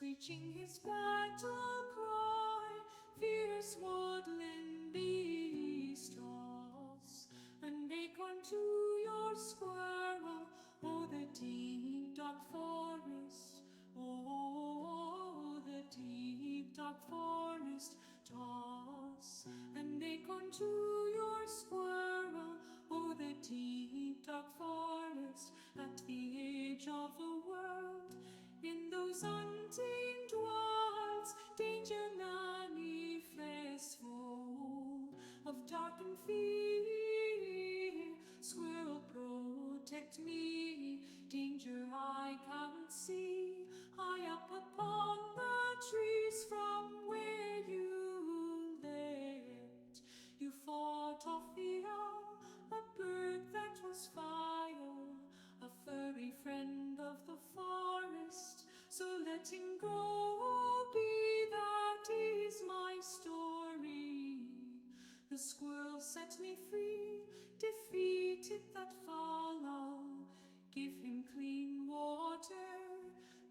screeching his battle cry, fierce woodland beast toss an acorn to your squirrel. Oh, the deep dark forest, oh, the deep dark forest, toss an acorn to your squirrel. Oh, the deep dark forest, at the edge of the world, in those untamed wilds, danger manifestful of dark and fear. Squirrel, protect me, danger I can't see, high up upon the trees from where you lived. You fought off the owl, a bird that was vile, a furry friend of the forest, so let him go be, that is my story. The squirrel set me free, defeated that fowl, give him clean water,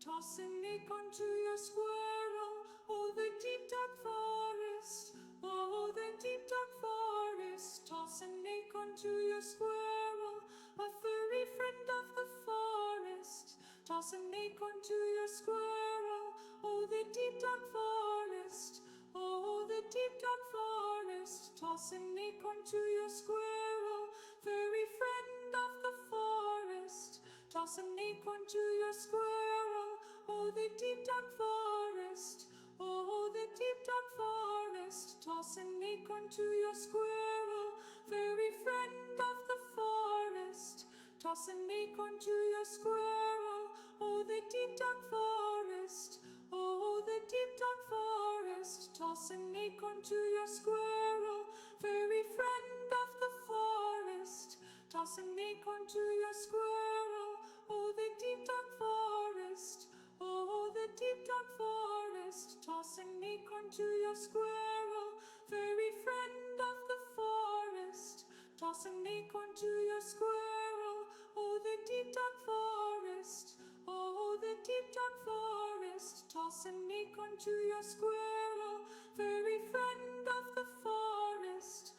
toss an acorn to your squirrel. Oh, the deep dark forest, oh, the deep dark forest, toss an acorn to your squirrel, a furry friend of the forest, toss an acorn to your squirrel. Oh, the deep dark forest, oh, the deep dark forest, toss an acorn to your squirrel, furry friend of the forest, toss an acorn to your squirrel. Oh, the deep dark forest, oh, the deep dark forest, toss an acorn to your squirrel, furry friend of the forest, toss an acorn to your squirrel. Oh, the deep dark forest, oh, the deep dark forest, toss an acorn to your squirrel, furry friend of the forest, toss an acorn to your squirrel. Oh, the deep dark forest, oh, the deep dark forest, toss an acorn to your squirrel, furry friend of the forest, toss an acorn to your squirrel. Oh, the deep dark forest, oh, the deep dark forest, toss an acorn to your squirrel, furry friend of the forest,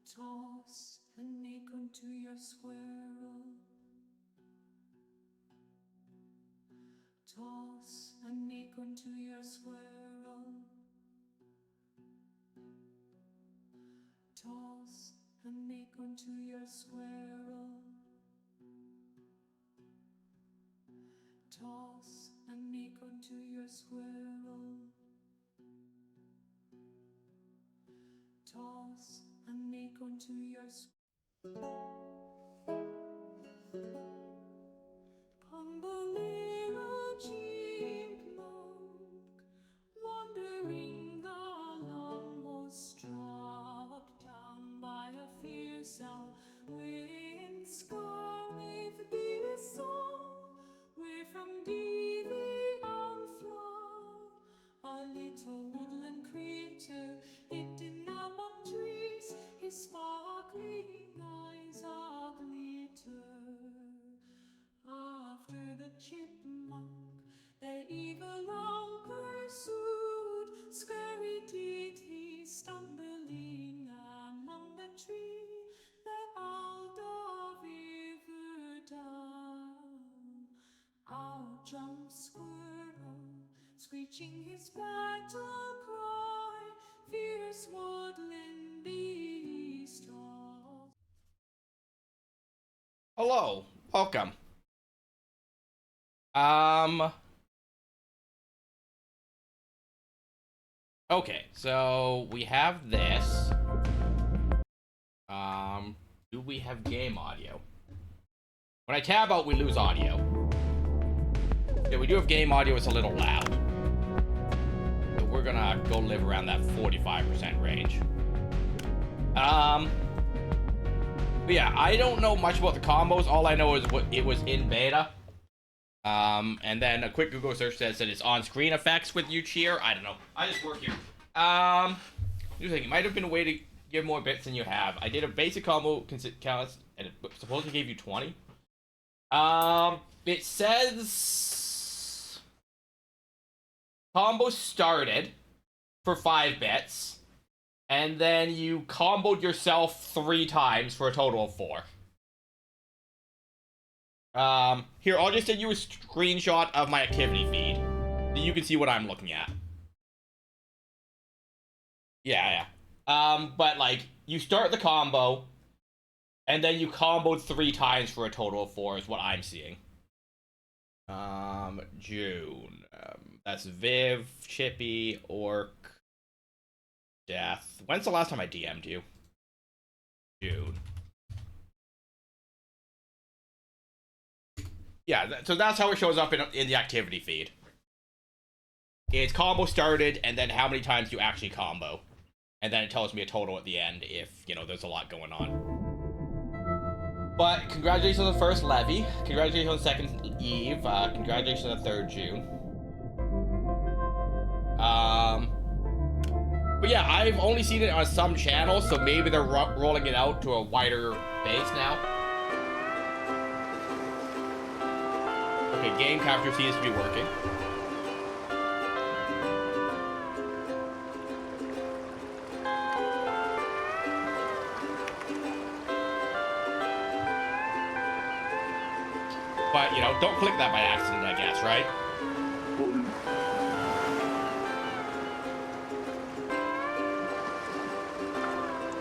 toss an acorn to your squirrel. Toss an acorn to your squirrel. Toss an acorn to your squirrel. Toss an acorn to your squirrel. Toss an acorn to your Little chipmunk, wandering along, was struck down by a fierce owl. Wind scarlet be the song, where from thee the owl flung. A little woodland creature hidden among trees, his sparkling eyes are glitter. After the chipmunk their evil long pursued, scary did he, stumbling among the tree, the owl dove ever down. Out jumps squirrel, screeching his battle cry, fierce woodland beast toss. Hello, welcome. Okay, so we have this. Do we have game audio? When I tab out, we lose audio. Yeah, we do have game audio, it's a little loud. So we're gonna go live around that 45% range. But yeah, I don't know much about the combos. All I know is what it was in beta. And then a quick Google search says that it's on-screen effects with you cheer. I don't know. I just work here. New thing. It might have been a way to give more bits than you have. I did a basic combo counts, and it supposedly gave you 20. It says combo started for 5 bits, and then you comboed yourself 3 times for a total of 4. Here, I'll just send you a screenshot of my activity feed, so you can see what I'm looking at. Yeah. But, like, you start the combo, and then you comboed 3 times for a total of 4 is what I'm seeing. June. That's Viv, Chippy, Orc, Death. When's the last time I DM'd you? June. Yeah, so that's how it shows up in the activity feed. It's combo started, and then how many times you actually combo. And then it tells me a total at the end if, you know, there's a lot going on. But congratulations on the first Levy. Congratulations on the second Eve. Congratulations on the third June. But yeah, I've only seen it on some channels, so maybe they're rolling it out to a wider base now. Okay, game capture seems to be working. But, you know, don't click that by accident, I guess, right?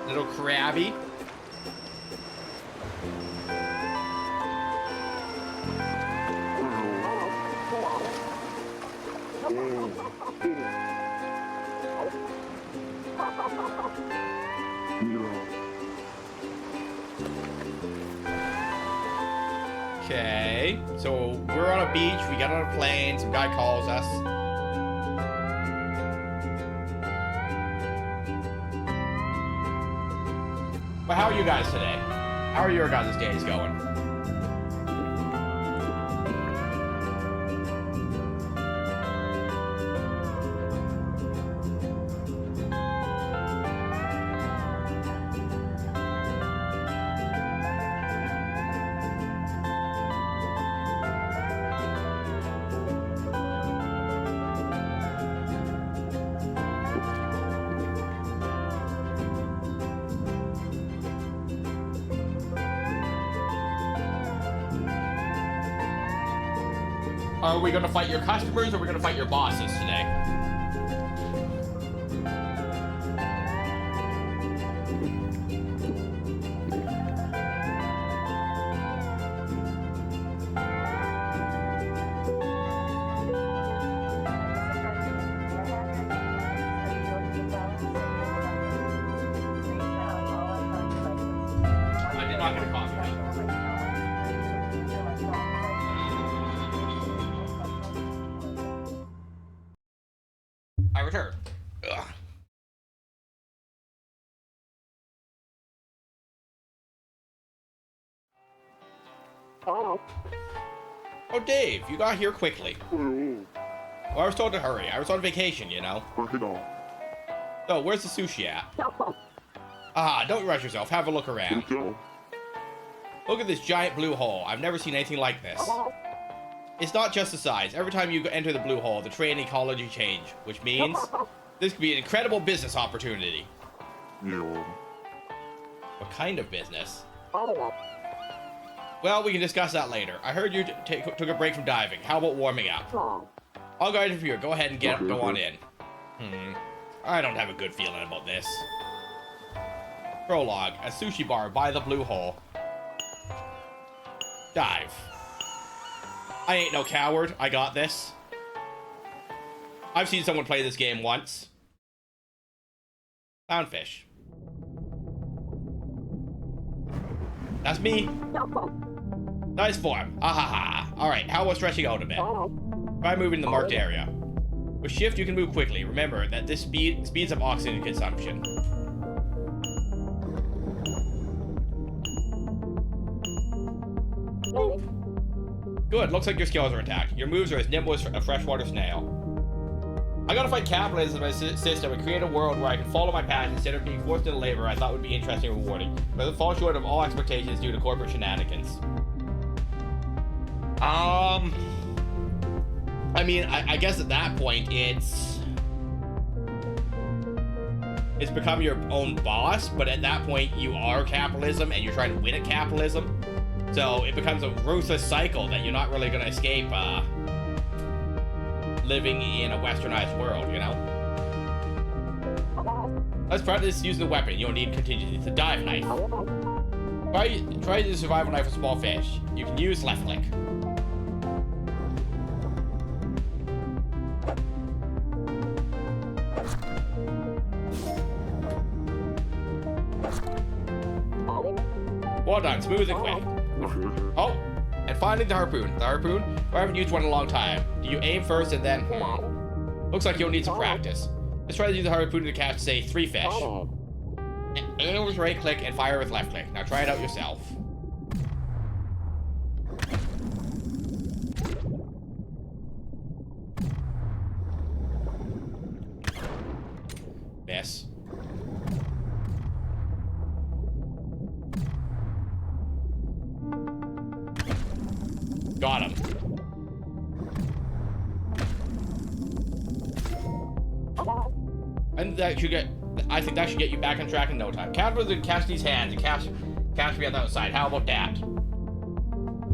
Little crabby. Okay, so we're on a beach, we got on a plane, some guy calls us. But how are you guys today? How are your guys' days going? Are we gonna fight your customers or are we gonna fight your bosses today? I did not get a coffee. I return. Ugh. Oh, Dave, you got here quickly. Well, I was told to hurry. I was on vacation, you know. So, where's the sushi at? Ah, don't rush yourself. Have a look around. Look at this giant blue hole. I've never seen anything like this. It's not just the size. Every time you enter the blue hole, the terrain and ecology change, which means this could be an incredible business opportunity. What kind of business? Well, we can discuss that later. I heard you took a break from diving. How about warming up? I'll guide you from here. Go ahead and go on in. I don't have a good feeling about this. Prologue. A sushi bar by the blue hole. Dive. I ain't no coward. I got this. I've seen someone play this game once. Clownfish. That's me. Nice form. Ahaha. Alright, how about stretching out a bit? Try moving in the marked area. With shift, you can move quickly. Remember that this speeds up oxygen consumption. Good, looks like your skills are intact. Your moves are as nimble as a freshwater snail. I gotta fight capitalism as a system and create a world where I can follow my passion instead of being forced into labor I thought would be interesting and rewarding, but it falls short of all expectations due to corporate shenanigans. I mean, I guess at that point, it's become your own boss, but at that point, you are capitalism, and you're trying to win at capitalism. So it becomes a ruthless cycle that you're not really going to escape living in a westernized world, you know? Let's practice using the weapon. You don't need contingency. It's a dive knife. Try the survival knife with small fish. You can use left click. Well done, smooth and quick. Oh, and finally the harpoon. The harpoon, I haven't used one in a long time. Do you aim first and then... Looks like you'll need some practice. Let's try to use the harpoon to catch, say, 3 fish. Aim with right click and fire with left click. Now try it out yourself. Miss. Got him. And that should get... I think that should get you back on track in no time. Capitalism, catch these hands and catch me on the outside. How about that?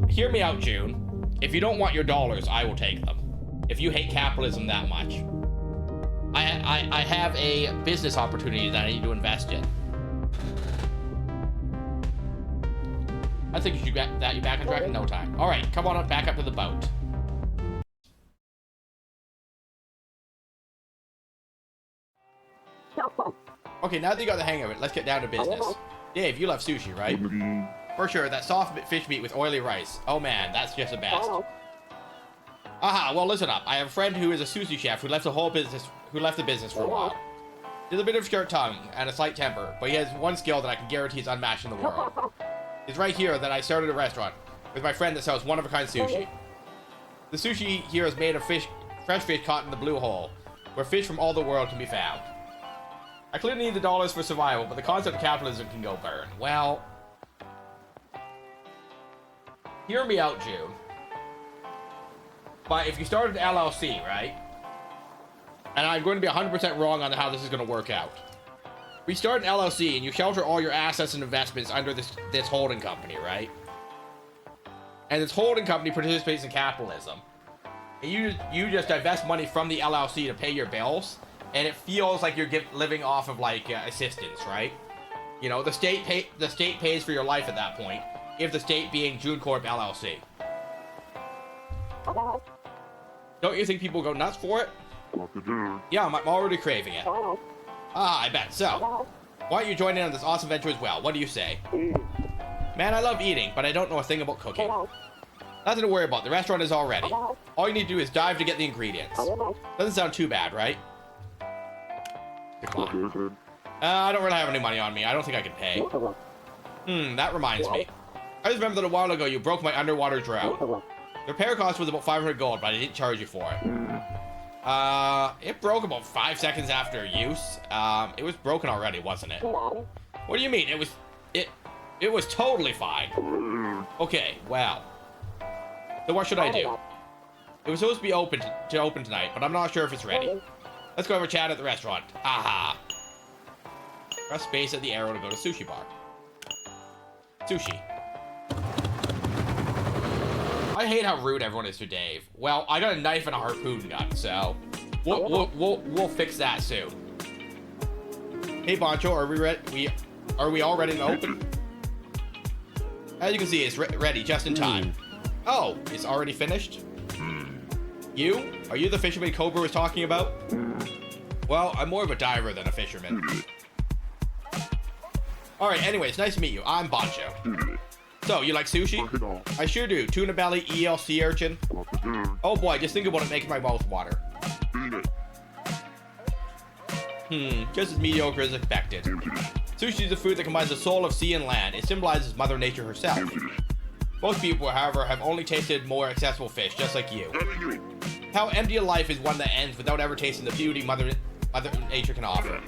Hear me out, June. If you don't want your dollars, I will take them. If you hate capitalism that much. I have a business opportunity that I need to invest in. I think you should get that you back on track in no time. All right, come on up, back up to the boat. Okay, now that you got the hang of it, let's get down to business. Dave, you love sushi, right? For sure, that soft fish meat with oily rice. Oh man, that's just the best. Aha, well listen up. I have a friend who is a sushi chef who left the business for a while. He has a bit of short tongue and a slight temper, but he has one skill that I can guarantee is unmatched in the world. It's right here that I started a restaurant with my friend that sells one-of-a-kind sushi. The sushi here is made of fresh fish caught in the blue hole, where fish from all the world can be found. I clearly need the dollars for survival, but the concept of capitalism can go burn. Well, hear me out, June. But if you started an LLC, right? And I'm going to be 100% wrong on how this is going to work out. We start an LLC and you shelter all your assets and investments under this holding company, right? And this holding company participates in capitalism. And you just divest money from the LLC to pay your bills, and it feels like you're living off of like assistance, right? You know, the state pays for your life at that point, if the state being June Corp LLC. Don't you think people go nuts for it? Yeah, I'm already craving it. Ah, I bet. So, why don't you join in on this awesome venture as well? What do you say? Man, I love eating, but I don't know a thing about cooking. Nothing to worry about. The restaurant is all ready. All you need to do is dive to get the ingredients. Doesn't sound too bad, right? Decline. I don't really have any money on me. I don't think I can pay. That reminds me. I just remember that a while ago you broke my underwater drone. The repair cost was about 500 gold, but I didn't charge you for it. It broke about 5 seconds after use. It was broken already, wasn't it? What do you mean? It was totally fine. Okay, well. So what should I do? It was supposed to be open tonight, but I'm not sure if it's ready. Let's go have a chat at the restaurant. Aha. Press space at the arrow to go to sushi bar. Sushi. I hate how rude everyone is to Dave. Well, I got a knife and a harpoon gun, so we'll fix that soon. Hey, Boncho, are we ready? Are we all ready to open? As you can see, it's ready just in time. Oh, it's already finished? You? Are you the fisherman Cobra was talking about? Well, I'm more of a diver than a fisherman. Alright, anyways, nice to meet you. I'm Boncho. So, you like sushi? I sure do. Tuna belly, eel, sea urchin. Oh boy, just think about it making my mouth water. Just as mediocre as expected. Sushi is a food that combines the soul of sea and land. It symbolizes Mother Nature herself. Most people, however, have only tasted more accessible fish, just like you. How empty a life is one that ends without ever tasting the beauty Mother Nature can offer.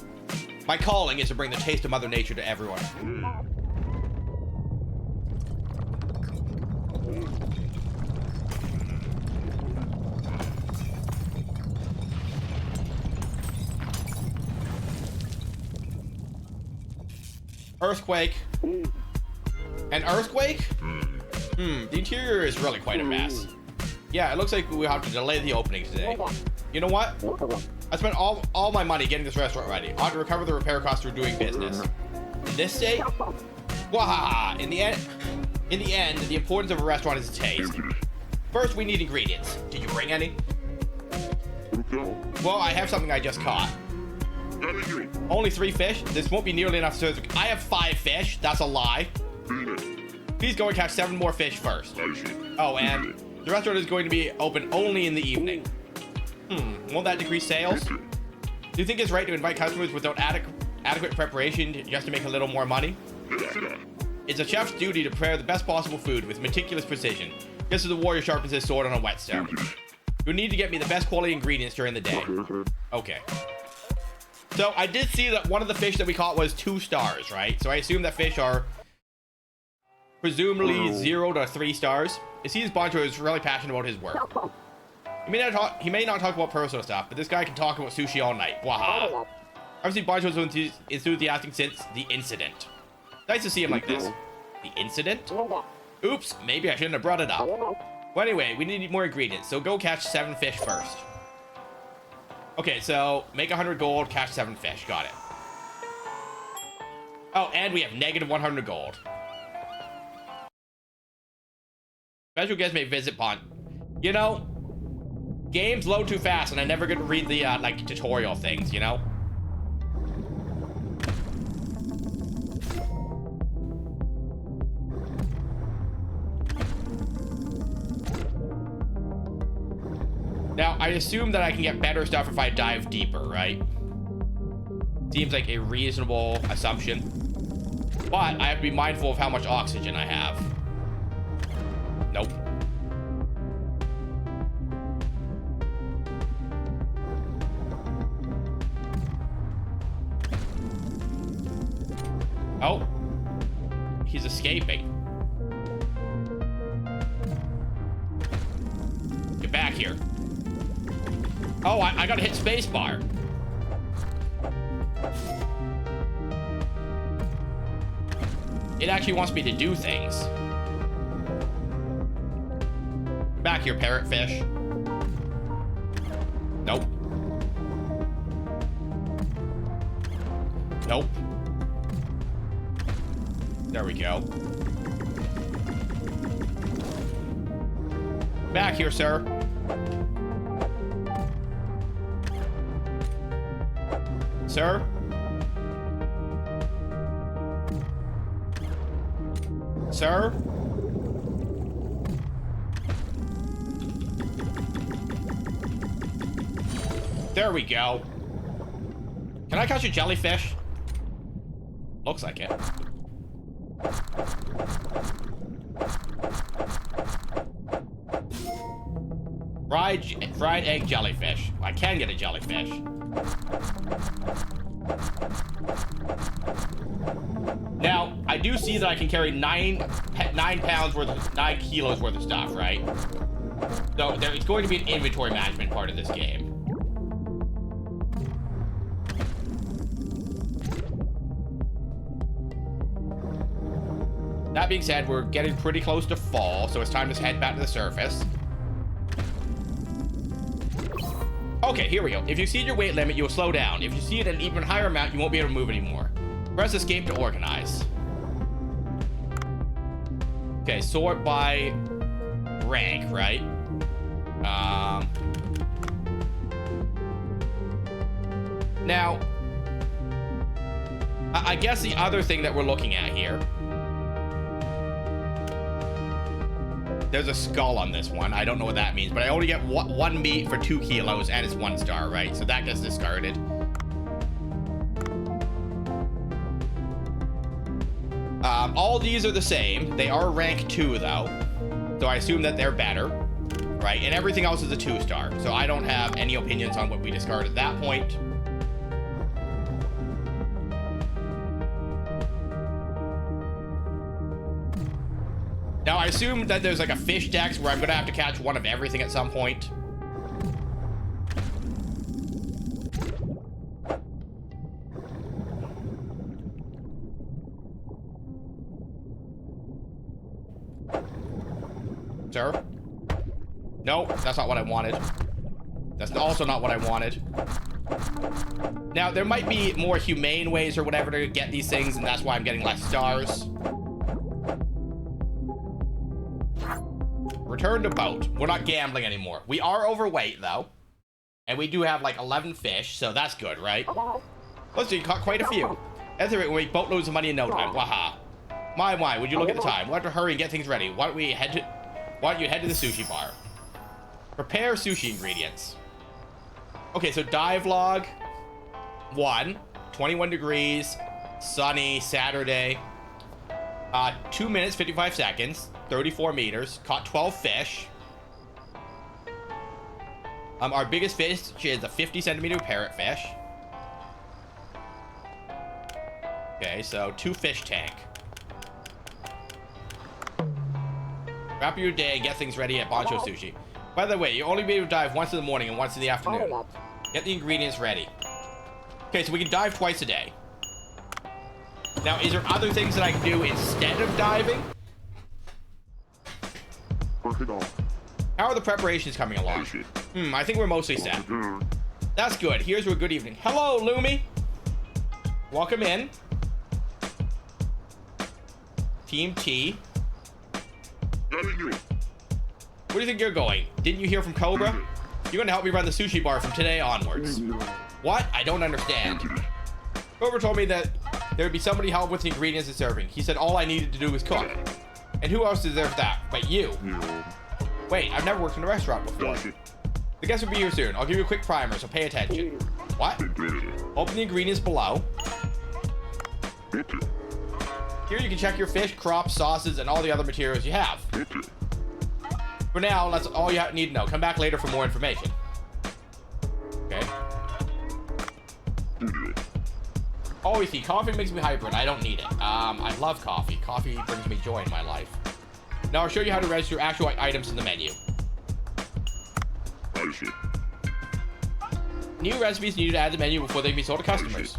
My calling is to bring the taste of Mother Nature to everyone. Earthquake. An earthquake? The interior is really quite a mess. Yeah, it looks like we have to delay the opening today. You know what? I spent all my money getting this restaurant ready. I ought to recover the repair costs through doing business. In this state? Wahaha! In the end, the importance of a restaurant is its taste. First, we need ingredients. Did you bring any? Well, I have something I just caught. Only 3 fish? This won't be nearly enough to serve. I have 5 fish. That's a lie. Please go and catch 7 more fish first. Oh, and the restaurant is going to be open only in the evening. Won't that decrease sales? Do you think it's right to invite customers without adequate preparation just to make a little more money? It's a chef's duty to prepare the best possible food with meticulous precision, just as a warrior sharpens his sword on a whetstone. You'll need to get me the best quality ingredients during the day. Okay. So I did see that one of the fish that we caught was 2 stars, right? So I assume that fish are presumably 0 to 3 stars. It seems Bancho is really passionate about his work. He may not talk about personal stuff, but this guy can talk about sushi all night. Waha. I've seen Bancho so enthusiastic since the incident. Nice to see him like this. The incident? Oops, maybe I shouldn't have brought it up. Well, anyway, we need more ingredients, so go catch 7 fish first. Okay, so make 100 gold, catch 7 fish. Got it. Oh, and we have negative 100 gold. Special guests may visit Pond. You know, games load too fast, and I never get to read the like tutorial things. You know. Now, I assume that I can get better stuff if I dive deeper, right? Seems like a reasonable assumption. But I have to be mindful of how much oxygen I have. Nope. Oh. He's escaping. Get back here. Oh, I gotta hit spacebar. It actually wants me to do things. Back here, parrotfish. Nope. Nope. There we go. Back here, sir. Sir? Sir? There we go. Can I catch a jellyfish? Looks like it. Fried egg jellyfish. I can get a jellyfish. Now, I do see that I can carry 9 pounds worth of 9 kilos worth of stuff, right? So there is going to be an inventory management part of this game. That being said, we're getting pretty close to fall, so it's time to head back to the surface. Okay, here we go. If you exceed your weight limit, you will slow down. If you see it at an even higher amount, you won't be able to move anymore. Press escape to organize. Okay, sort by rank, right? Now, I guess the other thing that we're looking at here, there's a skull on this one. I don't know what that means, but I only get 1 meat for 2 kilos, and it's 1 star, right? So that gets discarded. All these are the same. They are rank 2, though. So I assume that they're better, right? And everything else is a 2 star. So I don't have any opinions on what we discard at that point. Now, I assume that there's like a fish dex where I'm going to have to catch one of everything at some point. sir. No, that's not what I wanted. That's also not what I wanted. Now, there might be more humane ways or whatever to get these things, and that's why I'm getting less stars. Return to boat. We're not gambling anymore. We are overweight, though. And we do have, like, 11 fish, so that's good, right? Let's see, you caught quite a few. That's the rate, we make boatloads of money in no time. Waha. My, would you look at the time? We'll have to hurry and get things ready. Why don't you head to the sushi bar? Prepare sushi ingredients. Okay, so dive log. 1. 21 degrees. Sunny. Saturday. 2 minutes, 55 seconds. 34 meters. Caught 12 fish. Our biggest fish is a 50 centimeter parrotfish. Okay, so 2 fish tank. Wrap your day and get things ready at Bancho Sushi. By the way, you'll only be able to dive once in the morning and once in the afternoon. Get the ingredients ready. Okay, so we can dive twice a day. Now, is there other things that I can do instead of diving? How are the preparations coming along? I think we're mostly set. That's good. Here's a good evening. Hello, Lumi. Welcome in. Team T. Where do you think you're going? Didn't you hear from Cobra? You're going to help me run the sushi bar from today onwards. What? I don't understand. Cobra told me that there would be somebody help with the ingredients and serving. He said all I needed to do was cook. And who else deserves that but you? Wait, I've never worked in a restaurant before. The guests will be here soon. I'll give you a quick primer, so pay attention. What? Open the ingredients below. Here you can check your fish, crops, sauces, and all the other materials you have. For now, that's all you need to know. Come back later for more information. Okay. Oh, you see, coffee makes me hyper, and I don't need it. I love coffee. Coffee brings me joy in my life. Now I'll show you how to register your actual items in the menu. New recipes needed to add to the menu before they can be sold to customers.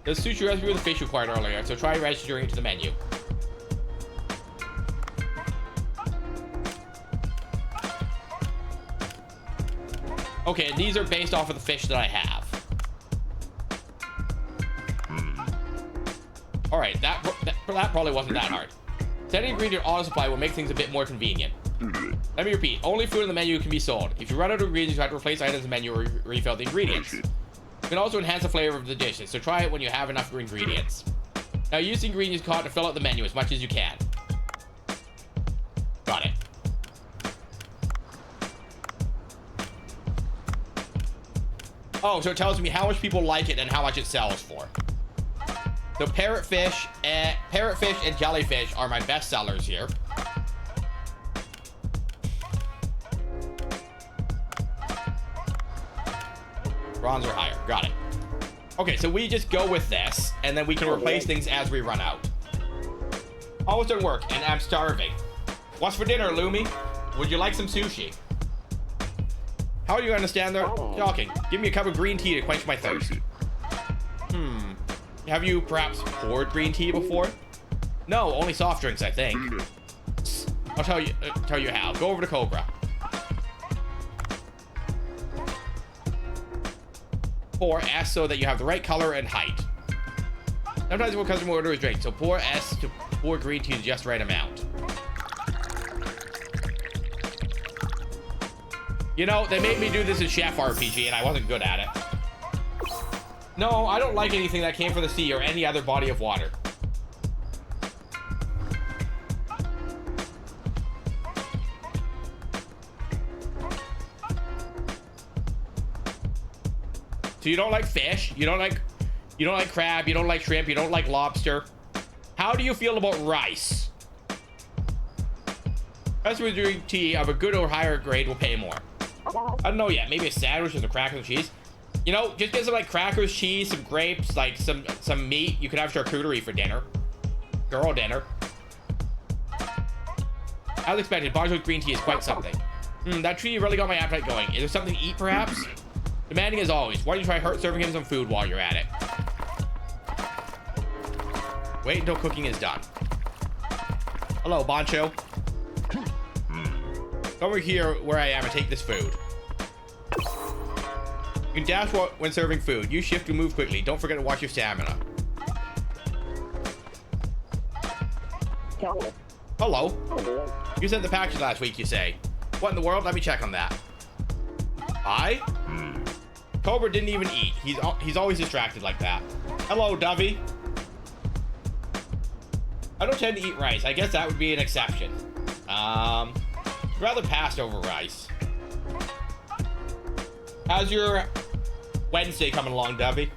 There's a sushi recipe with the fish required earlier, so try registering it to the menu. Okay, these are based off of the fish that I have. Alright, that probably wasn't that hard. Setting ingredient auto supply will make things a bit more convenient. Let me repeat, only food on the menu can be sold. If you run out of ingredients, you have to replace items in the menu or refill the ingredients. You can also enhance the flavor of the dishes, so try it when you have enough ingredients. Now use the ingredients caught to fill out the menu as much as you can. Got it. Oh, so it tells me how much people like it and how much it sells for. So parrotfish and jellyfish are my best sellers here. Bronze or higher. Got it. Okay, so we just go with this, and then we can replace things as we run out. Almost done work, and I'm starving. What's for dinner, Lumi? Would you like some sushi? How are you gonna stand there talking? Give me a cup of green tea to quench my thirst. Have you perhaps poured green tea before? No, only soft drinks, I think. I'll tell you how. Go over to Cobra. Pour S so that you have the right color and height. Sometimes when customer order is drink, so pour S to pour green tea to just right amount. You know, they made me do this in Chef RPG, and I wasn't good at it. No, I don't like anything that came from the sea or any other body of water. So you don't like fish, you don't like crab, you don't like shrimp, you don't like lobster. How do you feel about rice? Customers doing tea of a good or higher grade will pay more. I don't know yet. Maybe a sandwich with some crackers and cheese. You know, just get some like crackers, cheese, some grapes, like some meat. You could have charcuterie for dinner. Girl dinner. As expected, Banjo's green tea is quite something. That tree really got my appetite going. Is there something to eat, perhaps? Demanding as always. Why don't you try serving him some food while you're at it? Wait until cooking is done. Hello, Bancho. Come over here where I am and take this food. You can dash when serving food. Use shift to move quickly. Don't forget to watch your stamina. Hello. You sent the package last week, you say. What in the world? Let me check on that. I? Cobra didn't even eat. He's always distracted like that. Hello, Dovey. I don't tend to eat rice. I guess that would be an exception. Rather pass over rice. How's your Wednesday coming along, Dovey?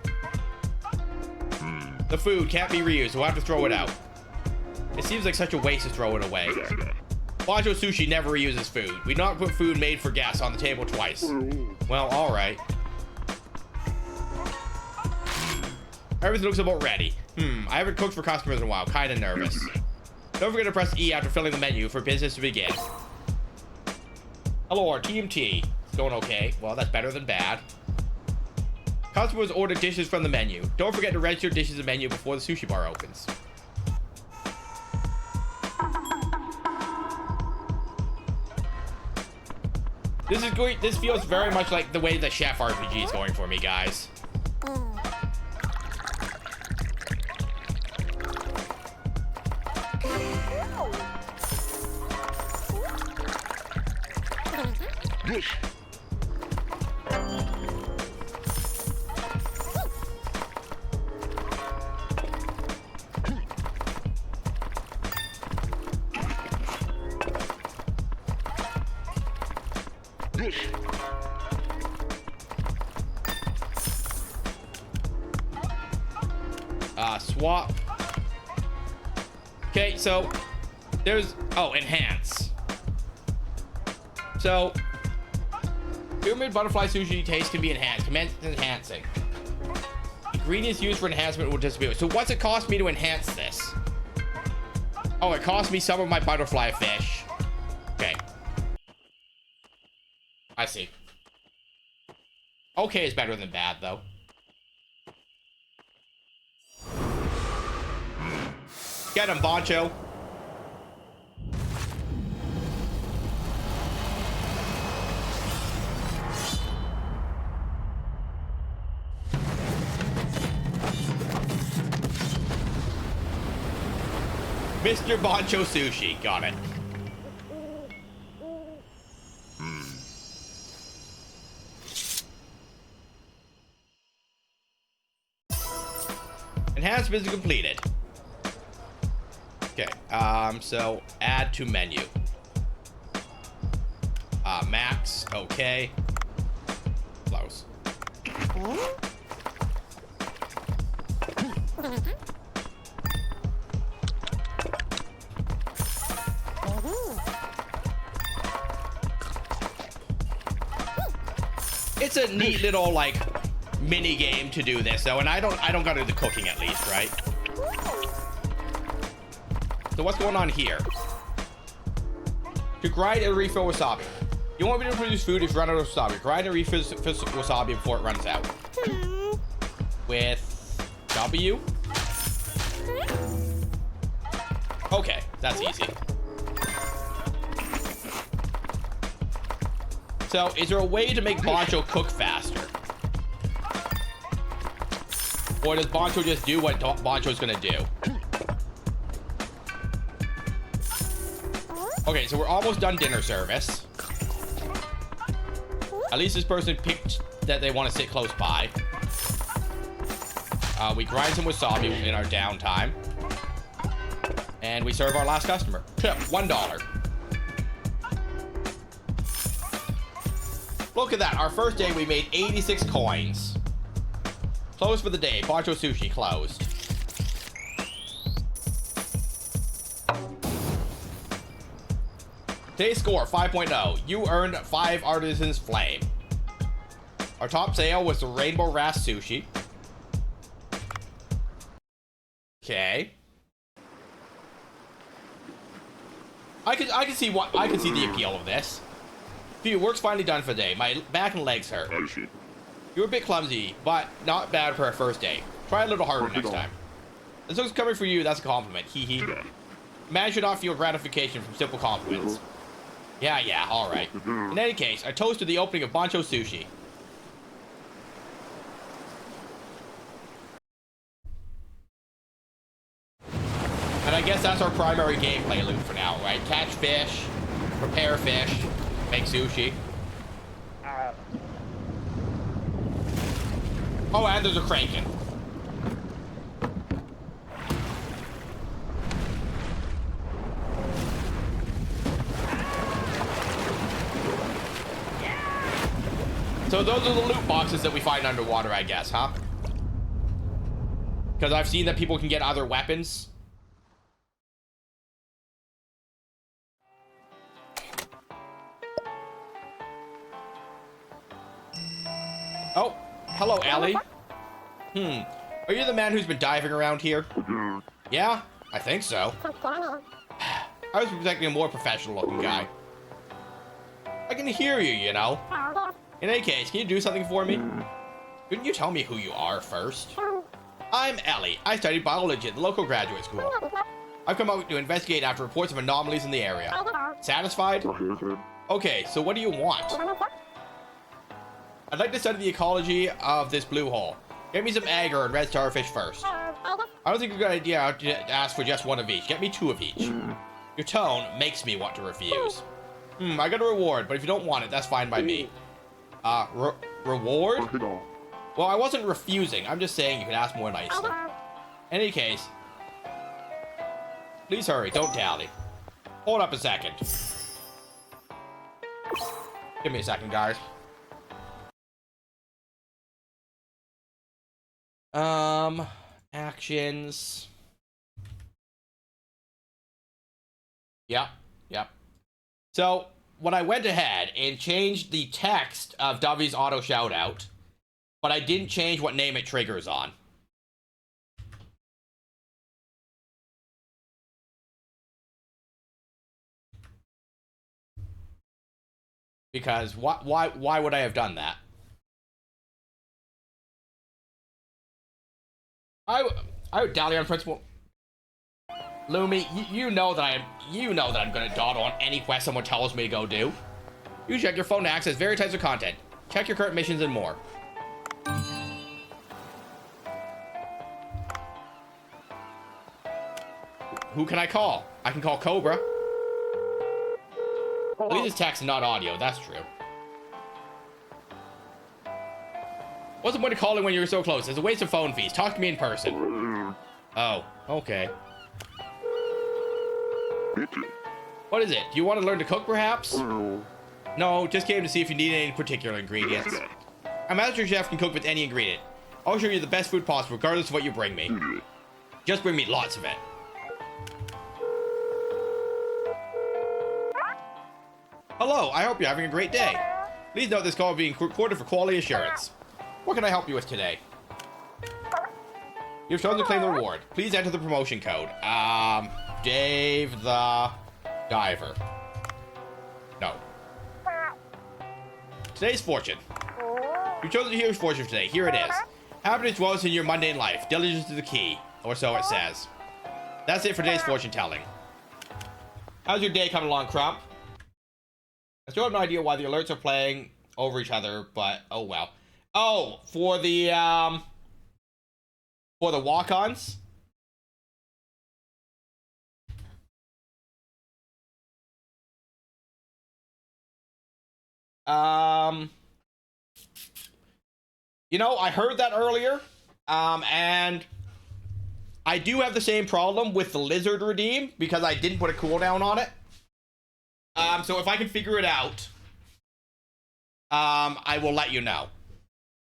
The food can't be reused, so we'll have to throw it out. It seems like such a waste to throw it away. Bancho Sushi never reuses food. We not put food made for guests on the table twice. Well, alright. Everything looks about ready. I haven't cooked for customers in a while. Kinda nervous. Don't forget to press E after filling the menu for business to begin. Hello, our TMT. It's going okay. Well, that's better than bad. Customers order dishes from the menu. Don't forget to register dishes in the menu before the sushi bar opens. This is great. This feels very much like the way the Chef RPG is going for me, guys. Swap. Okay, so there's enhance. So pyramid butterfly sushi taste can be enhanced. Commence enhancing. Ingredients used for enhancement will disappear. So what's it cost me to enhance this? Oh, it cost me some of my butterfly fish. Okay. I see. Okay is better than bad, though. Get him, Bancho. Mr. Bancho Sushi. Got it. Enhancements completed. Okay, so add to menu. Max, okay. Close. It's a neat little like mini game to do this though, and I don't gotta do the cooking at least, right? So what's going on here? To grind and refill wasabi. You want me to produce food if you run out of wasabi. Grind and refill wasabi before it runs out. With W? Okay, that's easy. So, is there a way to make Bancho cook faster? Or does Bancho just do what Bancho's gonna do? Okay, so we're almost done dinner service. At least this person picked that they want to sit close by. We grind some wasabi in our downtime. And we serve our last customer. Tip, $1. Look at that. Our first day, we made 86 coins. Closed for the day. Bancho Sushi closed. Today's score, 5.0. You earned 5 Artisan's Flame. Our top sale was the Rainbow Wrasse Sushi. Okay. I can see the appeal of this. Phew, work's finally done for the day. My back and legs hurt. You were a bit clumsy, but not bad for a first day. Try a little harder next time. This looks coming for you, that's a compliment. Hee hee. Man should not feel gratification from simple compliments. Yeah, alright. In any case, I toasted the opening of Bancho Sushi. And I guess that's our primary gameplay loop for now, right? Catch fish, prepare fish, make sushi. Oh, and there's a kraken. So those are the loot boxes that we find underwater, I guess, huh? Because I've seen that people can get other weapons. Oh, hello, Ellie. Are you the man who's been diving around here? Yeah, I think so. I was expecting a more professional looking guy. I can hear you, you know. In any case, can you do something for me? Couldn't you tell me who you are first? I'm Ellie. I study biology at the local graduate school. I've come out to investigate after reports of anomalies in the area. Satisfied? Okay, so what do you want? I'd like to study the ecology of this blue hole. Get me some agar and red starfish first. I don't think it's a good idea to ask for just one of each. Get me 2 of each. Your tone makes me want to refuse. I got a reward, but if you don't want it, that's fine by me. Reward? Well, I wasn't refusing. I'm just saying you could ask more nicely. In any case, please hurry. Don't dally. Hold up a second. Give me a second, guys. Actions. Yep. So, when I went ahead and changed the text of Dovey's auto shoutout, but I didn't change what name it triggers on. Because why would I have done that? I would dally on principle. Lumi, you know that I'm gonna dawdle on any quest someone tells me to go do. You check your phone to access various types of content. Check your current missions and more. Who can I call? I can call Cobra. At least it's text and not audio, that's true. What's the point of calling when you're so close? It's a waste of phone fees. Talk to me in person. Oh, okay. What is it? Do you want to learn to cook, perhaps? No, just came to see if you need any particular ingredients. A master chef can cook with any ingredient. I'll show you the best food possible, regardless of what you bring me. Just bring me lots of it. Hello, I hope you're having a great day. Please note this call is being recorded for quality assurance. What can I help you with today? You've chosen to claim the reward. Please enter the promotion code. Dave the Diver. No. Today's fortune. You've chosen to hear your fortune today. Here it is. Happiness dwells in your mundane life. Diligence is the key. Or so it says. That's it for today's fortune telling. How's your day coming along, Crump? I still have no idea why the alerts are playing over each other, but oh well. Oh, for the walk-ons? You know, I heard that earlier, and I do have the same problem with the lizard redeem because I didn't put a cooldown on it. So if I can figure it out, I will let you know.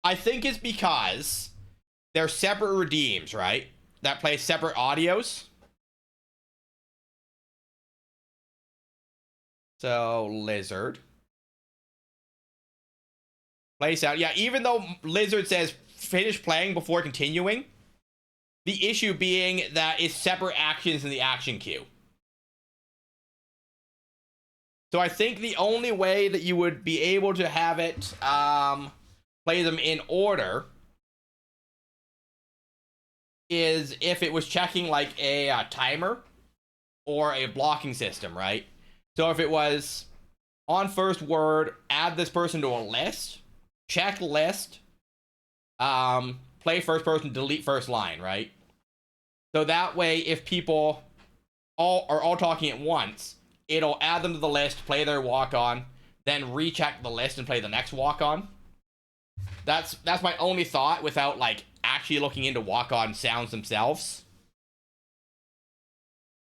I think it's because they're separate redeems, right? That play separate audios. So, lizard. Place out. Yeah, even though lizard says finish playing before continuing, the issue being that it's separate actions in the action queue. So I think the only way that you would be able to have it play them in order is if it was checking like a timer or a blocking system, right? So if it was On first word, add this person to a list. Check list. Play first person, delete first line, right? So that way, if people are all talking at once, it'll add them to the list, play their walk-on, then recheck the list and play the next walk-on. That's my only thought without, like, actually looking into walk-on sounds themselves.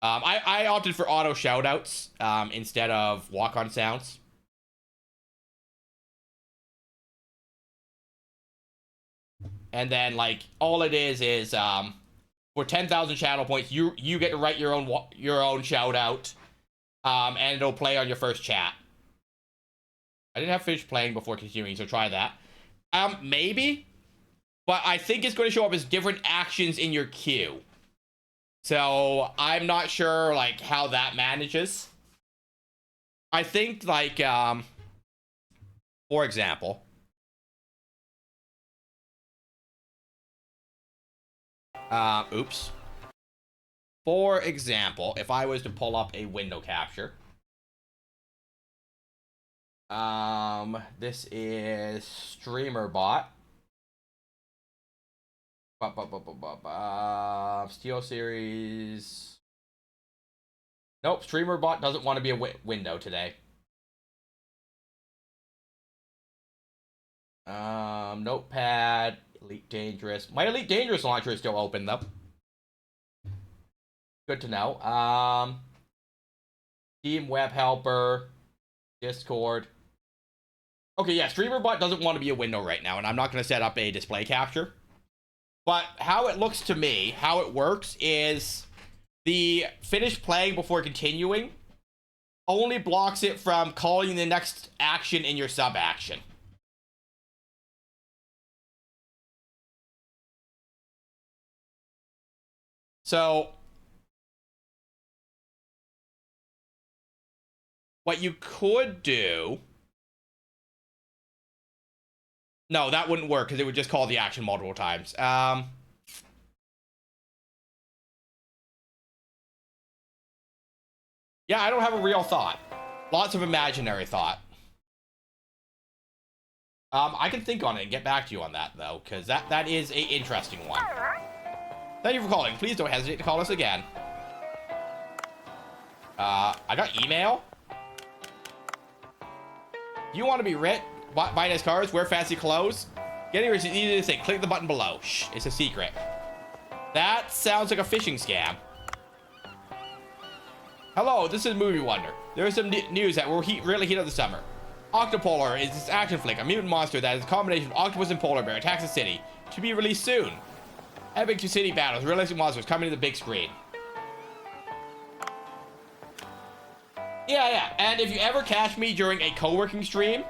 I opted for auto shoutouts instead of walk-on sounds. And then, like, all it is for 10,000 channel points, you get to write your own shout out, and it'll play on your first chat. I didn't have finished playing before continuing, so try that. Maybe, but I think it's going to show up as different actions in your queue. So I'm not sure, like, how that manages. I think, like, for example, oops. For example, if I was to pull up a window capture, this is streamer bot. Steel series. Nope, streamer bot doesn't want to be a window today. Notepad, Elite Dangerous. My Elite Dangerous launcher is still open though. Good to know. Steam Web Helper, Discord. Okay, yeah, StreamerBot doesn't want to be a window right now, and I'm not going to set up a display capture. But how it looks to me, how it works is the finish playing before continuing only blocks it from calling the next action in your sub action. So what you could do... No, that wouldn't work because it would just call the action multiple times. Yeah, I don't have a real thought. Lots of imaginary thought. I can think on it and get back to you on that, though, because that is an interesting one. Thank you for calling. Please don't hesitate to call us again. I got email. You want to be rich? Buy nice cars, wear fancy clothes. Getting rich is easy to say. Click the button below. Shh, it's a secret. That sounds like a phishing scam. Hello, this is Movie Wonder. There is some news that will really heat up the summer. Octopolar is this action flick, a mutant monster that is a combination of octopus and polar bear, attacks the city. To be released soon. Epic to city battles, realistic monsters coming to the big screen. Yeah, and if you ever catch me during a co-working stream,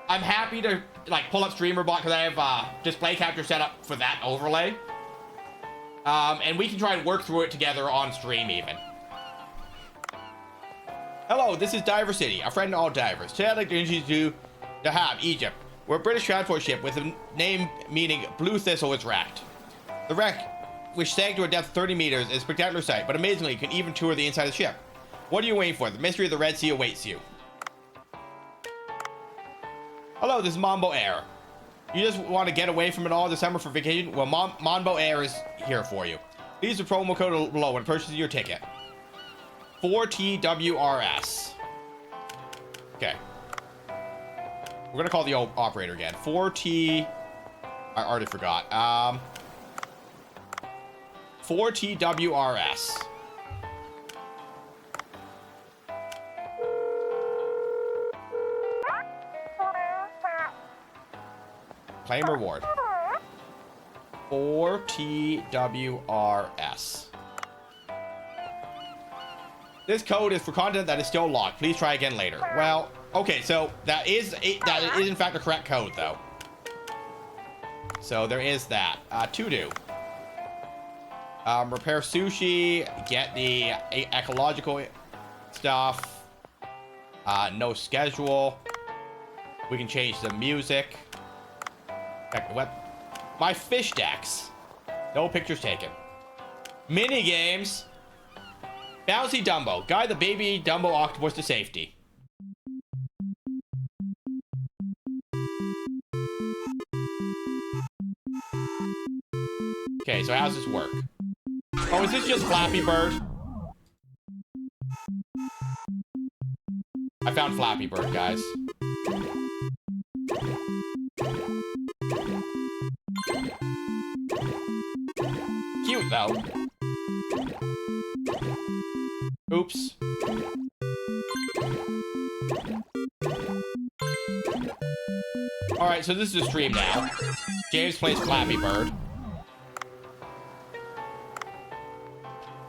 I'm happy to, like, pull up StreamerBot because I have display capture set up for that overlay. And we can try and work through it together on stream even. Hello, this is Diver City, a friend to all divers. Today I'd like to introduce you to Dahab, Egypt, where a British transport ship with a name meaning Blue Thistle was wrecked. The wreck, which sank to a depth of 30 meters, is a spectacular sight, but amazingly you can even tour the inside of the ship. What are you waiting for? The mystery of the Red Sea awaits you. Hello, this is Mambo Air. You just want to get away from it all this summer for vacation? Well, Mambo Air is here for you. Use the promo code below when purchasing your ticket. 4TWRS. Okay. We're going to call the old operator again. 4T... I already forgot. 4TWRS. Claim reward. 4TWRS. This code is for content that is still locked. Please try again later. Well, okay, so that is in fact a correct code, though. So there is that. To do. Repair sushi. Get the ecological stuff. No schedule. We can change the music. My fish decks. No pictures taken. Mini games. Bouncy Dumbo. Guide the baby Dumbo octopus to safety. Okay, so how's this work? Oh, is this just Flappy Bird? I found Flappy Bird, guys. Cute, though. Oops. Alright, so this is a stream now. James plays Flappy Bird.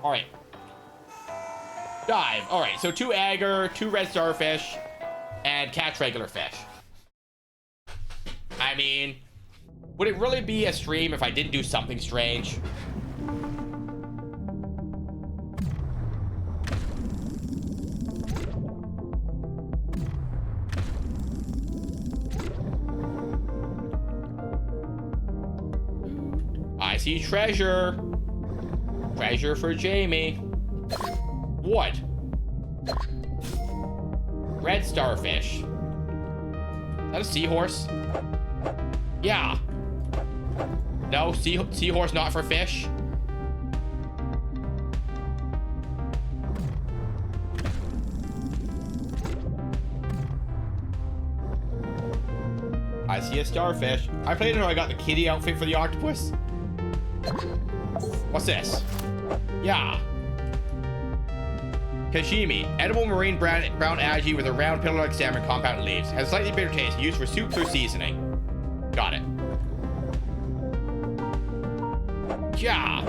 Alright. Dive. Alright, so 2 Agger, 2 red starfish, and catch regular fish. I mean, would it really be a stream if I didn't do something strange? I see treasure. Treasure for Jamie. What? Red starfish. Is that a seahorse? Yeah. No, seahorse not for fish. I see a starfish. I played until I got the kitty outfit for the octopus. What's this? Yeah. Kashimi, edible marine brown algae with a round pillar-like stem and compound leaves. Has a slightly bitter taste, used for soups or seasoning. Got it. Yeah.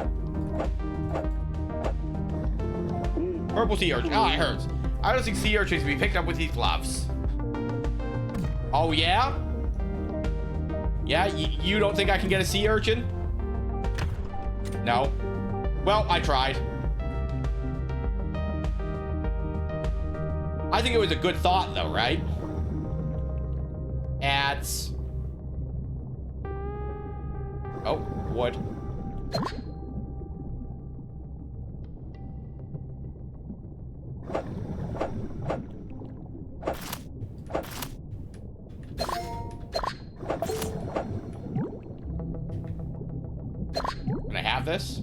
Purple sea urchin. Ah, it hurts. I don't think sea urchins can be picked up with these gloves. Oh, yeah? Yeah, you don't think I can get a sea urchin? No. Well, I tried. I think it was a good thought, though, right? Ads. Oh, wood. Can I have this?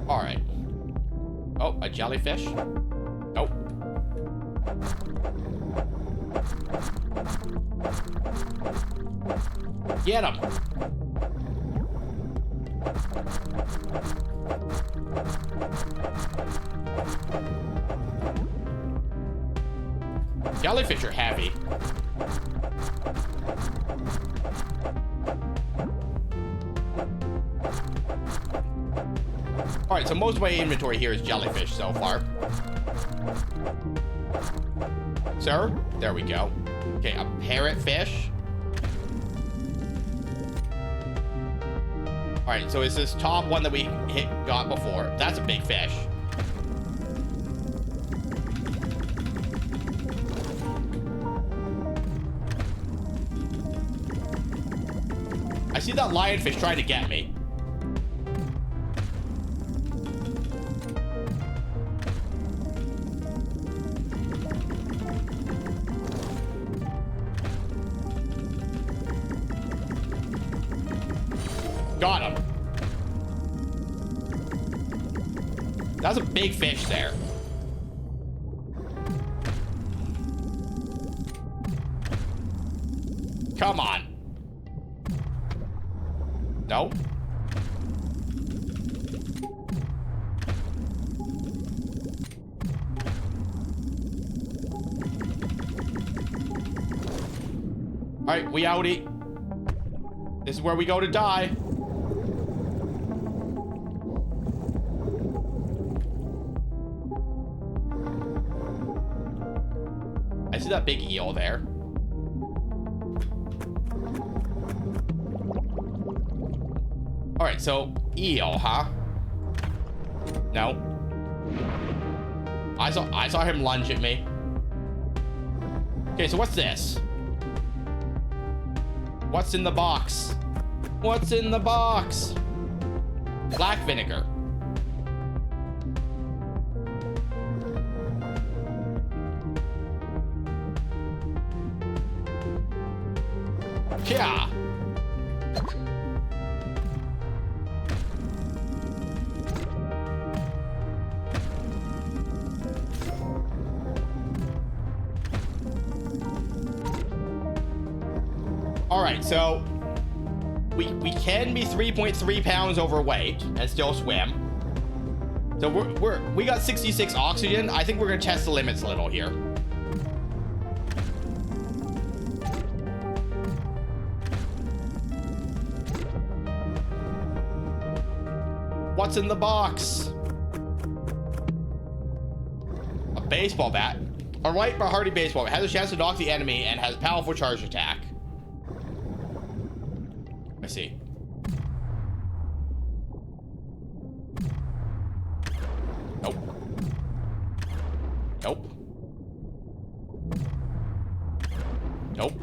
All right. Oh, a jellyfish? Nope. Get him. Jellyfish are heavy. All right, so most of my inventory here is jellyfish so far. Sir, there we go. Okay, a parrotfish. All right, so is this top one that we got before? That's a big fish. I see that lionfish trying to get me. Got him. That's a big fish there. Come on. No. All right, we outie. This is where we go to die. I see that big eel there. All right, so eel, huh? No. I saw him lunge at me. Okay, so what's this? What's in the box? What's in the box? Black vinegar. Yeah. All right, so we can be 3.3 pounds overweight and still swim. So we got 66 oxygen. I think we're gonna test the limits a little here. What's in the box? A baseball bat. A light but hardy baseball bat has a chance to knock the enemy and has powerful charge attack. I see. Nope. Nope. Nope.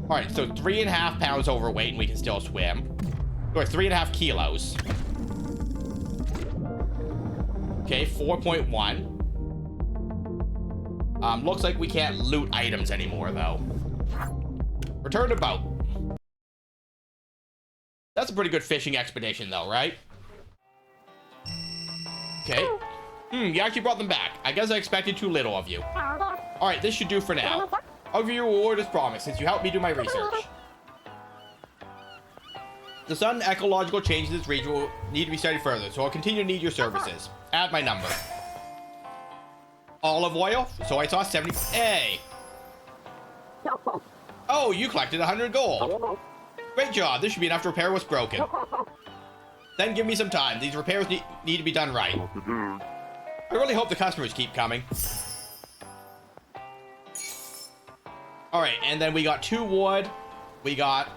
All right, so 3.5 pounds overweight and we can still swim. Or 3.5 kilos. Okay, 4.1. Looks like we can't loot items anymore, though. Return to boat. That's a pretty good fishing expedition, though, right? Okay. You actually brought them back. I guess I expected too little of you. All right, this should do for now. I'll give you a reward as promised, since you helped me do my research. The sudden ecological changes in this region will need to be studied further, so I'll continue to need your services. Add my number. Olive oil, soy sauce, 70. Hey! Oh, you collected 100 gold. Great job. This should be enough to repair what's broken. Then give me some time. These repairs need to be done right. I really hope the customers keep coming. All right, and then we got 2 wood. We got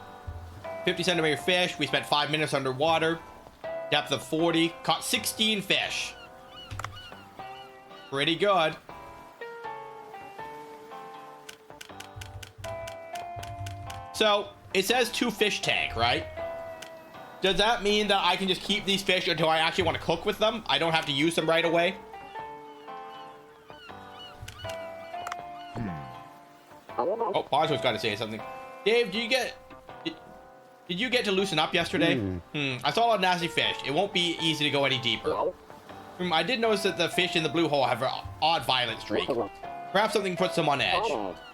50 centimeter fish. We spent 5 minutes underwater. Depth of 40. Caught 16 fish. Pretty good. So, it says 2 fish tank, right? Does that mean that I can just keep these fish until I actually want to cook with them? I don't have to use them right away? Oh, Poncho's got to say something. Dave, did you get to loosen up yesterday? I saw a lot of nasty fish. It won't be easy to go any deeper. I did notice that the fish in the blue hole have an odd violent streak. Perhaps something puts them on edge.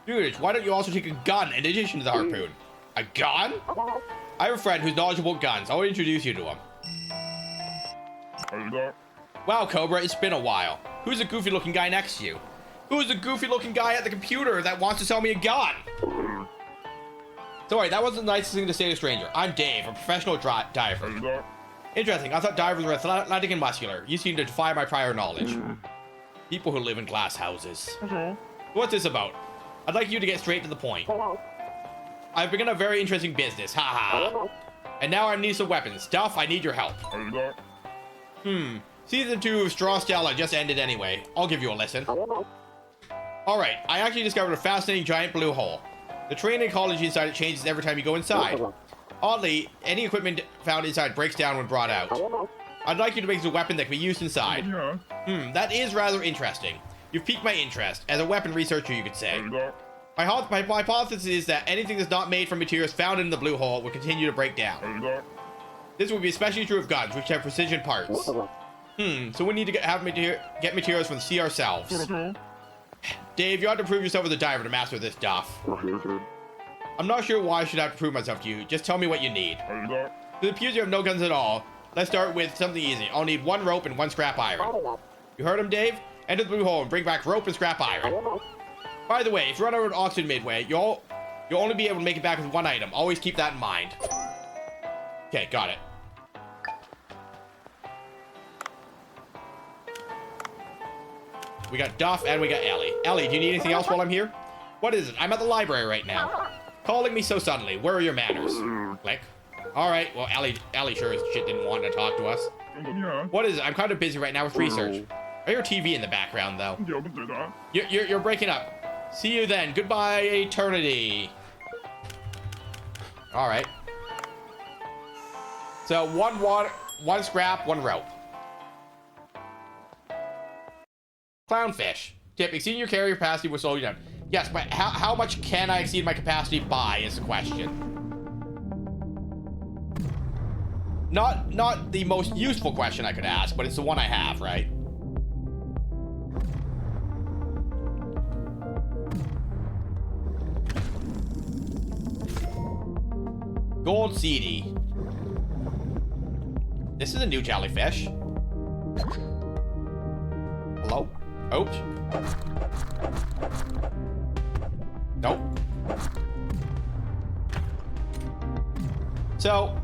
Dude, why don't you also take a gun in addition to the harpoon? A gun? I have a friend who's knowledgeable with guns. I'll introduce you to him. Wow, Cobra, it's been a while. Who's the goofy looking guy next to you? Who's the goofy looking guy at the computer that wants to sell me a gun? Sorry, that wasn't the nicest thing to say to a stranger. I'm Dave, a professional diver. Interesting, I thought divers were athletic and muscular. You seem to defy my prior knowledge. People who live in glass houses. What's this about? I'd like you to get straight to the point. I've begun a very interesting business, haha. And now I need some weapons. Stuff, I need your help. Season 2 of Straw Stella just ended anyway. I'll give you a listen. Alright, I actually discovered a fascinating giant blue hole. The terrain and ecology inside it changes every time you go inside. Oddly, any equipment found inside breaks down when brought out. I'd like you to make a weapon that can be used inside. That is rather interesting. You've piqued my interest, as a weapon researcher you could say. My hypothesis is that anything that's not made from materials found in the blue hole will continue to break down. This would be especially true of guns, which have precision parts. So we need to get materials from the sea ourselves. Dave, you ought to prove yourself as a diver to master this stuff. I'm not sure why I should have to prove myself to you. Just tell me what you need. It appears you have no guns at all. Let's start with something easy. I'll need 1 rope and 1 scrap iron. You heard him, Dave? Enter the blue hole and bring back rope and scrap iron. By the way, if you run out of oxygen midway, you'll only be able to make it back with 1 item. Always keep that in mind. Okay, got it. We got Duff and we got Ellie. Ellie, do you need anything else while I'm here? What is it? I'm at the library right now. Calling me so suddenly. Where are your manners? Click. All right. Well, Ellie sure as shit didn't want to talk to us. What is it? I'm kind of busy right now with research. I hear TV in the background, though. You're breaking up. See you then. Goodbye, eternity. All right. So 1 water, 1 scrap, 1 rope. Clownfish. Tip, exceeding your carrier capacity will slow you down. Yes, but how much can I exceed my capacity by is the question. Not the most useful question I could ask, but it's the one I have, right? Gold CD. This is a new jellyfish. Hello? Oops. Nope. So...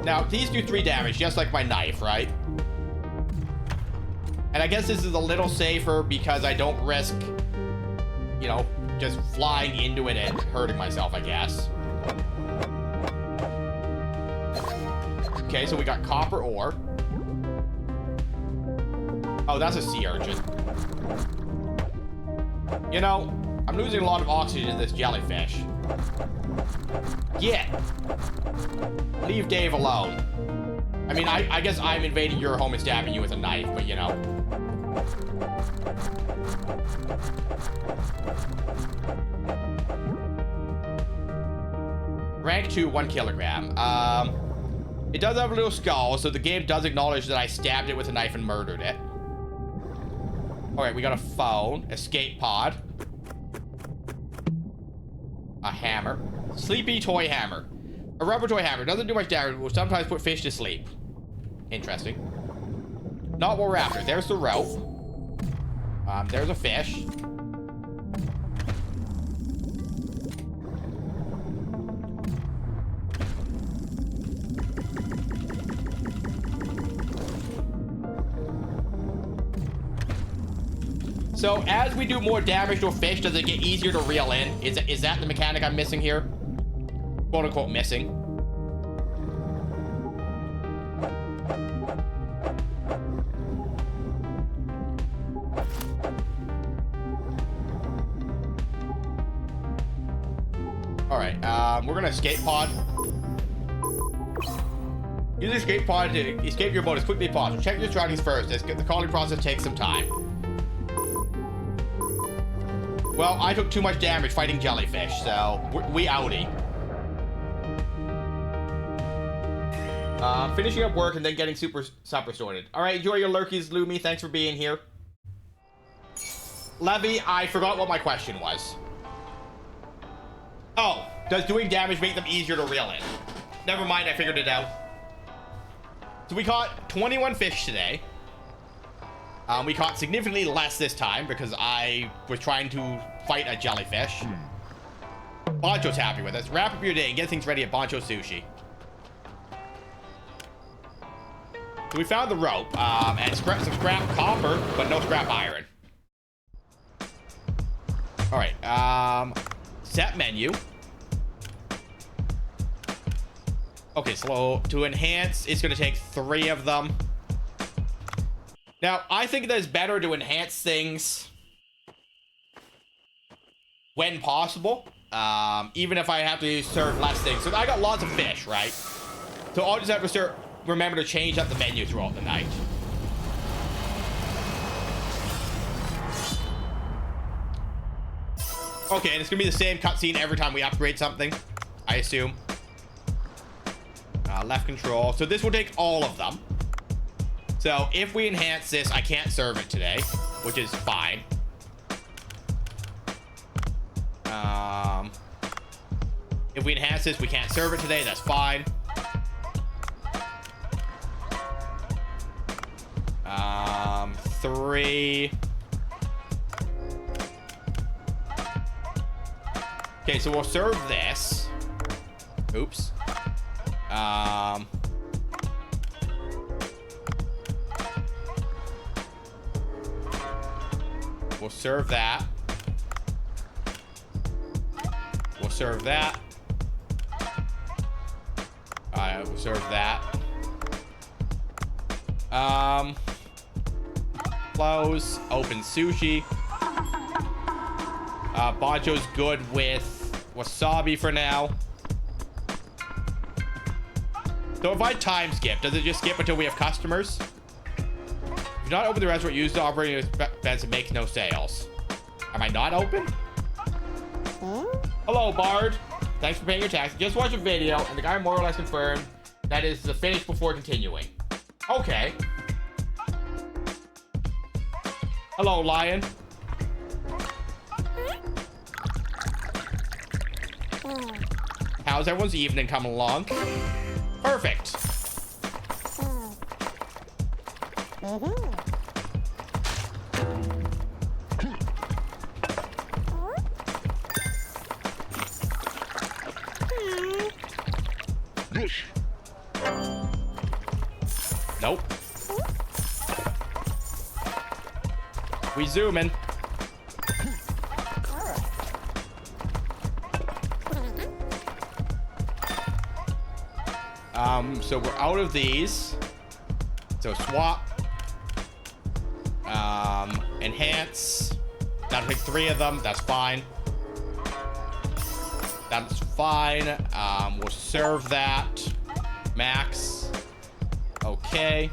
now, these do 3 damage, just like my knife, right? And I guess this is a little safer because I don't risk, you know, just flying into it and hurting myself, I guess. Okay, so we got copper ore. Oh, that's a sea urchin. You know, I'm losing a lot of oxygen in this jellyfish. Yeah. Leave Dave alone. I mean, I guess I'm invading your home and stabbing you with a knife, but you know. Rank 2, 1 kilogram. It does have a little skull, so the game does acknowledge that I stabbed it with a knife and murdered it. Alright, we got a phone, escape pod, a hammer, sleepy toy hammer. A rubber toy hammer doesn't do much damage, but will sometimes put fish to sleep. Interesting. Not what we're after. There's the rope. There's a fish. So as we do more damage to a fish, does it get easier to reel in? Is that the mechanic I'm missing here? Quote unquote missing. Alright, we're gonna escape pod. Use the escape pod to escape your boat as quickly as possible. Check your surroundings first, as the calling process takes some time. Well, I took too much damage fighting jellyfish, so we outie. Finishing up work and then getting supper sorted. All right, enjoy your lurkies, Lumi. Thanks for being here. Levy, I forgot what my question was. Oh, does doing damage make them easier to reel in? Never mind, I figured it out. So we caught 21 fish today. We caught significantly less this time because I was trying to fight a jellyfish. Boncho's happy with us. Wrap up your day and get things ready at Boncho Sushi. So we found the rope and some scrap copper, but no scrap iron. All right, set menu. Okay, so to enhance, it's gonna take 3 of them. Now, I think that it's better to enhance things when possible, even if I have to serve less things. So I got lots of fish, right? So I'll just have to remember to change up the menu throughout the night. Okay, and it's gonna be the same cutscene every time we upgrade something, I assume. Left control. So this will take all of them. So if we enhance this, I can't serve it today, which is fine. If we enhance this, we can't serve it today. That's fine. 3. Okay, so we'll serve this. Oops. We'll serve that. We'll serve that. We'll serve that. Close. Open sushi. Boncho's good with wasabi for now. So if I time skip, does it just skip until we have customers? If you're not open the restaurant, use the operating expense and make no sales. Am I not open? Hello, Bard. Thanks for paying your tax. Just watched a video, and the guy more or less confirmed that is the finish before continuing. Okay. Hello, Lion. How's everyone's evening coming along? Perfect. Nope. We zooming. So we're out of these. So swap. Enhance. That'll take 3 of them. That's fine. That's fine. We'll serve that. Max. Okay.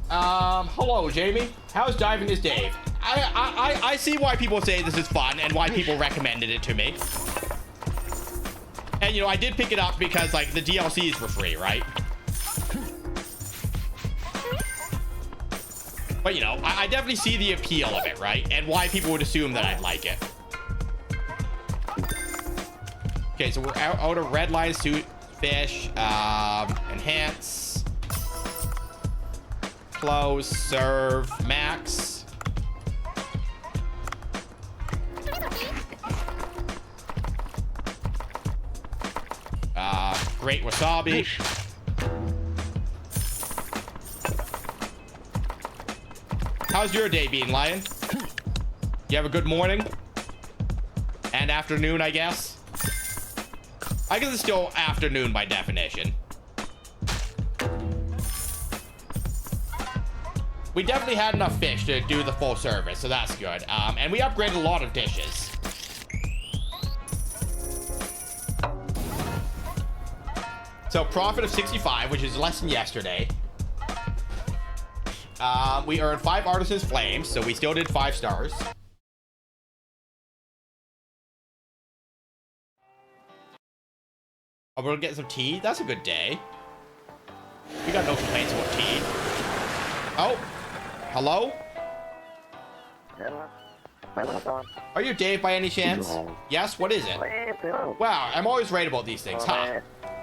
Hello, Jamie. How's diving as Dave? I see why people say this is fun and why people recommended it to me. And, you know, I did pick it up because, like, the DLCs were free, right? But, you know, I definitely see the appeal of it, right? And why people would assume that I'd like it. Okay, so we're out of red line suit, fish, enhance, close, serve, max. Great wasabi. How's your day being, Lion? You have a good morning? And afternoon, I guess? I guess it's still afternoon by definition. We definitely had enough fish to do the full service, so that's good. And we upgraded a lot of dishes. So profit of 65, which is less than yesterday. We earned 5 Artisan's Flames, so we still did 5 stars. Oh, we're gonna get some tea. That's a good day. We got no complaints about tea. Oh, hello? Are you Dave by any chance? Yes, what is it? Wow, I'm always right about these things, huh?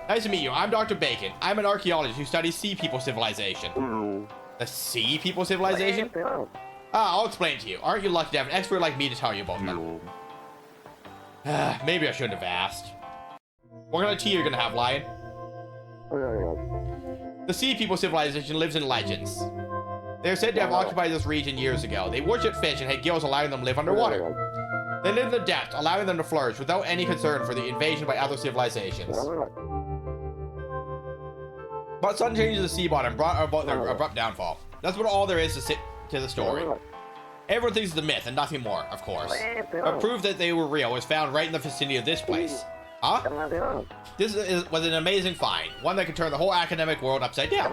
Nice to meet you. I'm Dr. Bacon. I'm an archaeologist who studies sea people civilization. The sea people civilization? I'll explain to you. Aren't you lucky to have an expert like me to tell you about them? Maybe I shouldn't have asked. What kind of tea are you gonna have, Lion? The sea people civilization lives in legends. They're said to have occupied this region years ago. They worship fish and had gills allowing them to live underwater. They live in the depths, allowing them to flourish without any concern for the invasion by other civilizations. But sudden changes to the sea bottom brought about their abrupt downfall. That's what all there is to the story. Everyone thinks it's a myth and nothing more, of course. But proof that they were real was found right in the vicinity of this place. Huh? This was an amazing find, one that could turn the whole academic world upside down.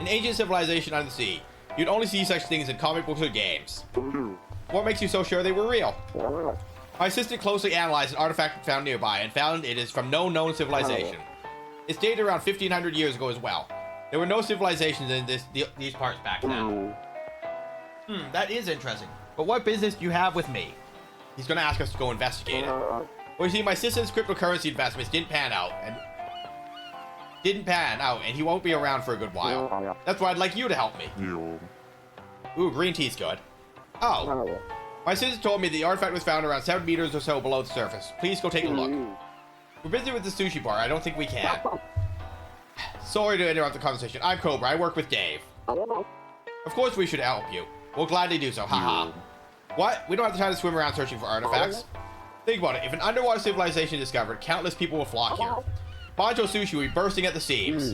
An ancient civilization under the sea. You'd only see such things in comic books or games. What makes you so sure they were real? My assistant closely analyzed an artifact found nearby and found it is from no known civilization. It's dated around 1500 years ago as well. There were no civilizations in these parts back then. That is interesting. But what business do you have with me? He's gonna ask us to go investigate it. Well, you see, my assistant's cryptocurrency investments didn't pan out, and he won't be around for a good while. That's why I'd like you to help me. Ooh, green tea's good. Oh. My assistant told me the artifact was found around 7 meters or so below the surface. Please go take a look. We're busy with the sushi bar. I don't think we can. Sorry to interrupt the conversation. I'm Cobra. I work with Dave. Of course we should help you. We'll gladly do so. Haha. What? We don't have the time to swim around searching for artifacts? Think about it. If an underwater civilization is discovered, countless people will flock here. Bancho sushi will be bursting at the seams.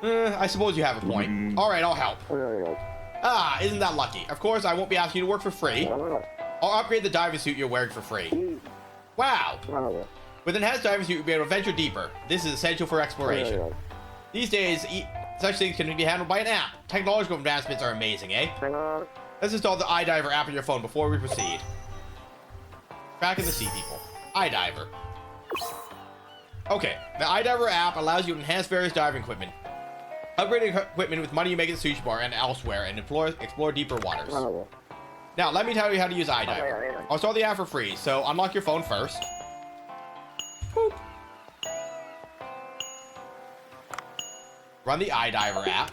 I suppose you have a point. Alright, I'll help. Isn't that lucky? Of course, I won't be asking you to work for free. I'll upgrade the diving suit you're wearing for free. Wow. With enhanced diving suit, you'll be able to venture deeper. This is essential for exploration. These days, such things can be handled by an app. Technological advancements are amazing, eh? Let's install the iDiver app on your phone before we proceed. Back in the sea, people. iDiver. Okay, the iDiver app allows you to enhance various diving equipment. Upgrading equipment with money you make at the sushi bar and elsewhere, and explore deeper waters. Now, let me tell you how to use iDiver. I'll install the app for free, so unlock your phone first. Boop. Run the iDiver app.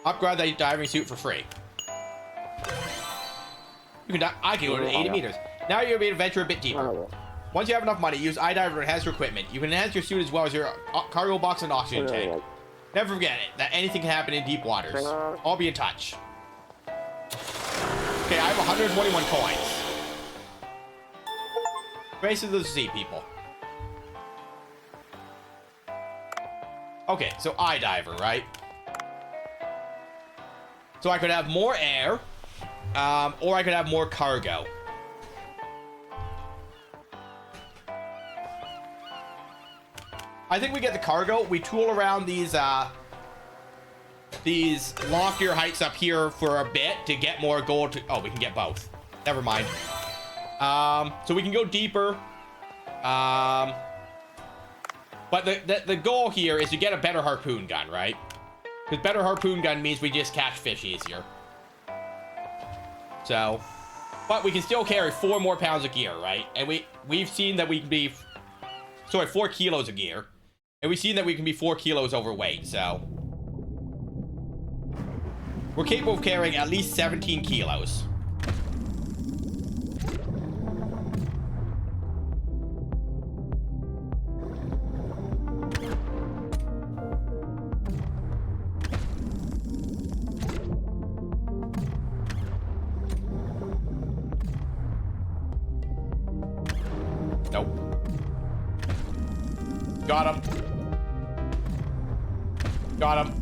Upgrade the diving suit for free. I can go to 80 meters. Now you'll be able to venture a bit deeper. Once you have enough money, use iDiver to enhance your equipment. You can enhance your suit as well as your cargo box and oxygen tank. Never forget it, that anything can happen in deep waters. I'll be in touch. Okay, I have 121 coins. Race of the sea, people. Okay, so iDiver, right? So I could have more air, or I could have more cargo. I think we get the cargo. We tool around these loftier heights up here for a bit to get more gold. Oh, we can get both. Never mind. So we can go deeper. But the goal here is to get a better harpoon gun, right? Because better harpoon gun means we just catch fish easier. So, but we can still carry 4 more pounds of gear, right? And we've seen that we can be, sorry, 4 kilos of gear. And we've seen that we can be 4 kilos overweight, so. We're capable of carrying at least 17 kilos. Nope. Got him. Got him.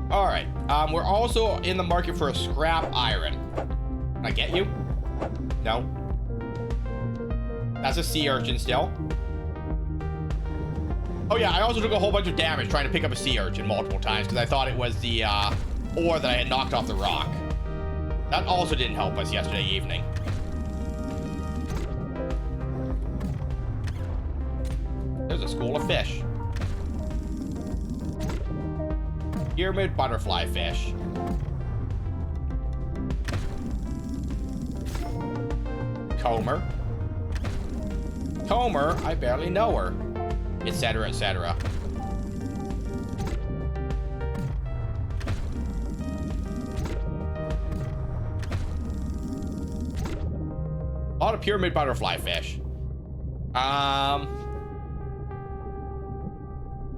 All right. We're also in the market for a scrap iron. Can I get you? No. That's a sea urchin still. Oh yeah, I also took a whole bunch of damage trying to pick up a sea urchin multiple times because I thought it was the ore that I had knocked off the rock. That also didn't help us yesterday evening. There's a school of fish. Pyramid butterfly fish. Comer. Comer, I barely know her. Etc., etc. A lot of pyramid butterfly fish.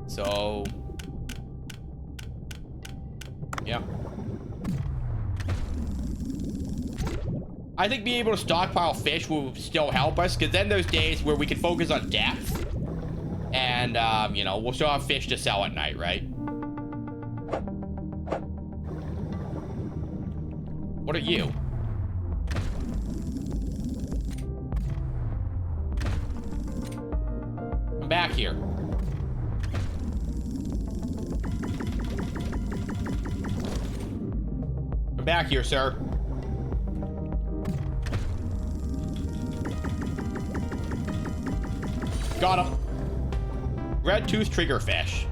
So yeah. I think being able to stockpile fish will still help us, because then there's days where we can focus on depth. And, you know, we'll still have fish to sell at night, right? What are you? Come back here. Come back here, sir. Got him. Red tooth triggerfish.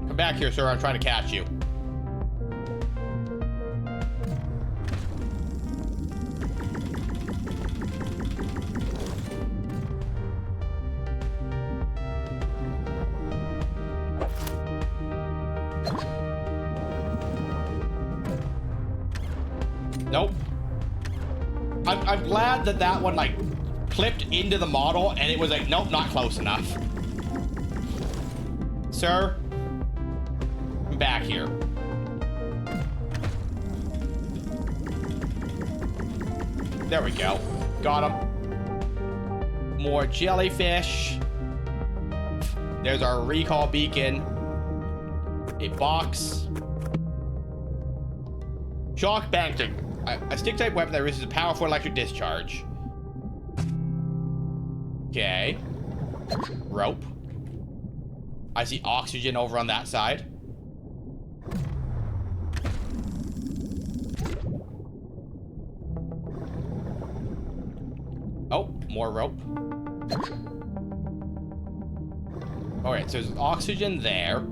Come back here, sir. I'm trying to catch you. Nope. I'm glad that that one, like, clipped into the model, and it was like, nope, not close enough. Sir, come back here. There we go. Got him. More jellyfish. There's our recall beacon. A box. Shock banting. A stick-type weapon that releases a powerful electric discharge. Okay. Rope. I see oxygen over on that side. Oh, more rope. Alright, so there's oxygen there.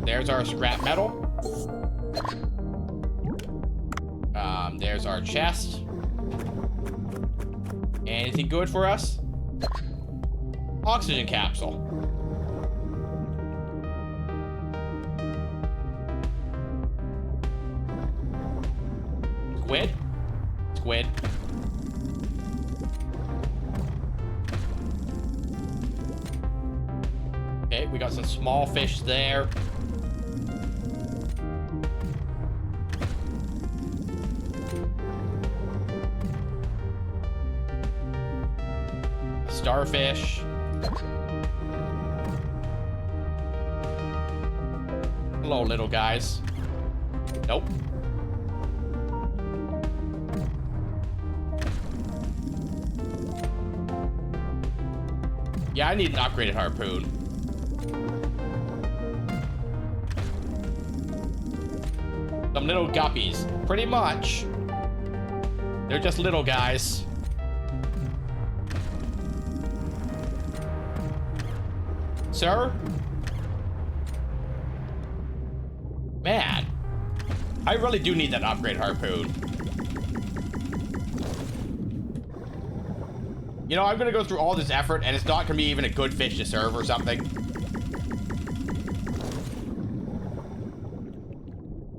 There's our scrap metal. There's our chest. Anything good for us? Oxygen capsule. Squid? Squid. Okay, we got some small fish there. Starfish. Hello, little guys. Nope. Yeah, I need an upgraded harpoon. Some little guppies. Pretty much. They're just little guys. Sir? Man. I really do need that upgrade harpoon. You know, I'm gonna go through all this effort and it's not gonna be even a good fish to serve or something.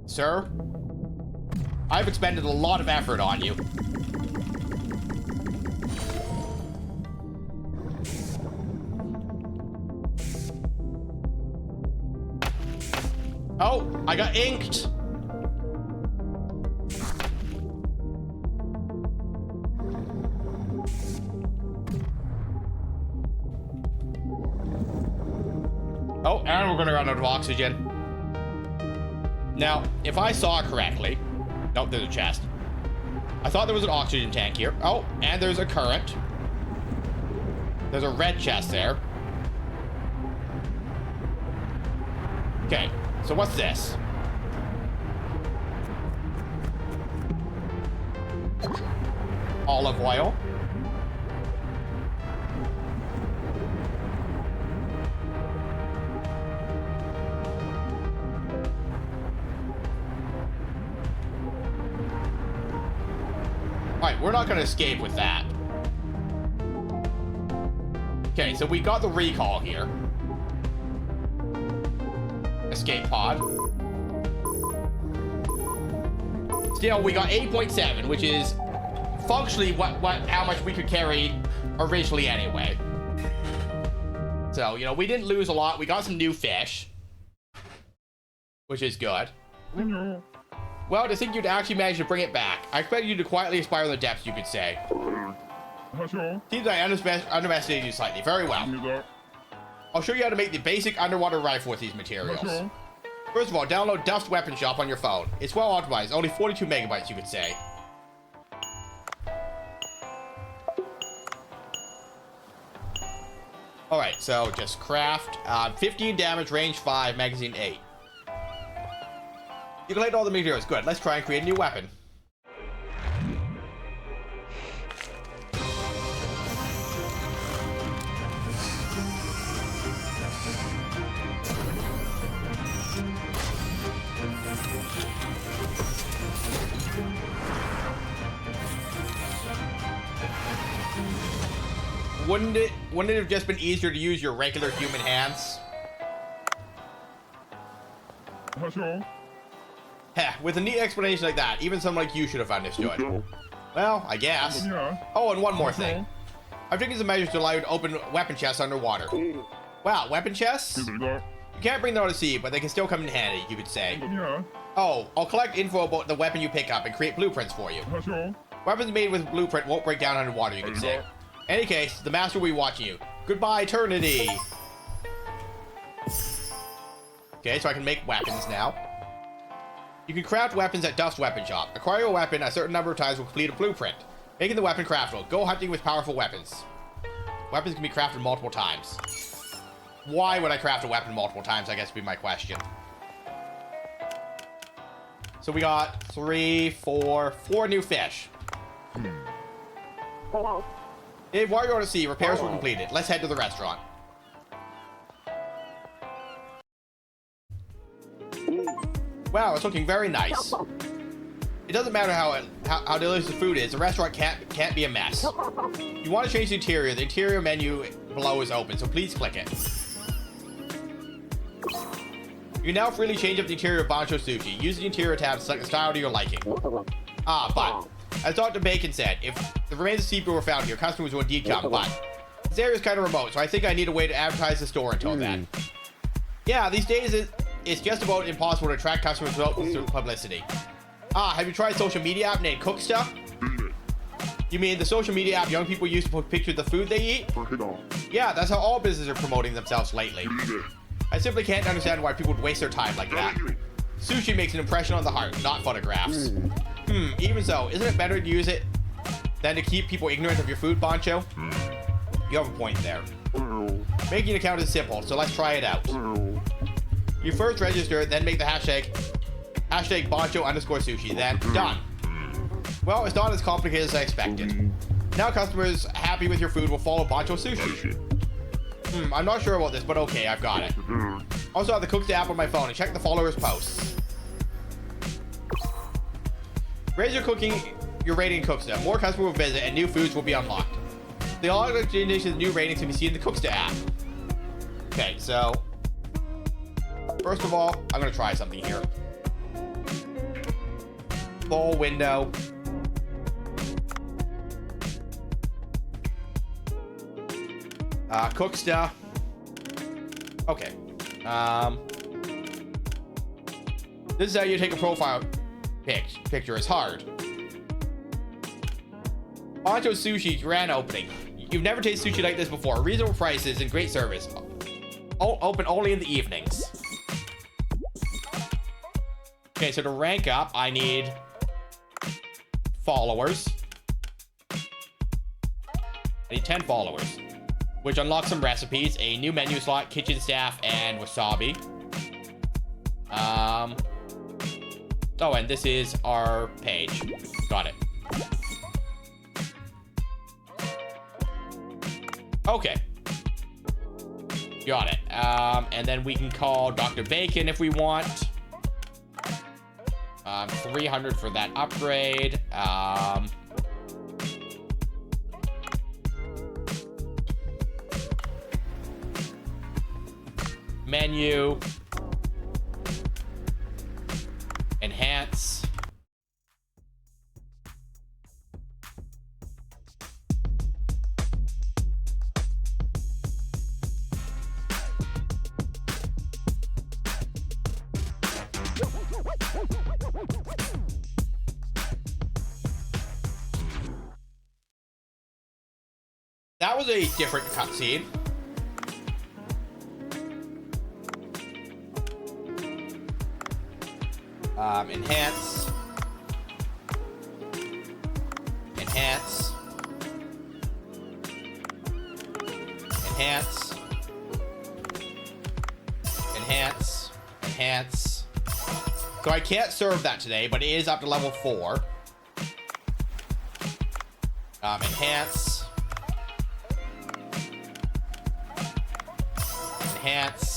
Sir? I've expended a lot of effort on you. Oh, I got inked. Oh, and we're gonna run out of oxygen. Now, if I saw correctly, nope, there's a chest. I thought there was an oxygen tank here. Oh, and there's a current. There's a red chest there. Okay, so what's this? Olive oil. Alright, we're not gonna escape with that. Okay, so we got the recall here. Escape pod. Still, we got 8.7, which is functionally how much we could carry originally anyway. So, you know, we didn't lose a lot. We got some new fish, which is good. Well, to think you'd actually manage to bring it back. I expected you to quietly expire in the depths, you could say. Seems I underestimated you slightly. Very well. I'll show you how to make the basic underwater rifle with these materials. First of all, download Duff's Weapon Shop on your phone. It's well optimized, only 42 megabytes, you could say. Alright, so just craft. 15 damage, range 5, magazine 8. You collect all the materials. Good. Let's try and create a new weapon. Wouldn't it have just been easier to use your regular human hands? Heh, with a neat explanation like that, even someone like you should have understood. Well, I guess. Oh, and one more thing. I've taken some measures to allow you to open weapon chests underwater. Wow, weapon chests? You can't bring them out to sea, but they can still come in handy, you could say. Oh, I'll collect info about the weapon you pick up and create blueprints for you. Weapons made with blueprint won't break down underwater, you could say. Any case, the master will be watching you. Goodbye, eternity. Okay, so I can make weapons now. You can craft weapons at Duff's Weapon Shop. Acquire a weapon a certain number of times will complete a blueprint, making the weapon craftable. Go hunting with powerful weapons. Weapons can be crafted multiple times. Why would I craft a weapon multiple times, I guess would be my question. So we got 4 new fish. If while you're on the sea, repairs were completed. Let's head to the restaurant. Wow, it's looking very nice. It doesn't matter how delicious the food is. The restaurant can't be a mess. If you want to change the interior menu below is open, so please click it. You can now freely change up the interior of Bancho Sushi. Use the interior tab to select a style to your liking. But as Dr. Bacon said, if the remains of seafood were found here, customers will indeed come. But this area is kind of remote, so I think I need a way to advertise the store until then. Yeah, these days it's just about impossible to attract customers without publicity. Have you tried a social media app named Cooksta? You mean the social media app young people use to put pictures of the food they eat? Yeah, that's how all businesses are promoting themselves lately. I simply can't understand why people would waste their time like that. Sushi makes an impression on the heart, not photographs. Even so, isn't it better to use it than to keep people ignorant of your food, Bancho? You have a point there. Making an account is simple, so let's try it out. You first register, then make the hashtag Bancho_sushi, then done. Well, it's not as complicated as I expected. Now customers happy with your food will follow Bancho Sushi. I'm not sure about this, but okay, I've got it. Also, I have the Cooksta app on my phone and check the followers' posts. Raise your rating in Cooksta. More customers will visit and new foods will be unlocked. The all-indications of new ratings can be seen in the Cooksta app. Okay, so first of all, I'm gonna try something here. Full window. Cooksta. Okay. This is how you take a profile picture. It's hard. Bancho Sushi grand opening. You've never tasted sushi like this before. Reasonable prices and great service. Open only in the evenings. Okay, so to rank up, I need followers. I need 10 followers, which unlocks some recipes, a new menu slot, kitchen staff, and wasabi. Oh, and this is our page. Got it. Okay. Got it. And then we can call Dr. Bacon if we want. 300 for that upgrade. Menu. Enhance. That was a different cutscene. Enhance. Enhance. Enhance. Enhance. Enhance. So I can't serve that today, but it is up to level 4. Enhance. Enhance.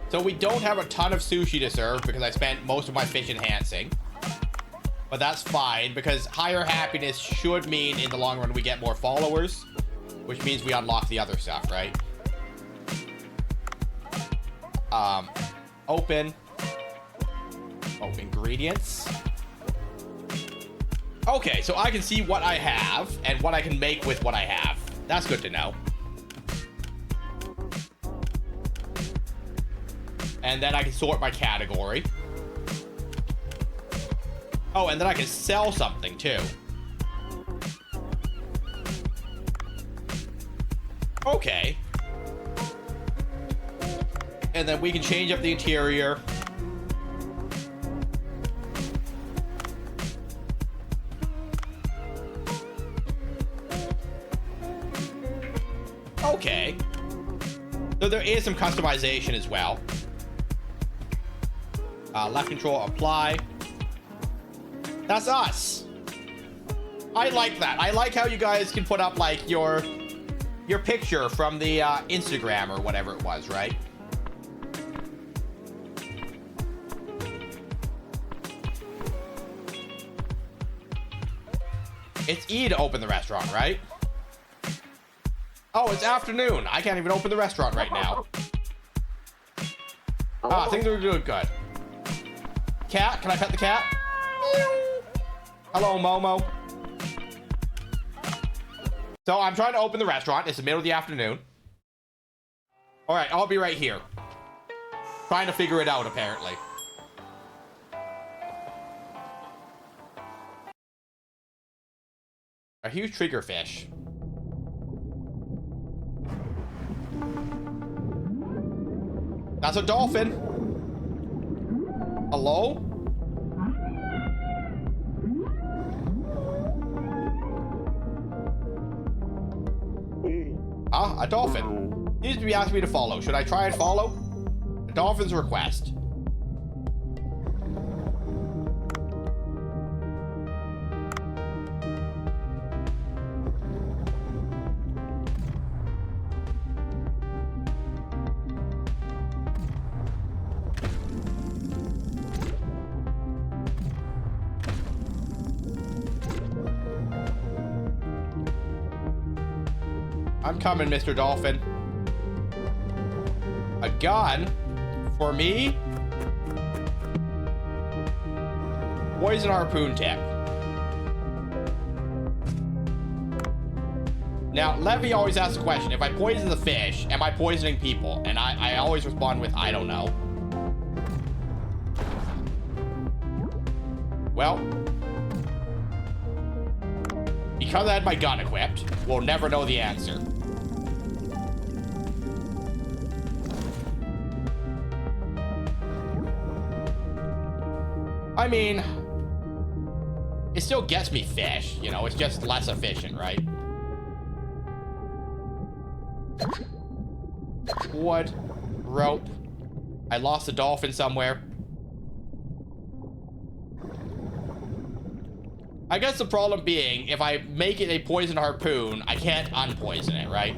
So we don't have a ton of sushi to serve because I spent most of my fish enhancing. But that's fine because higher happiness should mean in the long run we get more followers, which means we unlock the other stuff, right? Open. Oh, ingredients. Okay, so I can see what I have and what I can make with what I have. That's good to know. And then I can sort my category. Oh, and then I can sell something too. Okay. And then we can change up the interior. Okay. So there is some customization as well. Left control, apply. That's us. I like that. I like how you guys can put up like your picture from the Instagram or whatever it was, right? It's E to open the restaurant, right? Oh, it's afternoon. I can't even open the restaurant right now. Ah, things are doing good. Cat, can I pet the cat? Hello, Momo. So I'm trying to open the restaurant. It's the middle of the afternoon. All right, I'll be right here. Trying to figure it out, apparently. A huge triggerfish. That's a dolphin. Hello? Ah, a dolphin. Needs to be asking me to follow. Should I try and follow? A dolphin's request. I'm coming, Mr. Dolphin. A gun? For me? Poison harpoon tip. Now, Levy always asks the question, if I poison the fish, am I poisoning people? And I always respond with, I don't know. Well, because I had my gun equipped, we'll never know the answer. I mean, it still gets me fish, you know, it's just less efficient, right? Wood, rope. I lost a dolphin somewhere. I guess the problem being, if I make it a poison harpoon, I can't unpoison it, right?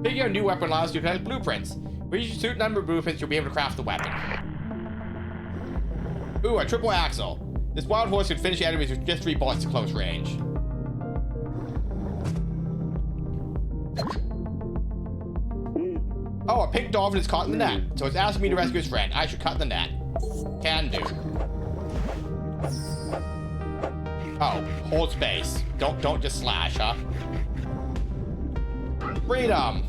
Picking a new weapon allows you to collect blueprints. When you shoot a number of blueprints, you'll be able to craft the weapon. Ooh, a triple axle. This wild horse can finish enemies with just 3 bullets to close range. Oh, a pink dolphin is caught in the net, so it's asking me to rescue his friend. I should cut the net. Can do. Oh, hold space. Don't just slash, huh? Freedom.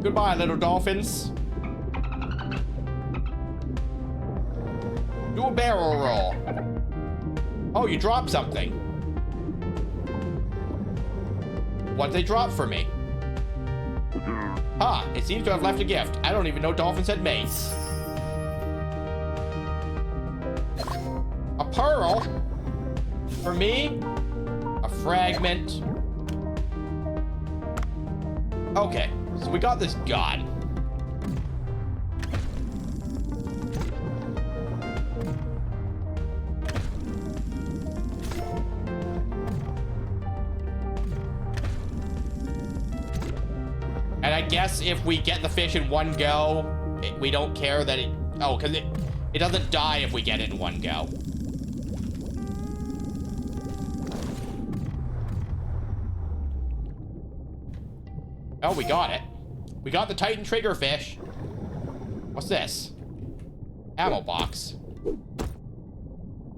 Goodbye, little dolphins. Do a barrel roll. Oh, you dropped something. What'd they drop for me? Huh, it seems to have left a gift. I don't even know dolphins had mates. A pearl? For me? A fragment? Okay, so we got this gun. And I guess if we get the fish in one go, we don't care that it... Oh, because it doesn't die if we get it in one go. Oh, we got it. We got the Titan triggerfish. What's this? Ammo box.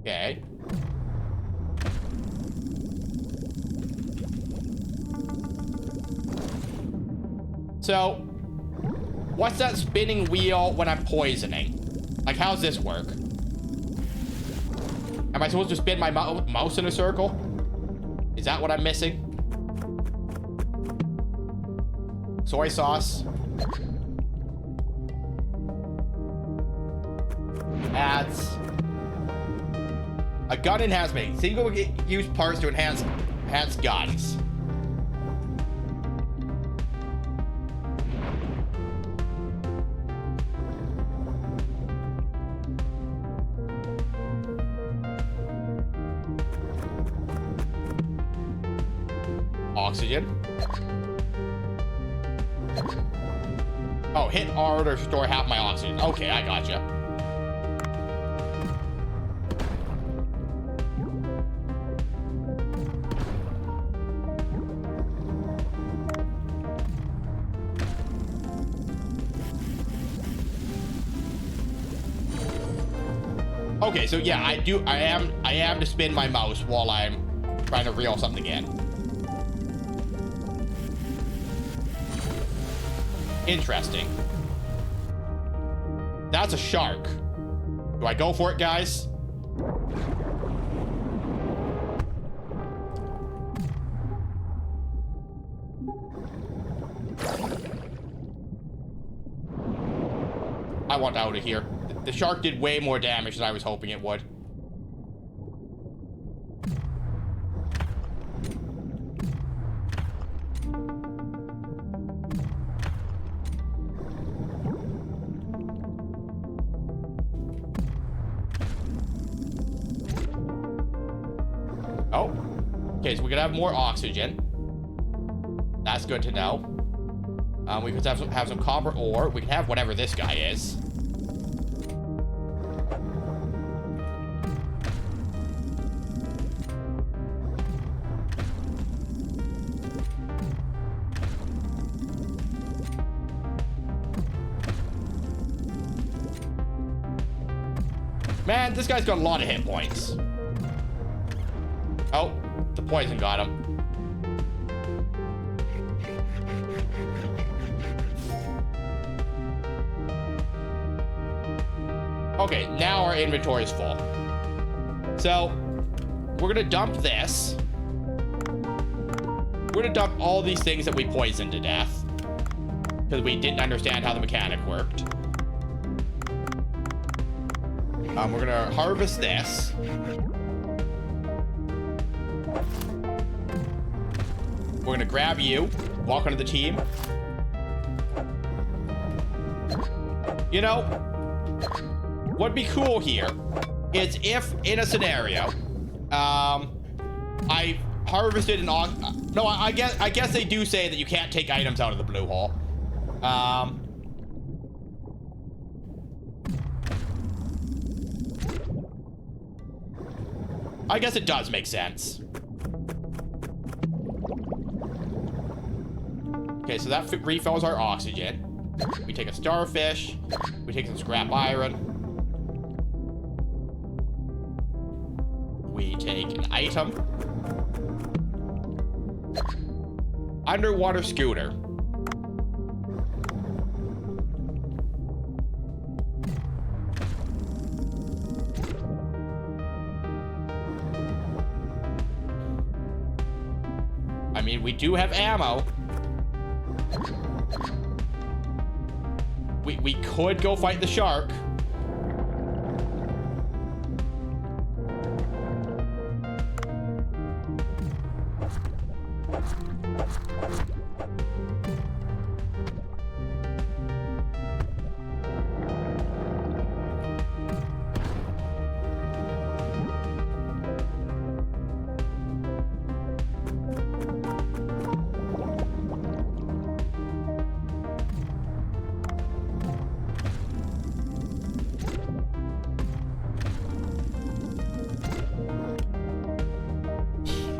Okay. So, what's that spinning wheel when I'm poisoning? Like, how's this work? Am I supposed to spin my mouse in a circle? Is that what I'm missing? Soy sauce. Ads. A gun enhancement. Single use parts to enhance guns. Oxygen. Oh, hit R to restore half my oxygen. Okay, I gotcha. Okay, so yeah, I am to spin my mouse while I'm trying to reel something in. Interesting. That's a shark. Do I go for it, guys? I want out of here. The shark did way more damage than I was hoping it would. Oh. Okay, so we could have more oxygen. That's good to know. We could have some copper ore. We can have whatever this guy is. Man, this guy's got a lot of hit points. Oh, the poison got him. Okay, now our inventory is full. So, we're gonna dump this. We're gonna dump all these things that we poisoned to death. Because we didn't understand how the mechanic worked. We're gonna harvest this. We're gonna grab you, walk onto the team. You know, what'd be cool here is if in a scenario, I harvested an no, I guess they do say that you can't take items out of the blue hole. I guess it does make sense. Okay, so that refills our oxygen. We take a starfish. We take some scrap iron. We take an item. Underwater scooter. I mean, we do have ammo. We could go fight the shark.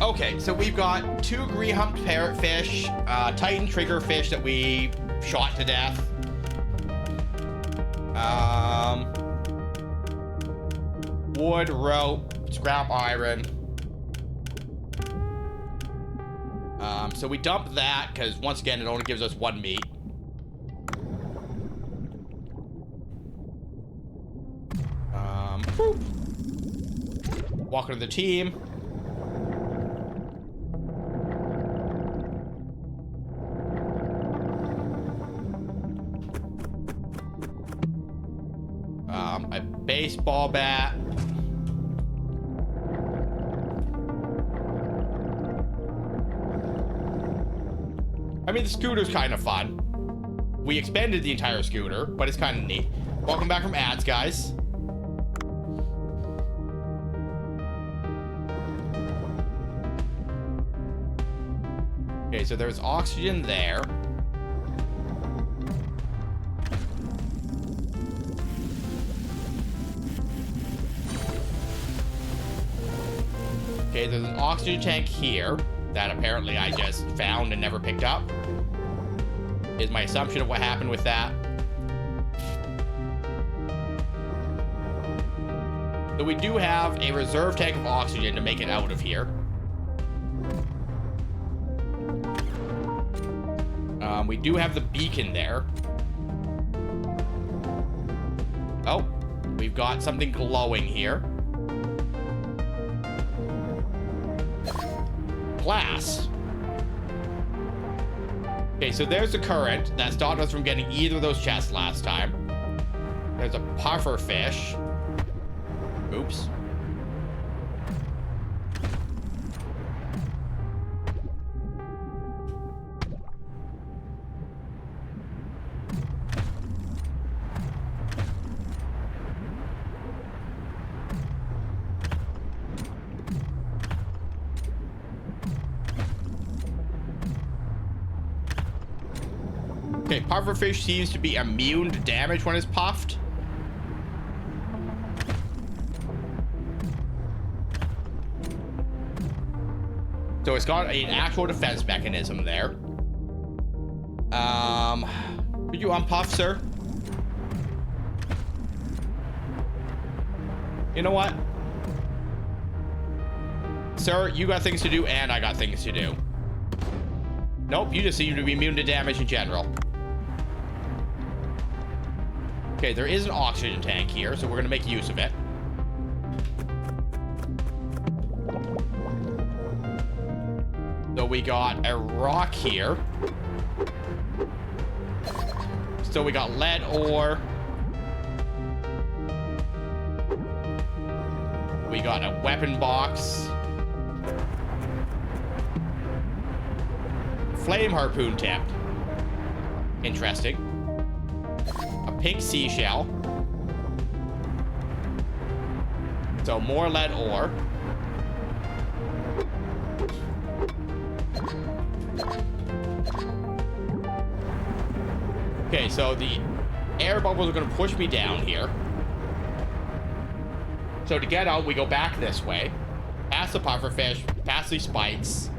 Okay, so we've got 2 green-humped parrotfish, Titan triggerfish that we shot to death. Wood, rope, scrap iron. So we dump that, because once again, it only gives us 1 meat. Boop. Walk into the team. A baseball bat. I mean, the scooter's kind of fun. We expanded the entire scooter, but it's kind of neat. Welcome back from ads, guys. Okay, so there's oxygen there. Okay, there's an oxygen tank here that apparently I just found and never picked up. Is my assumption of what happened with that. So we do have a reserve tank of oxygen to make it out of here. We do have the beacon there. Oh, we've got something glowing here. Glass. Okay, so there's the current that stopped us from getting either of those chests last time. There's a puffer fish. Oops. Okay, pufferfish seems to be immune to damage when it's puffed. So it's got an actual defense mechanism there. Could you unpuff, sir? You know what? Sir, you got things to do and I got things to do. Nope, you just seem to be immune to damage in general. Okay, there is an oxygen tank here, so we're gonna make use of it. So we got a rock here. So we got lead ore. We got a weapon box. Flame harpoon tip. Interesting. A pink seashell. So more lead ore. Okay, so the air bubbles are going to push me down here. So to get out, we go back this way. Past the pufferfish, past these spikes.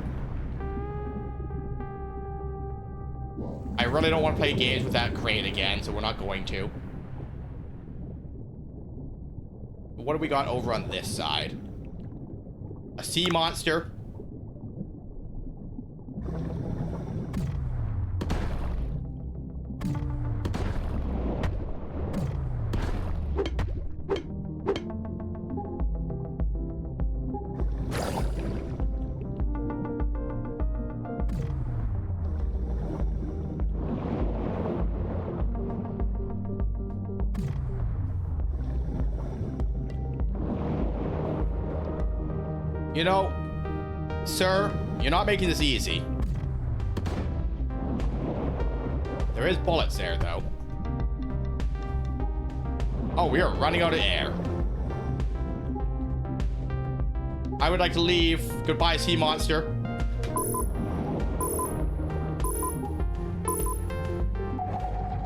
I really don't want to play games with that crane again, so we're not going to. What do we got over on this side? A sea monster. You know, sir, you're not making this easy. There is bullets there, though. Oh, we are running out of air. I would like to leave. Goodbye, sea monster.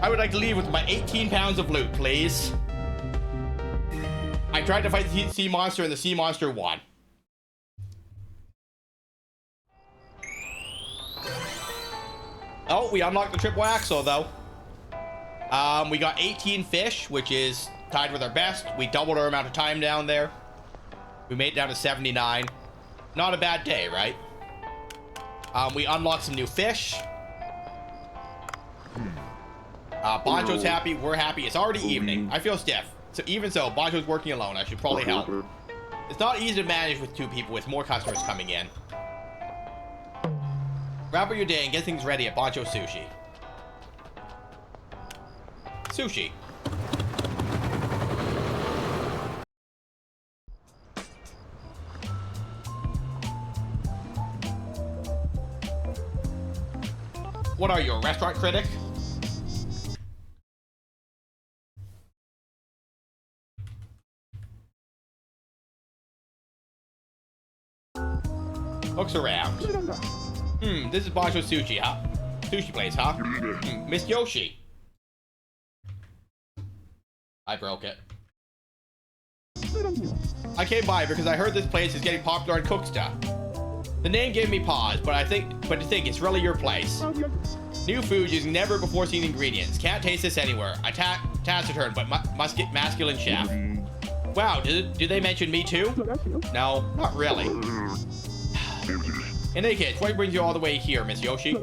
I would like to leave with my 18 pounds of loot, please. I tried to fight the sea monster and the sea monster won. Oh, we unlocked the triple axle, though. We got 18 fish, which is tied with our best. We doubled our amount of time down there. We made it down to 79. Not a bad day, right? We unlocked some new fish. Boncho's happy. We're happy. It's already evening. I feel stiff. So even so, Boncho's working alone. I should probably help. It's not easy to manage with two people with more customers coming in. Wrap up your day and get things ready at Boncho Sushi. Sushi. What are you, a restaurant critic? Looks around. This is Banjo Sushi, huh? Sushi place, huh? Miss Yoshi. I broke it. I came by because I heard this place is getting popular on Cooksta. The name gave me pause, but to think it's really your place. New food using never before seen ingredients. Can't taste this anywhere. I taciturn, but masculine chef. Wow, do they mention me too? No, not really. In any case, what brings you all the way here, Miss Yoshi?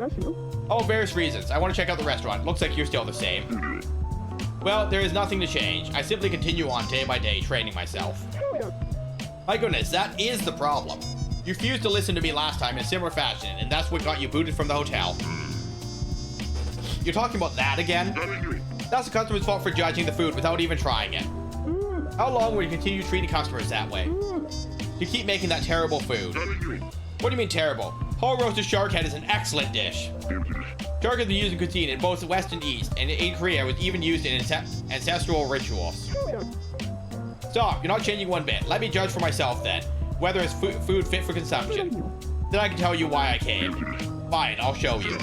Oh, various reasons. I want to check out the restaurant. Looks like you're still the same. Well, there is nothing to change. I simply continue on day by day, training myself. My goodness, that is the problem. You refused to listen to me last time in a similar fashion, and that's what got you booted from the hotel. You're talking about that again? That's the customer's fault for judging the food without even trying it. How long will you continue treating customers that way? You keep making that terrible food. What do you mean terrible? Whole roasted shark head is an excellent dish. Shark has been used in cuisine in both the West and East, and in Korea it was even used in ancestral rituals. Stop, you're not changing one bit. Let me judge for myself then, whether it's food fit for consumption. Then I can tell you why I came. Fine, I'll show you.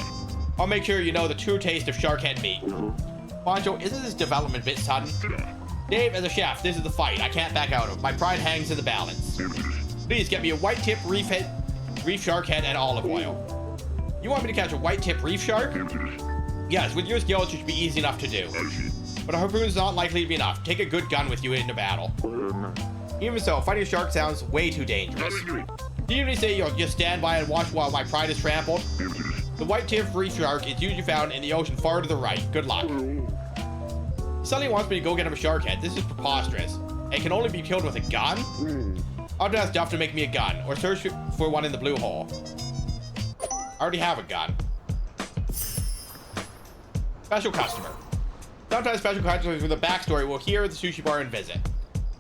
I'll make sure you know the true taste of shark head meat. Banjo, isn't this development a bit sudden? Dave, as a chef, this is the fight I can't back out of. My pride hangs in the balance. Please get me a white tip reef shark head and olive oil. You want me to catch a white tip reef shark? Yes, with your skills it should be easy enough to do. But a harpoon is not likely to be enough. Take a good gun with you into battle. Even so, fighting a shark sounds way too dangerous. Do you really say you'll just stand by and watch while my pride is trampled? The white tip reef shark is usually found in the ocean far to the right. Good luck. Suddenly wants me to go get him a shark head. This is preposterous. It can only be killed with a gun? I'll just have stuff to make me a gun, or search for one in the blue hole. I already have a gun. Special customer. Sometimes special customers with a backstory will hear the sushi bar and visit.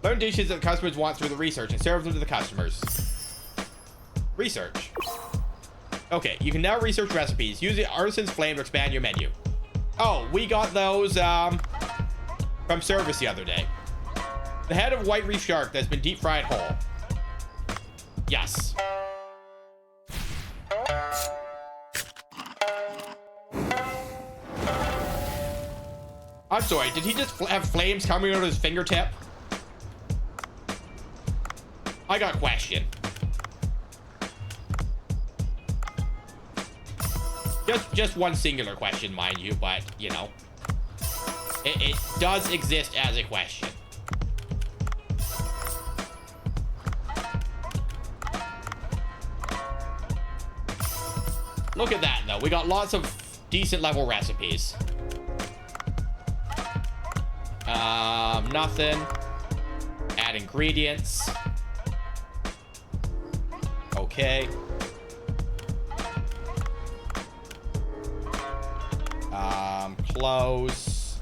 Learn dishes that the customers want through the research and serve them to the customers. Research. Okay, you can now research recipes. Use the Artisan's Flame to expand your menu. Oh, we got those from service the other day. The head of a white reef shark that's been deep fried whole. Yes. I'm sorry, did he just have flames coming out of his fingertip? I got a question. Just one singular question, mind you, but, you know. It does exist as a question. Look at that, though. We got lots of decent level recipes. Nothing. Add ingredients. Okay. Close.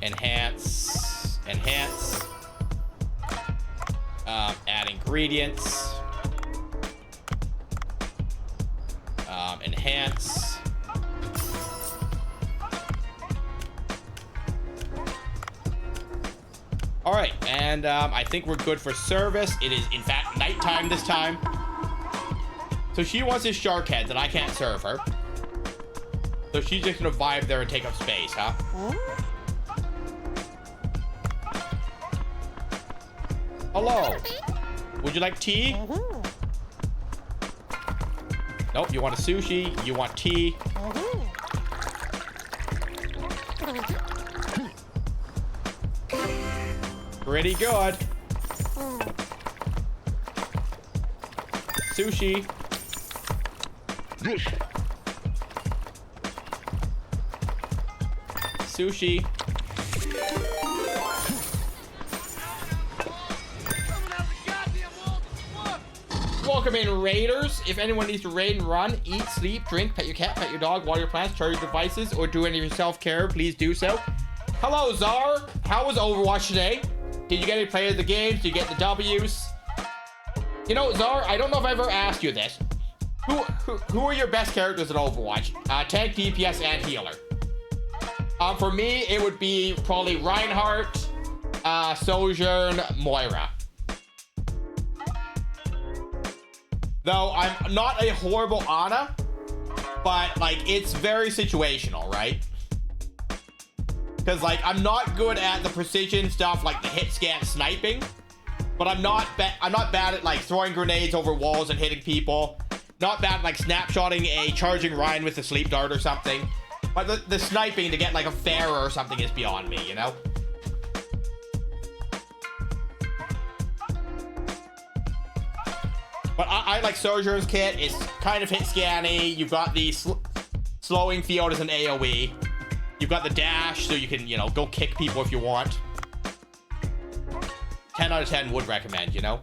Enhance. Enhance. Add ingredients. Enhance. All right, and I think we're good for service. It is, in fact, nighttime this time. So she wants this shark head that I can't serve her. So she's just gonna vibe there and take up space, huh? Hello. Would you like tea? Nope, you want a sushi, you want tea. Pretty good. Sushi. Sushi. Welcome in, raiders. If anyone needs to raid and run, eat, sleep, drink, pet your cat, pet your dog, water your plants, charge your devices, or do any of your self-care, please do so. Hello, Czar. How was Overwatch today? Did you get any play of the games? Did you get the W's? You know, Czar, I don't know if I've ever asked you this, Who are your best characters in Overwatch? Tank, DPS, and healer. For me, it would be probably Reinhardt, Sojourn, Moira. Though I'm not a horrible Ana, but like it's very situational, right? Because like I'm not good at the precision stuff like the hit scan sniping, but I'm not bad at like throwing grenades over walls and hitting people. Not bad at like snapshotting a charging Ryan with a sleep dart or something. But the sniping to get like a Pharah or something is beyond me, you know? But I like Sojourn's kit. It's kind of hit scanny. You've got the slowing field as an AoE. You've got the dash, so you can, you know, go kick people if you want. 10 out of 10 would recommend, you know?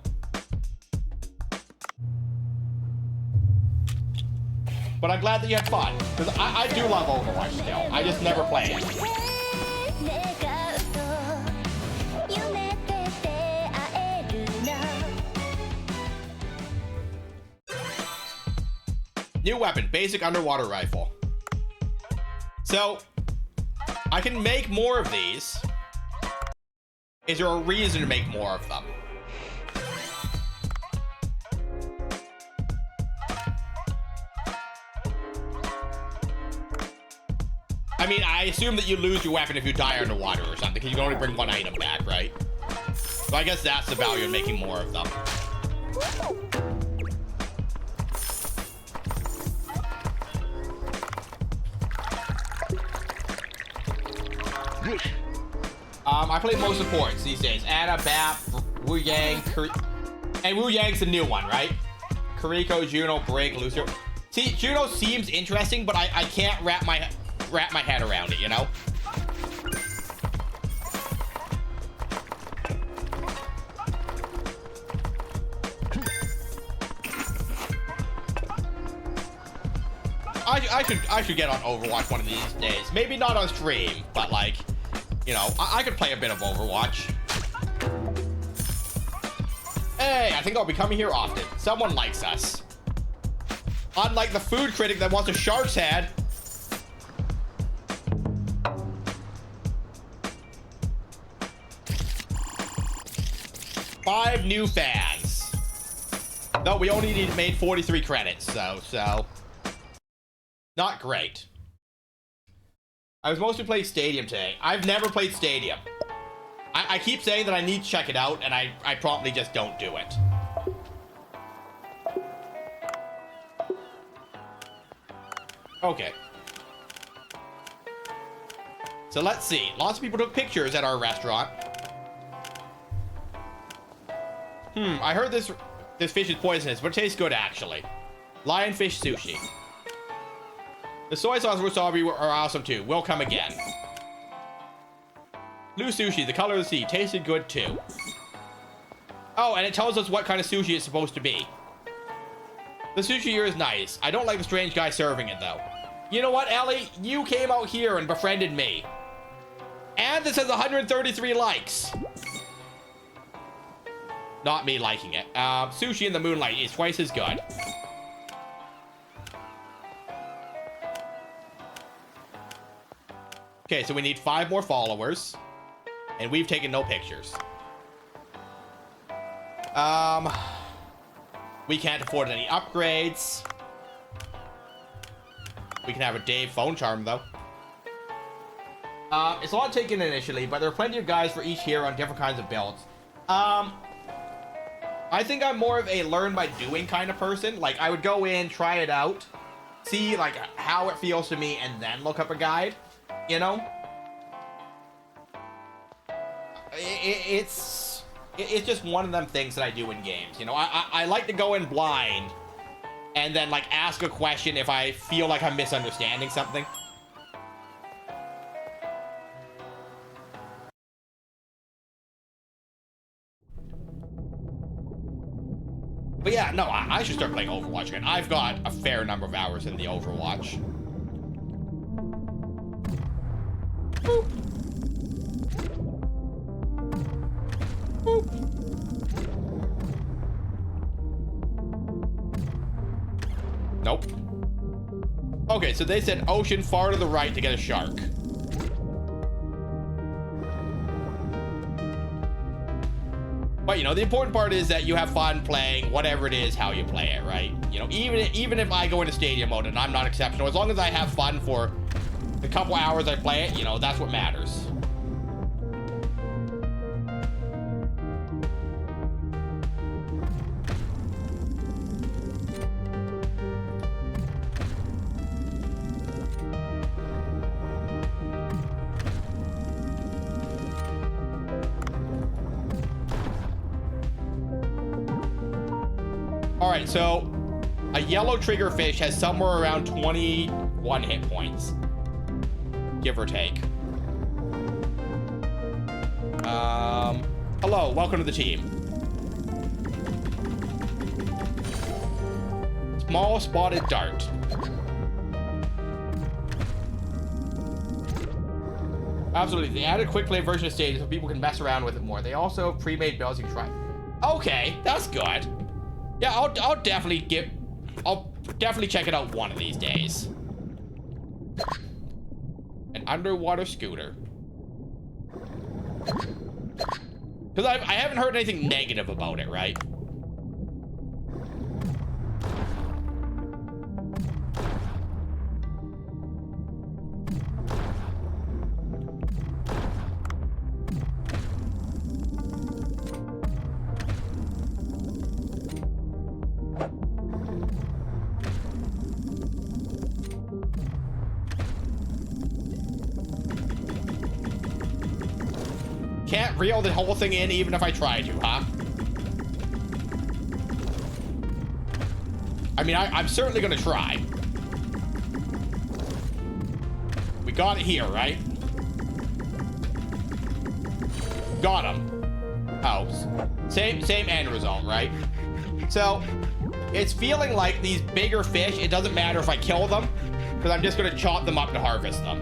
But I'm glad that you had fun, because I do love Overwatch still. I just never play it. New weapon, basic underwater rifle. So, I can make more of these. Is there a reason to make more of them? I mean, I assume that you lose your weapon if you die underwater or something, because you can only bring one item back, right? So I guess that's the value in making more of them. I play most supports these days. Ana, Bap, Wu Yang, and Wu Yang's the new one, right? Kiriko, Juno, Brig, Lucio. See, Juno seems interesting, but I can't wrap my head around it, you know? I should get on Overwatch one of these days. Maybe not on stream, but like, you know, I could play a bit of Overwatch. Hey, I think I'll be coming here often. Someone likes us. Unlike the food critic that wants a shark's head. Five new fans. No, we only made 43 credits, so not great. I was mostly playing Stadium today. I've never played Stadium. I keep saying that I need to check it out, and I promptly just don't do it. Okay. So let's see. Lots of people took pictures at our restaurant. I heard this fish is poisonous, but it tastes good actually. Lionfish sushi. The soy sauce and wasabi are awesome too. We'll come again. Blue sushi, the color of the sea, tasted good too. Oh, and it tells us what kind of sushi it's supposed to be. The sushi here is nice. I don't like the strange guy serving it though. You know what, Ellie? You came out here and befriended me. And this has 133 likes. Not me liking it. Sushi in the moonlight is twice as good. Okay, so we need 5 more followers. And we've taken no pictures. We can't afford any upgrades. We can have a Dave phone charm, though. It's a lot taken initially, but there are plenty of guys for each hero on different kinds of builds. I think I'm more of a learn by doing kind of person. Like, I would go in, try it out, see, like, how it feels to me, and then look up a guide, you know? It's just one of them things that I do in games, you know? I like to go in blind and then, like, ask a question if I feel like I'm misunderstanding something. But yeah, no, I should start playing Overwatch again. I've got a fair number of hours in the Overwatch. Boop. Boop. Okay, so they said ocean far to the right to get a shark. But, you know, the important part is that you have fun playing whatever it is, how you play it, right? You know, even if I go into stadium mode and I'm not exceptional, as long as I have fun for the couple hours I play it, you know, that's what matters. All right, so a yellow triggerfish has somewhere around 21 hit points, give or take. Hello, welcome to the team. Small spotted dart. Absolutely, they added quick play version of Stadia so people can mess around with it more. They also pre-made bells you can try. Okay, that's good. Yeah, I'll definitely check it out one of these days. An underwater scooter. Because I haven't heard anything negative about it, right? Can't reel the whole thing in even if I try to, huh? I mean, I'm certainly gonna try. We got it here, right? Got him. Oh, same end result, right? So, it's feeling like these bigger fish, it doesn't matter if I kill them, because I'm just gonna chop them up to harvest them.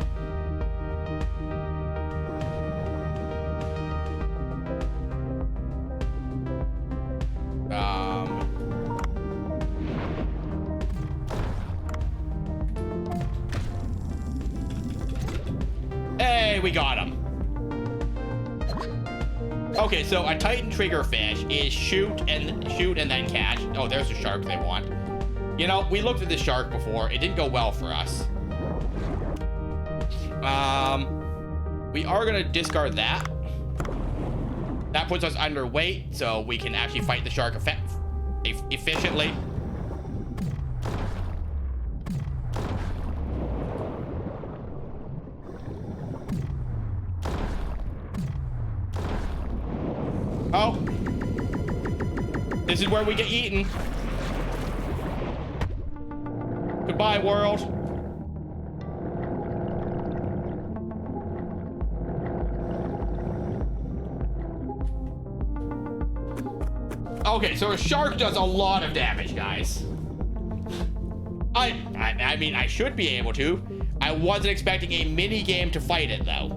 Hey, we got him. Okay, so a Titan triggerfish is shoot and then catch. Oh, there's the shark they want. You know, we looked at this shark before. It didn't go well for us. We are gonna discard that. That puts us underweight, so we can actually fight the shark efficiently. Oh. This is where we get eaten. Goodbye, world. Okay, so a shark does a lot of damage, guys. I mean, I should be able to. I wasn't expecting a mini game to fight it, though.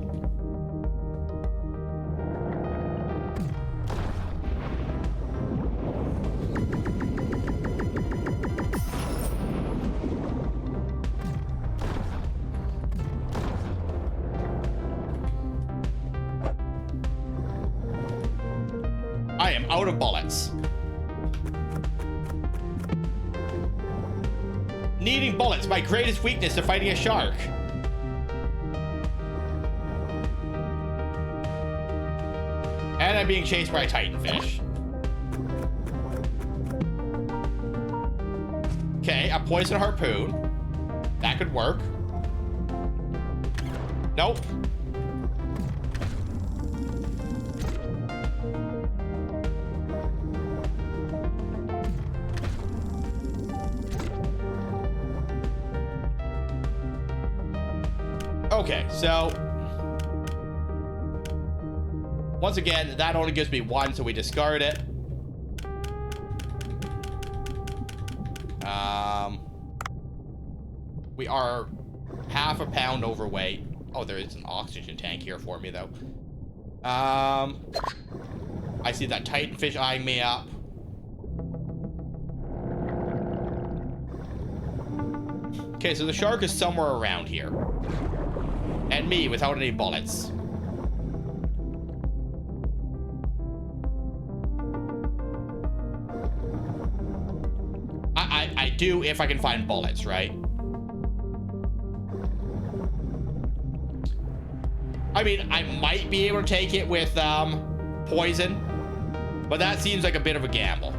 I am out of bullets. Needing bullets, my greatest weakness to fighting a shark. And I'm being chased by a titanfish. Okay, a poison harpoon. That could work. Nope. Okay, so once again, that only gives me one, so we discard it. We are half a pound overweight. Oh, there is an oxygen tank here for me, though. I see that titanfish eyeing me up. Okay, so the shark is somewhere around here. And me without any bullets. I do if I can find bullets, right? I mean, I might be able to take it with poison, but that seems like a bit of a gamble.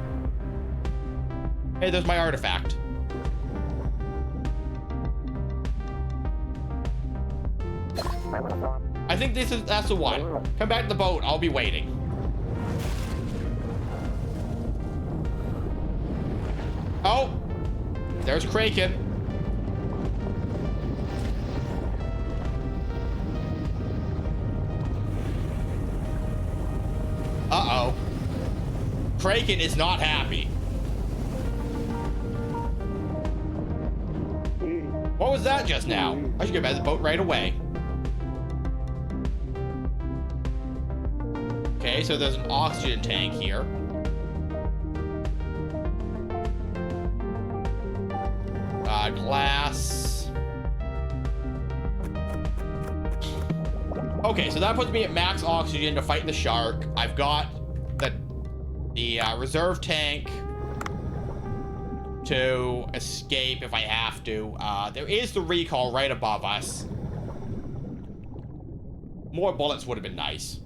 Hey, there's my artifact. I think that's the one. Come back to the boat. I'll be waiting. Oh, there's Kraken. Uh-oh. Kraken is not happy. What was that just now? I should get back to the boat right away. Okay, so there's an oxygen tank here. Glass. Okay, so that puts me at max oxygen to fight the shark. I've got the reserve tank to escape if I have to. There is the recall right above us. More bullets would have been nice.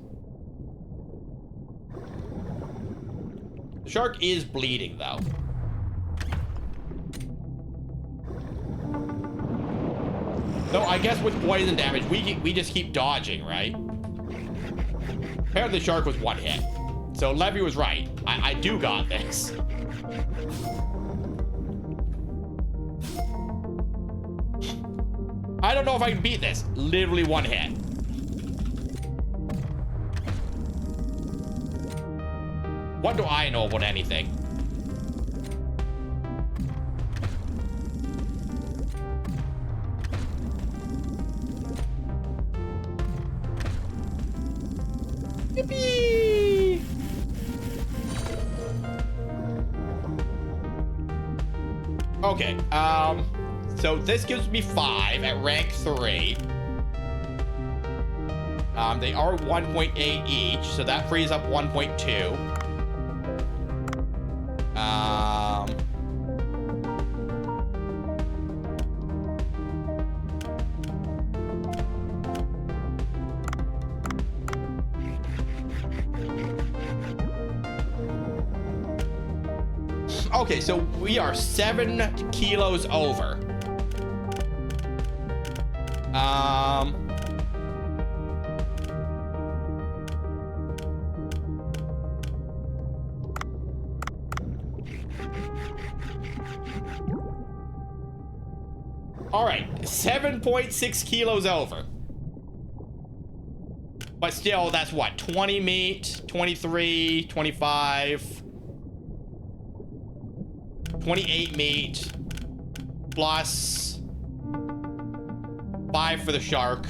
The shark is bleeding, though. So I guess with poison damage, we just keep dodging, right? Apparently the shark was one hit. So Levy was right. I do got this. I don't know if I can beat this. Literally one hit. What do I know about anything? Yippee! Okay, so this gives me 5 at rank 3. They are 1.8 each, so that frees up 1.2. Okay, so we are 7 kilos over. All right, 7.6 kilos over. But still, that's what? 20 meat, 23, 25... 28 meat, plus 5 for the shark.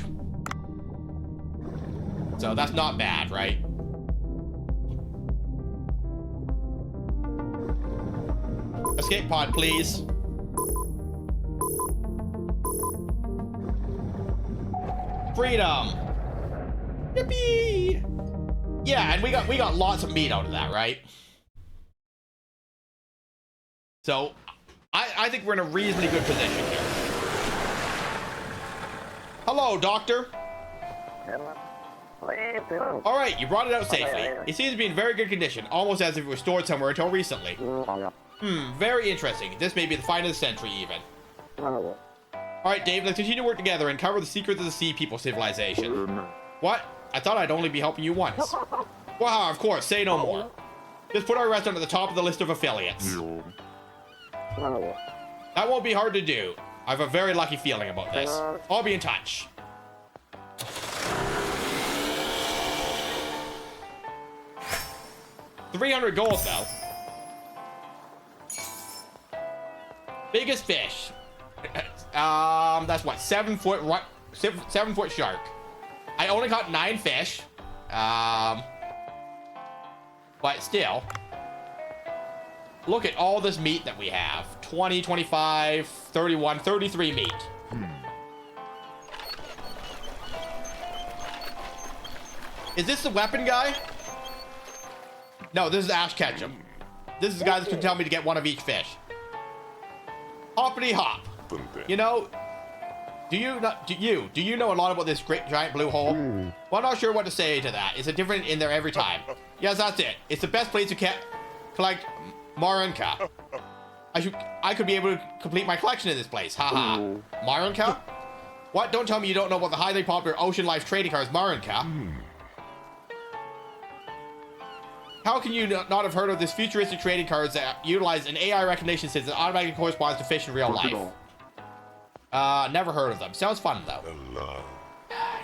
So that's not bad, right? Escape pod, please. Freedom. Yippee! Yeah, and we got lots of meat out of that, right? So, I think we're in a reasonably good position here. Hello, Doctor. All right, you brought it out safely. It seems to be in very good condition, almost as if it was stored somewhere until recently. Very interesting. This may be the find of the century, even. All right, Dave, let's continue to work together and cover the secrets of the Sea People civilization. What? I thought I'd only be helping you once. Well, of course, say no more. Just put our restaurant at the top of the list of affiliates. That won't be hard to do. I have a very lucky feeling about this. I'll be in touch. $300 gold, though. Biggest fish. That's what, 7 foot shark. I only caught 9 fish. But still. Look at all this meat that we have. 20, 25, 31, 33 meat. Is this the weapon guy? No, this is Ash Ketchum. This is the guy that can tell me to get one of each fish. Hoppity hop. You know, do you know a lot about this great giant blue hole? Well, I'm not sure what to say to that. It's a different in there every time. Yes, that's it. It's the best place to collect Marinka. I could be able to complete my collection in this place. Haha. Marinka? What? Don't tell me you don't know about the highly popular ocean life trading cards Marinka. How can you not have heard of this futuristic trading cards that utilize an AI recognition system that automatically corresponds to fish in real life? Never heard of them. Sounds fun though.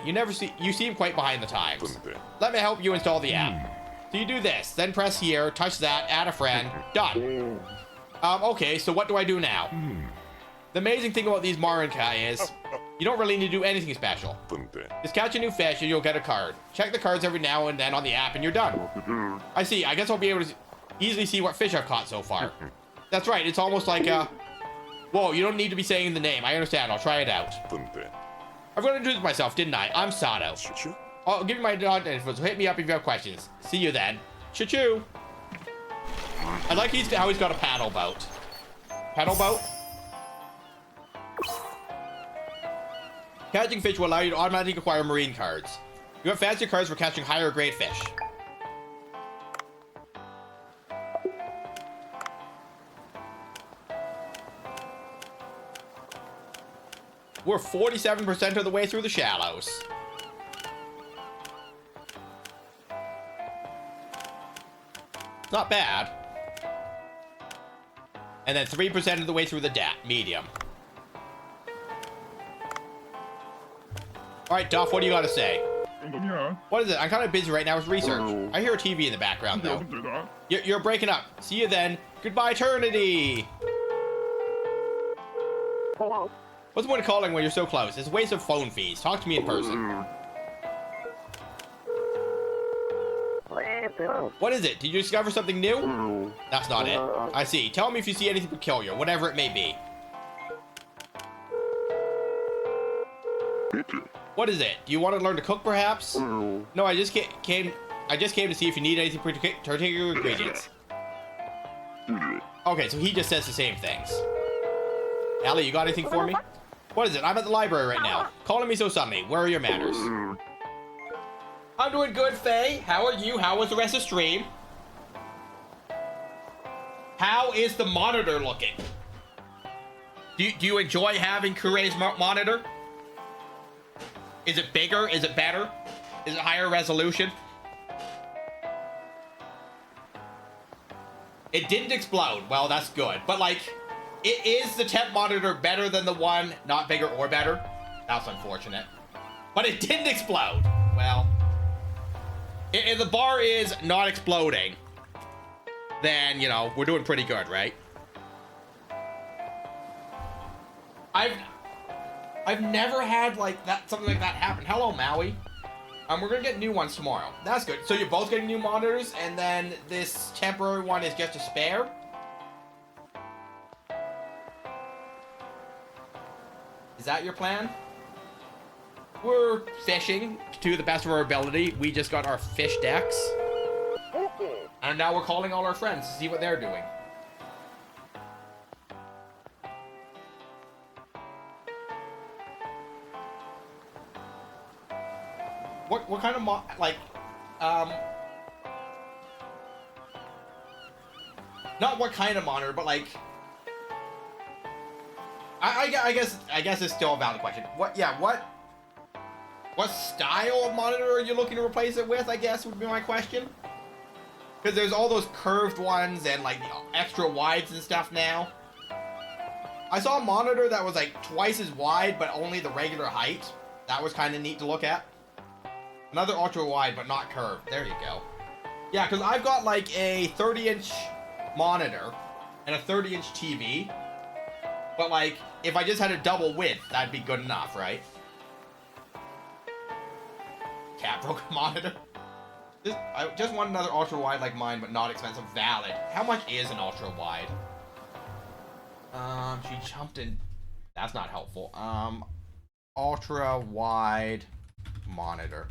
You seem quite behind the times. Let me help you install the app. So you do this, then press here, touch that, add a friend, done. Okay, so what do I do now? The amazing thing about these Marinka is you don't really need to do anything special. Just catch a new fish and you'll get a card. Check the cards every now and then on the app and you're done. I see. I guess I'll be able to easily see what fish I've caught so far. That's right. It's almost like whoa, you don't need to be saying the name. I understand. I'll try it out. I've got to introduce myself, didn't I? I'm Sato. I'll give you my contact info, so hit me up if you have questions. See you then. Choo-choo. I like how he's got a paddle boat. Paddle boat? Catching fish will allow you to automatically acquire marine cards. You have fancier cards for catching higher grade fish. We're 47% of the way through the shallows. Not bad. And then 3% of the way through the medium. All right, Duff, what do you got to say? What is it? I'm kind of busy right now with research. I hear a TV in the background, though. You're breaking up. See you then. Goodbye, eternity. What's the point of calling when you're so close? It's a waste of phone fees. Talk to me in person. What is it? Did you discover something new? That's not it. I see. Tell me if you see anything peculiar, whatever it may be. What is it? Do you want to learn to cook, perhaps? No, I just came to see if you need anything particular ingredients. Okay, so he just says the same things. Allie, you got anything for me? What is it? I'm at the library right now. Calling me so suddenly. Where are your manners? I'm doing good, Faye. How are you? How was the rest of the stream? How is the monitor looking? Do you enjoy having Kurei's monitor? Is it bigger? Is it better? Is it higher resolution? It didn't explode. Well, that's good. But, like, is the temp monitor better than the one not bigger or better? That's unfortunate. But it didn't explode. Well, if the bar is not exploding, then, you know, we're doing pretty good, right? I've never had like that, something like that happen. Hello, Maui. We're gonna get new ones tomorrow. That's good. So you're both getting new monitors, and then this temporary one is just a spare? Is that your plan? We're fishing to the best of our ability. We just got our fish decks. And now we're calling all our friends to see what they're doing. What kind of not what kind of monitor, but like I guess it's still a valid question. What style of monitor are you looking to replace it with, I guess would be my question. Because there's all those curved ones and like the extra wides and stuff now. I saw a monitor that was like twice as wide but only the regular height. That was kind of neat to look at. Another ultra wide, but not curved. There you go. Yeah, because I've got like a 30-inch monitor and a 30-inch TV. But like, if I just had a double width, that'd be good enough, right? Cat broke a monitor. I just want another ultra wide like mine, but not expensive. Valid. How much is an ultra wide? She jumped in. That's not helpful. Ultra wide monitor.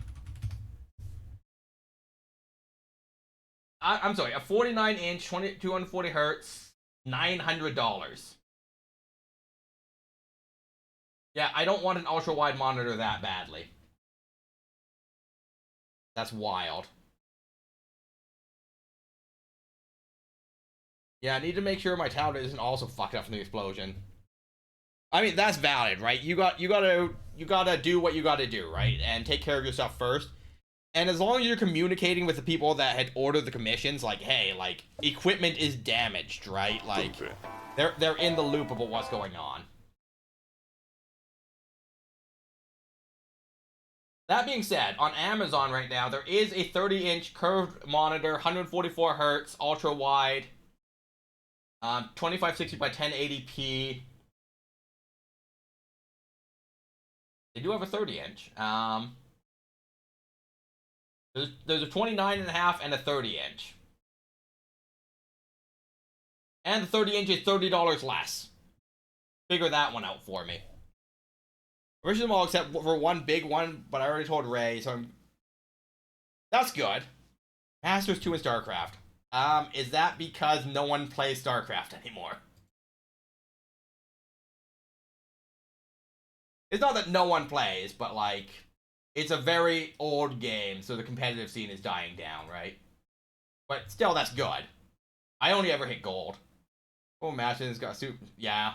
I'm sorry, a 49-inch, 240 hertz, $900. Yeah, I don't want an ultra wide monitor that badly. That's wild. Yeah, I need to make sure my tablet isn't also fucked up from the explosion. I mean, that's valid, right? You gotta do what you gotta do, right? And take care of yourself first. And as long as you're communicating with the people that had ordered the commissions, like, hey, like, equipment is damaged, right? Like, they're in the loop about what's going on. That being said, on Amazon right now, there is a 30-inch curved monitor, 144 hertz, ultra wide, 2560 by 1080p. They do have a 30-inch. There's a 29.5 and a 30-inch. And the 30-inch is $30 less. Figure that one out for me. Original model except for one big one, but I already told Ray, so that's good. Masters 2 in StarCraft. Is that because no one plays StarCraft anymore? It's not that no one plays, but, like, it's a very old game, so the competitive scene is dying down, right? But still, that's good. I only ever hit gold. Oh, Masters got super... Yeah.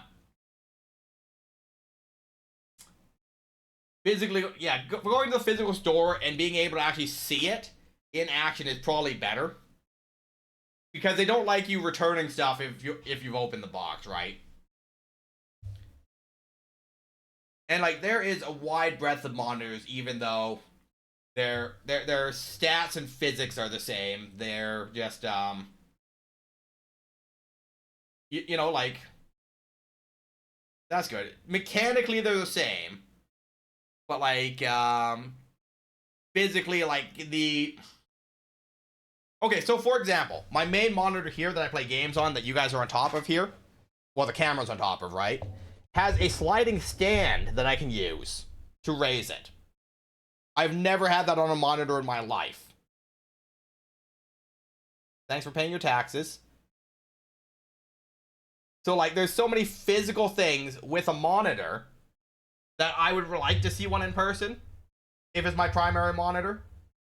Physically, yeah, going to the physical store and being able to actually see it in action is probably better. Because they don't like you returning stuff if you've opened the box, right? And, like, there is a wide breadth of monitors, even though their stats and physics are the same. They're just, you know, like, that's good. Mechanically, they're the same. But, like, physically, like, okay, so, for example, my main monitor here that I play games on that you guys are on top of here, well, the camera's on top of, right, has a sliding stand that I can use to raise it. I've never had that on a monitor in my life. Thanks for paying your taxes. So, like, there's so many physical things with a monitor that I would like to see one in person if it's my primary monitor.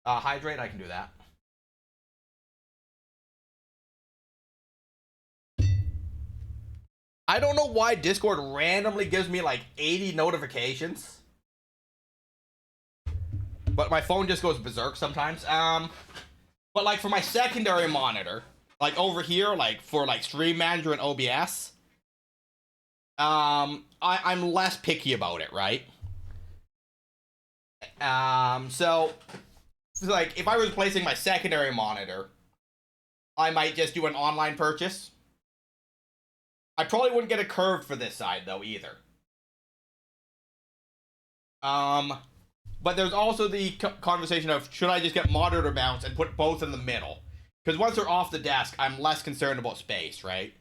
Hydrate, I can do that. I don't know why Discord randomly gives me like 80 notifications. But my phone just goes berserk sometimes. But like for my secondary monitor, like over here, like for like Stream Manager and OBS, I'm less picky about it, right? So like if I was replacing my secondary monitor, I might just do an online purchase. I probably wouldn't get a curved for this side though either. But there's also the conversation of should I just get monitor mounts and put both in the middle? Because once they're off the desk, I'm less concerned about space, right?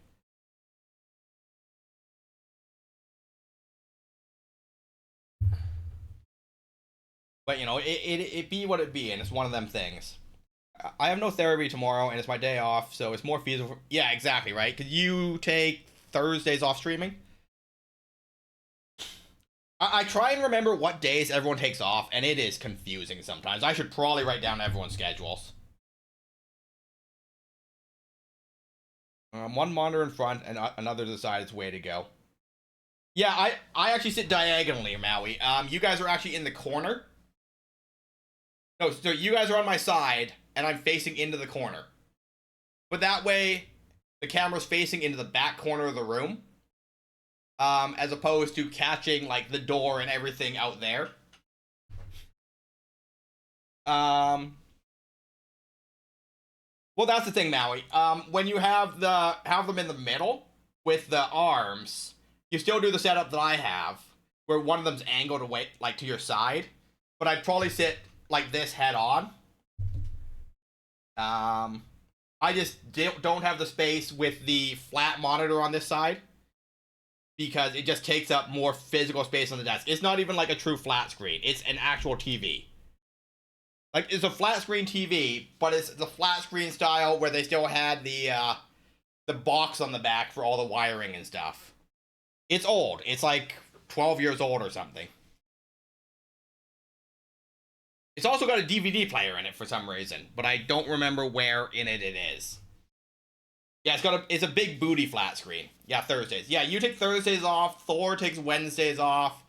But, you know, it be what it be, and it's one of them things. I have no therapy tomorrow, and it's my day off, so it's more feasible. Yeah, exactly, right? Because you take Thursdays off streaming? I try and remember what days everyone takes off, and it is confusing sometimes. I should probably write down everyone's schedules. One monitor in front, and another to the side is the way to go. Yeah, I actually sit diagonally, Maui. You guys are actually in the corner. No, so you guys are on my side, and I'm facing into the corner. But that way, the camera's facing into the back corner of the room. As opposed to catching, like, the door and everything out there. Well, that's the thing, Maui. When you have them in the middle with the arms, you still do the setup that I have, where one of them's angled away, like, to your side. But I'd probably sit like this head on. I just don't have the space with the flat monitor on this side because it just takes up more physical space on the desk. It's not even like a true flat screen. It's an actual TV. Like, it's a flat screen TV, but it's the flat screen style where they still had the box on the back for all the wiring and stuff. It's old. It's like 12 years old or something. It's also got a DVD player in it for some reason, but I don't remember where in it is. Yeah, it's a big booty flat screen. Yeah, Thursdays. Yeah, you take Thursdays off. Thor takes Wednesdays off.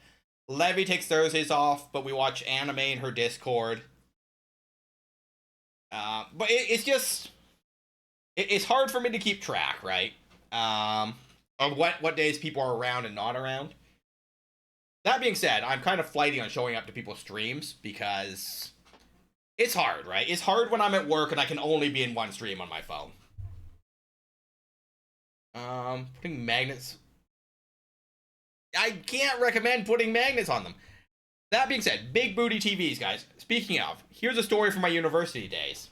Levy takes Thursdays off, but we watch anime in her Discord. But it's just it's hard for me to keep track, right? Of what days people are around and not around. That being said, I'm kind of flighty on showing up to people's streams because it's hard, right? It's hard when I'm at work and I can only be in one stream on my phone. Putting magnets. I can't recommend putting magnets on them. That being said, big booty TVs, guys. Speaking of, here's a story from my university days.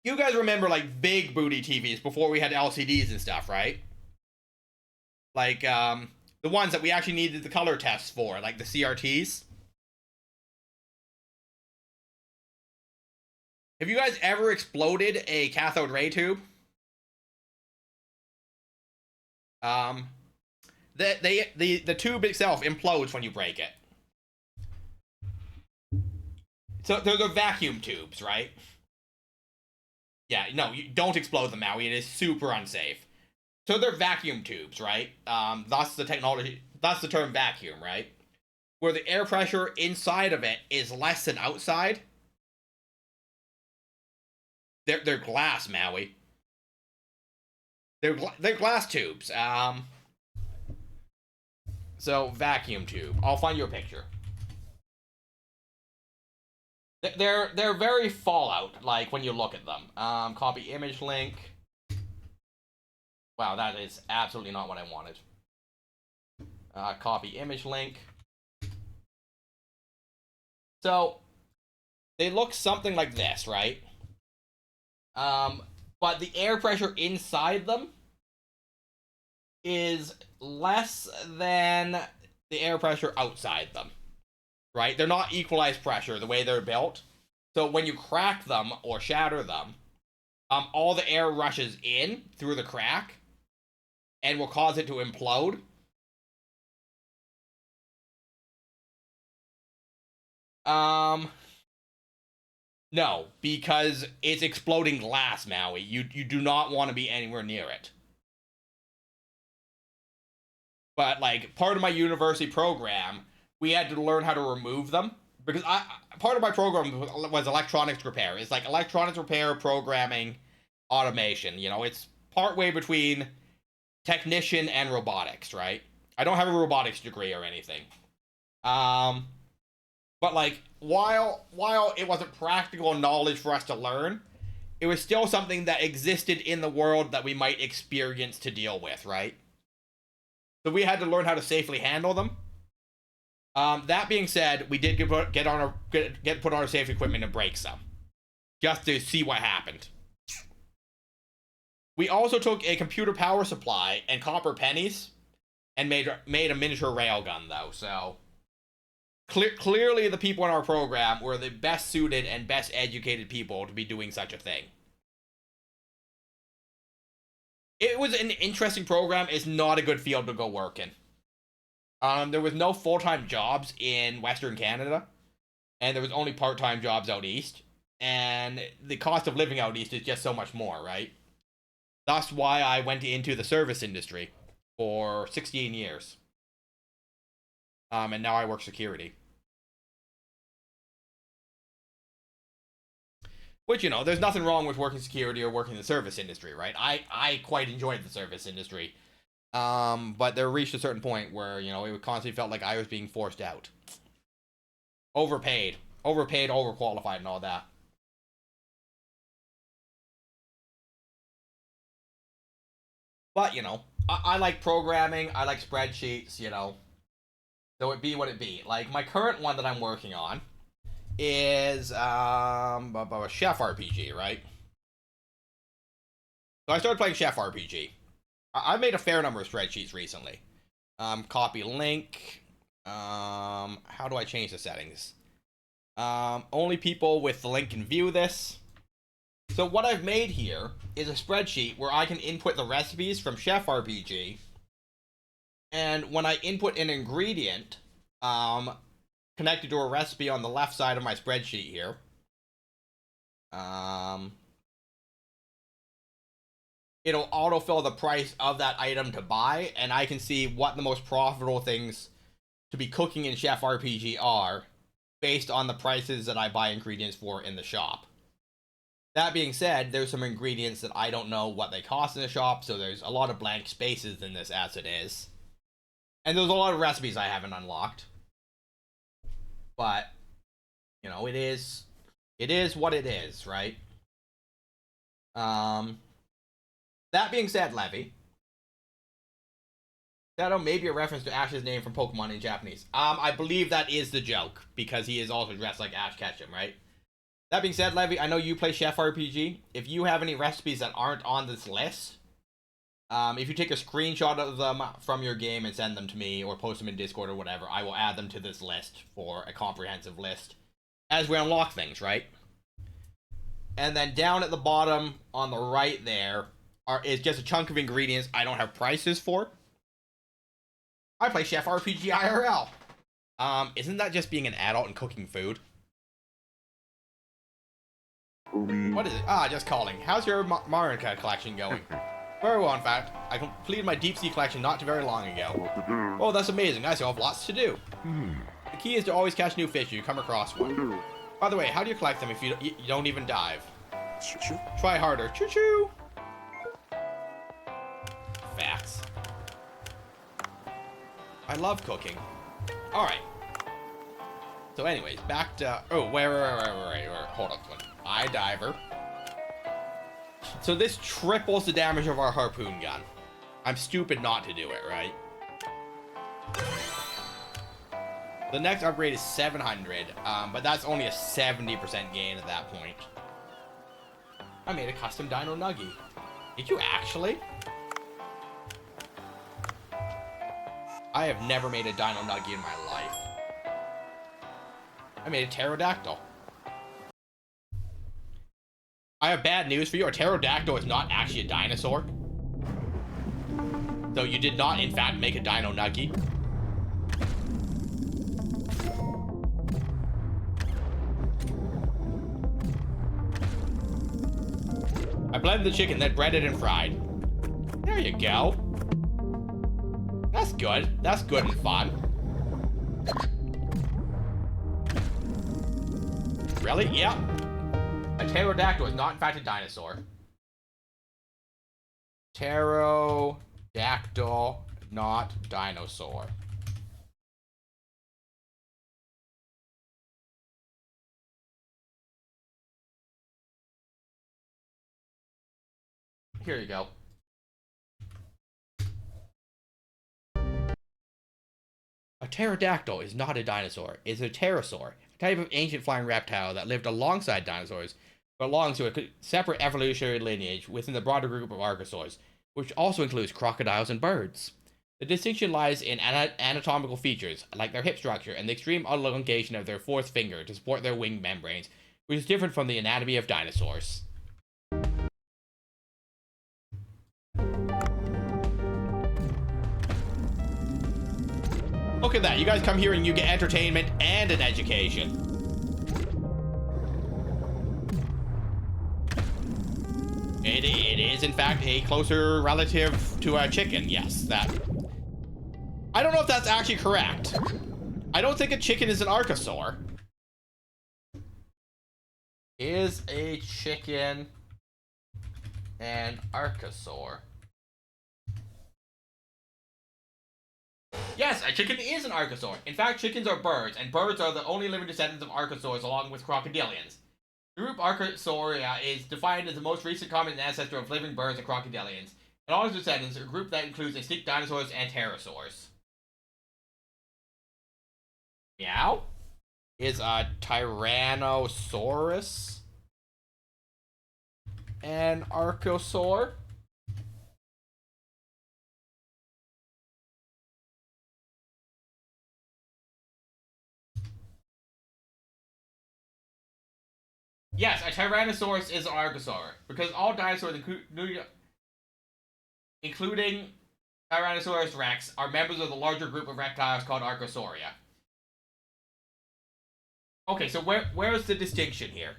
You guys remember, like, big booty TVs before we had LCDs and stuff, right? Like, the ones that we actually needed the color tests for, like the CRTs. Have you guys ever exploded a cathode ray tube? The tube itself implodes when you break it. So they're the vacuum tubes, right? Yeah, no, you don't explode them, Maui. It is super unsafe. So they're vacuum tubes, right? That's the technology. That's the term vacuum, right? Where the air pressure inside of it is less than outside. They're glass, Maui. They're glass tubes. So vacuum tube. I'll find you a picture. They're very Fallout, like when you look at them. Copy image link. Wow, that is absolutely not what I wanted. Copy image link. So they look something like this, right? But the air pressure inside them is less than the air pressure outside them, right? They're not equalized pressure the way they're built. So when you crack them or shatter them, all the air rushes in through the crack and will cause it to implode. No, because it's exploding glass, Maui. You do not want to be anywhere near it. But, like, part of my university program, we had to learn how to remove them. Because part of my program was electronics repair. It's like electronics repair, programming, automation. You know, it's partway between technician and robotics, right? I don't have a robotics degree or anything. But, like, while it wasn't practical knowledge for us to learn, it was still something that existed in the world that we might experience to deal with, right? So we had to learn how to safely handle them. That being said, we did get put on our safe equipment and break some, just to see what happened. We also took a computer power supply and copper pennies and made a miniature railgun, though. So clearly, the people in our program were the best suited and best educated people to be doing such a thing. It was an interesting program. It's not a good field to go work in. There was no full-time jobs in Western Canada, and there was only part-time jobs out east. And the cost of living out east is just so much more, right? That's why I went into the service industry for 16 years. And now I work security. Which, you know, there's nothing wrong with working security or working in the service industry, right? I quite enjoyed the service industry. But there reached a certain point where, you know, it constantly felt like I was being forced out. Overpaid, overqualified, and all that. But, you know, I like programming, I like spreadsheets, you know. So it be what it be. Like, my current one that I'm working on is Chef RPG, right? So I started playing Chef RPG. I've made a fair number of spreadsheets recently. Copy link. How do I change the settings? Only people with the link can view this. So what I've made here is a spreadsheet where I can input the recipes from Chef RPG. And when I input an ingredient, connected to a recipe on the left side of my spreadsheet here, it'll autofill the price of that item to buy, and I can see what the most profitable things to be cooking in Chef RPG are based on the prices that I buy ingredients for in the shop. That being said, there's some ingredients that I don't know what they cost in the shop, so there's a lot of blank spaces in this as it is. And there's a lot of recipes I haven't unlocked. But, you know, it is what it is, right? That being said, Levy, that may be a reference to Ash's name from Pokemon in Japanese. I believe that is the joke, because he is also dressed like Ash Ketchum, right? That being said, Levy, I know you play Chef RPG. If you have any recipes that aren't on this list, if you take a screenshot of them from your game and send them to me, or post them in Discord or whatever, I will add them to this list for a comprehensive list as we unlock things, right? And then down at the bottom on the right there is just a chunk of ingredients I don't have prices for. I play Chef RPG IRL. Isn't that just being an adult and cooking food? What is it? Just calling. How's your Mario Kart collection going? Very well, in fact. I completed my deep sea collection not too very long ago. Oh, that's amazing. I still have lots to do. The key is to always catch new fish if you come across one. By the way, how do you collect them if you don't even dive? Try harder. Choo-choo! Facts. I love cooking. Alright. So anyways, back to... Oh, wait. Hold up one. iDiver. So this triples the damage of our harpoon gun. I'm stupid not to do it, right? The next upgrade is 700, but that's only a 70% gain at that point. I made a custom Dino Nuggie. Did you actually? I have never made a Dino Nuggie in my life. I made a pterodactyl. I have bad news for you. A pterodactyl is not actually a dinosaur. So you did not, in fact, make a Dino Nuggie. I blended the chicken, then breaded and fried. There you go. That's good. That's good and fun. Really? Yep. A pterodactyl is not, in fact, a dinosaur. Pterodactyl, not dinosaur. Here you go. A pterodactyl is not a dinosaur. It's a pterosaur, a type of ancient flying reptile that lived alongside dinosaurs, but belongs to a separate evolutionary lineage within the broader group of archosaurs, which also includes crocodiles and birds. The distinction lies in anatomical features, like their hip structure and the extreme elongation of their fourth finger to support their wing membranes, which is different from the anatomy of dinosaurs. Look at that, you guys come here and you get entertainment and an education. It is, in fact, a closer relative to a chicken, yes, that... I don't know if that's actually correct. I don't think a chicken is an archosaur. Is a chicken an archosaur? Yes, a chicken is an archosaur. In fact, chickens are birds, and birds are the only living descendants of archosaurs along with crocodilians. The group Archosauria is defined as the most recent common ancestor of living birds and crocodilians, and all its descendants are a group that includes extinct dinosaurs and pterosaurs. Meow? is a Tyrannosaurus, an Archosaur. Yes, a Tyrannosaurus is an Archosaur, because all dinosaurs, including Tyrannosaurus rex, are members of the larger group of reptiles called Archosauria. Okay, so where is the distinction here?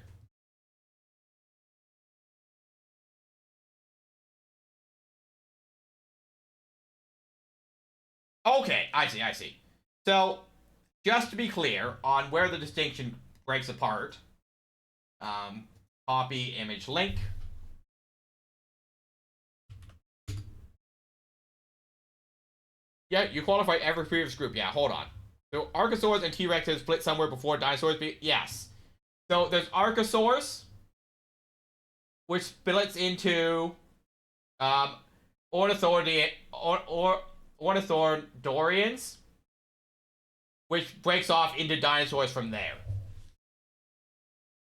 Okay, I see. So, just to be clear on where the distinction breaks apart, copy image link. Yeah, you qualify every previous group. Yeah, hold on. So Archosaurs and T-Rex have split somewhere before dinosaurs. Yes. So there's Archosaurs, which splits into Ornithodorians, which breaks off into dinosaurs from there.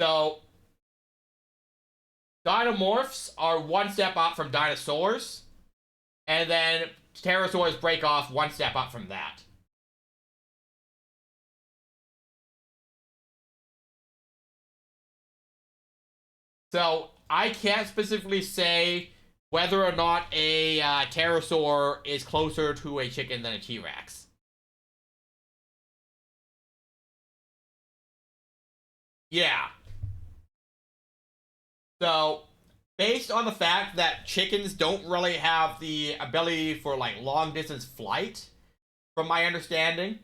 So Dinomorphs are one step up from dinosaurs, and then pterosaurs break off one step up from that. So I can't specifically say whether or not a pterosaur is closer to a chicken than a T-Rex. Yeah. So, based on the fact that chickens don't really have the ability for, like, long-distance flight, from my understanding,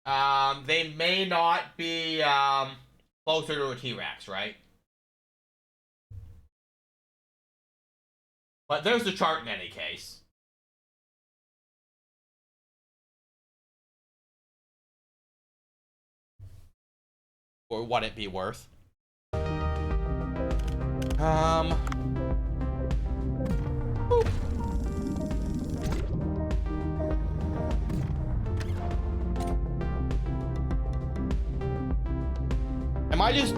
they may not be closer to a T-Rex, right? But there's the chart in any case. Or what it be worth. Boop. Am I just...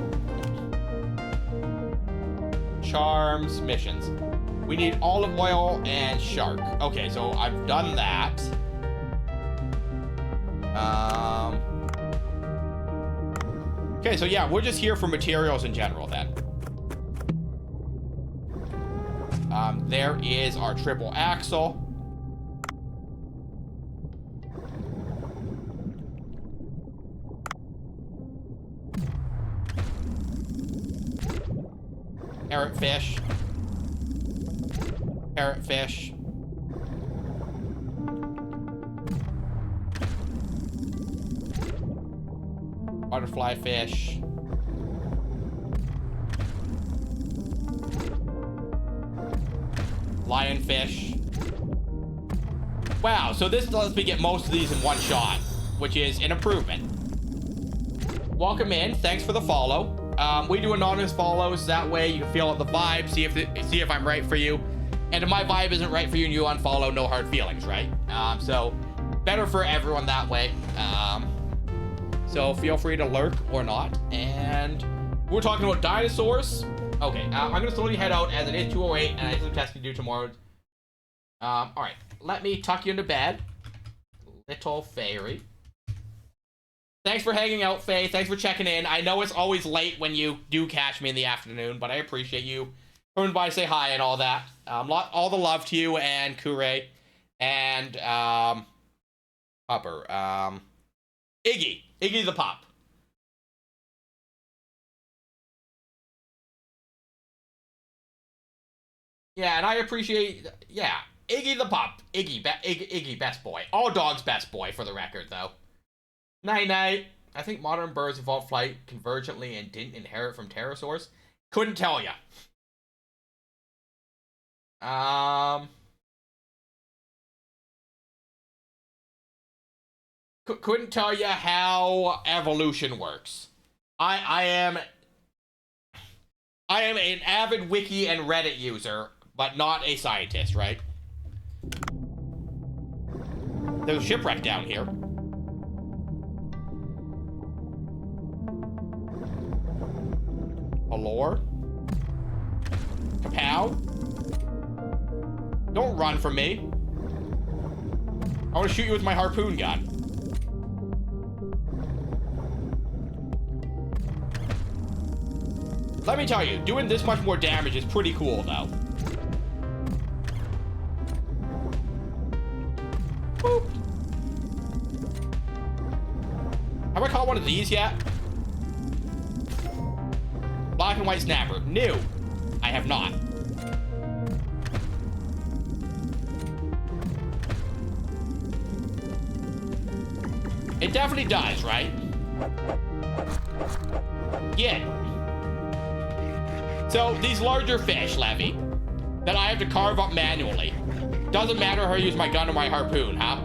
Charms, missions. We need olive oil and shark. Okay, so I've done that. Okay, so yeah, we're just here for materials in general then. There is our triple axle. Parrotfish. Parrotfish. Butterfly fish. Lionfish. Wow, so this lets me get most of these in one shot, which is an improvement. Welcome in. Thanks for the follow. We do anonymous follows. That way you can feel out the vibe, see if I'm right for you. And if my vibe isn't right for you and you unfollow, no hard feelings, right? So better for everyone that way. So feel free to lurk or not. And we're talking about dinosaurs. Okay, I'm going to slowly head out as it is 2:08 and I have some testing to do tomorrow. Alright, let me tuck you into bed. Little fairy. Thanks for hanging out, Faye. Thanks for checking in. I know it's always late when you do catch me in the afternoon, but I appreciate you coming by, say hi and all that. All the love to you and Kure and Pupper. Iggy the Pop. Yeah, and I appreciate, yeah, Iggy the Pop. Iggy, best boy. All dogs best boy, for the record, though. Night-night. I think modern birds evolved flight convergently and didn't inherit from pterosaurs. Couldn't tell ya. Couldn't tell you how evolution works. I am an avid wiki and Reddit user, but not a scientist, right? There's a shipwreck down here. Allure. Kapow. Don't run from me. I want to shoot you with my harpoon gun. Let me tell you, doing this much more damage is pretty cool, though. Boop. Have I caught one of these yet? Black and white snapper. New. I have not. It definitely does, right? Yeah. So, these larger fish, Levy, that I have to carve up manually. Doesn't matter if I use my gun or my harpoon, huh?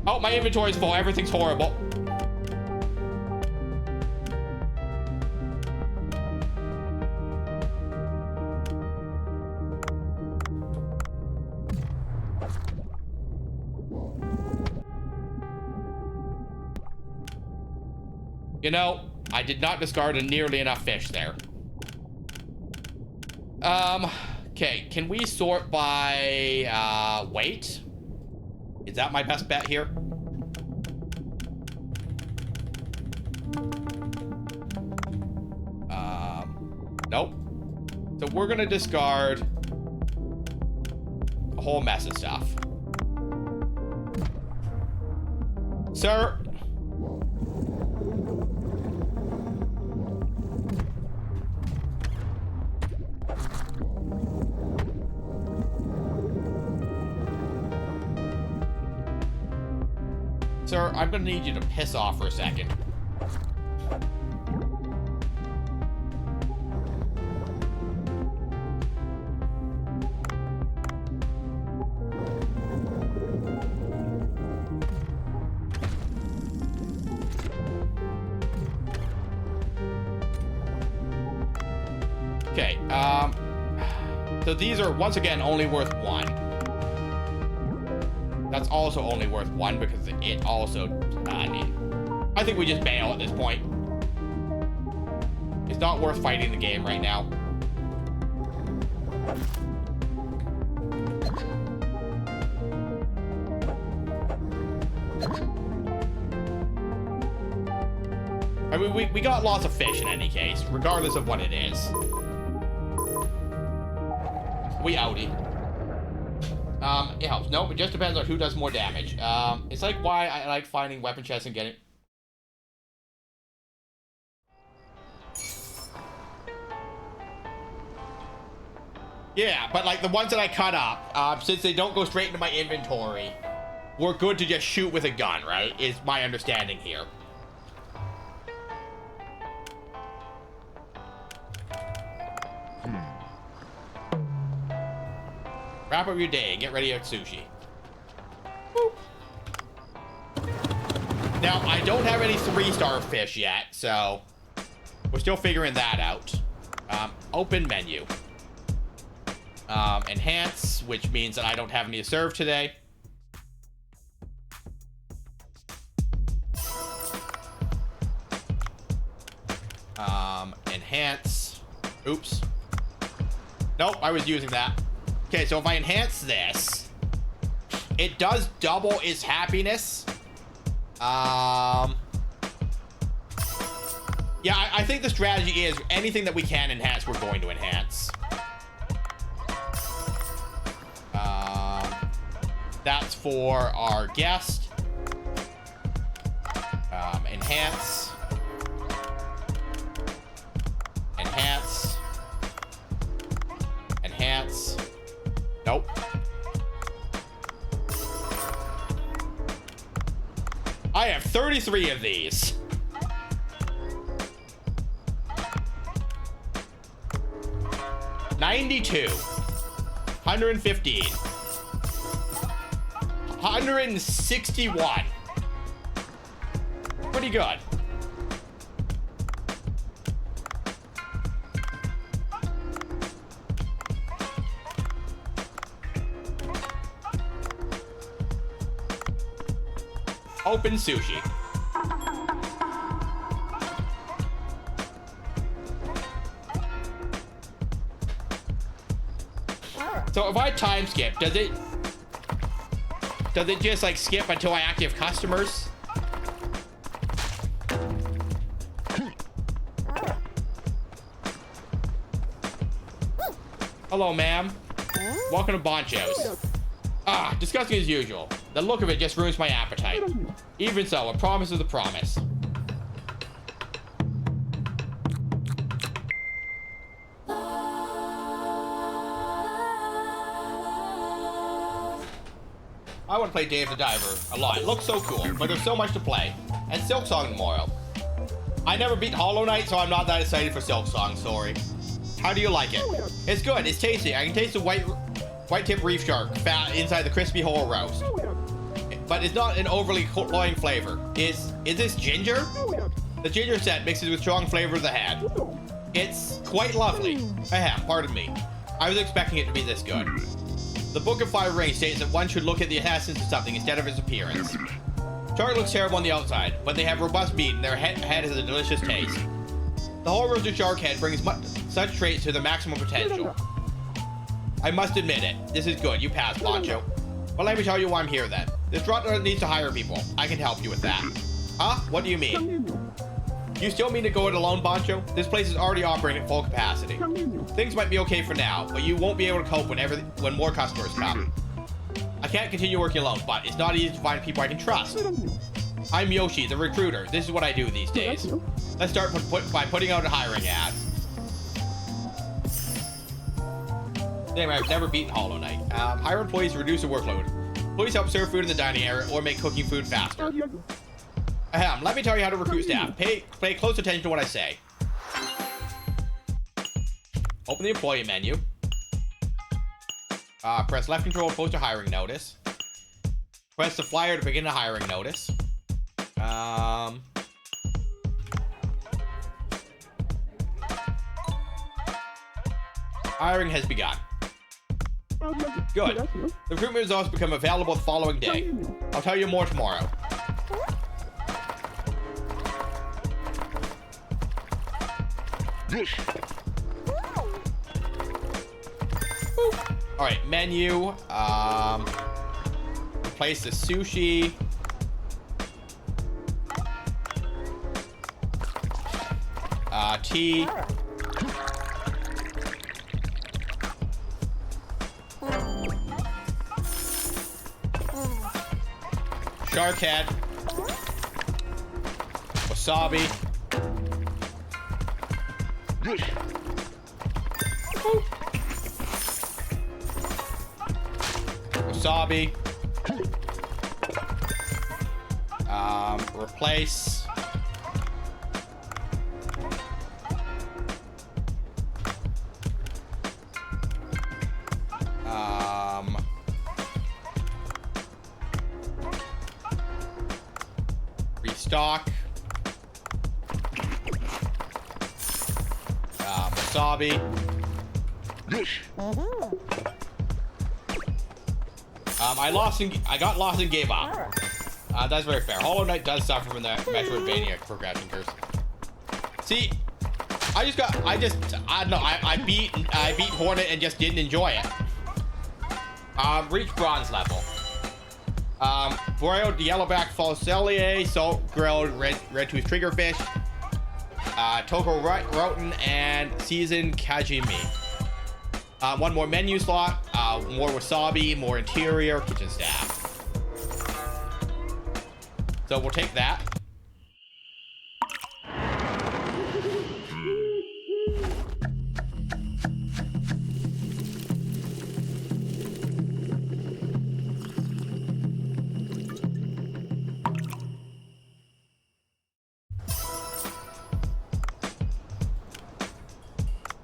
Oh, my inventory's full. Everything's horrible. You know, I did not discard nearly enough fish there. Okay, can we sort by, weight? Is that my best bet here? Nope. So we're gonna discard a whole mess of stuff. Sir. Sir, I'm gonna need you to piss off for a second. Okay, so these are, once again, only worth 1. That's also only worth 1 because it also, I think we just bail at this point. It's not worth fighting the game right now. I mean, we got lots of fish in any case, regardless of what it is. We outie. It helps. Nope, it just depends on who does more damage. It's like why I like finding weapon chests and getting... Yeah, but like the ones that I cut up, since they don't go straight into my inventory, we're good to just shoot with a gun, right? Is my understanding here. Wrap up your day and get ready at sushi. Woo. Now, I don't have any 3-star fish yet, so we're still figuring that out. Open menu. Enhance, which means that I don't have any to serve today. Enhance. Oops. Nope, I was using that. Okay, so if I enhance this, it does double its happiness. Yeah, I think the strategy is anything that we can enhance, we're going to enhance. That's for our guest. Enhance. Enhance. Enhance. Nope. I have 33 of these. $92. 115. 161. Pretty good. Open sushi. So if I time skip, does it just like skip until I active customers? Hello, ma'am. Welcome to Boncho's. Ah, disgusting as usual. The look of it just ruins my appetite. Even so, a promise is a promise. I want to play Dave the Diver a lot. It looks so cool, but there's so much to play. And Silksong tomorrow. I never beat Hollow Knight, so I'm not that excited for Silksong, sorry. How do you like it? It's good, it's tasty. I can taste the white tip reef shark fat inside the crispy whole roast. But it's not an overly cloying flavor. Is this ginger? The ginger set mixes with strong flavor of the head. It's quite lovely. Ahem, pardon me. I was expecting it to be this good. The Book of Five Rings states that one should look at the essence of something instead of its appearance. Shark looks terrible on the outside, but they have robust meat and their head has a delicious taste. The whole roasted shark head brings such traits to their maximum potential. I must admit it. This is good. You passed, Boncho. Well, let me tell you why I'm here then. This restaurant needs to hire people. I can help you with that. Huh? What do you mean? You still mean to go it alone, Boncho? This place is already operating at full capacity. Things might be okay for now, but you won't be able to cope when more customers come. I can't continue working alone, but it's not easy to find people I can trust. I'm Yoshi, the recruiter. This is what I do these days. Let's start by putting out a hiring ad. Anyway, I've never beaten Hollow Knight. Hire employees to reduce the workload. Employees help serve food in the dining area or make cooking food faster. Ahem, let me tell you how to recruit staff. Pay close attention to what I say. Open the employee menu. Press left control to post a hiring notice. Press the flyer to begin a hiring notice. Hiring has begun. Good. The recruitment results become available the following day. I'll tell you more tomorrow. Alright, menu. Replace the sushi. Tea. Shark head. Wasabi. Wasabi. Replace. Restock. Wasabi. I got lost and gave up. That's very fair. Hollow Knight does suffer from the Metroidvania progression curse. See, I don't know. I beat Hornet and just didn't enjoy it. Reach bronze level. Broiled yellowback falselier, salt grilled red tooth triggerfish, toko roten, and seasoned kajimi. One more menu slot, more wasabi, more interior, kitchen staff. So we'll take that.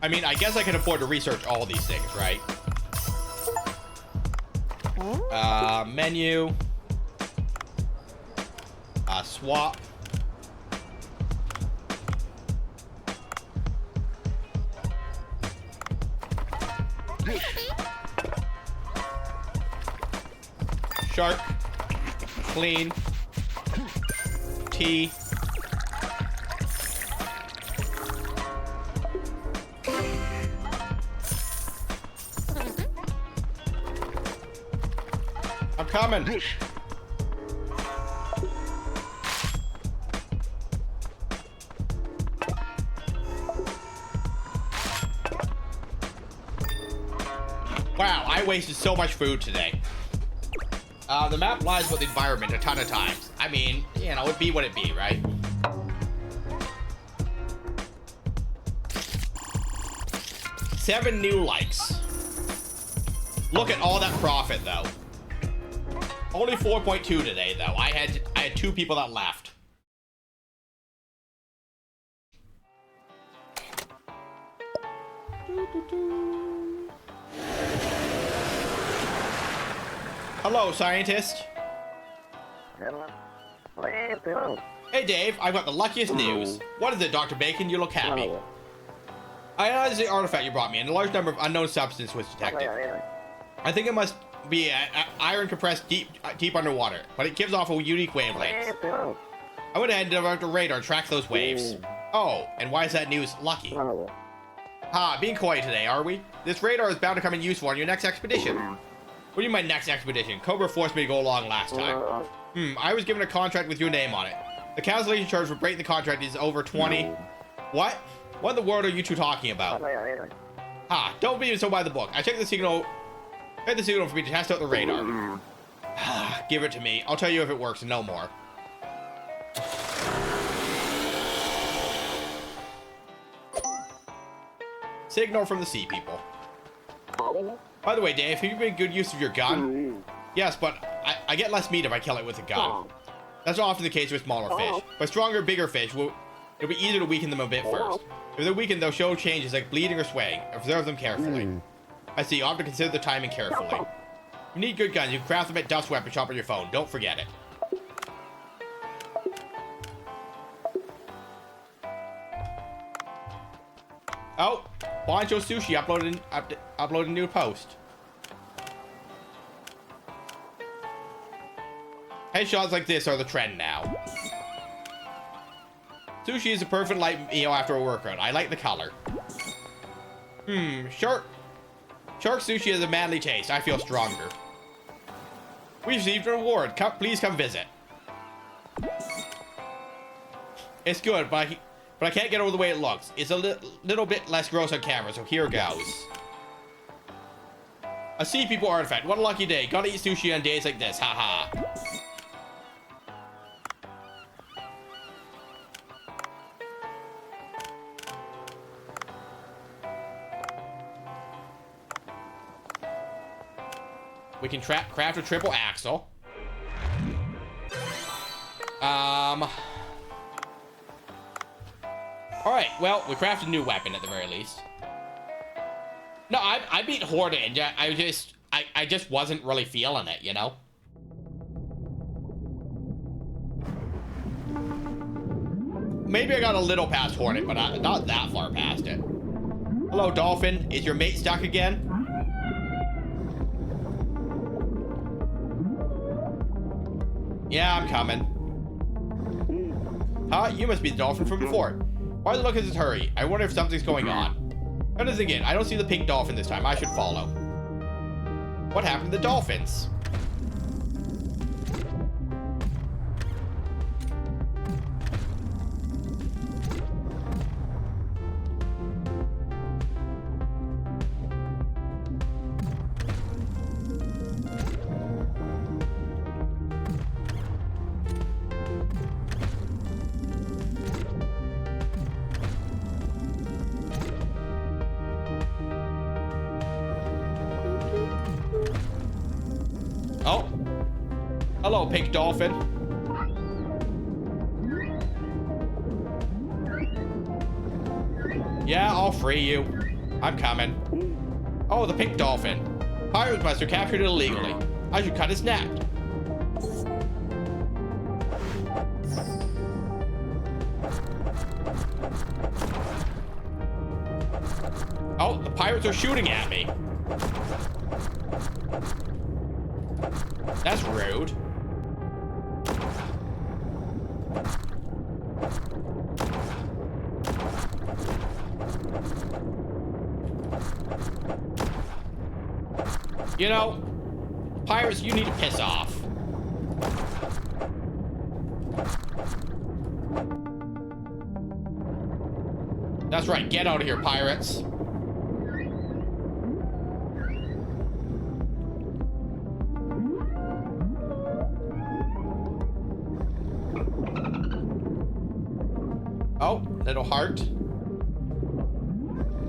I mean, I guess I can afford to research all these things, right? Menu. Swap. Shark. Clean. tea. I'm coming. Wow, I wasted so much food today. The map lies with the environment a ton of times. I mean, you know, it'd be what it be, right? Seven new likes. Look at all that profit, though. Only 4.2 today, though. I had 2 people that left. Hello, scientist. Hey, Dave, I've got the luckiest news. What is it, Dr. Bacon? You look happy. I analyzed the artifact you brought me, and a large number of unknown substance was detected. I think it must be iron compressed deep underwater, but it gives off a unique wavelength. I went ahead and developed a radar to track those waves. Oh, and why is that news lucky? Ha, being coy today, are we? This radar is bound to come in useful on your next expedition. What do you mean my next expedition? Cobra forced me to go along last time. I was given a contract with your name on it. The cancellation charge for breaking the contract is over 20. What? What in the world are you two talking about? Ha, don't be so by the book. I checked the signal. Get the signal for me to test out the radar. Give it to me. I'll tell you if it works and no more. Signal from the sea people. By the way, Dave, have you made good use of your gun? Yes, but I get less meat if I kill it with a gun. That's not often the case with smaller fish. But stronger, bigger fish, it'll be easier to weaken them a bit first. If they're weakened, they'll show changes like bleeding or swaying. Observe them carefully. I see, you'll have to consider the timing carefully. If you need good guns, you can craft them at Dust Weapon Shop on your phone. Don't forget it. Oh, Boncho Sushi uploaded a new post. Headshots like this are the trend now. Sushi is a perfect light meal after a workout. I like the color. Shark sushi has a manly taste. I feel stronger. We received a reward. Please come visit. It's good, but I can't get over the way it looks. It's a little bit less gross on camera, so here goes. A sea people artifact. What a lucky day. Gotta eat sushi on days like this. Haha. We can craft a triple axle. Alright, well, we crafted a new weapon at the very least. No, I beat Horde and I just wasn't really feeling it, you know? Maybe I got a little past Horde, but not that far past it. Hello, Dolphin. Is your mate stuck again? Yeah, I'm coming. Huh? You must be the dolphin from before. Why the look of this hurry? I wonder if something's going on. Notice again, I don't see the pink dolphin this time. I should follow. What happened to the dolphins? Oh. Hello, pink dolphin. Yeah, I'll free you. I'm coming. Oh, the pink dolphin. Pirate Buster captured it illegally. I should cut his neck. Oh, the pirates are shooting at me. That's rude. You know, pirates, you need to piss off. That's right, get out of here, pirates. Oh, little heart.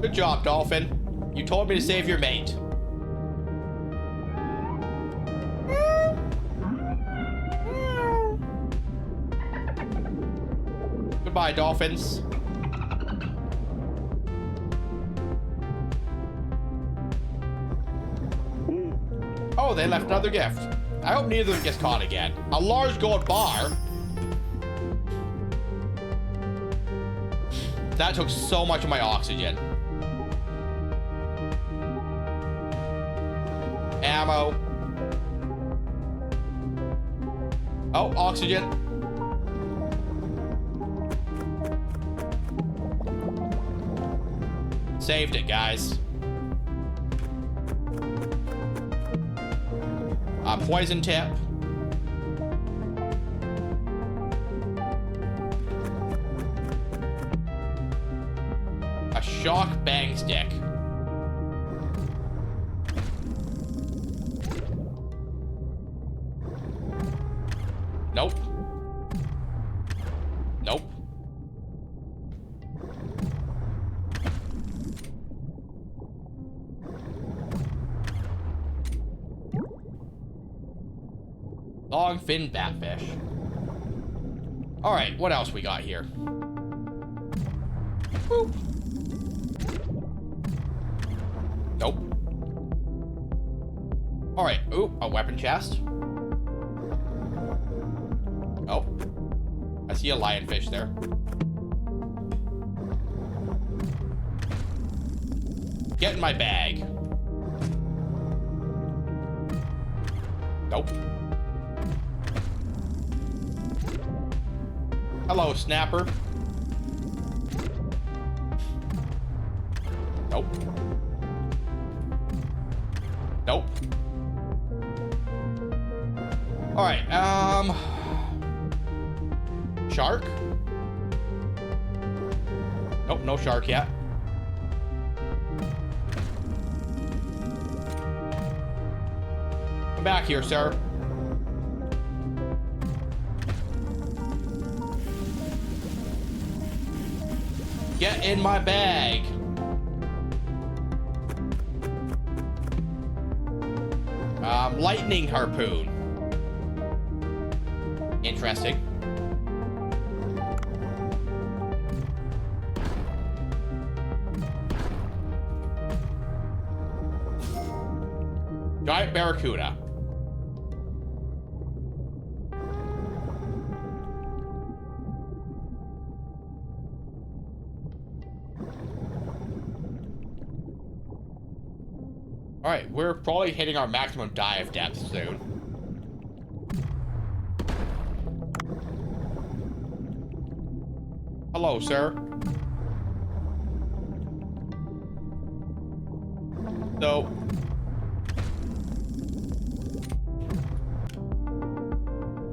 Good job, dolphin. You told me to save your mate. Goodbye, dolphins. Oh, they left another gift. I hope neither of them gets caught again. A large gold bar. That took so much of my oxygen. Ammo. Oh, oxygen. Saved it, guys. Poison tip. A shock bang stick. Nope. Nope. Long fin batfish. All right, what else we got here? Woo. Nope. All right, ooh, a weapon chest. Oh, I see a lionfish there. Get in my bag. Nope. Hello, snapper. Nope. Nope. All right, shark? Nope, no shark yet. Come back here, sir. Get in my bag. Lightning harpoon. Interesting. Giant barracuda. All right, we're probably hitting our maximum dive depth soon. Hello, sir. So,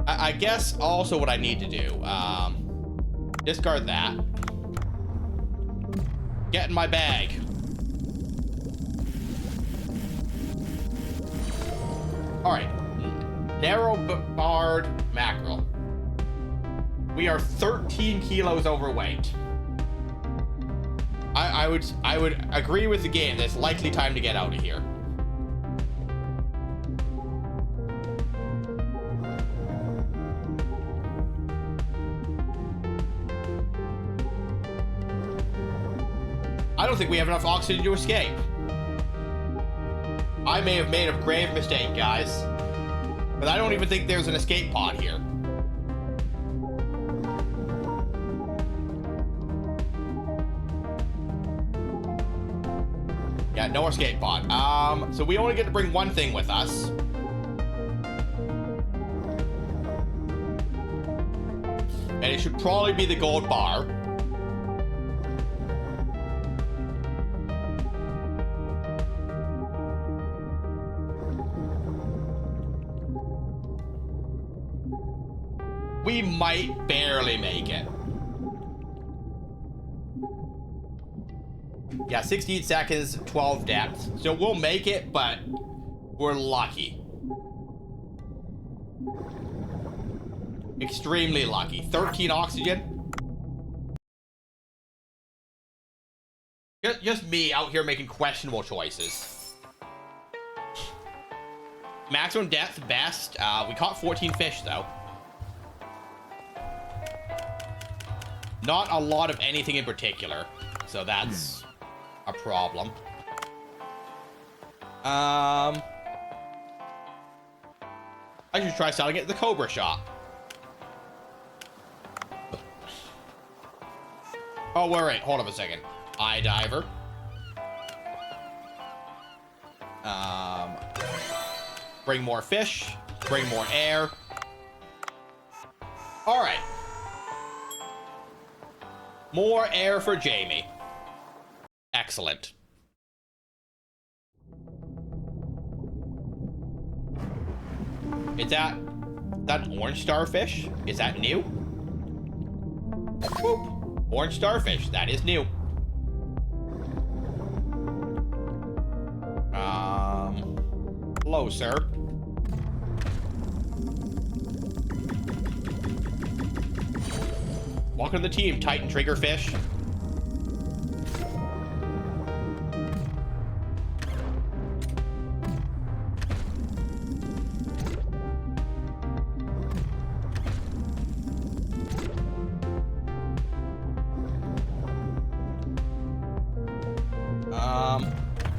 I guess also what I need to do, discard that. Get in my bag. All right, narrow barred mackerel. We are 13 kilos overweight. I would agree with the game that it's likely time to get out of here. I don't think we have enough oxygen to escape. I may have made a grave mistake, guys. But I don't even think there's an escape pod here. Yeah, no escape pod. So we only get to bring one thing with us. And And it should probably be the gold bar. We might barely make it. Yeah, 16 seconds, 12 depths. So we'll make it, but we're lucky. Extremely lucky. 13 oxygen. Just me out here making questionable choices. Maximum depth, best. We caught 14 fish, though. Not a lot of anything in particular. So that's a problem. I should try selling it at the Cobra shop. Oh, wait, hold on a second. Eye diver. Bring more fish. Bring more air. All right. More air for Jamie. Excellent. Is that orange starfish? Is that new? Boop. Orange starfish, that is new. Hello, sir. Welcome to the team, Titan Triggerfish.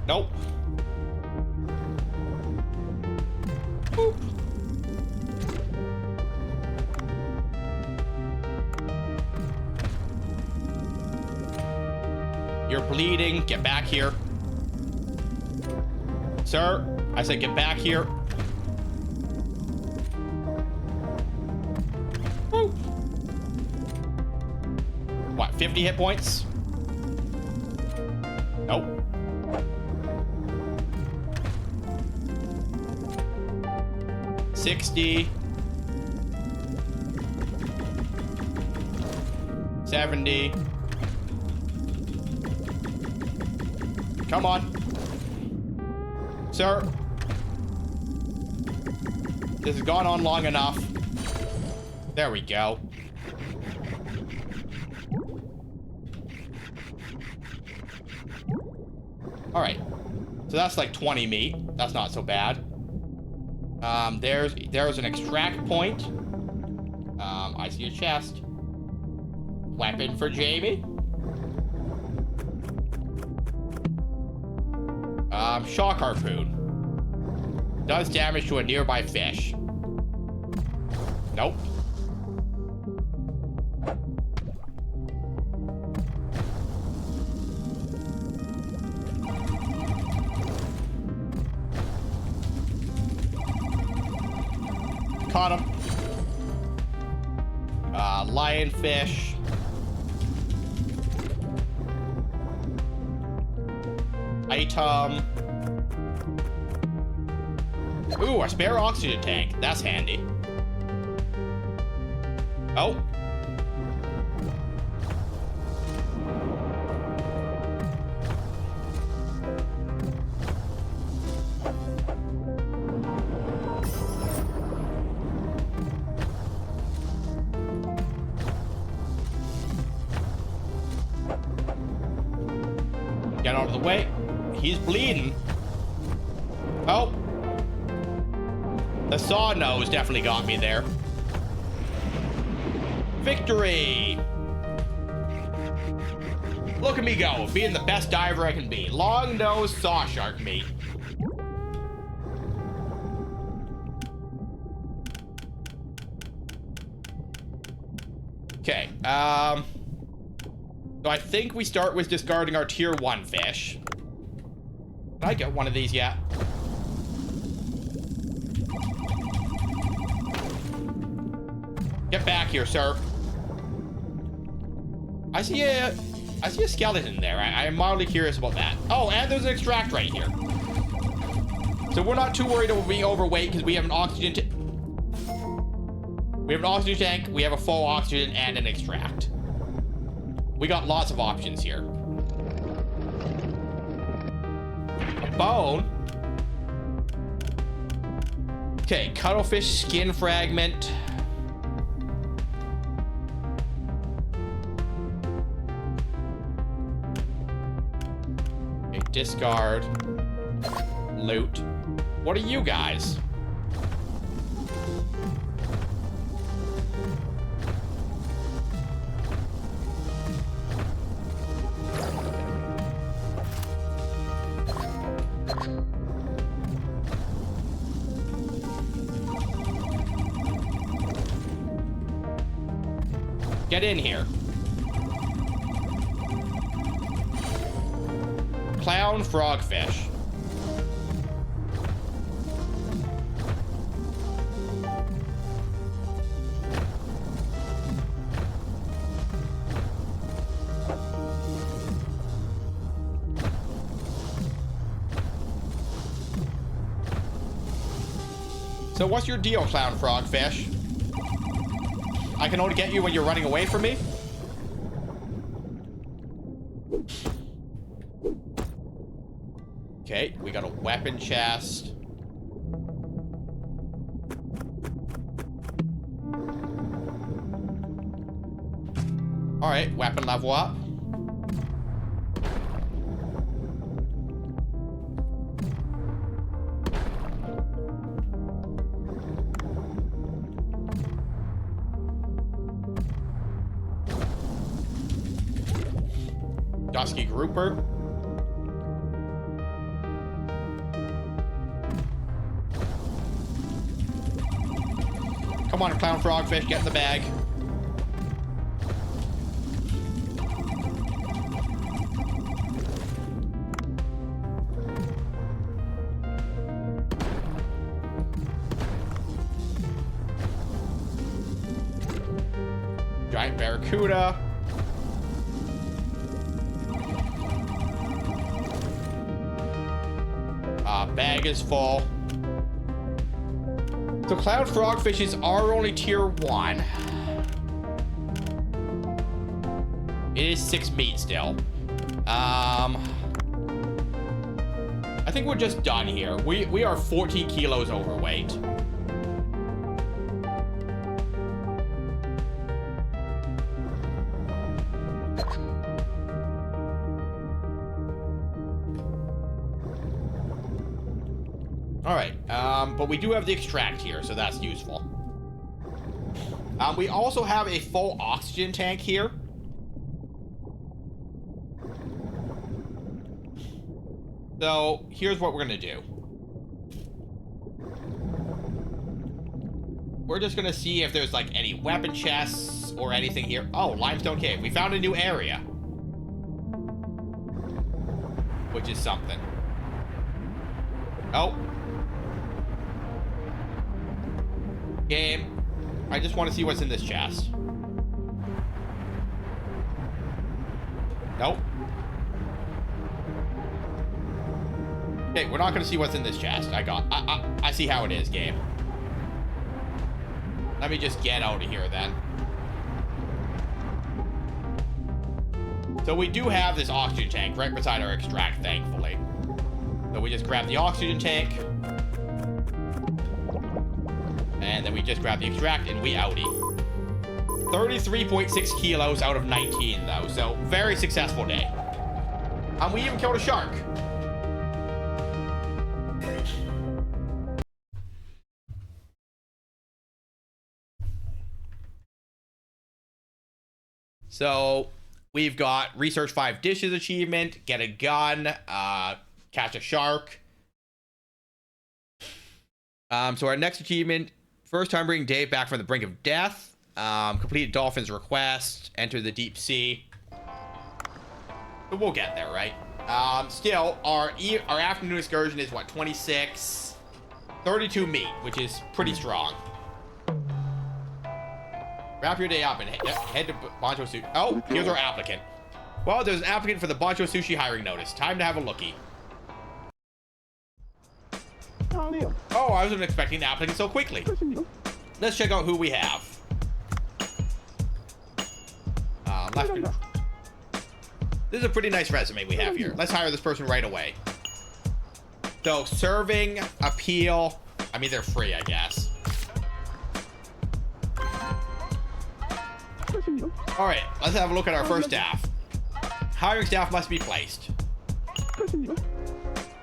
Nope. Boop. You're bleeding. Get back here. Sir, I said get back here. Boop. What, 50 hit points? Nope. $60, 70. Come on. Sir. This has gone on long enough. There we go. All right. So that's like 20 meat. That's not so bad. There's an extract point. I see a chest. Weapon for Jamie. Shock harpoon. Does damage to a nearby fish. Nope. Caught him. Lionfish. Item. Ooh, a spare oxygen tank. That's handy. Oh. Get out of the way. He's bleeding. Oh. The saw nose definitely got me there. Victory! Look at me go, being the best diver I can be. Long nose saw shark meat. Okay, so I think we start with discarding our tier 1 fish. Can I get one of these yet? Get back here, sir. I see a skeleton there. I am mildly curious about that. Oh, and there's an extract right here. So we're not too worried about being overweight because we have an oxygen tank. We have an oxygen tank, we have a full oxygen, and an extract. We got lots of options here. A bone. Okay, cuttlefish skin fragment. Okay, discard. Loot. What are you guys? Get in here. Clown frogfish. So what's your deal, clown frogfish? I can only get you when you're running away from me? Okay, we got a weapon chest. Alright, weapon level up. Dusky grouper. Come on, clown frogfish, get in the bag. Giant barracuda. Bag is full. So cloud frogfishes are only tier 1. It is 6 meat still. I think we're just done here. We are 14 kilos overweight. Alright, but we do have the extract here, so that's useful. We also have a full oxygen tank here. So, here's what we're gonna do. We're just gonna see if there's, like, any weapon chests or anything here. Oh, limestone cave. We found a new area. Which is something. Oh. Game. I just want to see what's in this chest. Nope. Okay, we're not going to see what's in this chest. I see how it is, game. Let me just get out of here then. So we do have this oxygen tank right beside our extract, thankfully. So we just grab the oxygen tank. And then we just grab the extract and we outie. 33.6 kilos out of 19 though, so very successful day. And we even killed a shark. So we've got research 5 dishes achievement, get a gun, catch a shark. So our next achievement, first time bringing Dave back from the brink of death. Complete Dolphin's request. Enter the deep sea. But we'll get there, right? Still, our afternoon excursion is what, 26, 32 meat, which is pretty strong. Wrap your day up and head to Bancho Sushi. Oh, here's our applicant. Well, there's an applicant for the Bancho Sushi hiring notice. Time to have a lookie. Oh, I wasn't expecting the applicant so quickly. Let's check out who we have. This is a pretty nice resume we have here. Let's hire this person right away. So, serving, appeal. I mean, they're free, I guess. All right, let's have a look at our first staff. Hiring staff must be placed.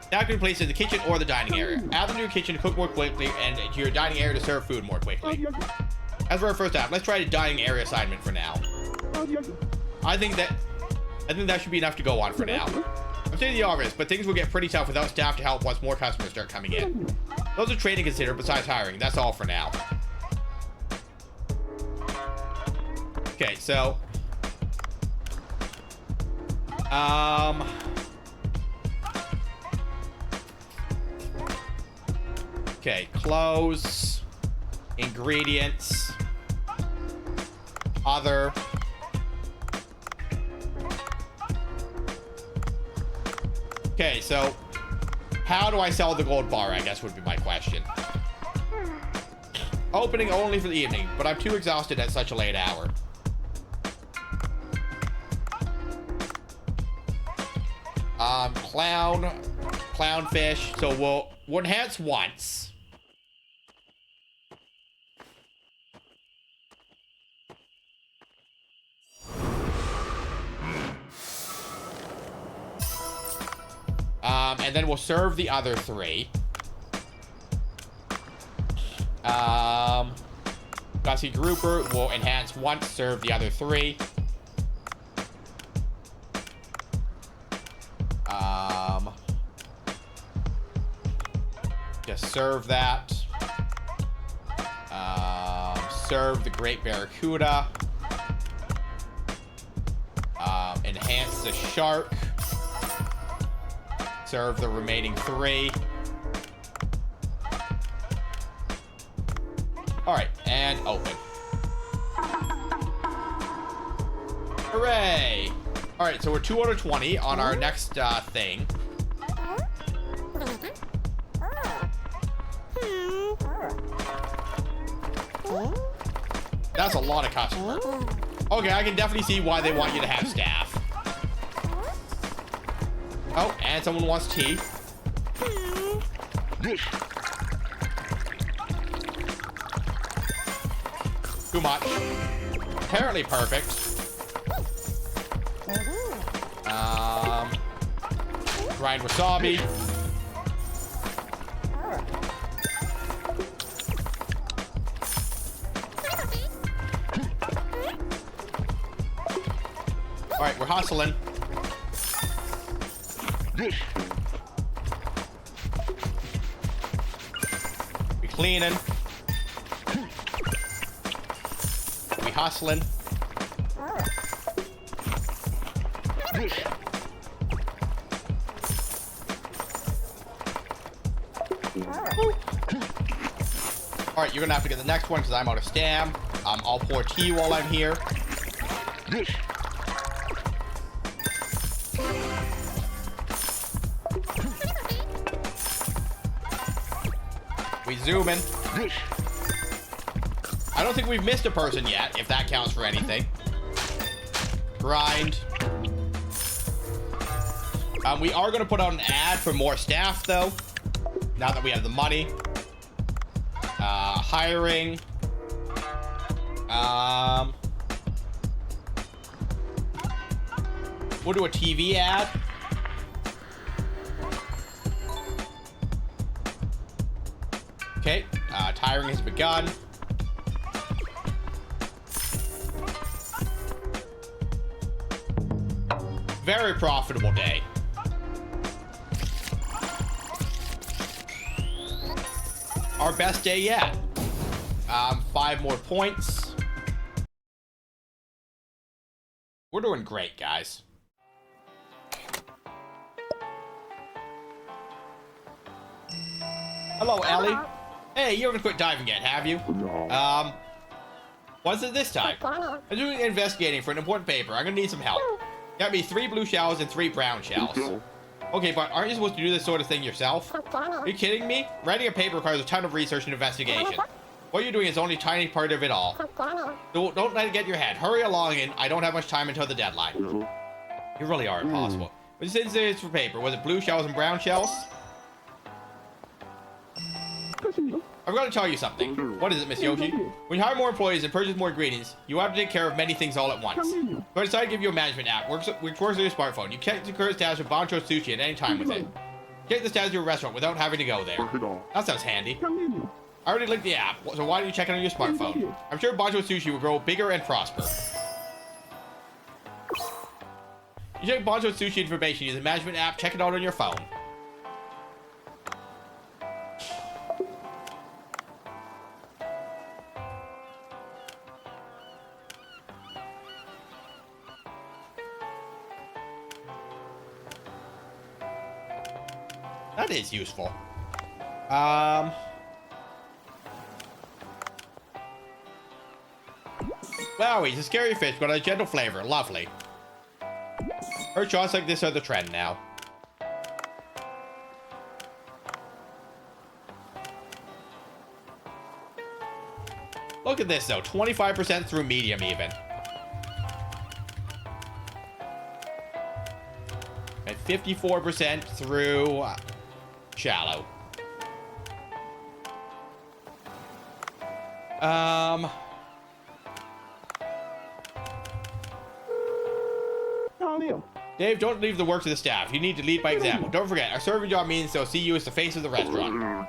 Staff can be placed in the kitchen or the dining area. Add them to your kitchen to cook more quickly and to your dining area to serve food more quickly. As for our first staff, let's try the dining area assignment for now. I think that should be enough to go on for now. I'm stating the obvious, but things will get pretty tough without staff to help once more customers start coming in. Those are training considered besides hiring. That's all for now. Okay, so okay, clothes, ingredients, other. Okay, so how do I sell the gold bar, I guess would be my question. Opening only for the evening, but I'm too exhausted at such a late hour. Clownfish, so we'll enhance once. And then we'll serve the other three. Gussie Grouper will enhance once, serve the other three. Just serve that. Serve the Great Barracuda. Enhance the Shark. Serve the remaining three. Alright, and open. Hooray! Alright, so we're 2 out of 20 on our next thing. That's a lot of customers. Okay, I can definitely see why they want you to have staff. Oh, and someone wants tea. Too much. Apparently perfect. Grind wasabi. All right, we're hustling. We cleaning. We hustling. All right, you're gonna have to get the next one because I'm out of stam. I'll pour tea while I'm here. We zoom in. I don't think we've missed a person yet, if that counts for anything. Grind. We are going to put out an ad for more staff, though. Now that we have the money. Hiring. We'll do a TV ad. Okay, tiring has begun. Very profitable day. Our best day yet. 5 more points. We're doing great, guys. Hello, Ellie. Hey, you haven't quit diving yet, have you? Well, What's it this time? I'm doing investigating for an important paper. I'm gonna need some help. Got me 3 blue shells and 3 brown shells. Okay, but aren't you supposed to do this sort of thing yourself? Are you kidding me? Writing a paper requires a ton of research and investigation. What you're doing is only a tiny part of it all. So don't let it get in your head. Hurry along, and I don't have much time until the deadline. You really are impossible. But since it's for paper, was it blue shells and brown shells? I've got to tell you something. What is it, Miss Yoshi? When you hire more employees and purchase more ingredients, you have to take care of many things all at once. So I decided to give you a management app, which works on your smartphone. You check the current status of Bancho Sushi at any time with it. Check the status of your restaurant without having to go there. That sounds handy. I already linked the app, so why don't you check it on your smartphone? I'm sure Bancho Sushi will grow bigger and prosper. You check Bancho Sushi information using the management app, check it out on your phone. That is useful. Wow, he's a scary fish, but a gentle flavor. Lovely. Her shots like this are the trend now. Look at this, though. 25% through medium, even. And 54% through shallow. Dave, don't leave the work to the staff. You need to lead by example. Don't forget, our serving job means they'll see you as the face of the restaurant.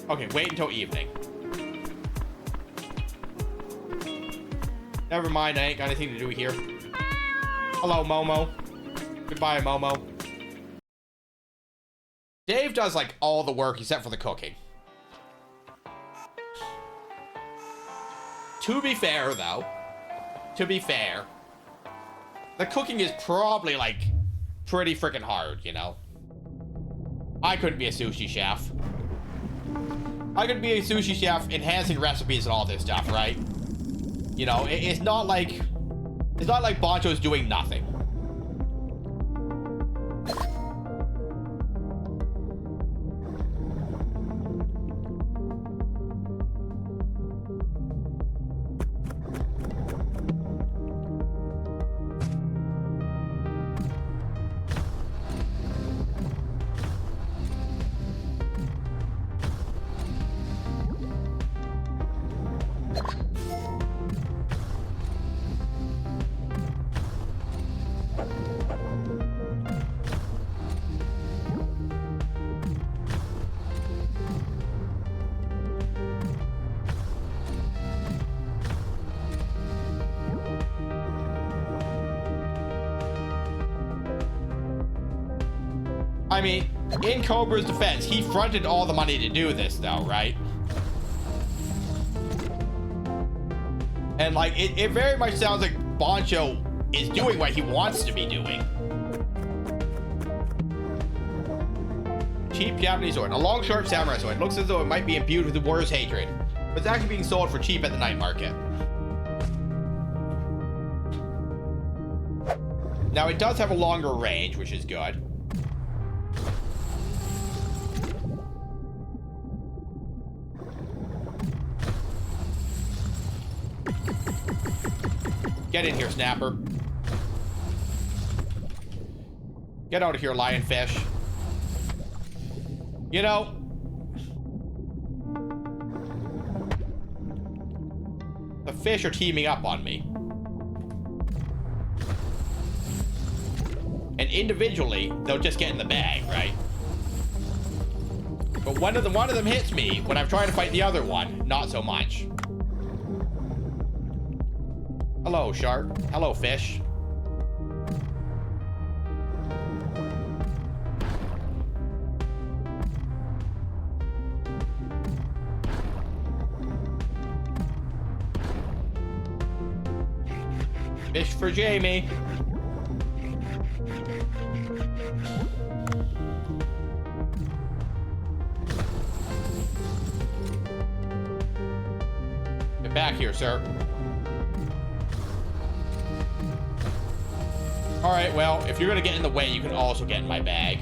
Okay, wait until evening. Never mind, I ain't got anything to do here. Hello, Momo. Goodbye, Momo. Dave does, like, all the work except for the cooking. To be fair, though. To be fair. The cooking is probably, like, pretty freaking hard, you know? I couldn't be a sushi chef. I could be a sushi chef enhancing recipes and all this stuff, right? You know, it's not like Bancho's doing nothing. I mean, in Cobra's defense, he fronted all the money to do this, though, right? And, like, it very much sounds like Bancho is doing what he wants to be doing. Cheap Japanese sword. A long, sharp samurai sword. It looks as though it might be imbued with the warrior's hatred. But it's actually being sold for cheap at the night market. Now, it does have a longer range, which is good. Get in here, Snapper. Get out of here, lionfish. You know, the fish are teaming up on me. And individually, they'll just get in the bag, right? But one of them hits me when I'm trying to fight the other one. Not so much. Hello, shark. Hello, fish. Fish for Jamie. Get back here, sir. Alright, well, if you're gonna get in the way, you can also get in my bag.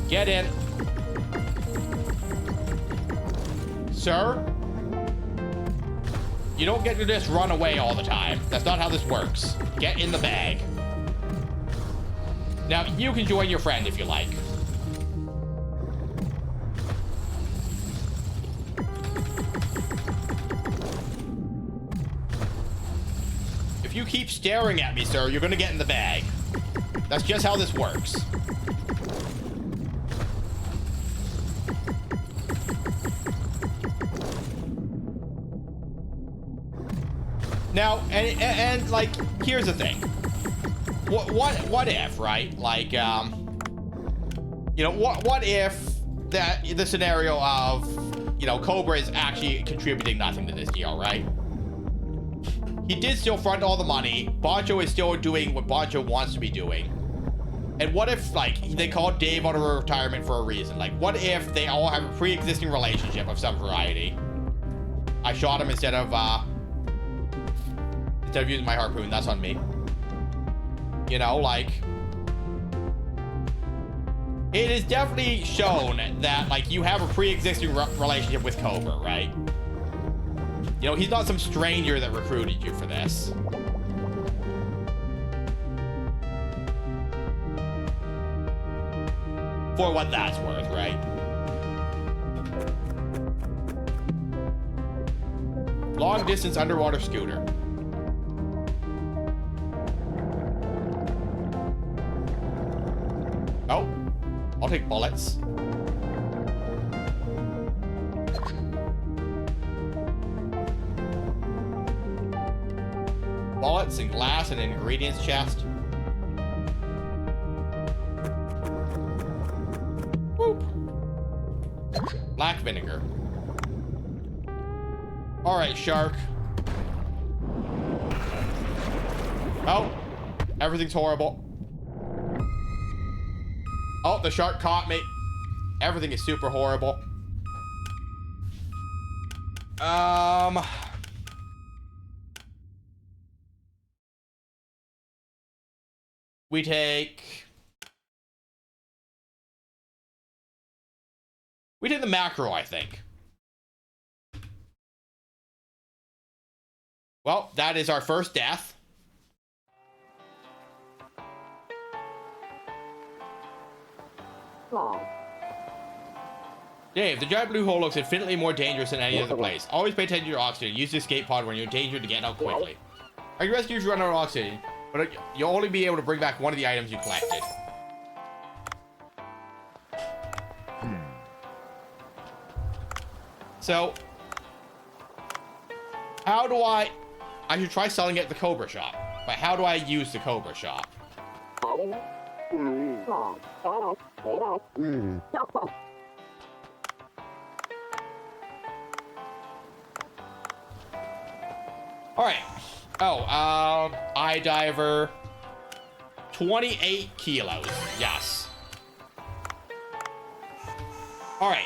Get in. Sir? You don't get to just run away all the time. That's not how this works. Get in the bag. Now, you can join your friend if you like. If you keep staring at me, sir, you're gonna get in the bag. That's just how this works. Now, and like, here's the thing. What if, right? Like, you know, what if the scenario of, you know, Cobra is actually contributing nothing to this deal, right? He did still front all the money. Boncho is still doing what Boncho wants to be doing. And what if, like, they called Dave out of retirement for a reason? Like, what if they all have a pre-existing relationship of some variety? I shot him instead of using my harpoon. That's on me. You know, like, it is definitely shown that, like, you have a pre-existing relationship with Cobra, right? You know, he's not some stranger that recruited you for this. For what that's worth, right? Long distance underwater scooter. Oh, I'll take bullets. Bullets and glass and an ingredients chest. Whoop. Black vinegar. All right, shark. Oh, everything's horrible. Oh, the shark caught me. Everything is super horrible. We take the macro, I think. Well, that is our first death. Dave, the giant blue hole looks infinitely more dangerous than any other place. Always pay attention to your oxygen. Use the escape pod when you're in danger to get out quickly. Our rescuers run out of oxygen, but you'll only be able to bring back one of the items you collected. So, how do I should try selling it at the Cobra shop, but how do I use the Cobra shop? Alright. Oh, eye diver. 28 kilos. Yes. Alright.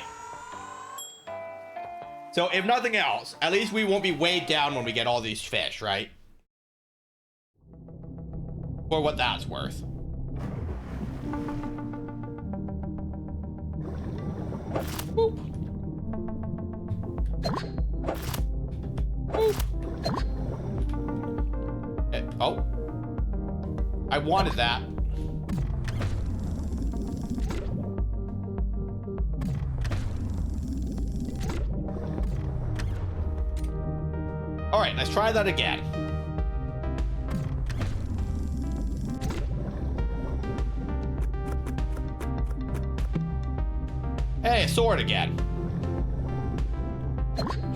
So, if nothing else, at least we won't be weighed down when we get all these fish, right? For what that's worth. Boop. Boop. Oh. I wanted that. All right, let's try that again. Hey, a sword again.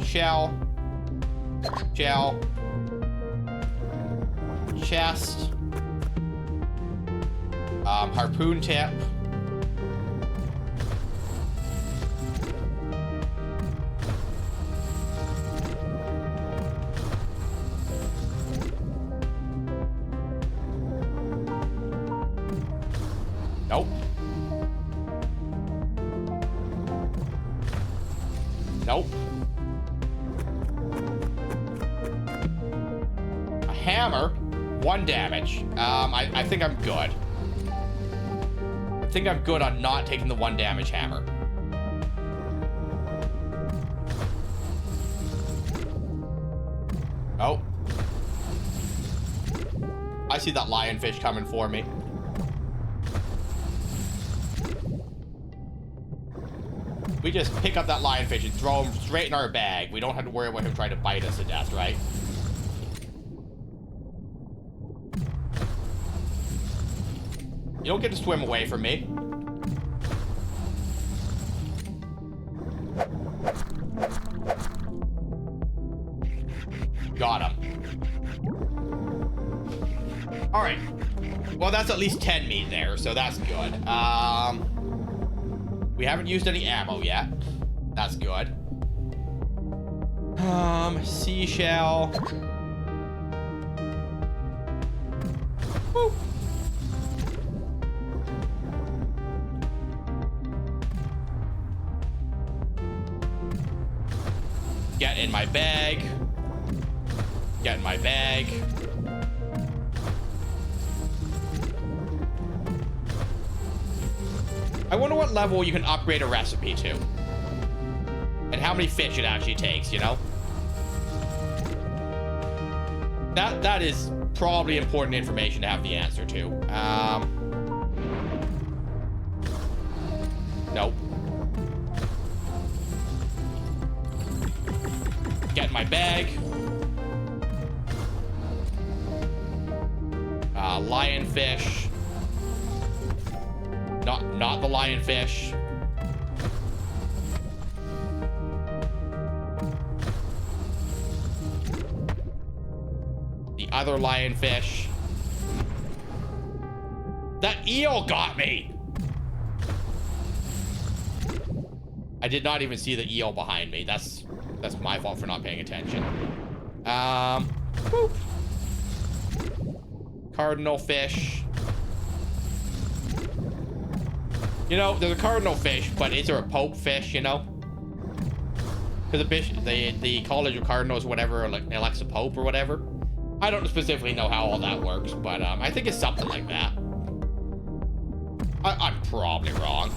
Shell. Shell. Chest. Harpoon tip. Nope. Nope. A hammer, 1 damage. I think I'm good. I think I'm good on not taking the 1 damage hammer. Oh. I see that lionfish coming for me. We just pick up that lionfish and throw him straight in our bag. We don't have to worry about him trying to bite us to death, right? You don't get to swim away from me. Got him. All right. Well, that's at least 10 meat there, so that's good. We haven't used any ammo yet. That's good. Seashell. Woo. Get in my bag. Get in my bag. I wonder what level you can upgrade a recipe to. And how many fish it actually takes, you know? That is probably important information to have the answer to. Nope. Get in my bag. Lionfish. Not the lionfish. The other lionfish. That eel got me. I did not even see the eel behind me. That's my fault for not paying attention. Boop. Cardinal fish. You know, there's a cardinal fish, but is there a pope fish, you know? Because the College of Cardinals, whatever, elects a pope or whatever. I don't specifically know how all that works, but I think it's something like that. I'm probably wrong.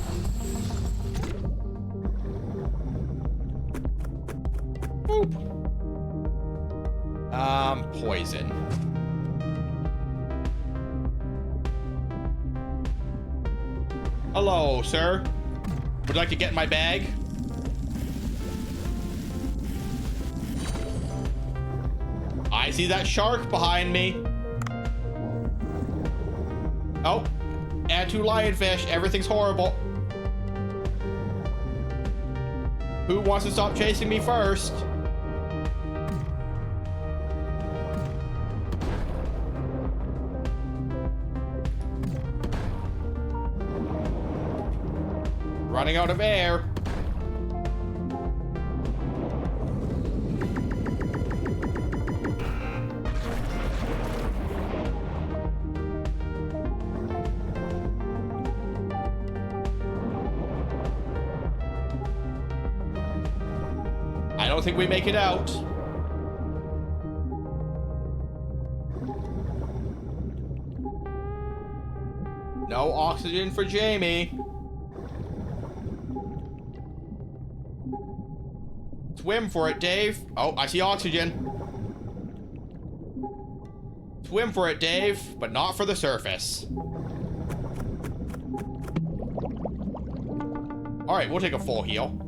Boop. Poison. Hello, sir. Would you like to get in my bag? I see that shark behind me. Oh, and 2 lionfish. Everything's horrible. Who wants to stop chasing me first? Running out of air. I don't think we make it out. No oxygen for Jamie. Swim for it, Dave. Oh, I see oxygen. Swim for it, Dave, but not for the surface. All right, we'll take a full heal.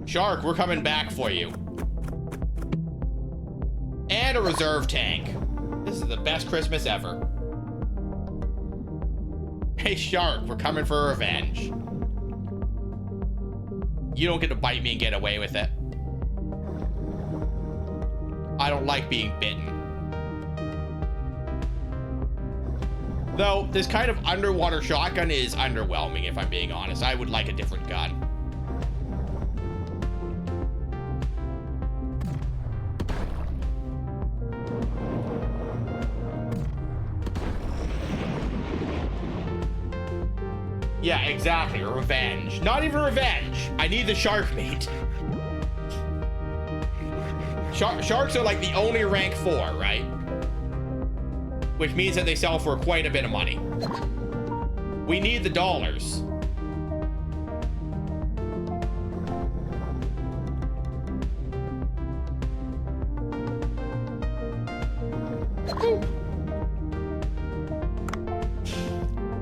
Shark, we're coming back for you. And a reserve tank. This is the best Christmas ever. Hey, Shark, we're coming for revenge. You don't get to bite me and get away with it. I don't like being bitten. Though, this kind of underwater shotgun is underwhelming, if I'm being honest. I would like a different gun. Yeah, exactly. Revenge. Not even revenge. I need the shark meat. Sharks are like the only rank 4, right? Which means that they sell for quite a bit of money. We need the dollars.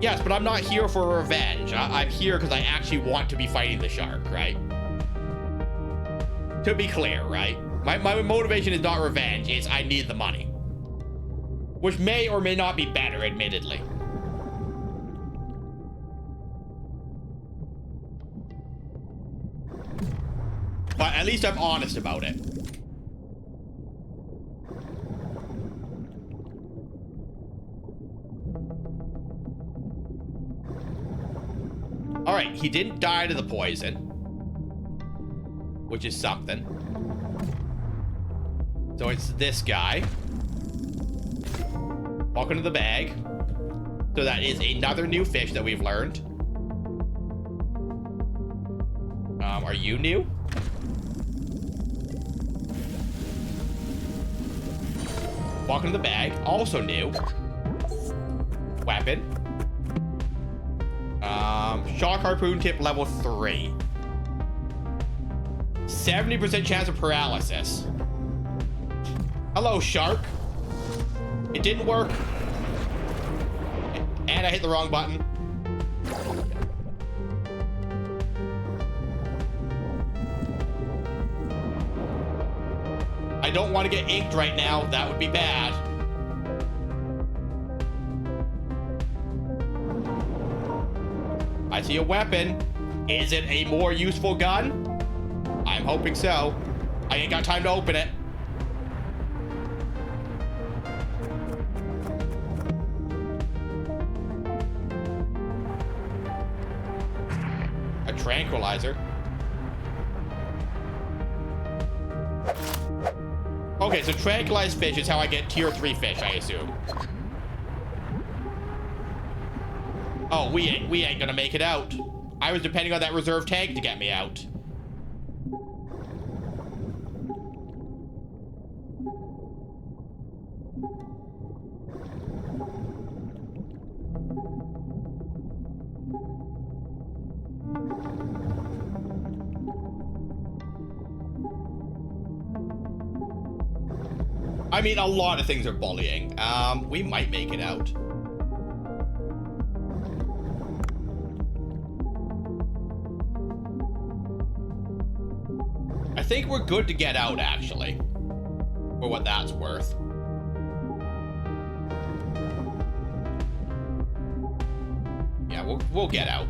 Yes, but I'm not here for revenge. I'm here because I actually want to be fighting the shark, right? To be clear, right? My motivation is not revenge, it's I need the money. Which may or may not be better, admittedly. But at least I'm honest about it. Alright, he didn't die to the poison. Which is something. So it's this guy. Welcome to the bag. So that is another new fish that we've learned. Are you new? Welcome to the bag. Also new. Weapon. Shock harpoon tip level 3. 70% chance of paralysis. Hello, shark. It didn't work. And I hit the wrong button. I don't want to get inked right now. That would be bad. I see a weapon. Is it a more useful gun? I'm hoping so. I ain't got time to open it. A tranquilizer. Okay, so tranquilized fish is how I get tier 3 fish, I assume. Oh, we ain't gonna make it out. I was depending on that reserve tank to get me out. I mean, a lot of things are bullying. We might make it out. I think we're good to get out, actually. For what that's worth. Yeah, we'll get out.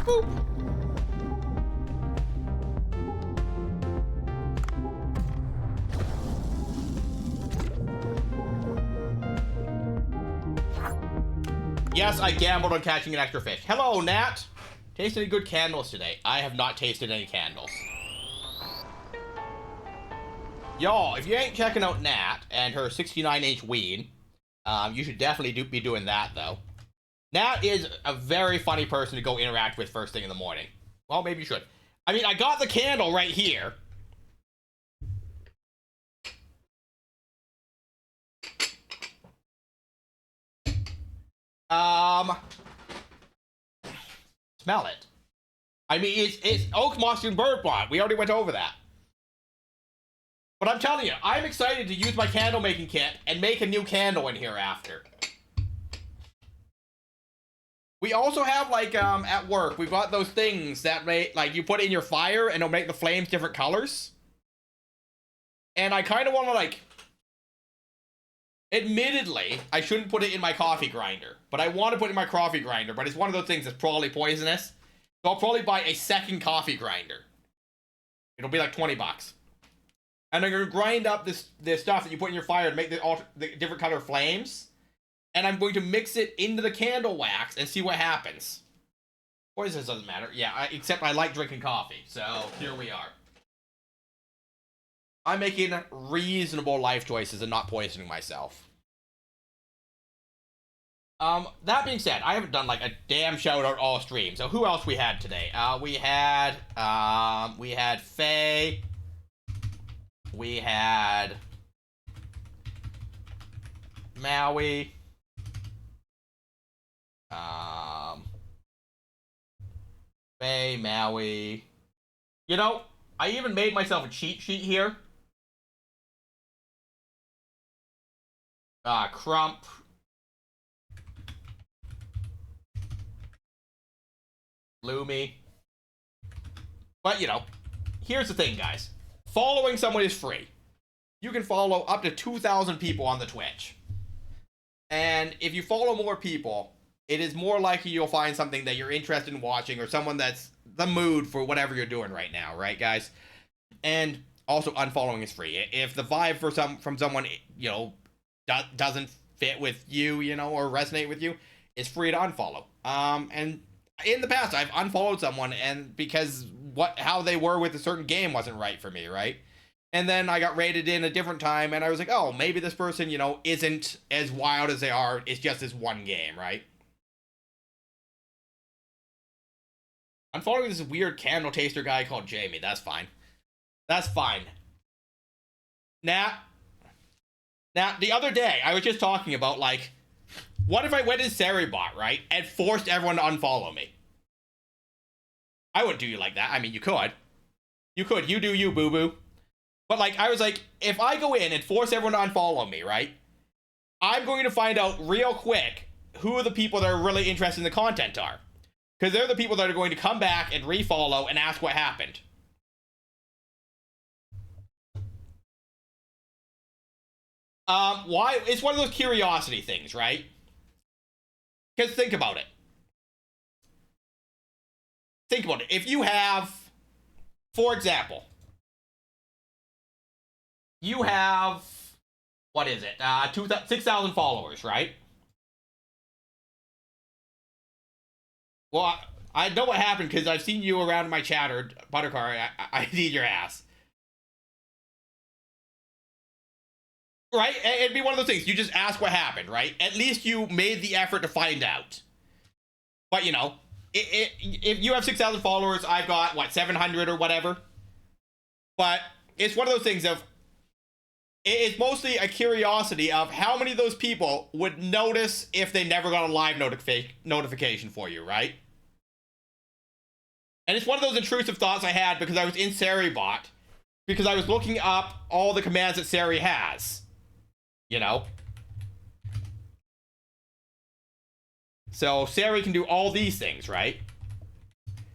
Boop. Yes, I gambled on catching an extra fish. Hello, Nat. Tasted any good candles today? I have not tasted any candles. Y'all, if you ain't checking out Nat and her 69-inch ween, you should definitely be doing that, though. Nat is a very funny person to go interact with first thing in the morning. Well, maybe you should. I mean, I got the candle right here. Smell it. I mean, it's oak moss and bird blot. We already went over that. But I'm telling you, I'm excited to use my candle making kit and make a new candle in here after. We also have, like, at work, we've got those things that make, like, you put in your fire and it'll make the flames different colors. And I kind of want to, like, admittedly, I shouldn't put it in my coffee grinder, but I want to put it in my coffee grinder, but it's one of those things that's probably poisonous. So I'll probably buy a second coffee grinder. It'll be like 20 bucks. And I'm going to grind up this stuff that you put in your fire to make the different color flames. and I'm going to mix it into the candle wax and see what happens. Poisons doesn't matter. Yeah, except I like drinking coffee, so here we are. I'm making reasonable life choices and not poisoning myself. That being said, I haven't done like a damn shout out all stream. So who else we had today? We had Faye. We had Maui. Faye, Maui. You know, I even made myself a cheat sheet here. Crump. Loomy. But, you know, here's the thing, guys. Following someone is free. You can follow up to 2,000 people on the Twitch. And if you follow more people, it is more likely you'll find something that you're interested in watching or someone that's the mood for whatever you're doing right now, right, guys? And also, unfollowing is free. If the vibe from someone, you know, doesn't fit with you, you know, or resonate with you, it's free to unfollow. And in the past, I've unfollowed someone and because how they were with a certain game wasn't right for me, right? And then I got rated in a different time and I was like, oh, maybe this person, you know, isn't as wild as they are. It's just this one game, right? I'm following this weird candle taster guy called Jamie. That's fine. That's fine. Now, the other day, I was just talking about, like, what if I went in Seribot, right, and forced everyone to unfollow me? I wouldn't do you like that. I mean, you could. You could. You do you, boo-boo. But, like, I was like, if I go in and force everyone to unfollow me, right, I'm going to find out real quick who the people that are really interested in the content are. Because they're the people that are going to come back and refollow and ask what happened. Why? It's one of those curiosity things, right? Because think about it. Think about it. If you have, for example, you have, what is it? 6,000 followers, right? Well, I know what happened because I've seen you around my chatter, Buttercar. I need your ass. Right? It'd be one of those things. You just ask what happened, right? At least you made the effort to find out. But, you know, if you have 6,000 followers, I've got, what, 700 or whatever? But it's one of those things of, it's mostly a curiosity of how many of those people would notice if they never got a live notification for you, right? And it's one of those intrusive thoughts I had because I was in Seribot, because I was looking up all the commands that Seri has. You know? So Seri can do all these things, right?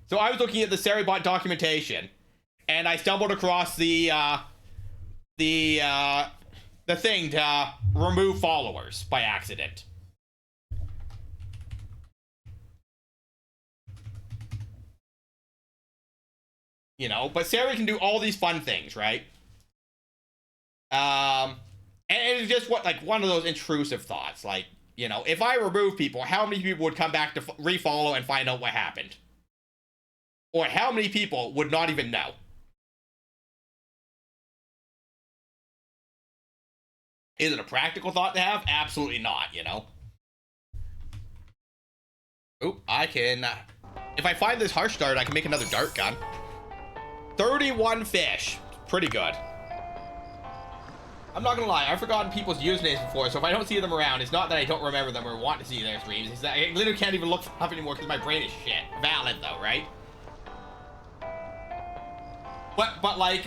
So I was looking at the Seribot documentation, and I stumbled across the thing to remove followers by accident. You know, but Seri can do all these fun things, right? And it's just one of those intrusive thoughts. Like, you know, if I remove people, how many people would come back to refollow and find out what happened? Or how many people would not even know? Is it a practical thought to have? Absolutely not, you know? Oop, I can... if I find this harsh dart, I can make another dart gun. 31 fish. Pretty good. I'm not gonna lie, I've forgotten people's usernames before, so if I don't see them around, it's not that I don't remember them or want to see their streams, it's that I literally can't even look them up anymore because my brain is shit. Valid, though, right? But like,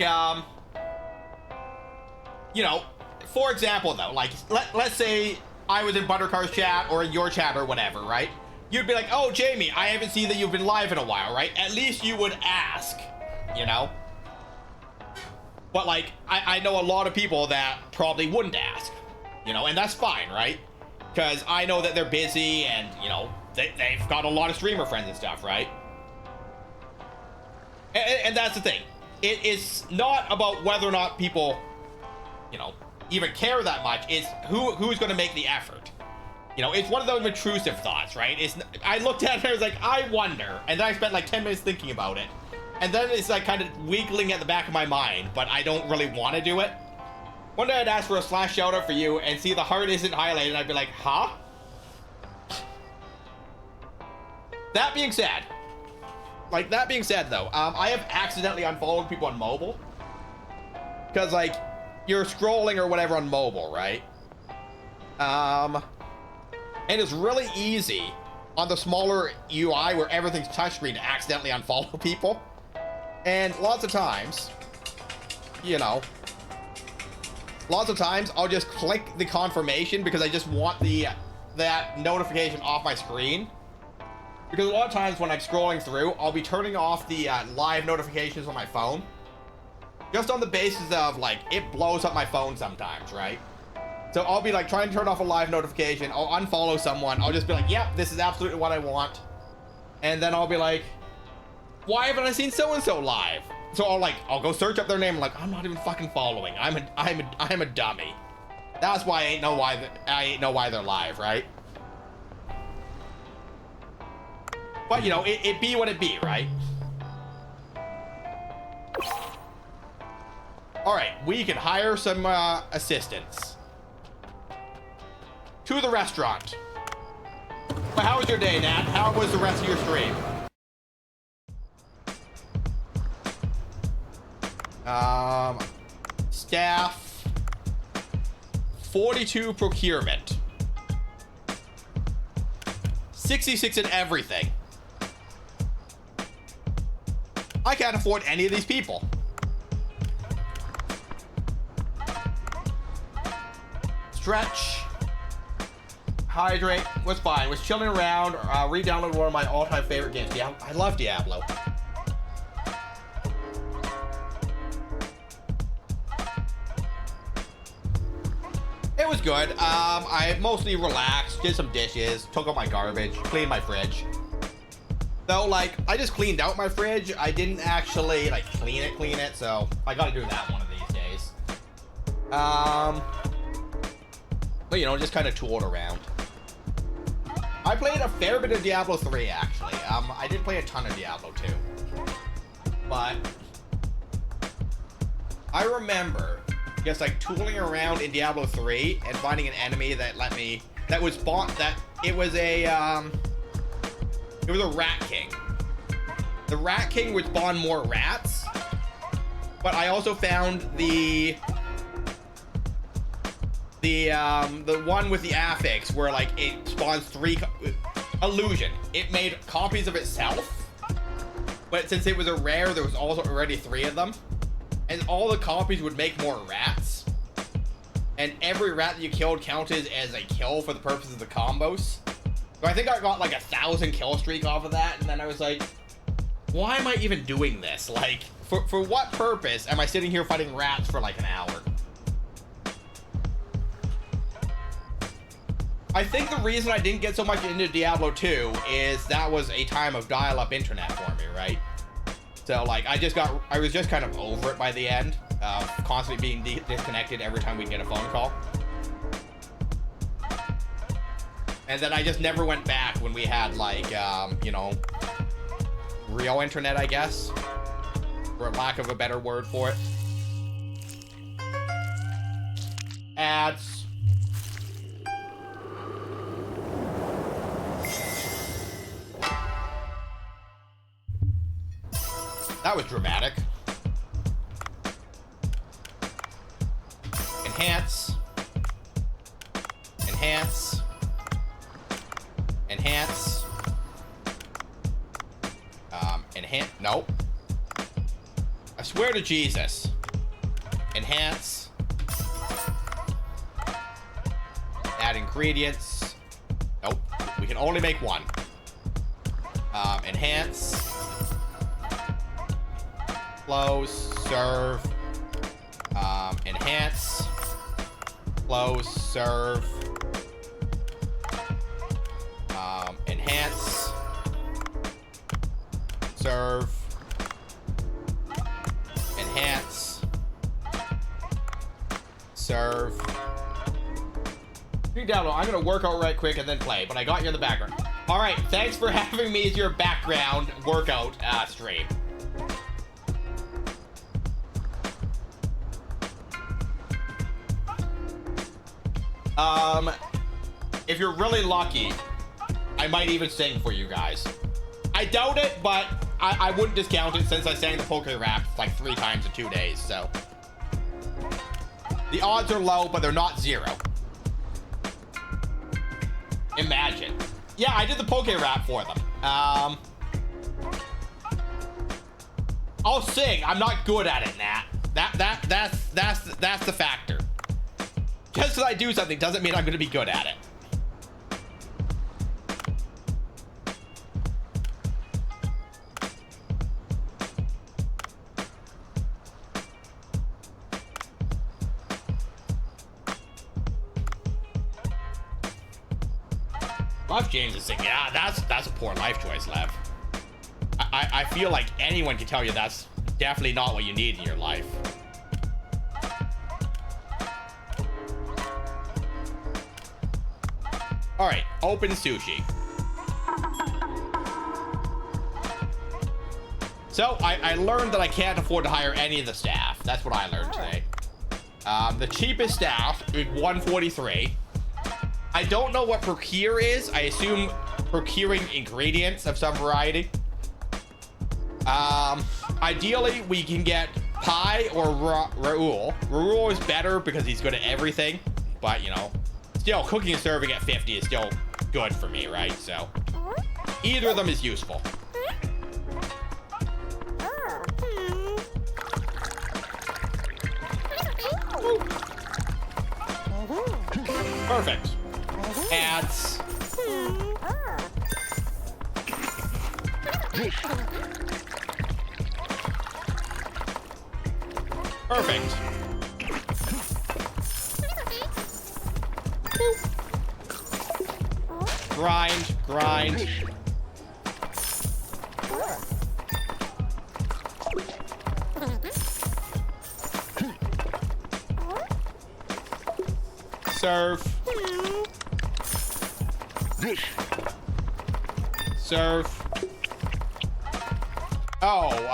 you know, for example, though, like, let's say I was in Buttercar's chat or in your chat or whatever, right? You'd be like, oh, Jamie, I haven't seen that you've been live in a while, right? At least you would ask, you know? But, like, I know a lot of people that probably wouldn't ask, you know, and that's fine, right? Because I know that they're busy and, you know, they've got a lot of streamer friends and stuff, right? And that's the thing. It is not about whether or not people, you know, even care that much. It's who's going to make the effort. You know, it's one of those intrusive thoughts, right? I looked at it and I was like, I wonder. And then I spent like 10 minutes thinking about it. And then it's like kind of wiggling at the back of my mind, but I don't really want to do it. One day I'd ask for a slash shout out for you and see the heart isn't highlighted and I'd be like, huh? That being said, though, I have accidentally unfollowed people on mobile. Because, like, you're scrolling or whatever on mobile, right? And it's really easy on the smaller UI where everything's touchscreen to accidentally unfollow people. And lots of times, you know, I'll just click the confirmation because I just want that notification off my screen. Because a lot of times when I'm scrolling through, I'll be turning off the live notifications on my phone. Just on the basis of, like, it blows up my phone sometimes, right? So I'll be, like, trying to turn off a live notification. I'll unfollow someone. I'll just be like, yep, this is absolutely what I want. And then I'll be like, why haven't I seen so-and-so live? So I'll go search up their name. I'm like, I'm not even fucking following. I'm a dummy. That's why I ain't know why they're live, right? But, you know, it be what it be, right? All right, we can hire some assistants. To the restaurant. Well, how was your day, Nat? How was the rest of your stream? Staff. 42 procurement. 66 in everything. I can't afford any of these people. Stretch. Hydrate. Was fine. Was chilling around. Re-downloaded one of my all-time favorite games. Yeah, I love Diablo. It was good. I mostly relaxed, did some dishes, took out my garbage, cleaned my fridge. Though, like, I just cleaned out my fridge. I didn't actually, like, clean it, so I gotta do that one of these days. But, you know, just kind of tooled around. I played a fair bit of Diablo 3, actually. I didn't play a ton of Diablo 2. But I remember just, like, tooling around in Diablo 3 and finding an enemy that it was a Rat King. The Rat King would spawn more rats, but I also found the one with the affix where, like, it spawns 3 illusion. It made copies of itself, but since it was a rare, there was also already 3 of them, and all the copies would make more rats, and every rat that you killed counted as a kill for the purpose of the combos. So I think I got like 1,000 kill streak off of that, and then I was like, why am I even doing this? Like, for what purpose am I sitting here fighting rats for like an hour? I think the reason I didn't get so much into Diablo 2 is that was a time of dial-up internet for me, right? So, like, I was just kind of over it by the end, constantly being disconnected every time we'd get a phone call. And then I just never went back when we had, like, you know, real internet, I guess, for lack of a better word for it. Ads. That was dramatic. Enhance. Enhance. Enhance. Enhance. Nope. I swear to Jesus. Enhance. Add ingredients. Nope. We can only make one. Enhance. Close. Serve. Enhance. Close. Serve. Enhance. Serve. Enhance. Serve. You download. I'm gonna work out right quick and then play, but I got you in the background. All right, thanks for having me as your background workout stream. If you're really lucky, I might even sing for you guys. I doubt it, but I wouldn't discount it since I sang the poker rap like 3 times in 2 days, so. The odds are low, but they're not 0. Imagine. Yeah, I did the poke rap for them. I'll sing. I'm not good at it, Nat. That's the factor. Just because I do something doesn't mean I'm going to be good at it. Love James is singing. Yeah, that's a poor life choice, Lev. I feel like anyone can tell you that's definitely not what you need in your life. All right, open sushi. So I learned that I can't afford to hire any of the staff. That's what I learned today. The cheapest staff is $143. I don't know what procure is. I assume procuring ingredients of some variety. Ideally, we can get Pi or Raul. Raul is better because he's good at everything. But, you know, still, cooking and serving at 50 is still good for me, right? So, either of them is useful. Perfect. Ads. Perfect. Grind, grind. Serve. Serve. Oh,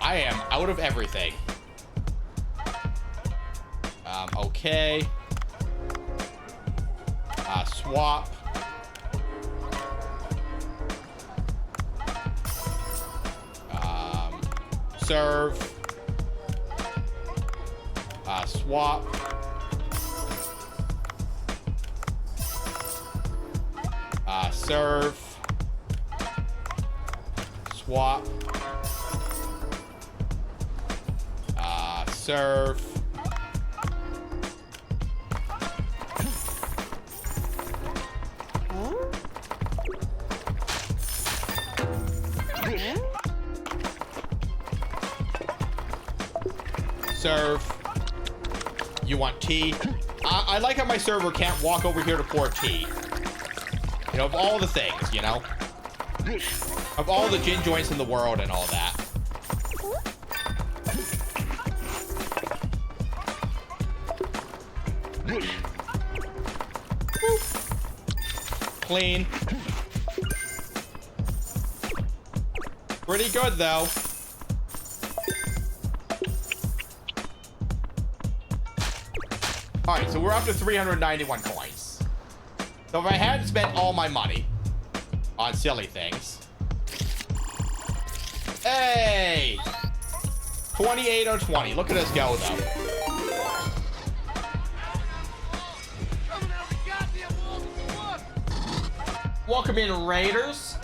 I am out of everything. Okay. Swap. Serve. Swap. Serve. Swap. Serve. Serve. You want tea? I like how my server can't walk over here to pour tea. You know, of all the things, you know? Of all the gin joints in the world and all that. Clean. Pretty good, though. Alright, so we're up to 391 coins. So if I hadn't spent all my money on silly things. Hey! 28 or 20. Look at us go, though. Welcome in, Raiders.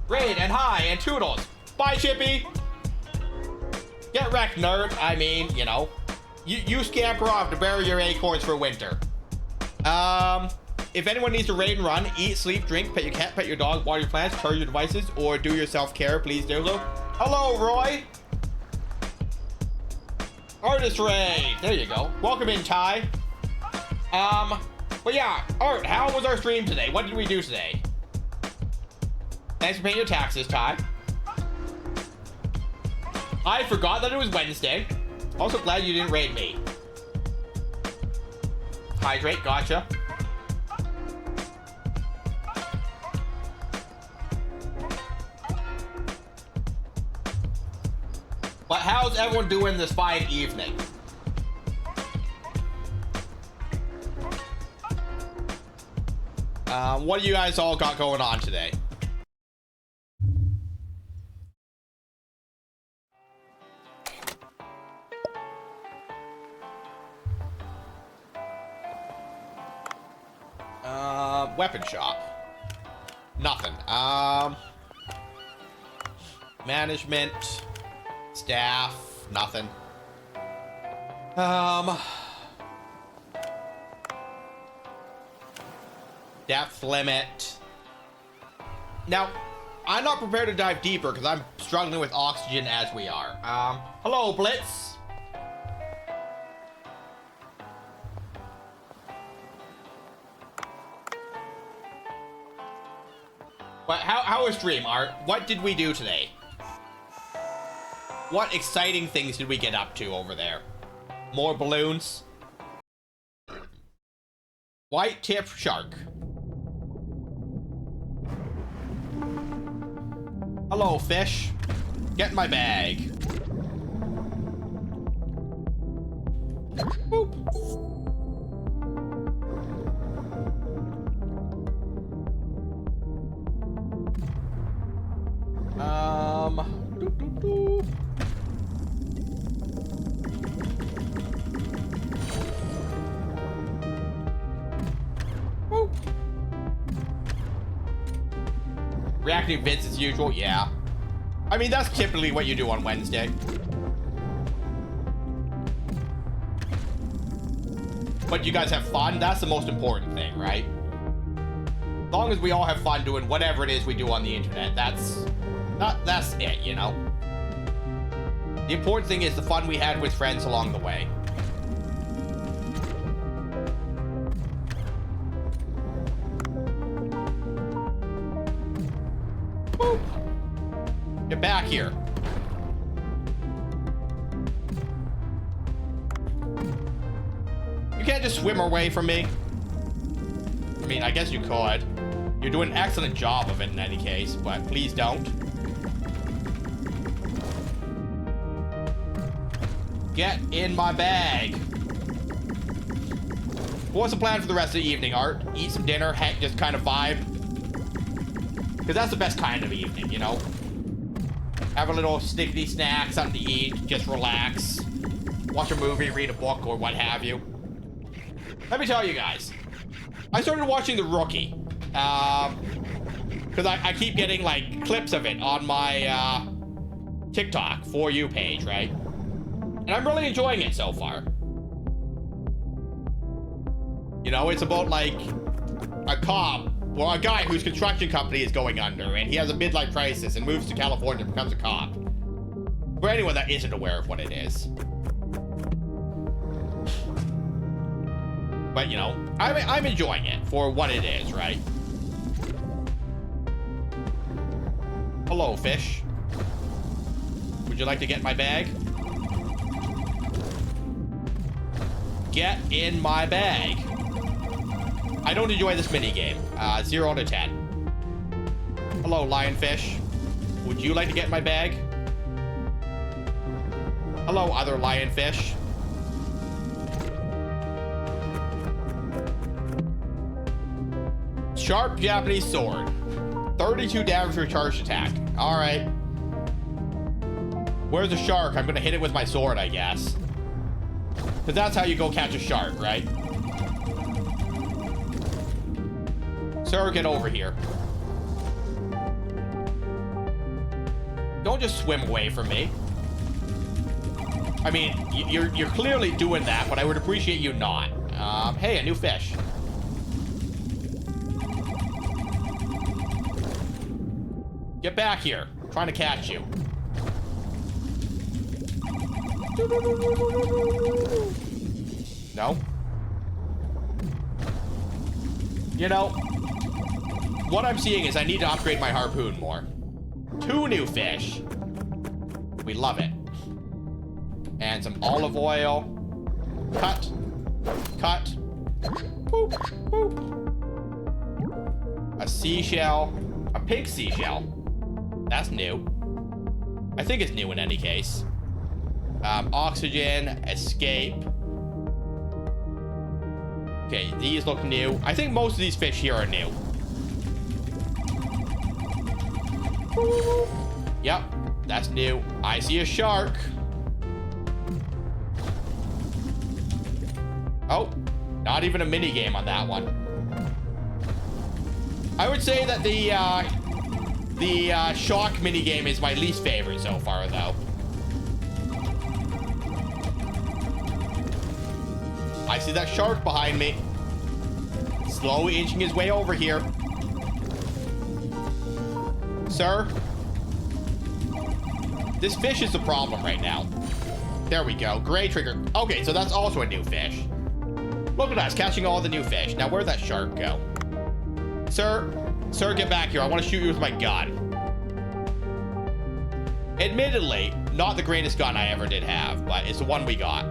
Raid and hi and Toodles. Bye, Chippy. Get wrecked, nerd. I mean, you know. You scamper off to bury your acorns for winter. If anyone needs to raid and run, eat, sleep, drink, pet your cat, pet your dog, water your plants, charge your devices, or do your self-care, please do so. Hello, Roy. Artist raid. There you go. Welcome in, Ty. But yeah, Art, how was our stream today? What did we do today? Thanks for paying your taxes, Ty. I forgot that it was Wednesday. Also glad you didn't raid me. Hydrate, gotcha. But how's everyone doing this fine evening? What do you guys all got going on today? Weapon shop. Nothing. Management. Staff. Nothing. Depth limit. Now, I'm not prepared to dive deeper because I'm struggling with oxygen as we are. Hello, Blitz. But how was Dream Art? What did we do today? What exciting things did we get up to over there? More balloons? White tip shark. Hello, fish. Get in my bag. Boop. Doop, doop, doop. Boop. Reacting events as usual, yeah. I mean, that's typically what you do on Wednesday. But you guys have fun, that's the most important thing, right? As long as we all have fun doing whatever it is we do on the internet, that's it, you know? The important thing is the fun we had with friends along the way. Boop. Get back here. You can't just swim away from me. I mean, I guess you could. You're doing an excellent job of it in any case, but please don't. Get in my bag. What's the plan for the rest of the evening, Art? Eat some dinner, heck, just kind of vibe? Because that's the best kind of evening, you know? Have a little snickety snack, something to eat, just relax. Watch a movie, read a book, or what have you. Let me tell you guys. I started watching The Rookie. Because I keep getting, like, clips of it on my, TikTok For You page, right? And I'm really enjoying it so far. You know, it's about, like, a cop, or a guy whose construction company is going under, and he has a midlife crisis and moves to California and becomes a cop. For anyone that isn't aware of what it is. But, you know, I'm enjoying it for what it is, right? Hello, fish. Would you like to get in my bag? Get in my bag. I don't enjoy this minigame. 0 to 10. Hello, lionfish. Would you like to get in my bag? Hello, other lionfish. Sharp Japanese sword. 32 damage for charged attack. Alright. Where's the shark? I'm gonna hit it with my sword, I guess. Because that's how you go catch a shark, right? Sir, get over here. Don't just swim away from me. I mean, you're clearly doing that, but I would appreciate you not. Hey, a new fish. Get back here. I'm trying to catch you. No? You know, what I'm seeing is I need to upgrade my harpoon more. 2 new fish. We love it. And some olive oil. Cut. Cut. Boop, boop. A seashell. A pink seashell. That's new. I think it's new in any case. Oxygen. Escape. Okay, these look new. I think most of these fish here are new. Yep, that's new. I see a shark. Oh, not even a mini game on that one. I would say that the shark mini game is my least favorite so far, though. I see that shark behind me. Slowly inching his way over here. Sir? This fish is the problem right now. There we go. Gray trigger. Okay, so that's also a new fish. Look at us, catching all the new fish. Now, where'd that shark go? Sir? Sir, get back here. I want to shoot you with my gun. Admittedly, not the greatest gun I ever did have, but it's the one we got.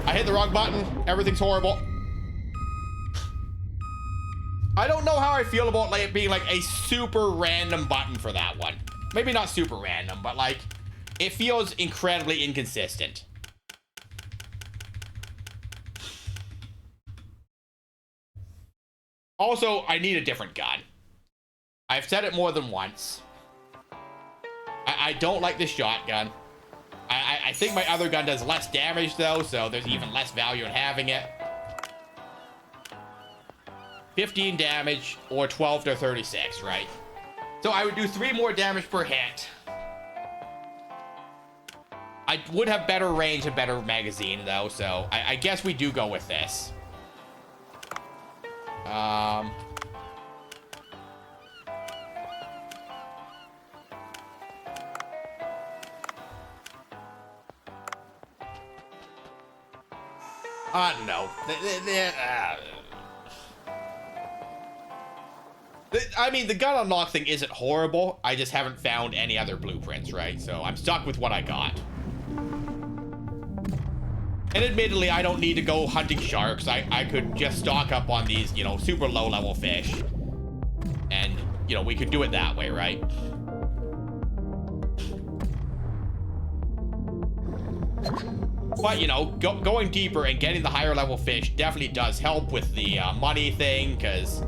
I hit the wrong button. Everything's horrible. I don't know how I feel about it being like a super random button for that one. Maybe not super random, but like, it feels incredibly inconsistent. Also, I need a different gun. I've said it more than once. I don't like this shotgun. I think my other gun does less damage, though, so there's even less value in having it. 15 damage, or 12 to 36, right? So I would do 3 more damage per hit. I would have better range and better magazine, though, so I guess we do go with this. No. I mean, the gun unlock thing isn't horrible. I just haven't found any other blueprints, right? So I'm stuck with what I got. And admittedly, I don't need to go hunting sharks. I could just stock up on these, you know, super low-level fish. And, you know, we could do it that way, right? But, you know, going deeper and getting the higher level fish definitely does help with the money thing, because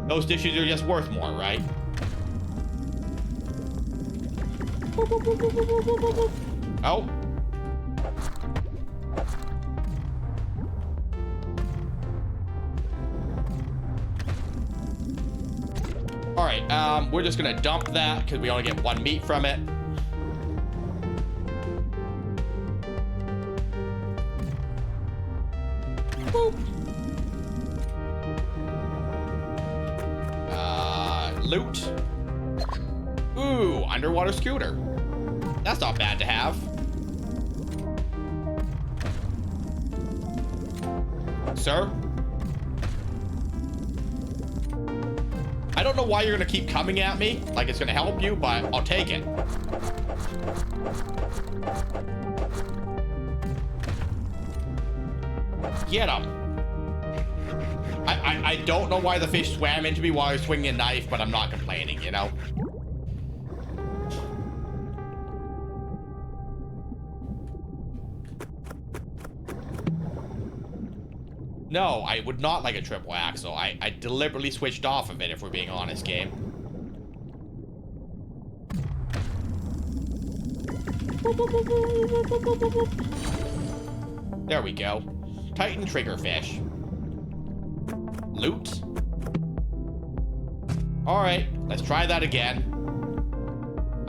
those dishes are just worth more, right? Oh. Alright, we're just gonna dump that, because we only get 1 meat from it. Loot. Ooh, underwater scooter. That's not bad to have. Sir? I don't know why you're gonna keep coming at me like it's gonna help you, but I'll take it. Get him. I don't know why the fish swam into me while I was swinging a knife, but I'm not complaining, you know? No, I would not like a triple axle. I deliberately switched off of it, if we're being honest, game. There we go. Titan triggerfish. Loot. Alright, let's try that again.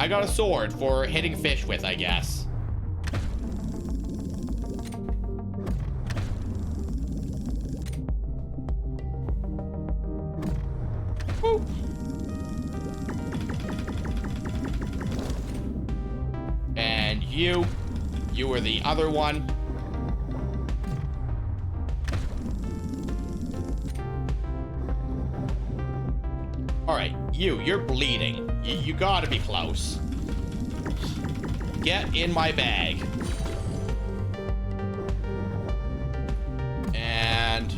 I got a sword for hitting fish with, I guess. you. You were the other one. Alright, you're bleeding. You gotta be close. Get in my bag. And...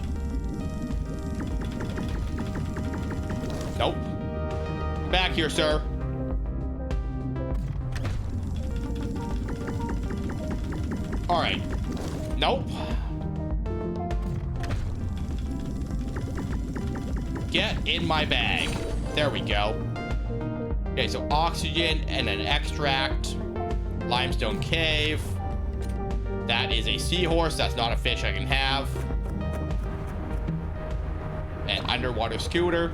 Nope. Back here, sir. Alright. Nope. Get in my bag. There we go. Okay, so oxygen and an extract. Limestone cave. That is a seahorse. That's not a fish I can have. An underwater scooter.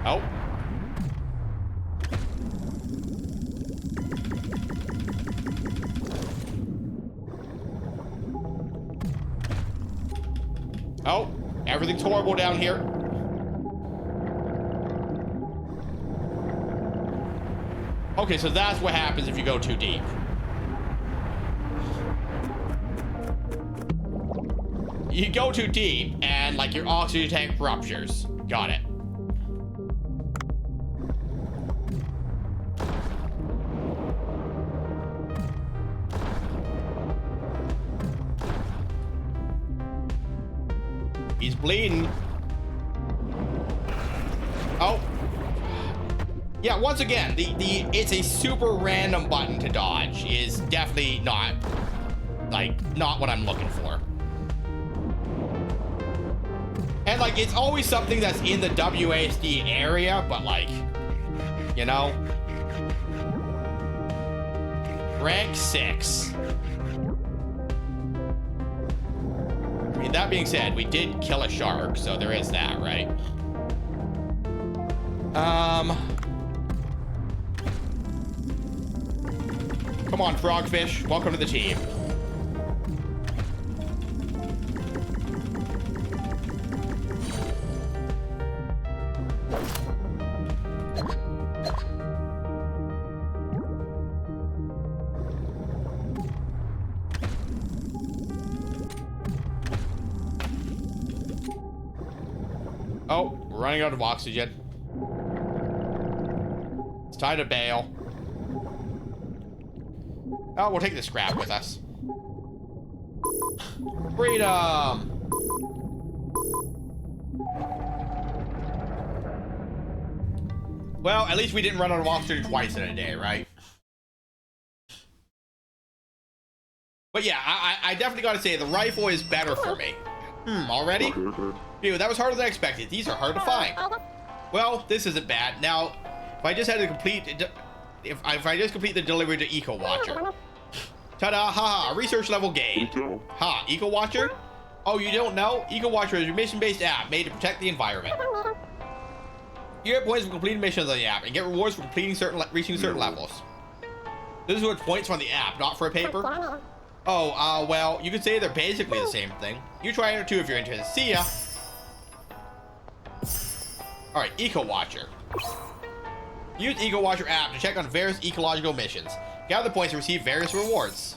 Oh. Oh, everything's horrible down here. Okay, so that's what happens if you go too deep. You go too deep and like your oxygen tank ruptures. Got it. He's bleeding. Oh. Yeah, once again, it's a super random button to dodge is definitely not what I'm looking for. And like it's always something that's in the WASD area, but like, you know. Rank 6. I mean, that being said, we did kill a shark, so there is that, right? Come on, frogfish. Welcome to the team. Oh, we're running out of oxygen. It's time to bail. Oh, we'll take the scrap with us. Freedom! Well, at least we didn't run out of oxygen twice in a day, right? But yeah, I definitely gotta say, the rifle is better for me. Already? Phew, that was harder than I expected. These are hard to find. Well, this isn't bad. Now, if I just complete the delivery to Eco Watcher. Ta-da, haha, research level gained. Ha, Eco Watcher? Oh, you don't know? Eco Watcher is a mission-based app made to protect the environment. You get points for completing missions on the app and get rewards for completing reaching certain levels. This is what points from the app, not for a paper. Oh, well, you could say they're basically the same thing. You try it or two if you're interested. See ya. Alright, Eco Watcher. Use Eco Watcher app to check on various ecological missions. Gather points to receive various rewards.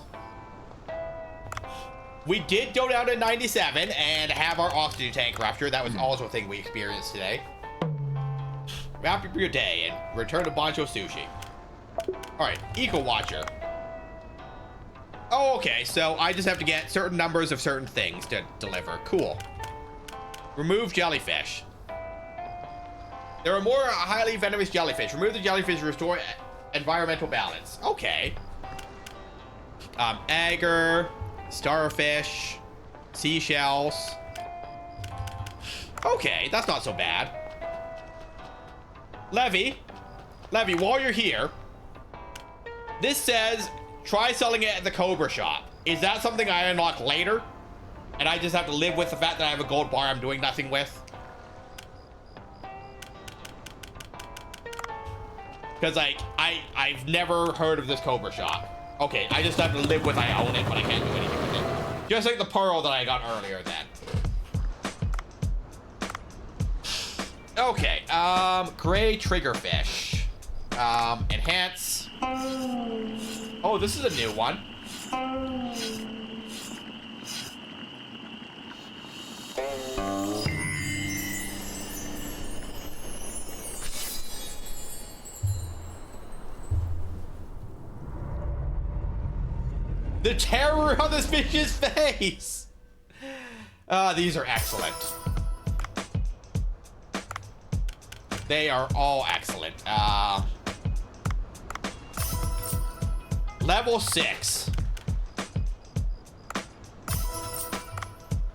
We did go down to 97 and have our oxygen tank rupture. That was also a thing we experienced today. Wrap up your day and return to Bancho Sushi. Alright, Eco Watcher. Oh, okay, so I just have to get certain numbers of certain things to deliver. Cool. Remove jellyfish. There are more highly venomous jellyfish. Remove the jellyfish to restore environmental balance. Okay. Agar, starfish, seashells. Okay, that's not so bad. Levy, while you're here, this says try selling it at the Cobra shop. Is that something I unlock later? And I just have to live with the fact that I have a gold bar I'm doing nothing with? Because, like, I've never heard of this Cobra shop. Okay, I just have to live with I own it, but I can't do anything with it. Just like the pearl that I got earlier then. Okay, gray triggerfish. Enhance. Oh, this is a new one. The terror on this fish's face. These are excellent. They are all excellent. Level 6.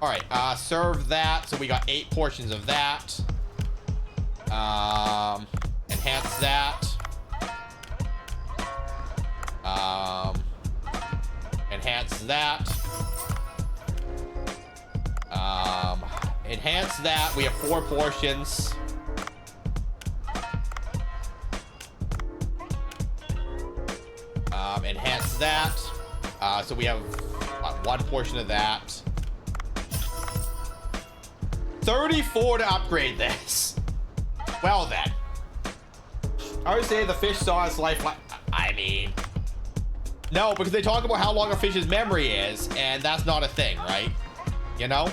All right, serve that. So we got 8 portions of that. Enhance that. Enhance that. Enhance that. We have 4 portions. Enhance that. So we have 1 portion of that. 34 to upgrade this. Well then. I would say the fish saw its life. I mean, no, because they talk about how long a fish's memory is, and that's not a thing, right? You know?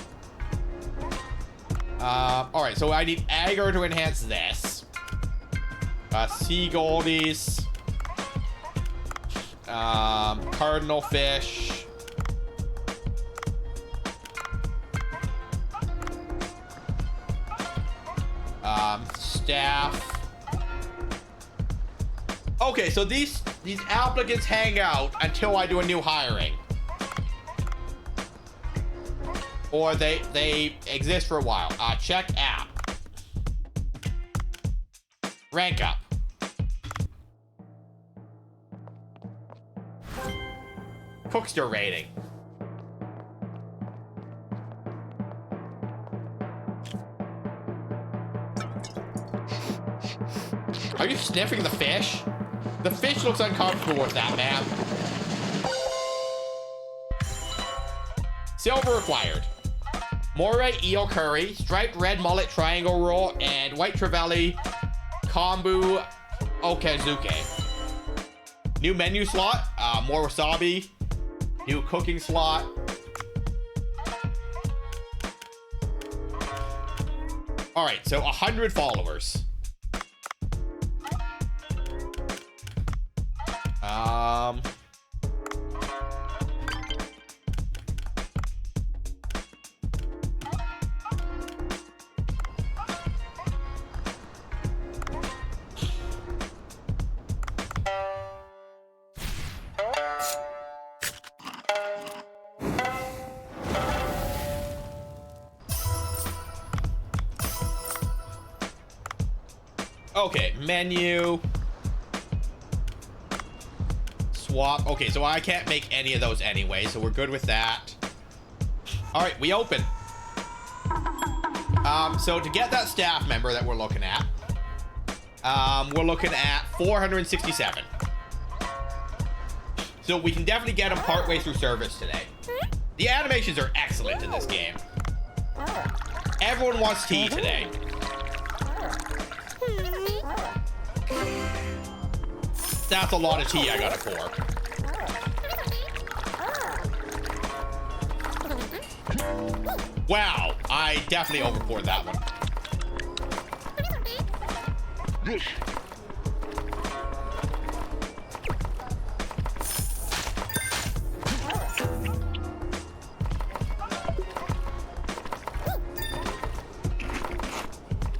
Alright, so I need agar to enhance this. Sea goldies. Cardinal fish. Staff. Okay, so these applicants hang out until I do a new hiring. Or they exist for a while. Check app. Rank up. Cookster rating. Are you sniffing the fish? The fish looks uncomfortable with that, man. Silver required. Moray eel curry, striped red mullet triangle roll, and white trevally kombu okazuke. New menu slot, more wasabi. New cooking slot. All right, so 100 followers. Okay, menu. Swap. Okay, so I can't make any of those anyway, so we're good with that. All right, we open. So to get that staff member that we're looking at, we're looking at 467. So we can definitely get him partway through service today. The animations are excellent in this game. Everyone wants tea today. That's a lot of tea I gotta pour. Wow, I definitely overpoured that one.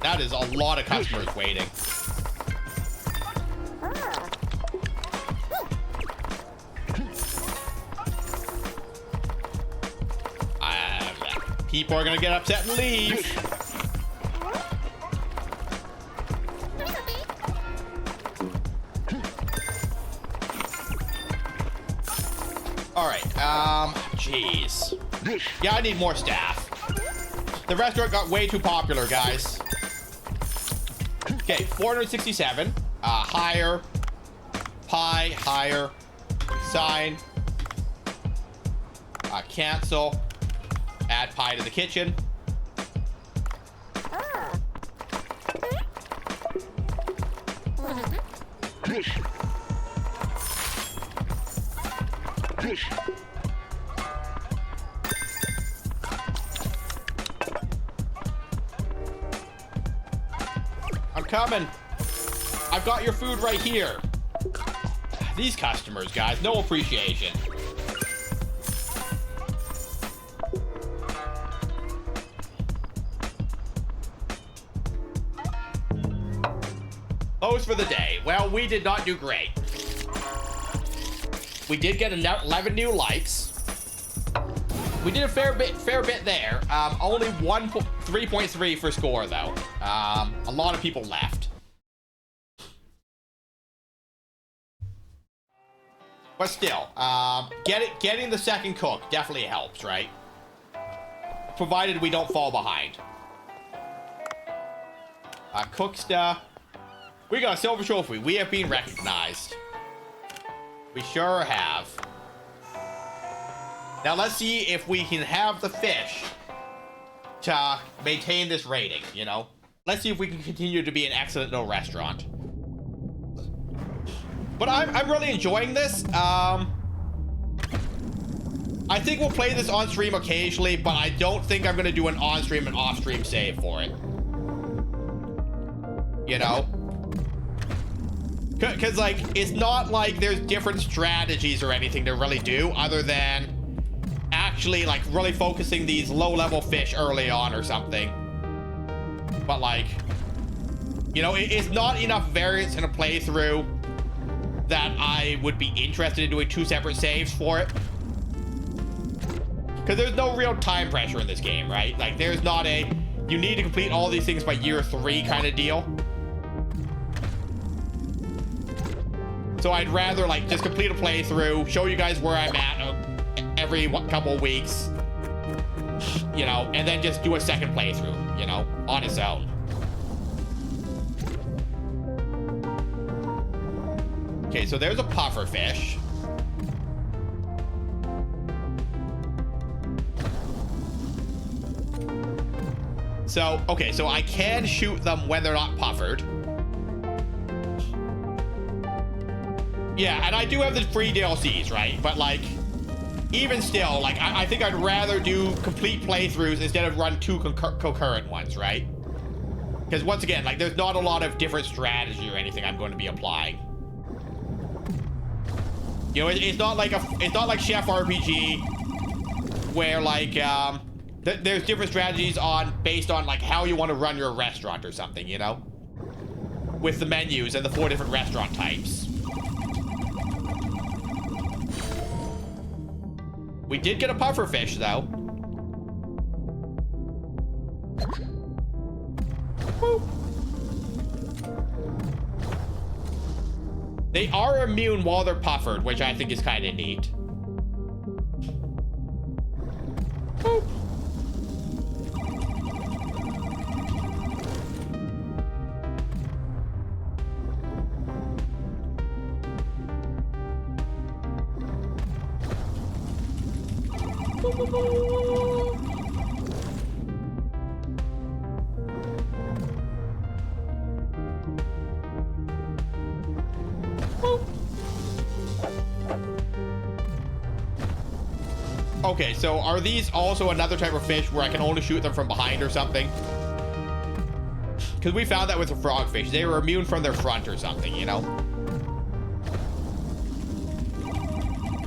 That is a lot of customers waiting. People are gonna get upset and leave. All right, jeez. Yeah, I need more staff. The restaurant got way too popular, guys. Okay, 467. Higher. Pie, higher. Sign. Cancel. Add pie to the kitchen. I'm coming. I've got your food right here. These customers, guys, no appreciation. Close for the day. Well, we did not do great. We did get 11 new likes. We did a fair bit there. Only 3.3 for score though. A lot of people left. But still, getting the second cook definitely helps, right? Provided we don't fall behind. Cooksta. We got a silver trophy. We have been recognized. We sure have. Now let's see if we can have the fish to maintain this rating, you know? Let's see if we can continue to be an excellent little restaurant. But I'm really enjoying this. I think we'll play this on stream occasionally, but I don't think I'm gonna do an on stream and off stream save for it. You know? Because, like, it's not like there's different strategies or anything to really do other than actually, like, really focusing these low-level fish early on or something. But, like, you know, it's not enough variance in a playthrough that I would be interested in doing 2 separate saves for it. Because there's no real time pressure in this game, right? Like, there's not a, you need to complete all these things by year 3 kind of deal. So I'd rather, like, just complete a playthrough, show you guys where I'm at every couple of weeks, you know, and then just do a second playthrough, you know, on its own. Okay, so there's a puffer fish. So, okay, so I can shoot them when they're not puffered. Yeah, and I do have the free DLCs, right? But, like, even still, like, I think I'd rather do complete playthroughs instead of run 2 concurrent ones, right? Because, once again, like, there's not a lot of different strategy or anything I'm going to be applying. You know, it's not like Chef RPG, where, like, there's different strategies based on, like, how you want to run your restaurant or something, you know? With the menus and the 4 different restaurant types. We did get a puffer fish, though. Woo. They are immune while they're puffered, which I think is kind of neat. Woo. Okay, so are these also another type of fish where I can only shoot them from behind or something? Because we found that with the frogfish. They were immune from their front or something, you know?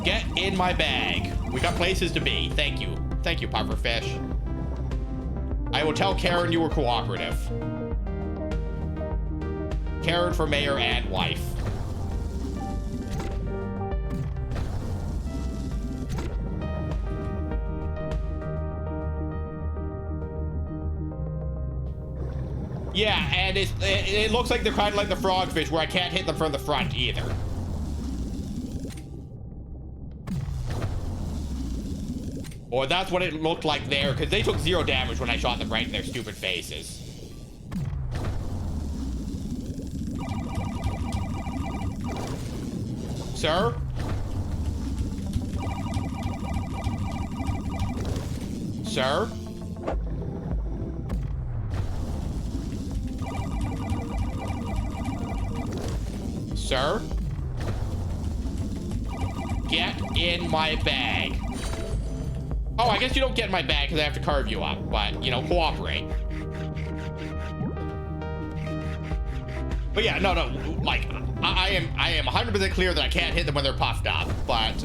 Get in my bag. We got places to be. Thank you. Thank you, pufferfish. I will tell Karen you were cooperative. Karen for mayor and wife. Yeah, and it looks like they're kind of like the frogfish, where I can't hit them from the front either. Or that's what it looked like there, because they took 0 damage when I shot them right in their stupid faces. Sir? Sir? Sir? Get in my bag. Oh, I guess you don't get in my bag because I have to carve you up, but, you know, cooperate. But yeah, no, like, I am 100% clear that I can't hit them when they're puffed up, but,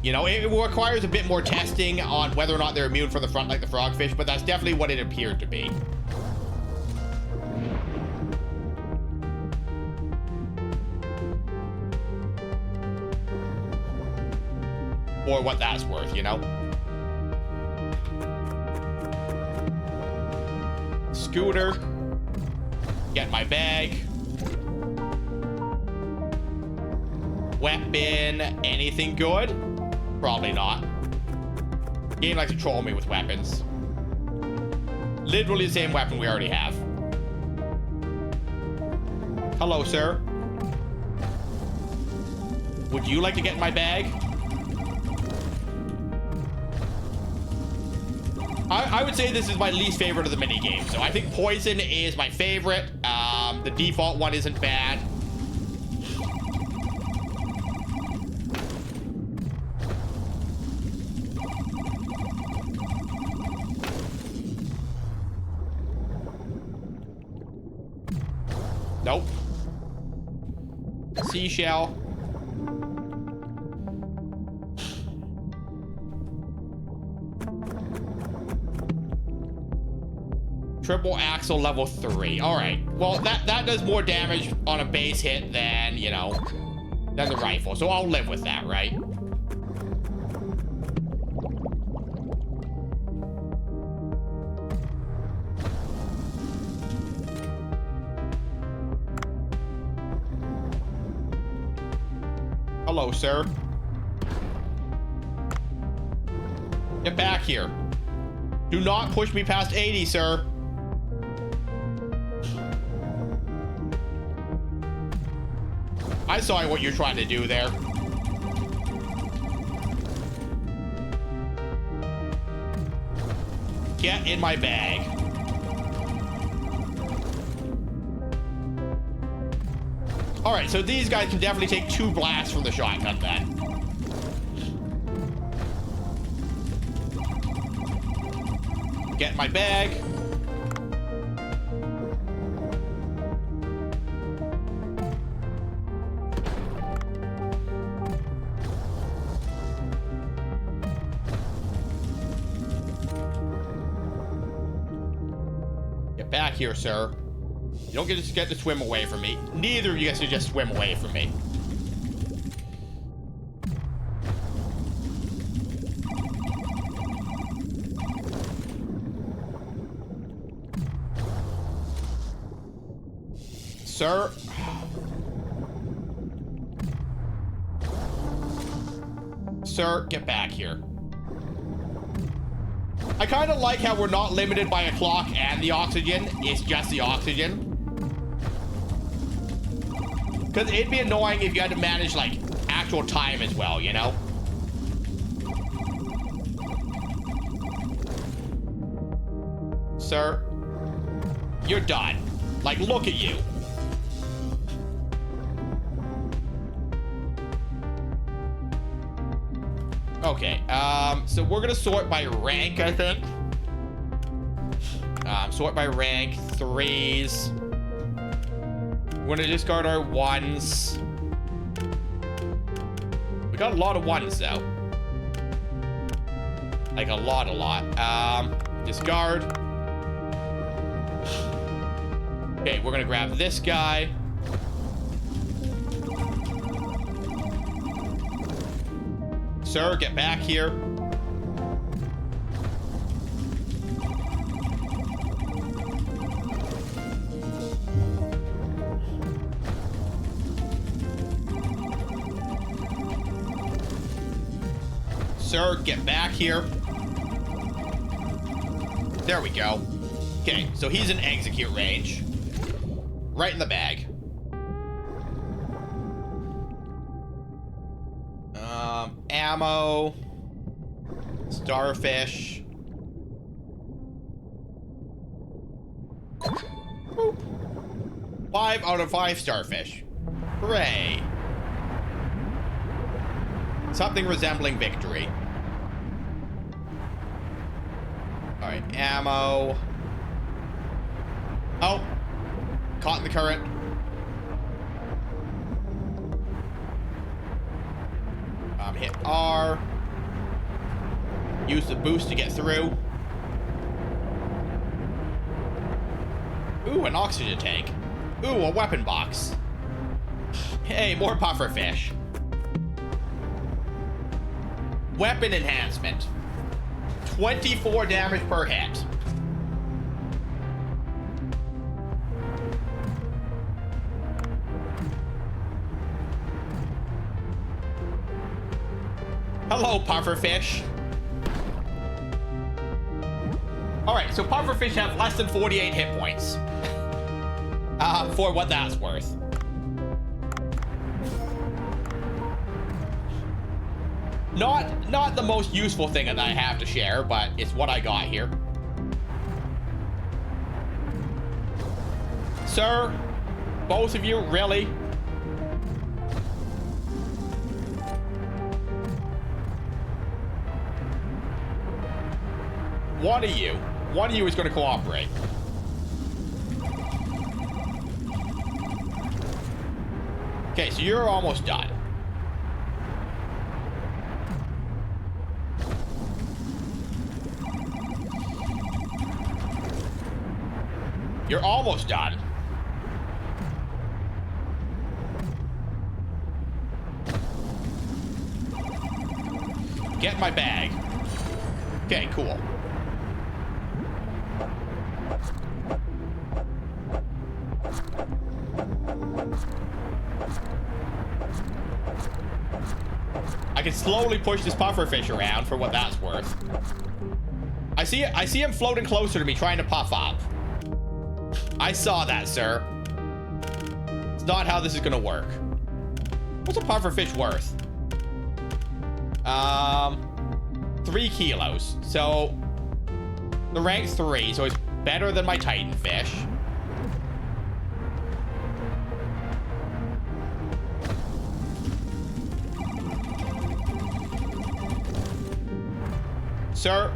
you know, it requires a bit more testing on whether or not they're immune from the front like the frogfish, but that's definitely what it appeared to be. Or what that's worth, you know? Scooter. Get my bag. Weapon. Anything good? Probably not. Game likes to troll me with weapons. Literally the same weapon we already have. Hello, sir. Would you like to get in my bag? I would say this is my least favorite of the mini games. So I think poison is my favorite. The default one isn't bad. Nope. Seashell. Triple axle level 3. All right. Well, that does more damage on a base hit than, you know, than the rifle. So I'll live with that, right? Hello, sir. Get back here. Do not push me past 80, sir. I saw what you're trying to do there. Get in my bag. All right, so these guys can definitely take 2 blasts from the shotgun then. Get in my bag. Back here, sir. You don't get to swim away from me. Neither of you guys should just swim away from me. Sir. Sir, get back here. I kind of like how we're not limited by a clock and the oxygen. It's just the oxygen. Because it'd be annoying if you had to manage, like, actual time as well, you know? Sir, you're done. Like, look at you. Okay, so we're gonna sort by rank, I think. Sort by rank, 3s. We're gonna discard our 1s. We got a lot of 1s, though. Like, a lot. Discard. Okay, we're gonna grab this guy. Sir, get back here. Sir, get back here. There we go. Okay, so he's in execute range. Right in the bag. Ammo. Starfish. Boop. 5 out of 5 starfish. Hooray. Something resembling victory. Alright, ammo. Oh. Caught in the current. Hit R. Use the boost to get through. Ooh, an oxygen tank. Ooh, a weapon box. Hey, more pufferfish. Weapon enhancement. 24 damage per hit. Hello, pufferfish. Alright, so pufferfish have less than 48 hit points. For what that's worth. Not the most useful thing that I have to share, but it's what I got here. Sir, both of you, really? One of you is going to cooperate. Okay, so you're almost done. You're almost done. Get my bag. Okay, cool. I can slowly push this pufferfish around for what that's worth. I see him floating closer to me, trying to puff up. I saw that, sir. It's not how this is gonna work. What's a pufferfish worth? 3 kilos. So the rank's 3, so it's better than my Titan fish. Sir.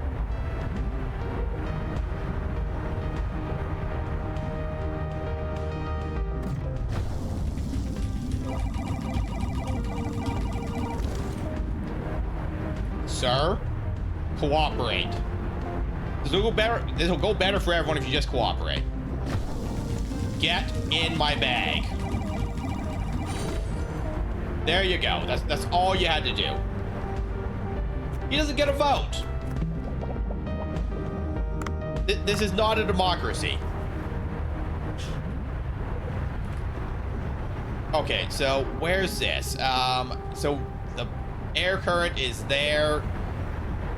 Sir, cooperate. This will go better for everyone if you just cooperate. Get in my bag. There you go. That's all you had to do. He doesn't get a vote. This is not a democracy. Okay, so where's this? So the air current is there.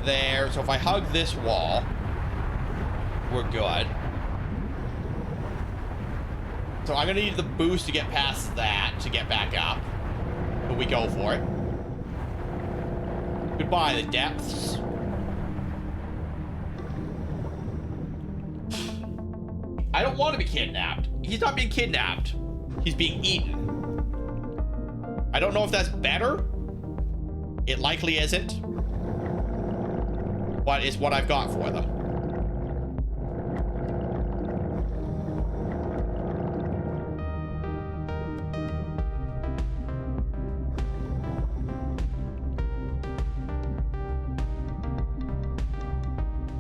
So if I hug this wall, we're good. So I'm gonna need the boost to get past that to get back up. But we go for it. Goodbye, the depths. I don't want to be kidnapped. He's not being kidnapped. He's being eaten. I don't know if that's better. It likely isn't. But it's what I've got for them.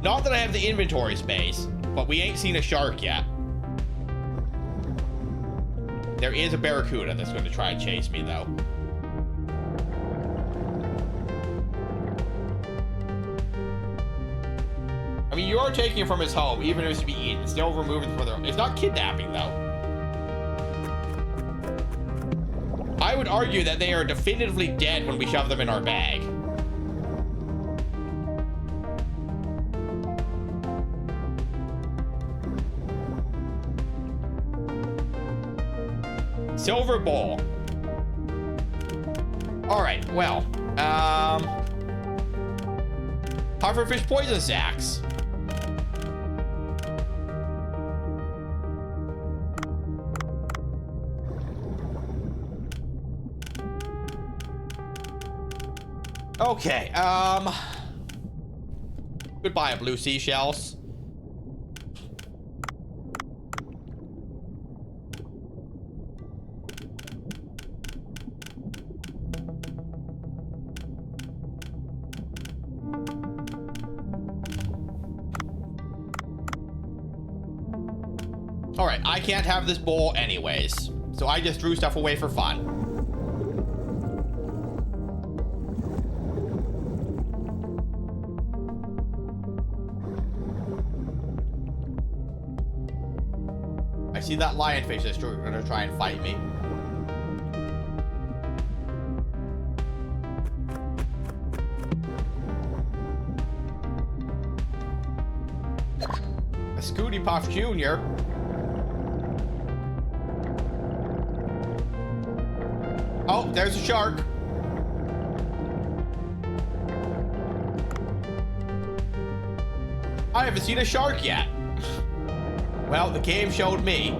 Not that I have the inventory space, but we ain't seen a shark yet. There is a barracuda that's going to try and chase me, though. I mean, you are taking it from his home, even if it's to be eaten. Still removing further. It's not kidnapping, though. I would argue that they are definitively dead when we shove them in our bag. Silver bowl. All right, well, pufferfish poison sacs. Okay, goodbye, blue seashells. All right, I can't have this bowl anyways, so I just threw stuff away for fun. I see that lionfish that's gonna try and fight me. A Scooty Puff Jr. Oh, there's a shark. I haven't seen a shark yet. Well, the game showed me.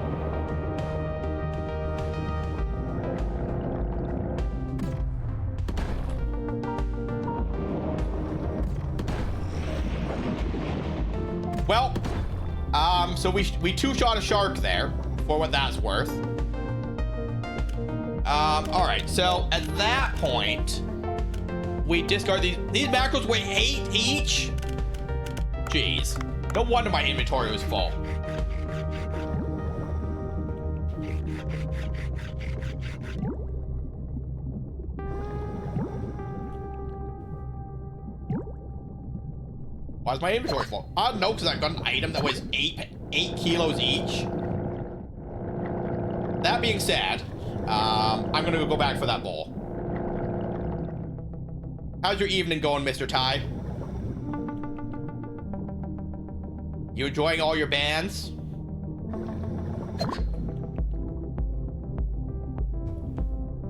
Well, so we two-shot a shark there, for what that's worth. All right, so at that point, we discard these. These macros weigh 8 each? Jeez. No wonder my inventory was full. Why is my inventory full? I don't know, because I got an item that weighs 8 kilos each. That being said, I'm gonna go back for that bowl. How's your evening going, Mr. Ty? You enjoying all your bands?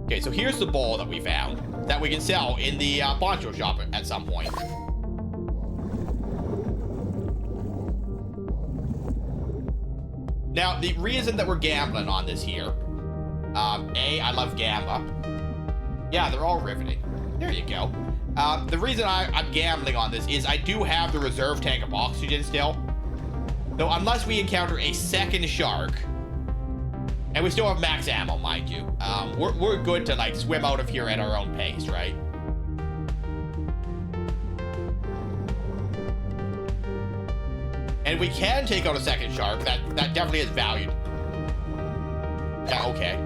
Okay, so here's the bowl that we found that we can sell in the poncho shop at some point. Now, the reason that we're gambling on this here, A, I love Gamba. Yeah, they're all riveting. There you go. The reason I'm gambling on this is I do have the reserve tank of oxygen still. So unless we encounter a second shark, and we still have max ammo, mind you, we're good to like swim out of here at our own pace, right? And we can take out a second shark. That definitely is valued. Yeah, okay.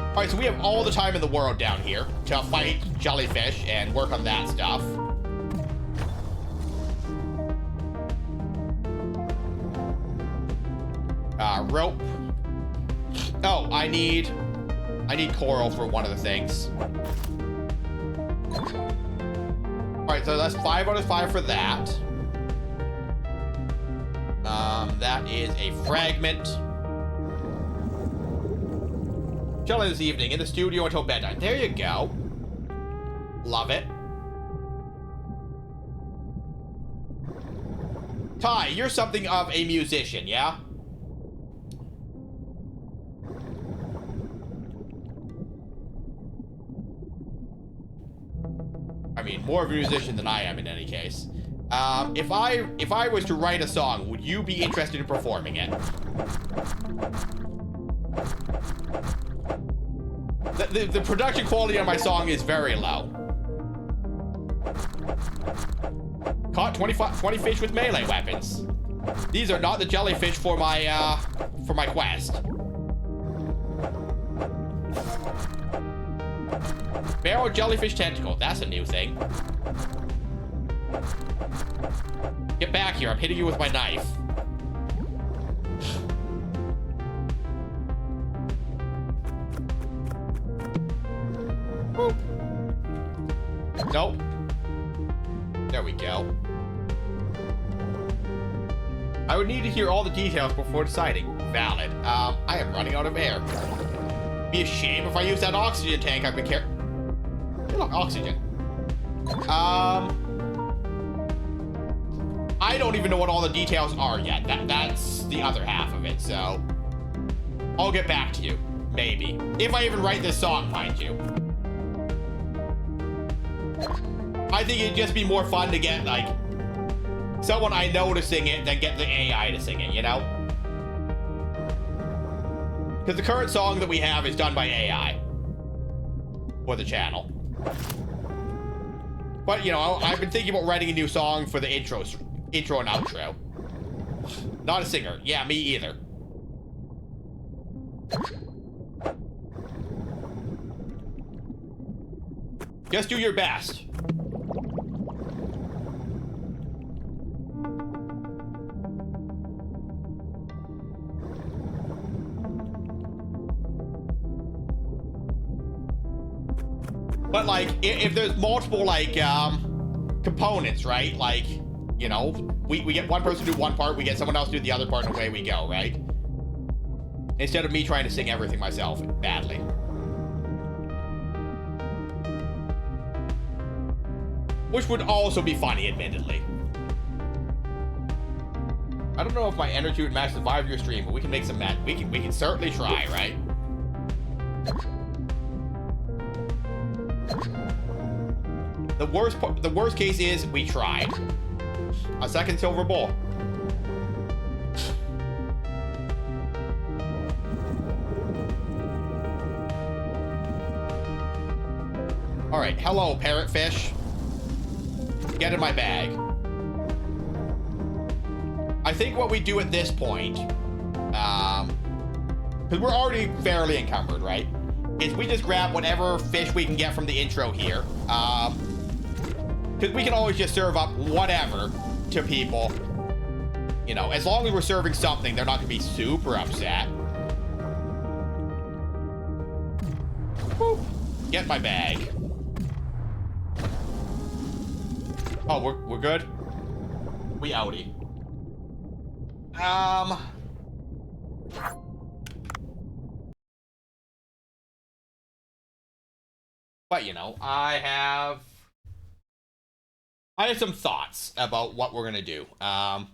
All right, so we have all the time in the world down here to fight jellyfish and work on that stuff. Rope. Oh, I need coral for one of the things. All right, so that's 5 out of 5 for that. That is a fragment. Chilling this evening in the studio until bedtime. There you go. Love it. Ty, you're something of a musician, yeah? I mean, more of a musician than I am in any case. If I was to write a song, would you be interested in performing it? The production quality on my song is very low. Caught 20 fish with melee weapons. These are not the jellyfish for my quest. Barrel jellyfish tentacle. That's a new thing. Get back here. I'm hitting you with my knife. Boop. Nope. There we go. I would need to hear all the details before deciding. Valid. I am running out of air. Be a shame if I use that oxygen tank I've been carrying. Hey, look, oxygen. I don't even know what all the details are yet. That's the other half of it, so I'll get back to you. Maybe. If I even write this song, mind you. I think it'd just be more fun to get, like, someone I know to sing it than get the AI to sing it, you know? Because the current song that we have is done by AI. For the channel. But, you know, I've been thinking about writing a new song for the intro and outro. Not a singer. Yeah, me either. Just do your best. But, like, if there's multiple, like, components, right? Like, you know, we get one person to do one part, we get someone else to do the other part, and away we go, right? Instead of me trying to sing everything myself badly. Which would also be funny, admittedly. I don't know if my energy would match the vibe of your stream, but we can make some match. We can certainly try, right? The worst case is we tried. A second silver bowl. All right, hello, parrotfish. Get in my bag. I think what we do at this point, because we're already fairly encumbered, right? Is we just grab whatever fish we can get from the intro here. Because we can always just serve up whatever to people. You know, as long as we're serving something, they're not going to be super upset. Woo. Get my bag. Oh, we're good? We outie. But, you know, I have some thoughts about what we're gonna do. And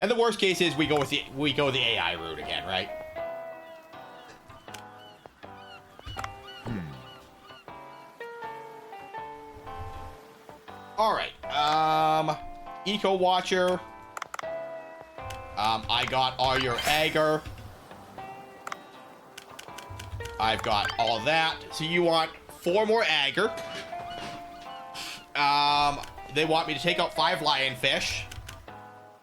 the worst case is we go the AI route again, right? All right. Eco Watcher. I got all your agar. I've got all that. So you want 4 more agar. They want me to take out 5 lionfish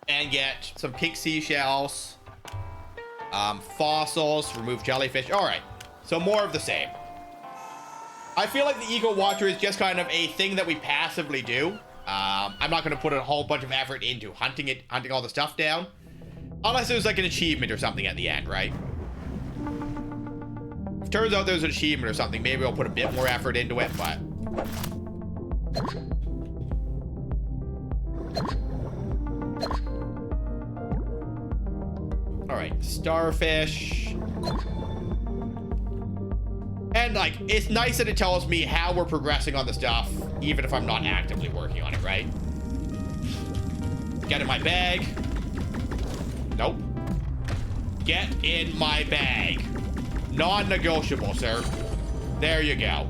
and get some pink seashells, fossils, remove jellyfish. All right, so more of the same. I feel like the Eco Watcher is just kind of a thing that we passively do. I'm not going to put a whole bunch of effort into hunting all the stuff down, unless there's like an achievement or something at the end, right? If it turns out there's an achievement or something, maybe I'll put a bit more effort into it, but... Alright, starfish. And, like, it's nice that it tells me how we're progressing on the stuff, even if I'm not actively working on it, right? Get in my bag. Nope. Get in my bag. Non-negotiable, sir. There you go.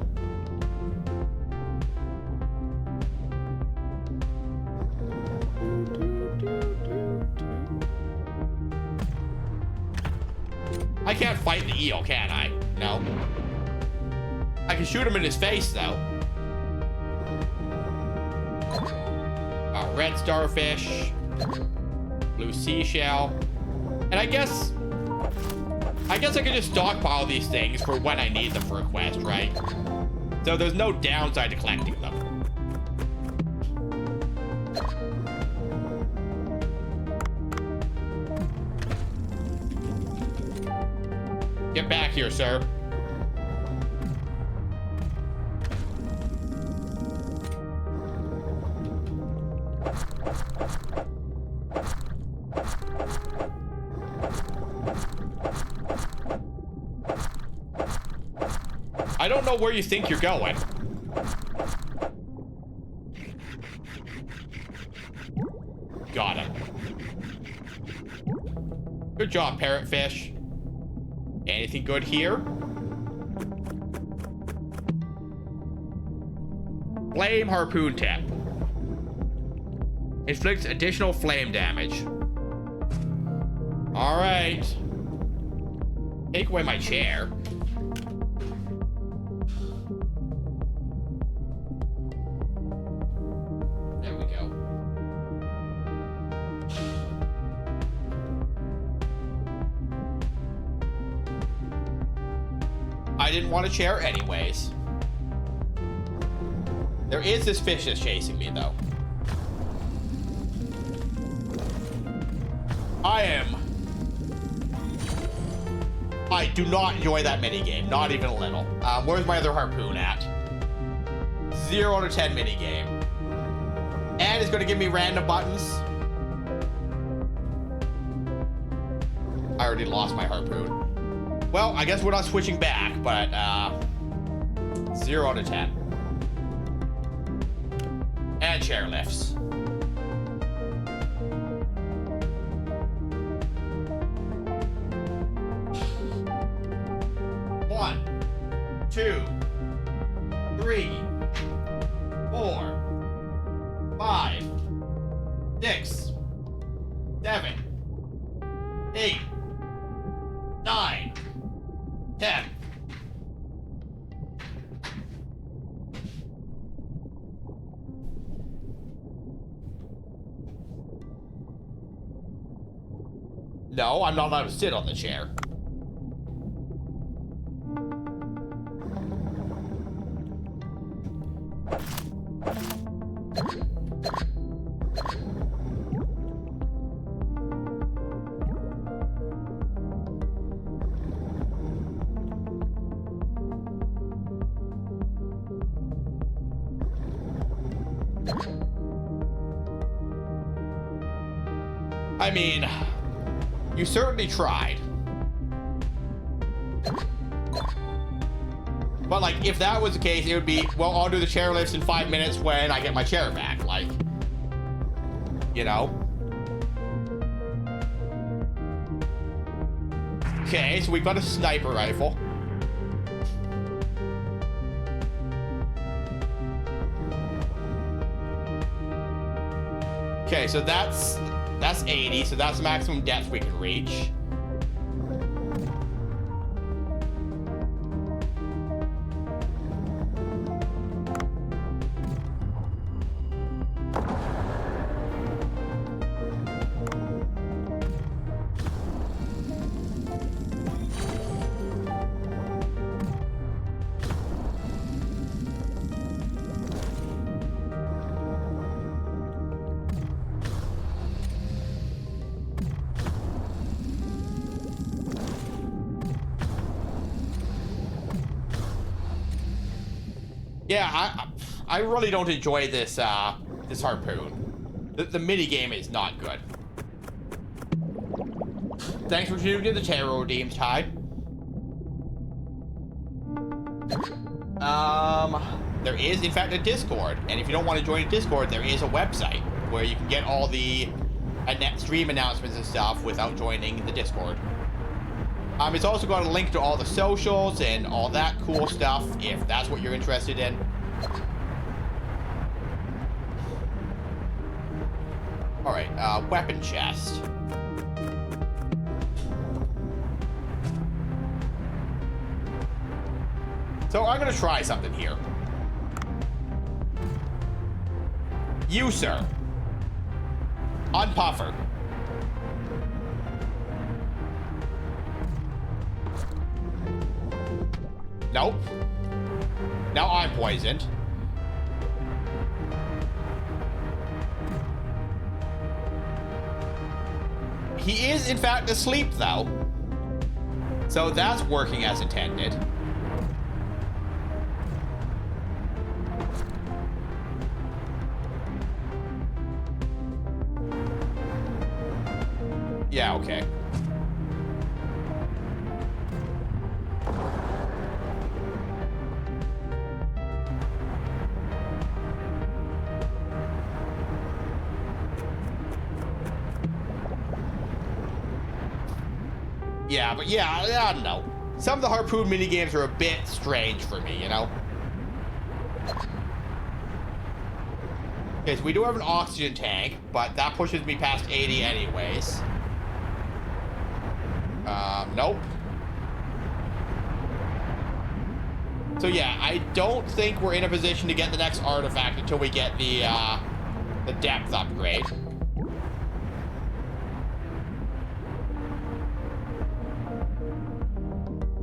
I can't fight the eel, can I? No. I can shoot him in his face, though. Red starfish. Blue seashell. And I guess I could just stockpile these things for when I need them for a quest, right? So there's no downside to collecting them. Get back here, sir. I don't know where you think you're going. Got him. Good job, parrotfish. Anything good here? Flame harpoon tip. Inflicts additional flame damage. Alright. Take away my chair. There we go. I didn't want a chair anyways. There is this fish that's chasing me, though. I do not enjoy that minigame. Not even a little. Where's my other harpoon at? 0 out of 10 minigame. And it's going to give me random buttons. I already lost my harpoon. Well, I guess we're not switching back, but 0 out of 10. And chairlifts. One, 2, 3, 4, 5, 6, 7, 8, 9, 10. No, I'm not allowed to sit on the chair. I mean, you certainly tried. But, like, if that was the case, it would be, well, I'll do the chairlifts in 5 minutes when I get my chair back. Like, you know? Okay, so we've got a sniper rifle. Okay, so that's 80, so that's the maximum depth we can reach. Yeah, I really don't enjoy this this harpoon. The mini game is not good. Thanks for tuning in to the Tarot Redeems, Ty. There is in fact a Discord, and if you don't want to join a Discord, there is a website where you can get all the stream announcements and stuff without joining the Discord. It's also got a link to all the socials and all that cool stuff, if that's what you're interested in. Alright, weapon chest. So I'm gonna try something here. You, sir. Unpuffer. Nope. Now I'm poisoned. He is, in fact, asleep, though. So that's working as intended. Yeah, okay. Yeah, but yeah, I don't know. Some of the harpoon minigames are a bit strange for me, you know? Okay, so we do have an oxygen tank, but that pushes me past 80 anyways. Nope. So yeah, I don't think we're in a position to get the next artifact until we get the depth upgrade.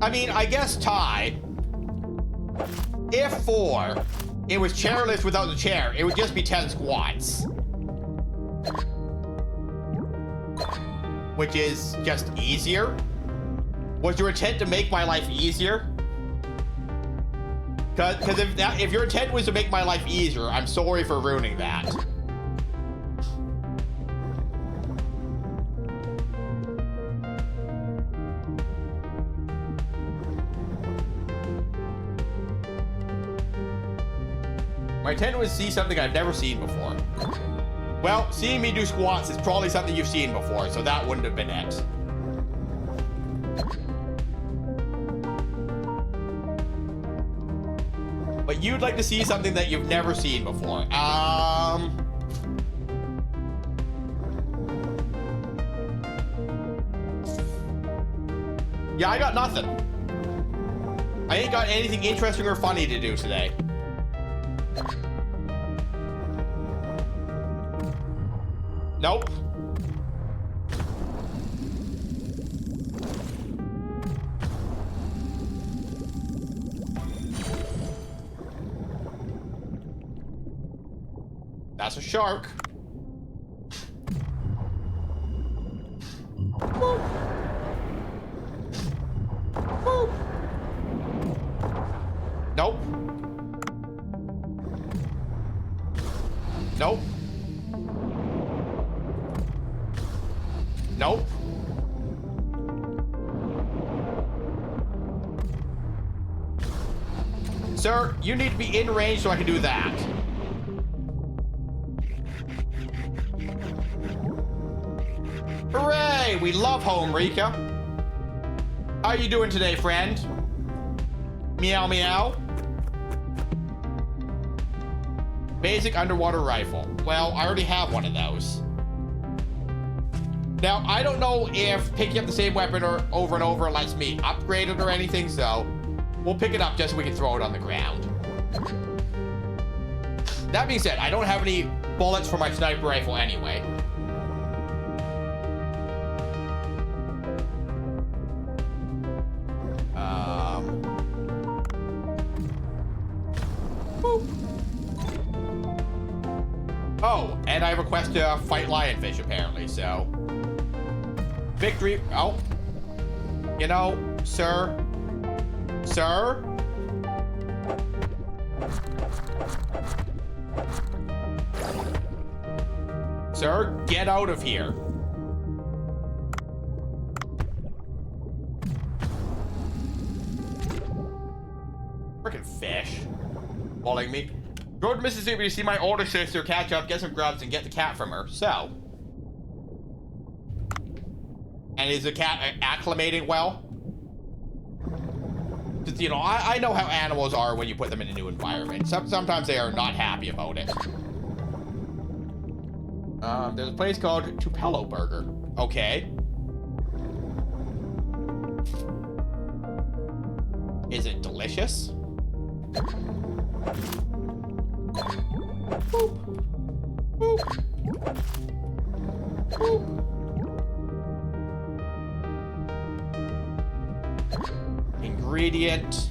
I mean, I guess Ty, if it was chairless without the chair, it would just be 10 squats. Which is just easier. Was your intent to make my life easier? Because if your intent was to make my life easier, I'm sorry for ruining that. My intent was to see something I've never seen before. Well, seeing me do squats is probably something you've seen before, so that wouldn't have been it. But you'd like to see something that you've never seen before. Yeah, I got nothing. I ain't got anything interesting or funny to do today. Nope. That's a shark. Boop. Boop. Nope. Nope. Nope. Sir, you need to be in range so I can do that. Hooray! We love home, Rika. How are you doing today, friend? Meow meow. Basic underwater rifle. Well, I already have one of those. Now, I don't know if picking up the same weapon over and over lets me upgrade it or anything, so we'll pick it up just so we can throw it on the ground. That being said, I don't have any bullets for my sniper rifle anyway. Boop. Oh, and I request to fight lionfish apparently, so... Victory. Oh. You know, sir. Sir? Sir, get out of here. Frickin' fish. Bullying me. Go to Mississippi to see my older sister, catch up, get some grubs, and get the cat from her. So. And is the cat acclimating well? Just, you know, I know how animals are when you put them in a new environment. Sometimes they are not happy about it. There's a place called Tupelo Burger. Okay. Is it delicious? Boop. Boop. Boop. Ingredient.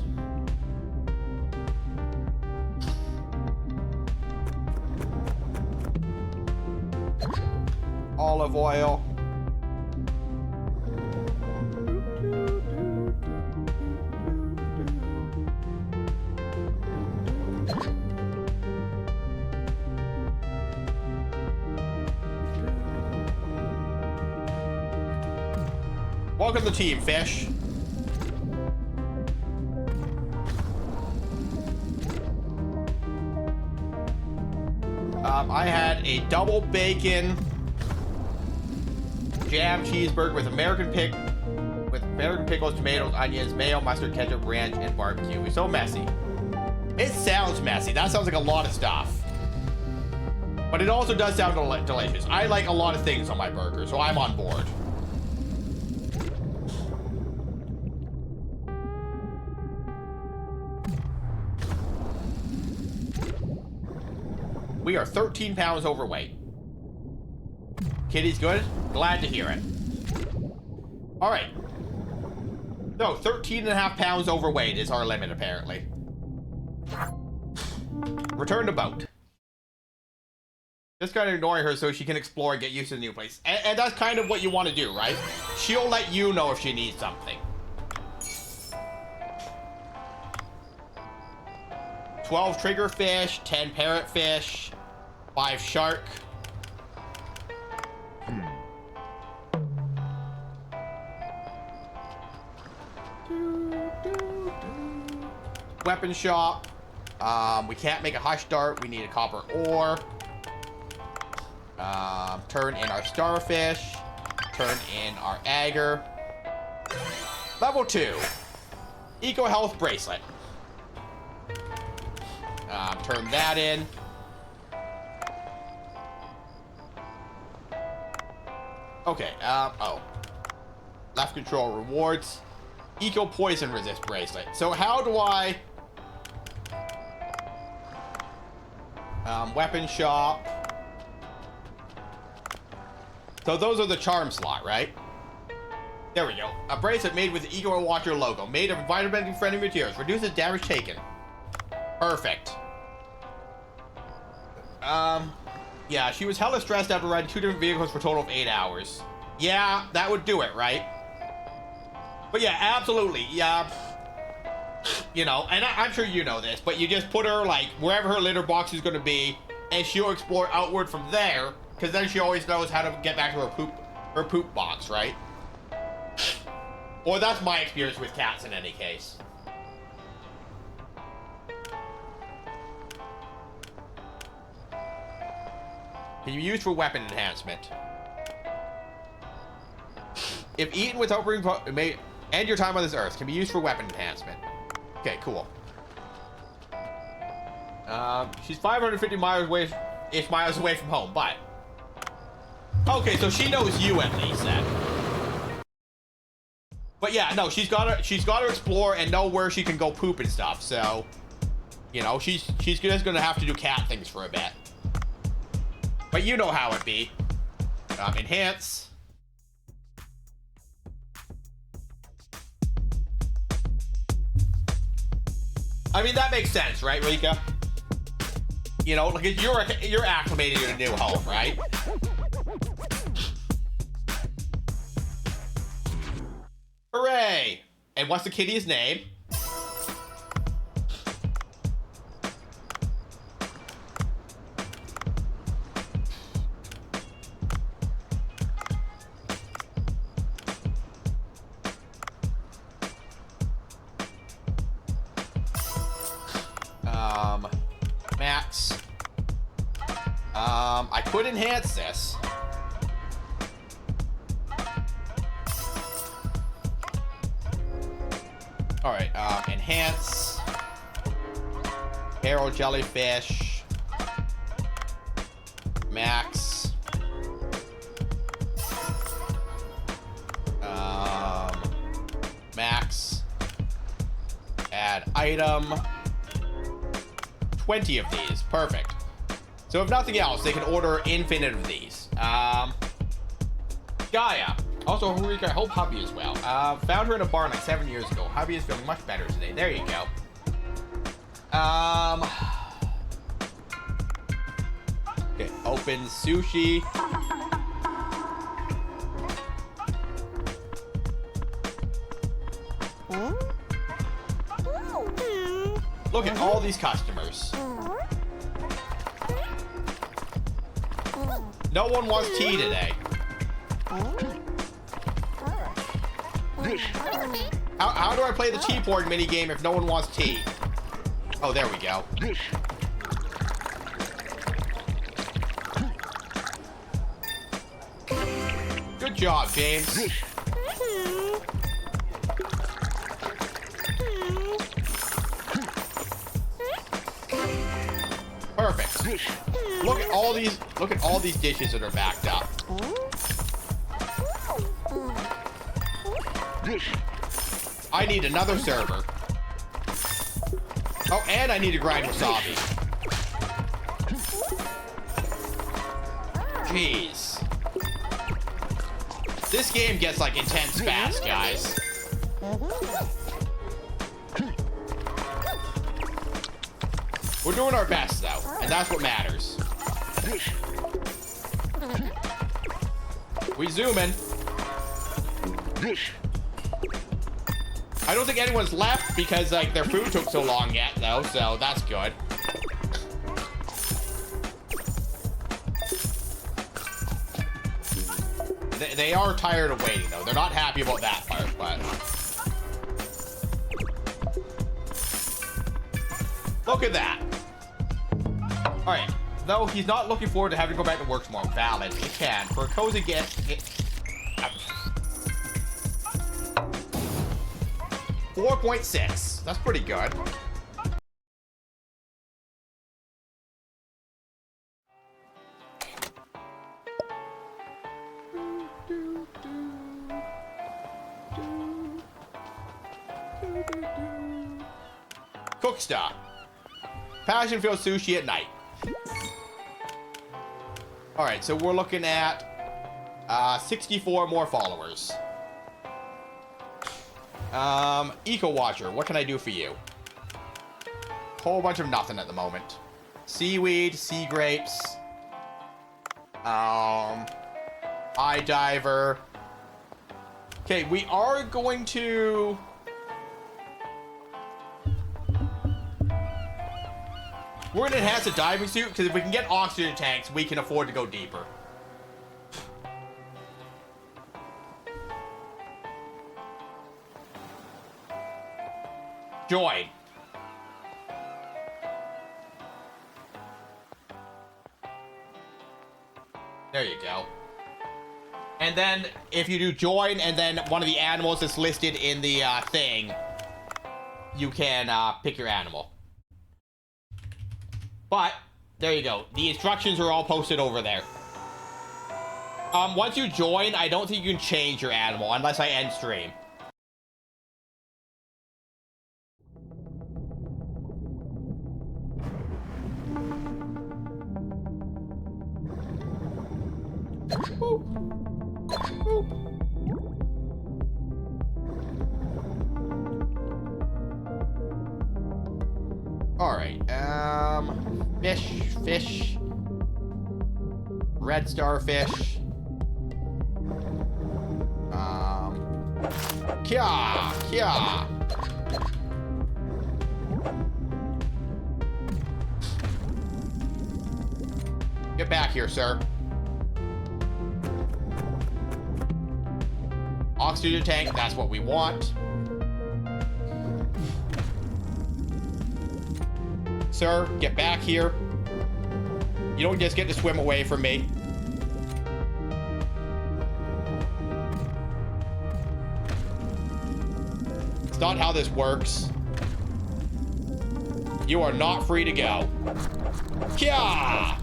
Olive oil. Welcome to the team, fish. I had a double bacon jam cheeseburger with American pick with Better pickles, tomatoes, onions, mayo, mustard, ketchup, ranch, and barbecue. It's so messy. It sounds messy. That sounds like a lot of stuff. But it also does sound delicious. I like a lot of things on my burger, so I'm on board. We are 13 pounds overweight. Kitty's good? Glad to hear it. Alright. No, 13.5 pounds overweight is our limit, apparently. Return to boat. Just kind of ignoring her so she can explore and get used to the new place. And that's kind of what you want to do, right? She'll let you know if she needs something. 12 triggerfish, 10 parrotfish, 5 shark. Weapon shop. We can't make a hush dart. We need a copper ore. Turn in our starfish. Turn in our agger. Level 2. Eco health bracelet. Turn that in. Okay, oh. Left control rewards. Eco poison resist bracelet. So how do I... weapon shop. So those are the charm slot, right? There we go. A bracelet made with the Eco Watcher logo. Made of environmentally friendly materials. Reduces damage taken. Perfect. Yeah, she was hella stressed after riding 2 different vehicles for a total of 8 hours. Yeah, that would do it, right? But yeah, absolutely. Yeah. You know, and I'm sure you know this, but you just put her, like, wherever her litter box is going to be, and she'll explore outward from there, because then she always knows how to get back to her poop box, right? Or that's my experience with cats in any case. Can you use for weapon enhancement? If eaten without bringing, it may end your time on this earth. Can be used for weapon enhancement. Okay, cool. She's 550 miles away from home, but okay, so she knows you at least then. But yeah, no, she's got to explore and know where she can go poop and stuff. So, you know, she's just gonna have to do cat things for a bit. But you know how it be. Enhance. I mean, that makes sense, right, Rika? You know, like you're acclimated to a new home, right? Hooray! And what's the kitty's name? Max. I could enhance this. Alright, enhance. Arrow jellyfish. Max. Max. Add item. 20 of these. Perfect. So if nothing else, they can order infinite of these. Gaia. Also, Rika, I hope Hubby is well. Found her in a barn like 7 years ago. Hubby is feeling much better today. There you go. Okay, open sushi. Look at all these customers. No one wants tea today. How do I play the tea pouring minigame if no one wants tea? Oh, there we go. Good job, James. Look at all these dishes that are backed up. I need another server. Oh, and I need to grind wasabi. Jeez. This game gets like intense fast, guys. We're doing our best though, and that's what matters. We zoom in. I don't think anyone's left because like their food took so long yet though, so that's good. They are tired of waiting though. They're not happy about that part, but look at that. All right, though he's not looking forward to having to go back to work tomorrow. Valid, he can for a cozy gift. 4.6. That's pretty good. Cook stop. Passion filled sushi at night. All right, so we're looking at 64 more followers. Eco Watcher, what can I do for you? Whole bunch of nothing at the moment. Seaweed, sea grapes. Eye diver. Okay, we are going to... We're gonna enhance the diving suit, because if we can get oxygen tanks, we can afford to go deeper. Join. There you go. And then, if you do join, and then one of the animals that's listed in the thing, you can pick your animal. But, there you go. The instructions are all posted over there. Once you join, I don't think you can change your animal, unless I end stream. Alright, fish, red starfish, Kya. Get back here, sir. Oxygen tank, that's what we want. Sir, get back here. You don't just get to swim away from me. It's not how this works. You are not free to go. Kya!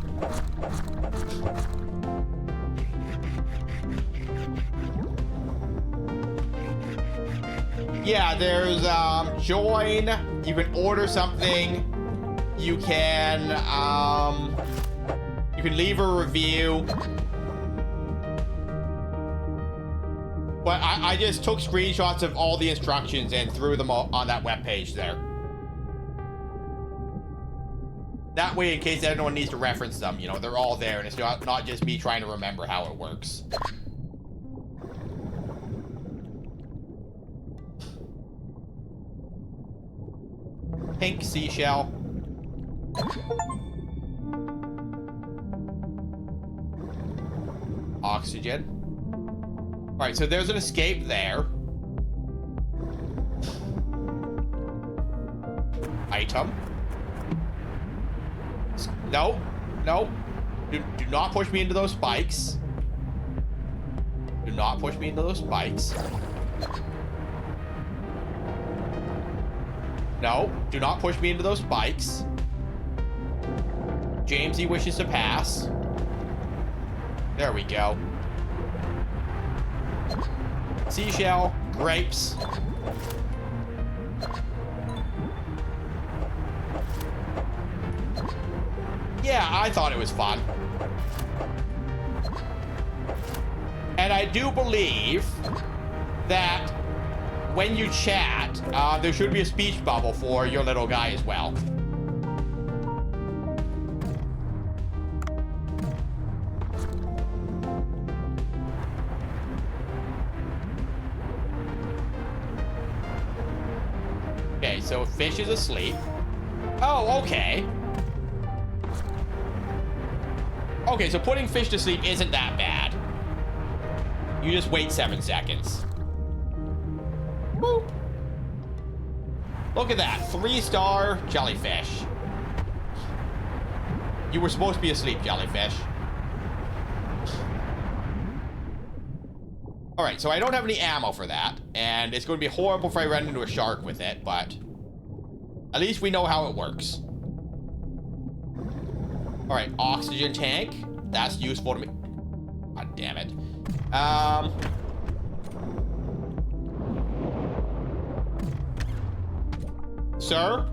Yeah, there's join. You can order something. You can leave a review. But I just took screenshots of all the instructions and threw them all on that webpage there. That way, in case anyone needs to reference them, you know, they're all there, and it's not just me trying to remember how it works. Pink seashell. Oxygen. All right, so there's an escape there. Item. No, no. Do not push me into those spikes. Do not push me into those spikes. No, do not push me into those spikes. Jamesy wishes to pass. There we go. Seashell, grapes. Yeah, I thought it was fun. And I do believe that when you chat, there should be a speech bubble for your little guy as well. Okay, so fish is asleep. Oh, okay. Okay, so putting fish to sleep isn't that bad. You just wait 7 seconds. Boop. Look at that. 3-star jellyfish. You were supposed to be asleep, jellyfish. Alright, so I don't have any ammo for that. And it's going to be horrible if I run into a shark with it, but at least we know how it works. Alright, oxygen tank. That's useful to me. God damn it. Sir?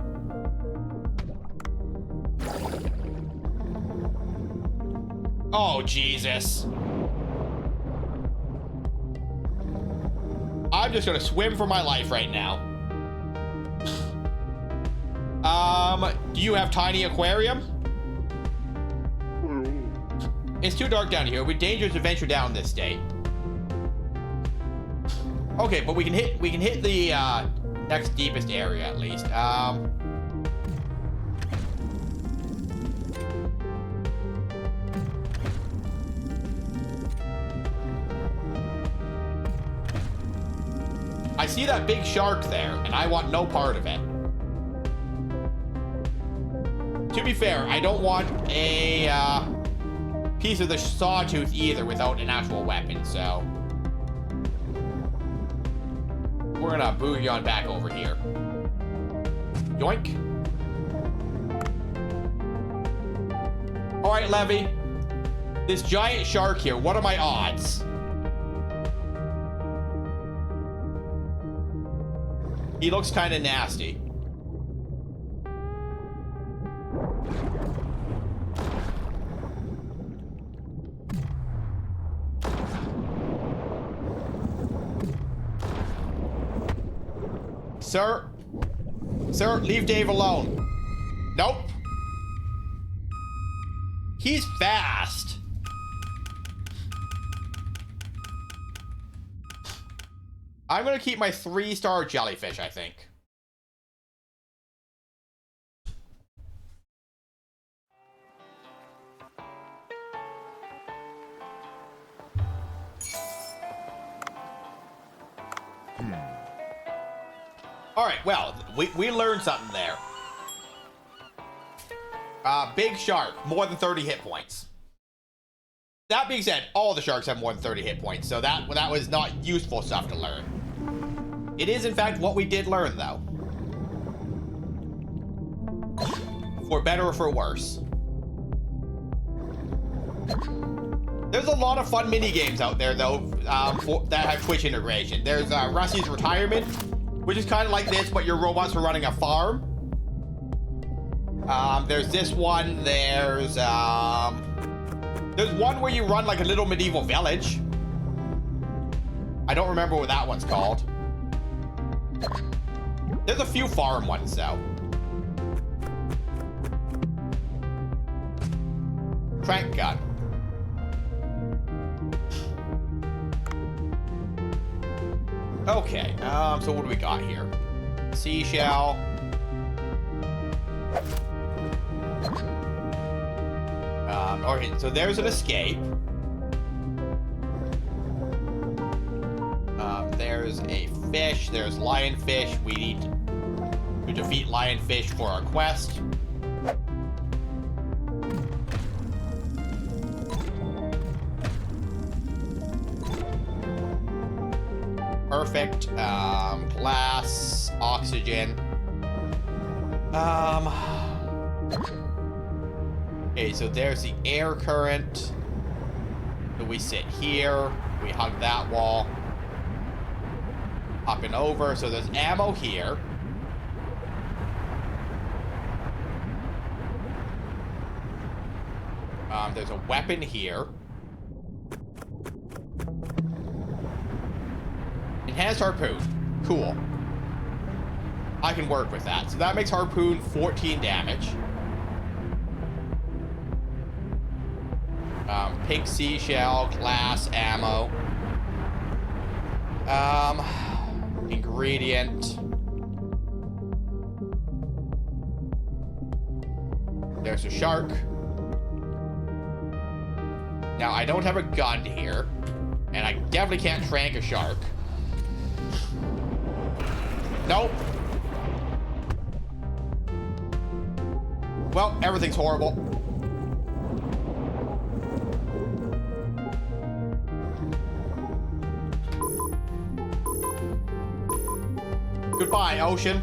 Oh, Jesus. I'm just gonna swim for my life right now. Do you have tiny aquarium? It's too dark down here. It would be dangerous to venture down this state. Okay, but we can hit the next deepest area at least. I see that big shark there, and I want no part of it. To be fair, I don't want a piece of the sawtooth either without an actual weapon, so we're gonna boogie on back over here. Yoink. All right, Levy. This giant shark here, what are my odds? He looks kind of nasty. Sir? Sir, leave Dave alone. Nope. He's fast. I'm gonna keep my 3-star jellyfish, I think. All right, well, we learned something there. Big shark, more than 30 hit points. That being said, all the sharks have more than 30 hit points, so that was not useful stuff to learn. It is, in fact, what we did learn, though. For better or for worse. There's a lot of fun mini games out there, though, that have Twitch integration. There's Rusty's Retirement, which is kind of like this, but your robots are running a farm. There's this one. There's one where you run like a little medieval village. I don't remember what that one's called. There's a few farm ones, though. Crank gun. Okay, so what do we got here? Seashell. Okay, so there's an escape. There's a fish. There's lionfish. We need to defeat lionfish for our quest. Perfect. Glass, oxygen. Okay, so there's the air current. So we sit here. We hug that wall. Hopping over. So there's ammo here. There's a weapon here. Enhanced harpoon. Cool. I can work with that. So that makes harpoon 14 damage. Pink seashell, glass, ammo. Ingredient. There's a shark. Now, I don't have a gun here, and I definitely can't trank a shark. Nope. Well, everything's horrible. Goodbye, ocean.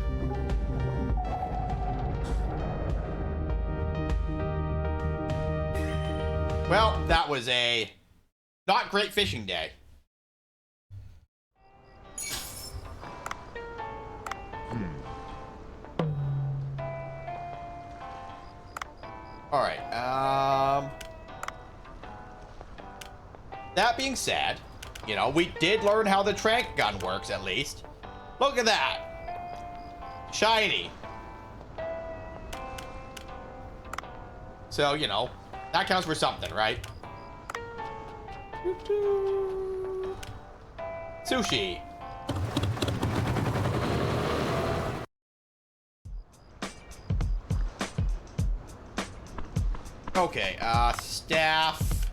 Well, that was a not great fishing day. All right. That being said, you know, we did learn how the trank gun works at least. Look at that. Shiny. So, you know, that counts for something, right? Sushi. Okay, staff.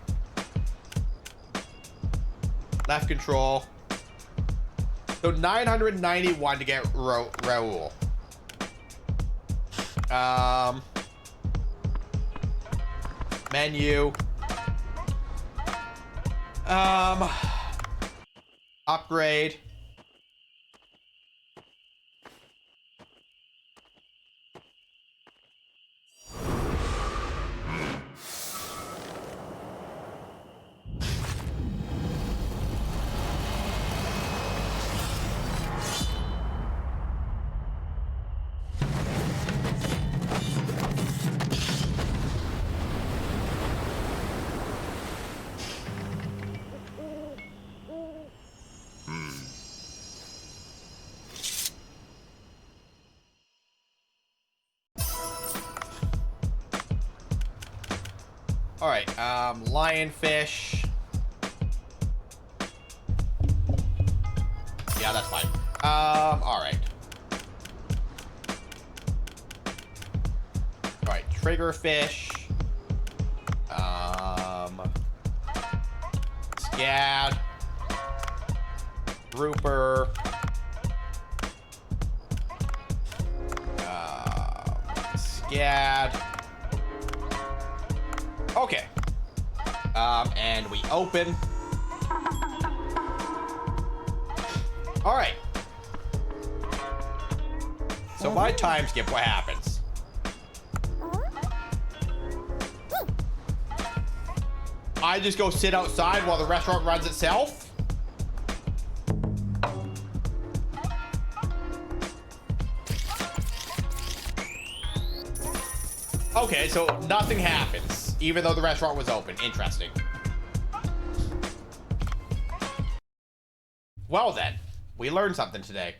Left control. So 991 to get Raoul. Menu. Upgrade. All right, lionfish. Yeah, that's fine. All right. All right, triggerfish. Scad. Grouper. Scad. Okay. And we open. All right. So by time skip, what happens? I just go sit outside while the restaurant runs itself? Okay, so nothing happens, even though the restaurant was open. Interesting. Well then, we learned something today.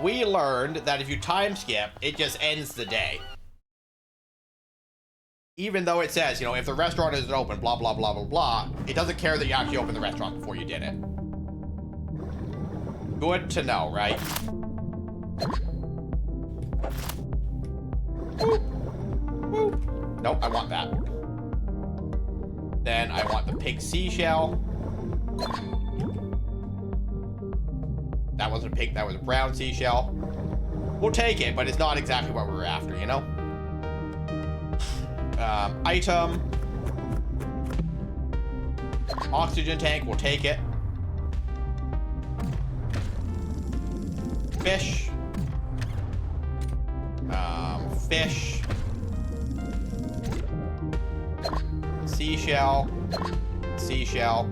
We learned that if you time skip, it just ends the day. Even though it says, you know, if the restaurant isn't open, blah, blah, blah, blah, blah, it doesn't care that you actually opened the restaurant before you did it. Good to know, right? Boop. Boop. Nope, I want that. Then I want the pig seashell. That wasn't a pig, that was a brown seashell. We'll take it, but it's not exactly what we were after, you know? Item. Oxygen tank, we'll take it. Fish. Fish. Seashell. Seashell.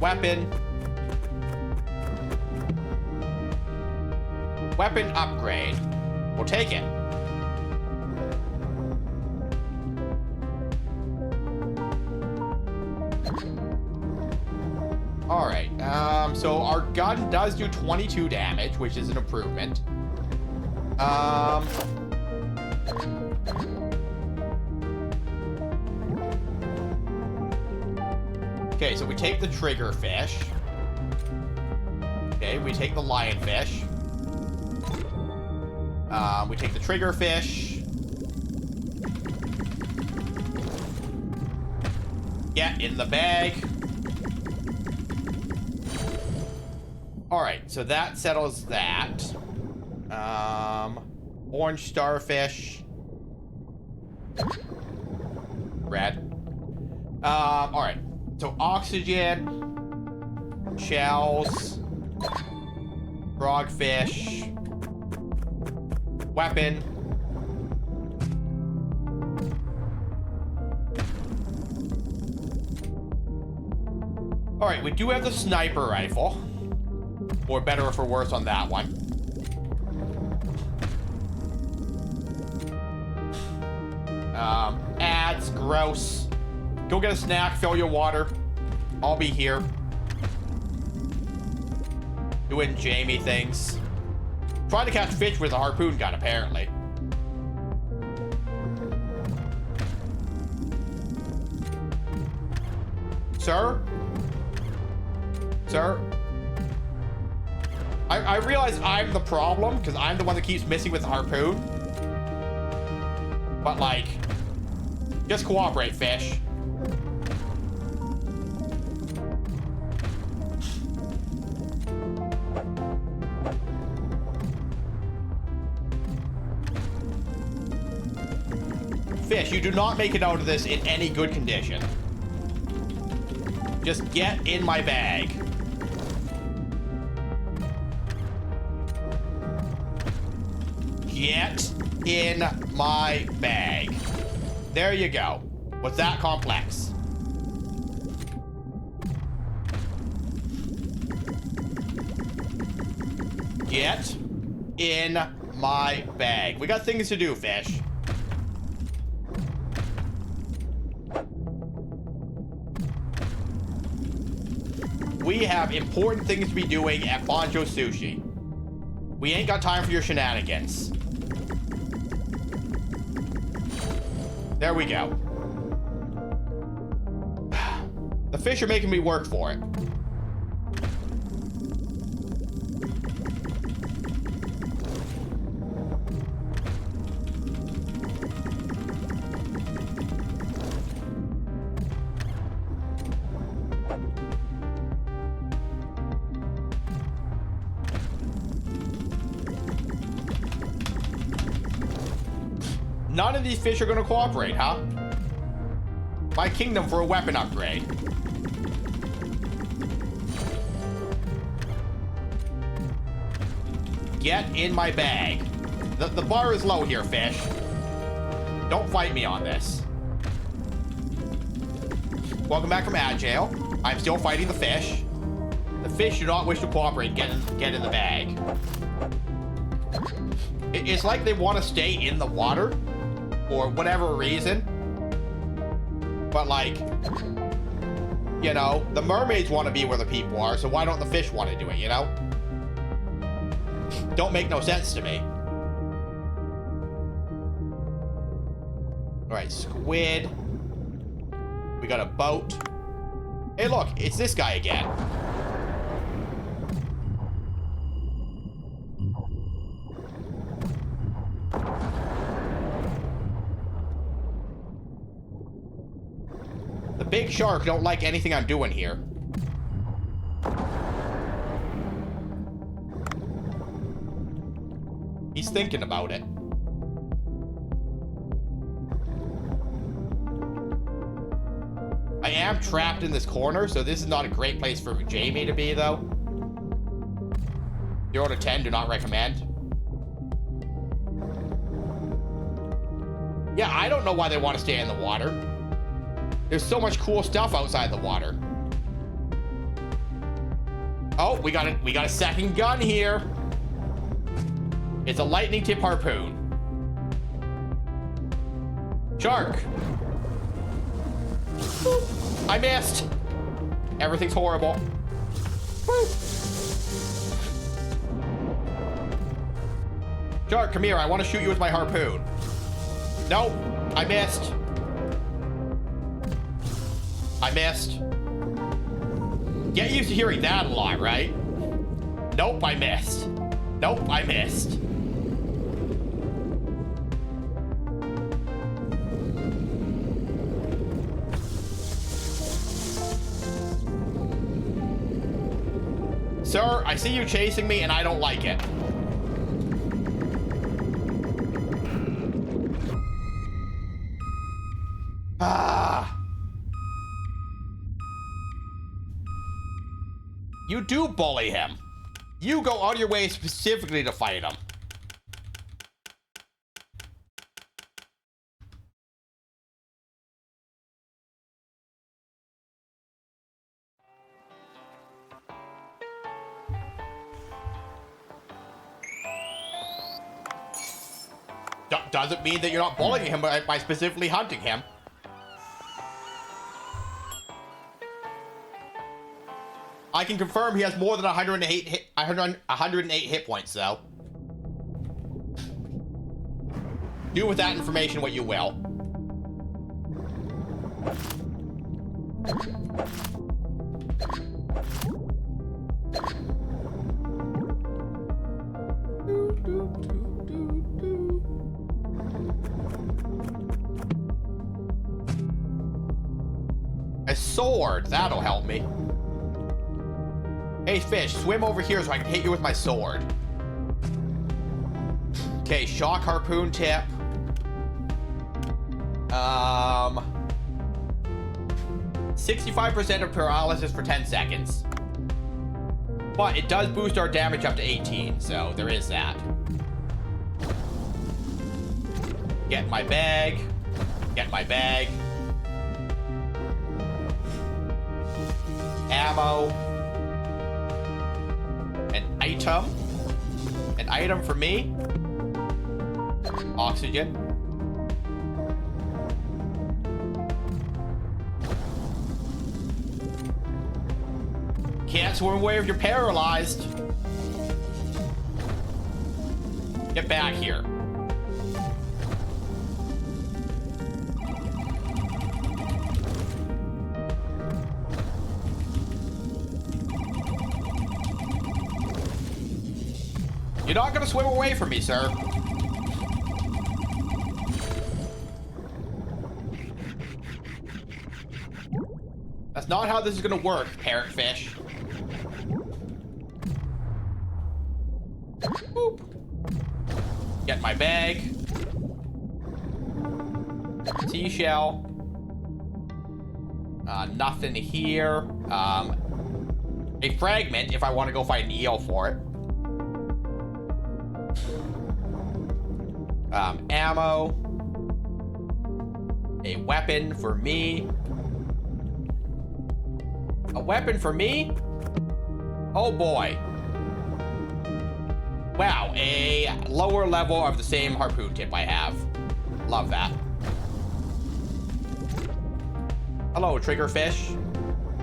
Weapon. Weapon upgrade. We'll take it. Alright, so our gun does do 22 damage, which is an improvement. Okay, so we take the trigger fish. Okay, we take the lionfish. We take the trigger fish. Get in the bag. Alright, so that settles that. Orange starfish. Red. Alright. So oxygen. Shells. Frogfish. Weapon. Alright, we do have the sniper rifle. Or better or for worse on that one. Ads, gross. Go get a snack, fill your water. I'll be here. Doing Jamie things. Trying to catch fish with a harpoon gun, apparently. Sir? Sir? I realize I'm the problem, because I'm the one that keeps missing with the harpoon. But, like, just cooperate, fish. Fish, you do not make it out of this in any good condition. Just get in my bag. Get in my bag. There you go. Was that complex? Get in my bag. We got things to do, fish. We have important things to be doing at Banjo Sushi. We ain't got time for your shenanigans. There we go. The fish are making me work for it. None of these fish are gonna cooperate, huh? My kingdom for a weapon upgrade. Get in my bag. The bar is low here, fish. Don't fight me on this. Welcome back from ad jail. I'm still fighting the fish. The fish do not wish to cooperate. Get in the bag. It's like they want to stay in the water for whatever reason. But like, you know, the mermaids want to be where the people are, so why don't the fish want to do it, you know? Don't make no sense to me. All right, squid. We got a boat. Hey, look, it's this guy again. The big shark don't like anything I'm doing here. He's thinking about it. I am trapped in this corner, so this is not a great place for Jamie to be, though. 0 to 10, do not recommend. Yeah, I don't know why they want to stay in the water. There's so much cool stuff outside the water. Oh, we got a second gun here. It's a lightning tip harpoon. Shark. I missed. Everything's horrible. Shark, come here. I want to shoot you with my harpoon. Nope, I missed. I missed. Get used to hearing that a lot, right? Nope, I missed. Nope, I missed. Sir, I see you chasing me and I don't like it. Ah. You do bully him. You go out of your way specifically to fight him. Doesn't mean that you're not bullying him by specifically hunting him. I can confirm he has more than 108 hit points, though. Do with that information what you will. A sword, that'll help me. Hey, fish, swim over here so I can hit you with my sword. Okay, shock harpoon tip. 65% of paralysis for 10 seconds. But it does boost our damage up to 18, so there is that. Get my bag. Get my bag. Ammo. An item. An item for me. Oxygen. Can't swim away if you're paralyzed. Get back here. You're not gonna swim away from me, sir. That's not how this is gonna work, parrotfish. Boop. Get my bag. Seashell. Nothing here. A fragment if I want to go fight an eel for it. Ammo. A weapon for me. A weapon for me? Oh boy. Wow, a lower level of the same harpoon tip I have. Love that. Hello, triggerfish.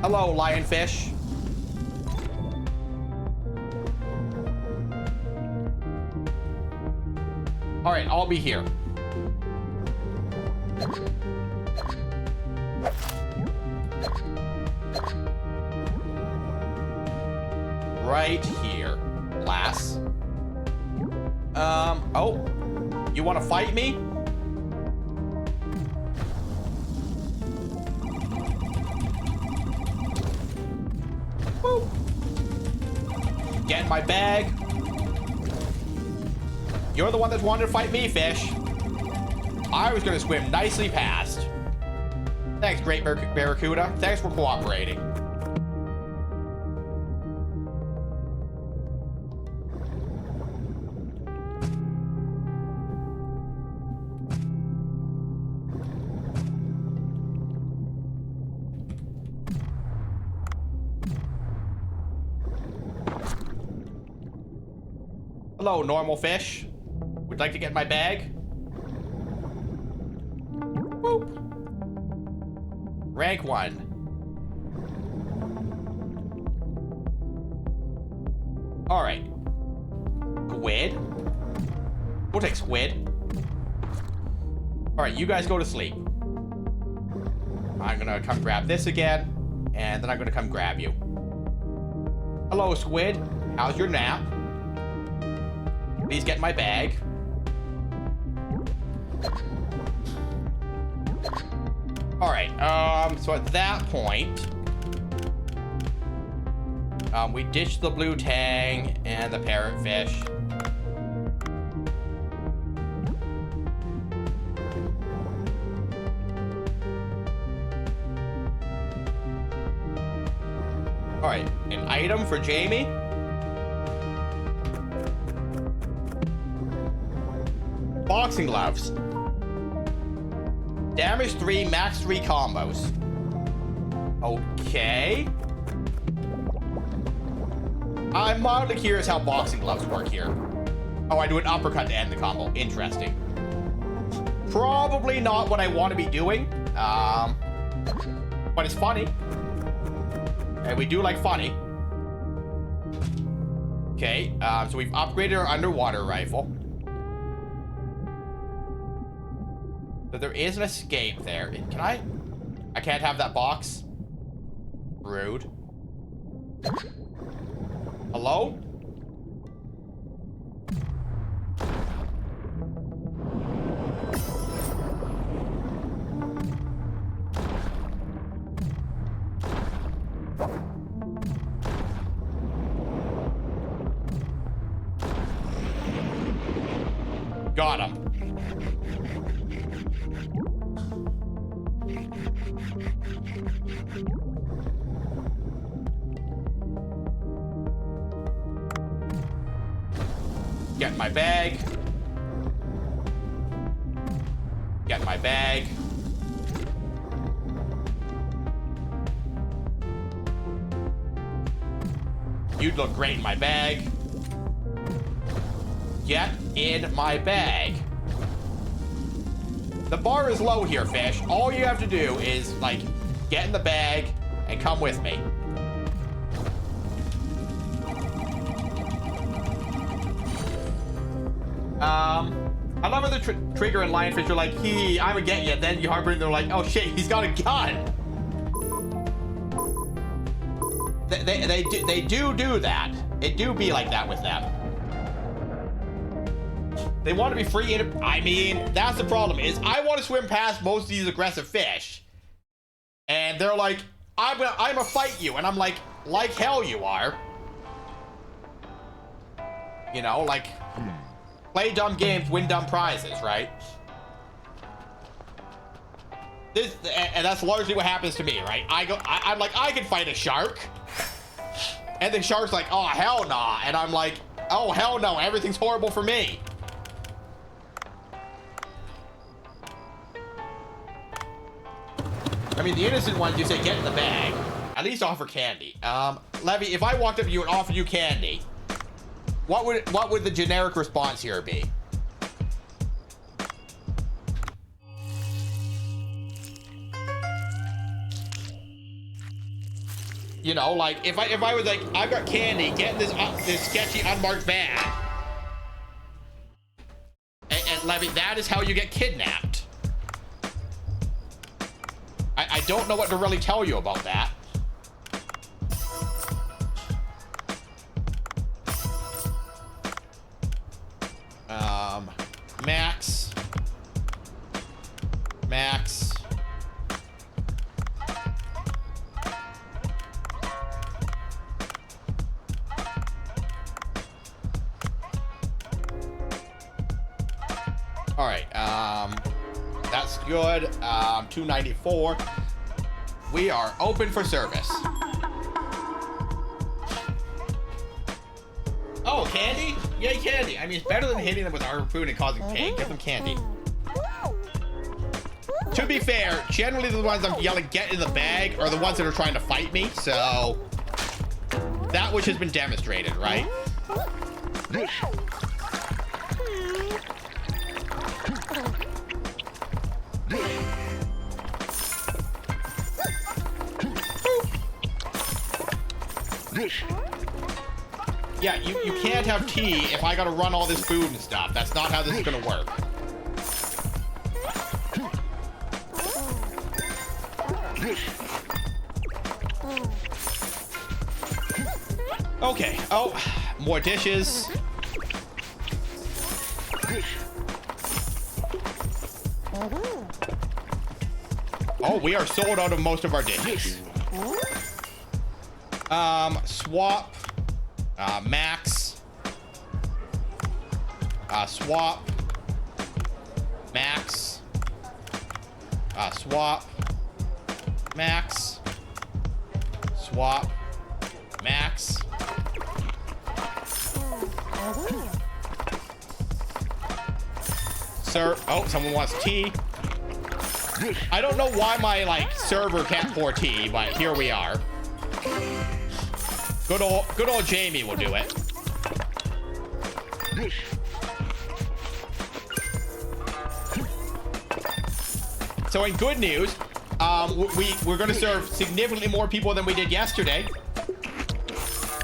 Hello, lionfish. All right, I'll be here. Right here, lass. Oh, you want to fight me? Woo. Get in my bag. You're the one that wanted to fight me, fish. I was gonna swim nicely past. Thanks, Great Barracuda. Thanks for cooperating. Hello, normal fish. Would like to get my bag? Boop. Rank 1. Alright. Squid. We'll take squid. Alright, you guys go to sleep. I'm gonna come grab this again, and then I'm gonna come grab you. Hello, squid. How's your nap? Please get my bag. Alright, so at that point, we ditched the blue tang and the parrotfish. Alright, an item for Jamie. Boxing gloves. Damage 3, max 3 combos. Okay. I'm mildly curious how boxing gloves work here. Oh, I do an uppercut to end the combo. Interesting. Probably not what I want to be doing. But it's funny. And we do like funny. Okay, so we've upgraded our underwater rifle. So there is an escape there. Can I? I can't have that box. Rude. Hello? Got him. Get my bag. Get my bag. You'd look great in my bag. Get in my bag. The bar is low here, fish. All you have to do is, like, get in the bag and come with me. I love how the trigger and lionfish are like, I'm gonna get you. Then you harbor and they're like, oh shit, he's got a gun. They do that. It do be like that with them. They want to be free. I mean, that's the problem is I want to swim past most of these aggressive fish. And they're like, I'm gonna fight you. And I'm like hell you are. You know, like, play dumb games, win dumb prizes, right? And that's largely what happens to me, right? I'm like, I can fight a shark. And the shark's like, oh, hell nah. And I'm like, oh, hell no, everything's horrible for me. I mean, the innocent ones, you say, get in the bag. At least offer candy. Levy, if I walked up to you and offered you candy, what would the generic response here be? You know, like, if I was like, I've got candy, get in this sketchy unmarked bag. And Levy, that is how you get kidnapped. I don't know what to really tell you about that. Max. All right, that's good. 294. We are open for service. Oh, candy? Yay, candy. I mean, it's better than hitting them with our harpoon and causing pain. Give them candy. To be fair, generally the ones I'm yelling get in the bag are the ones that are trying to fight me, so that which has been demonstrated, right? Yeah, you can't have tea if I gotta run all this food and stuff. That's not how this is gonna work. Okay. Oh, more dishes. Oh, we are sold out of most of our dishes. Swap. Max. Swap. Max. Swap. Max. Swap. Max. Sir, oh, someone wants tea. I don't know why my, like, server can't pour tea, but here we are. Good old Jamie will do it. So in good news, we're going to serve significantly more people than we did yesterday.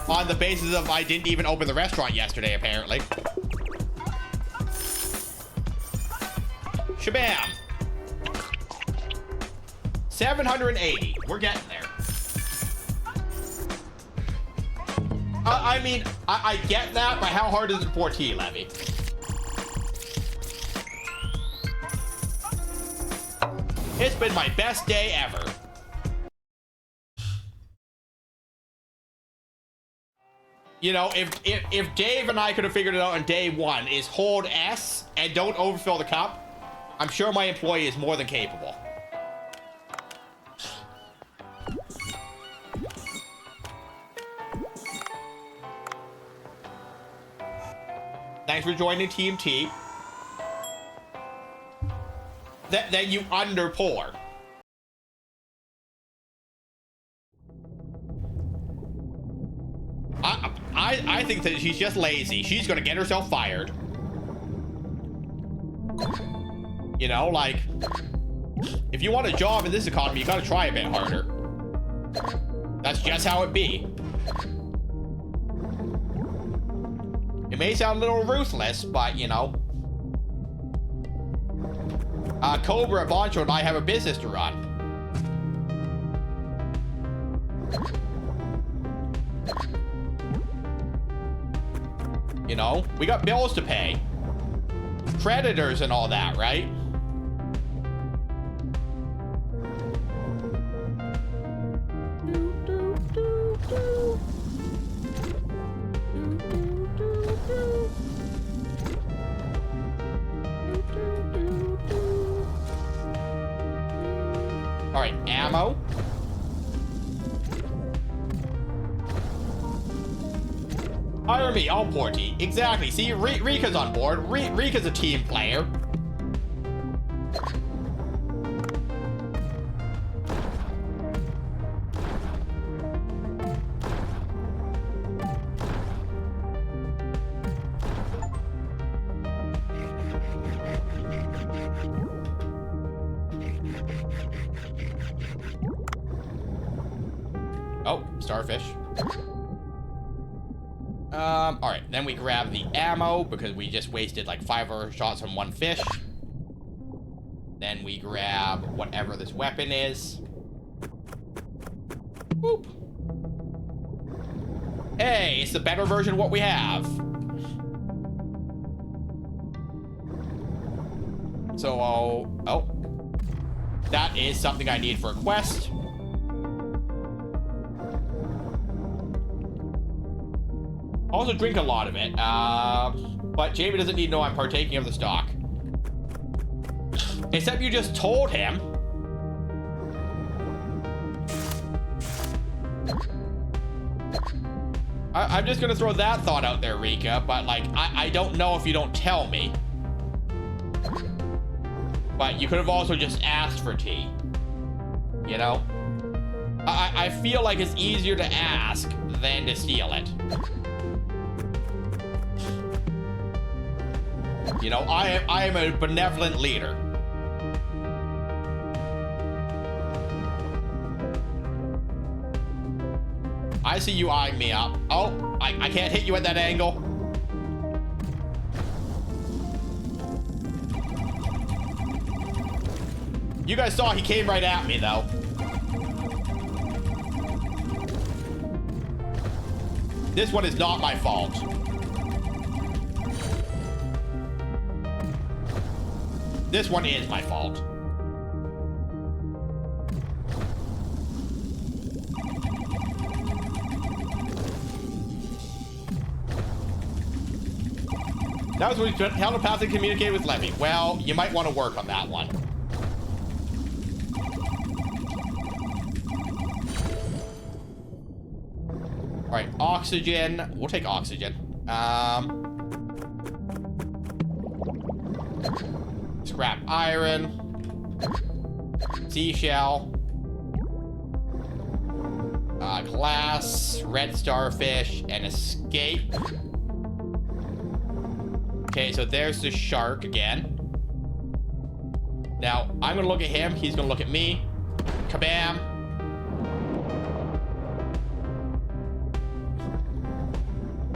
On the basis of I didn't even open the restaurant yesterday, apparently. Shabam. 780. We're getting there. I mean, I get that, but how hard is it for tea, Levy? It's been my best day ever. You know, if Dave and I could have figured it out on day one, is hold S and don't overfill the cup, I'm sure my employee is more than capable. Thanks for joining Team T. Then you under pour. I think that she's just lazy. She's gonna get herself fired. You know, like, if you want a job in this economy, you gotta try a bit harder. That's just how it be. It may sound a little ruthless, but, you know. Cobra, Boncho, and I have a business to run. You know, we got bills to pay. Creditors and all that, right? All right, ammo. Hire me, I'll pour tea. Exactly. See, Rika's on board. Rika's a team player. Oh, starfish. All right, then we grab the ammo because we just wasted like 5 of our shots on one fish. Then we grab whatever this weapon is. Boop. Hey, it's the better version of what we have. So, oh, that is something I need for a quest. Also drink a lot of it, but Jamie doesn't need to know I'm partaking of the stock. Except you just told him. I'm just gonna throw that thought out there, Rika, but like, I don't know if you don't tell me. But you could have also just asked for tea. You know? I feel like it's easier to ask than to steal it. You know, I am a benevolent leader. I see you eyeing me up. Oh, I can't hit you at that angle. You guys saw he came right at me, though. This one is not my fault. This one is my fault. That was when we telepathically communicated with Levy. Well, you might want to work on that one. All right, oxygen. We'll take oxygen. Scrap iron. Seashell. Glass. Red starfish. And escape. Okay, so there's the shark again. Now, I'm gonna look at him. He's gonna look at me. Kabam.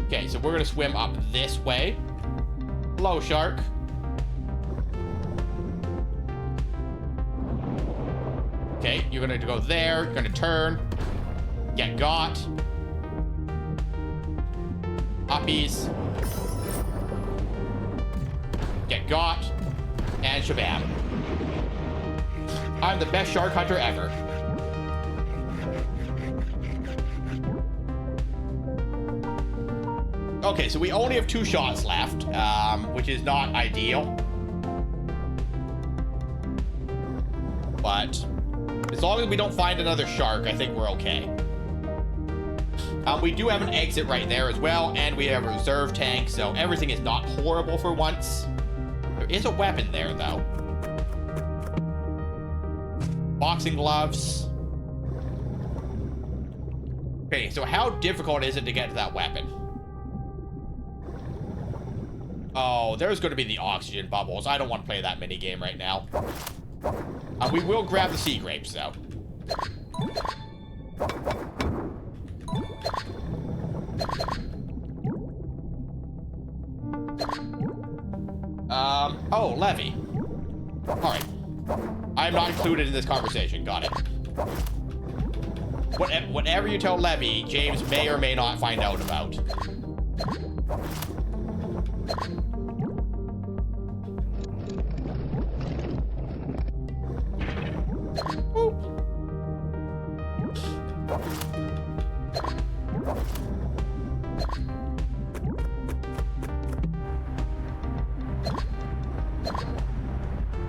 Okay, so we're gonna swim up this way. Hello, shark. Okay, you're gonna go there. You're gonna turn. Get got. Uppies. Get got. And shabam. I'm the best shark hunter ever. Okay, so we only have 2 shots left, which is not ideal. But as long as we don't find another shark, I think we're okay. We do have an exit right there as well, and we have a reserve tank, so everything is not horrible for once. There is a weapon there, though. Boxing gloves. Okay, so how difficult is it to get to that weapon? Oh, there's going to be the oxygen bubbles. I don't want to play that mini game right now. We will grab the sea grapes, though. Oh, Levy. All right. I'm not included in this conversation. Got it. Whatever you tell Levy, James may or may not find out about.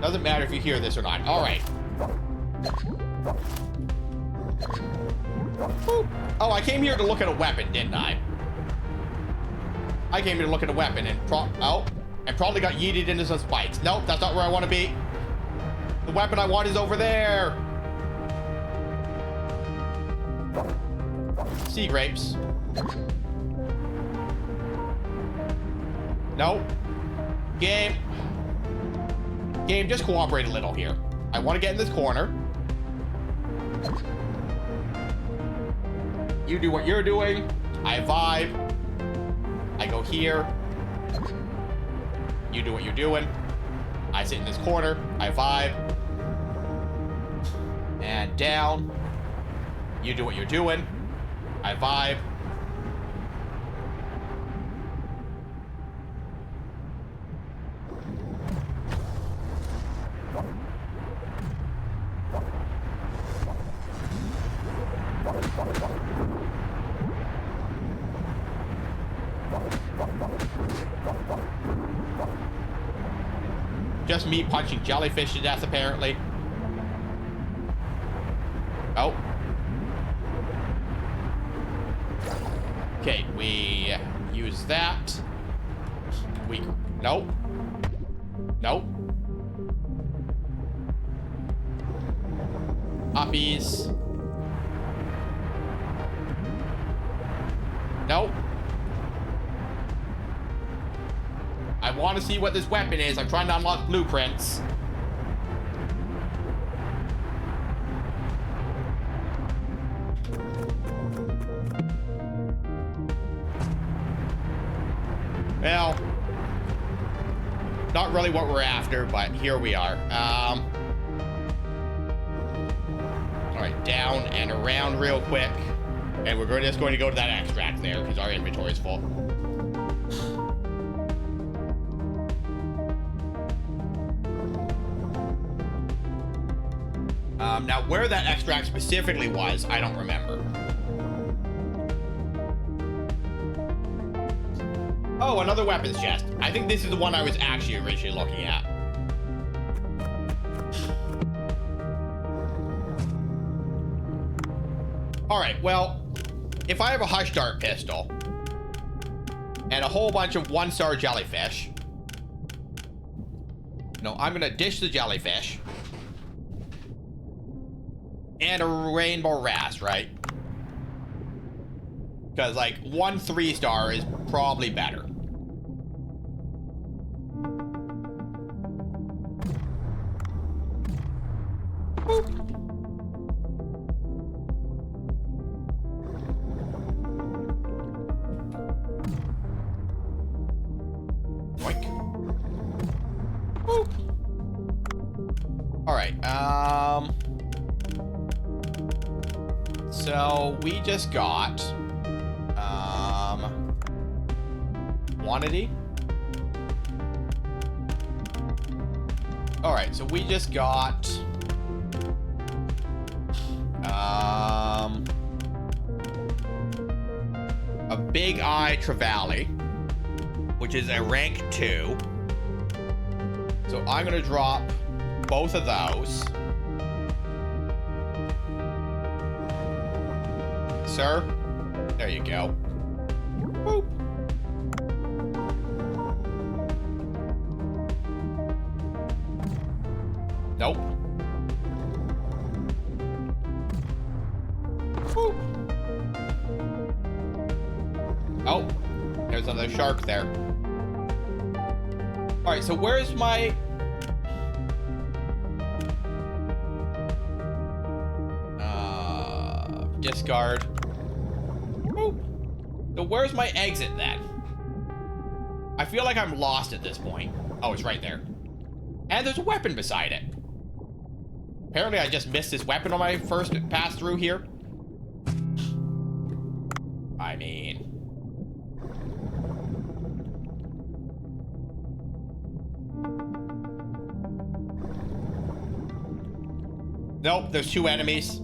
Doesn't matter if you hear this or not. All right. Oh, I came here to look at a weapon, didn't I? I came here to look at a weapon and probably got yeeted into some spikes. Nope, that's not where I want to be. The weapon I want is over there. Sea grapes. Nope. Game, just cooperate a little here. I want to get in this corner. You do what you're doing. I vibe. I go here. You do what you're doing. I sit in this corner. I vibe. And down. You do what you're doing. I vibe. Just me punching jellyfish to death, apparently. Oh. Okay, we use that. Nope. Nope. Uppies. Nope. I want to see what this weapon is. I'm trying to unlock blueprints. Well, not really what we're after, but here we are. All right, down and around real quick. And we're just going to go to that extract there because our inventory is full. Now, where that extract specifically was, I don't remember. Oh, another weapons chest. I think this is the one I was actually originally looking at. Alright, well, if I have a Hush Dart pistol and a whole bunch of 1-star jellyfish, no, I'm gonna dish the jellyfish and a rainbow ras, right? Because, like, 1 3-star is probably better. Boink. Alright, so we just got quantity. Alright, so we just got a Big Eye Trevally, which is a rank 2. So I'm gonna drop both of those. Sir, there you go. Boop. Nope. Boop. Oh, there's another shark there. All right, so where's my... discard. Boop. So where's my exit then? I feel like I'm lost at this point. Oh, it's right there. And there's a weapon beside it. Apparently I just missed this weapon on my first pass through here. I mean... Nope, there's 2 enemies.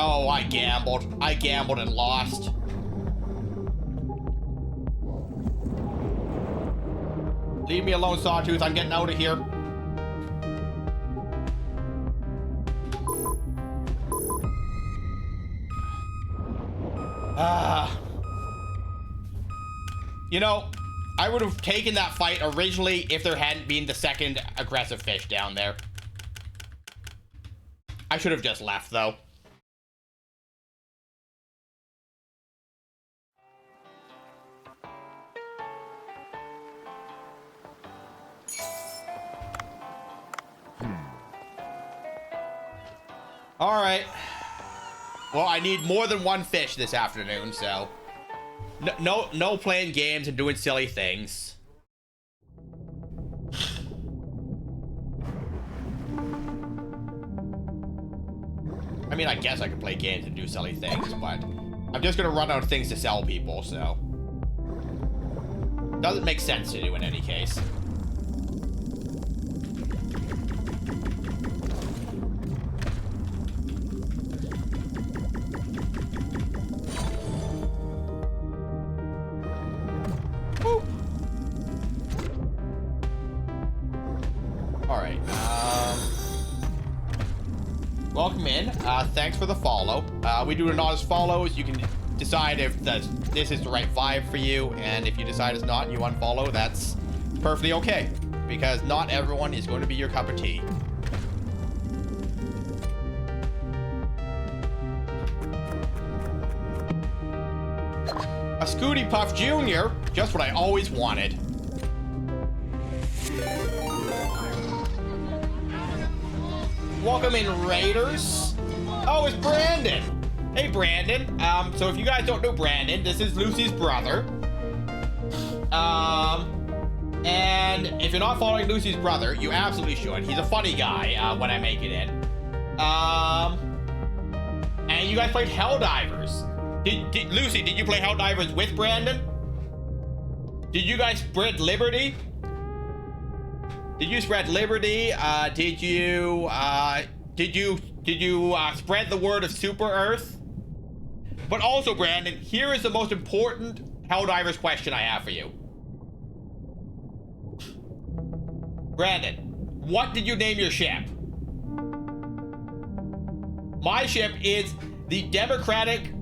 Oh, I gambled. I gambled and lost. Leave me alone, Sawtooth. I'm getting out of here. You know, I would have taken that fight originally if there hadn't been the second aggressive fish down there. I should have just left, though. All right. Well, I need more than 1 fish this afternoon, so no playing games and doing silly things. I mean, I guess I could play games and do silly things, but I'm just gonna run out of things to sell people, so doesn't make sense to do in any case. Alright, welcome in. Thanks for the follow. We do an honest follows. You can decide if this is the right vibe for you, and if you decide it's not and you unfollow, that's perfectly okay, because not everyone is going to be your cup of tea. Scooty Puff Jr., just what I always wanted. Welcome in, Raiders. Oh, it's Brandon. Hey, Brandon. So if you guys don't know Brandon, this is Lucy's brother. And if you're not following Lucy's brother, you absolutely should. He's a funny guy, when I make it in. And you guys played Helldivers. Lucy, did you play Helldivers with Brandon? Did you guys spread liberty? Did you spread liberty? Did you spread the word of Super Earth? But also, Brandon, here is the most important Helldivers question I have for you. Brandon, what did you name your ship? My ship is the Democratic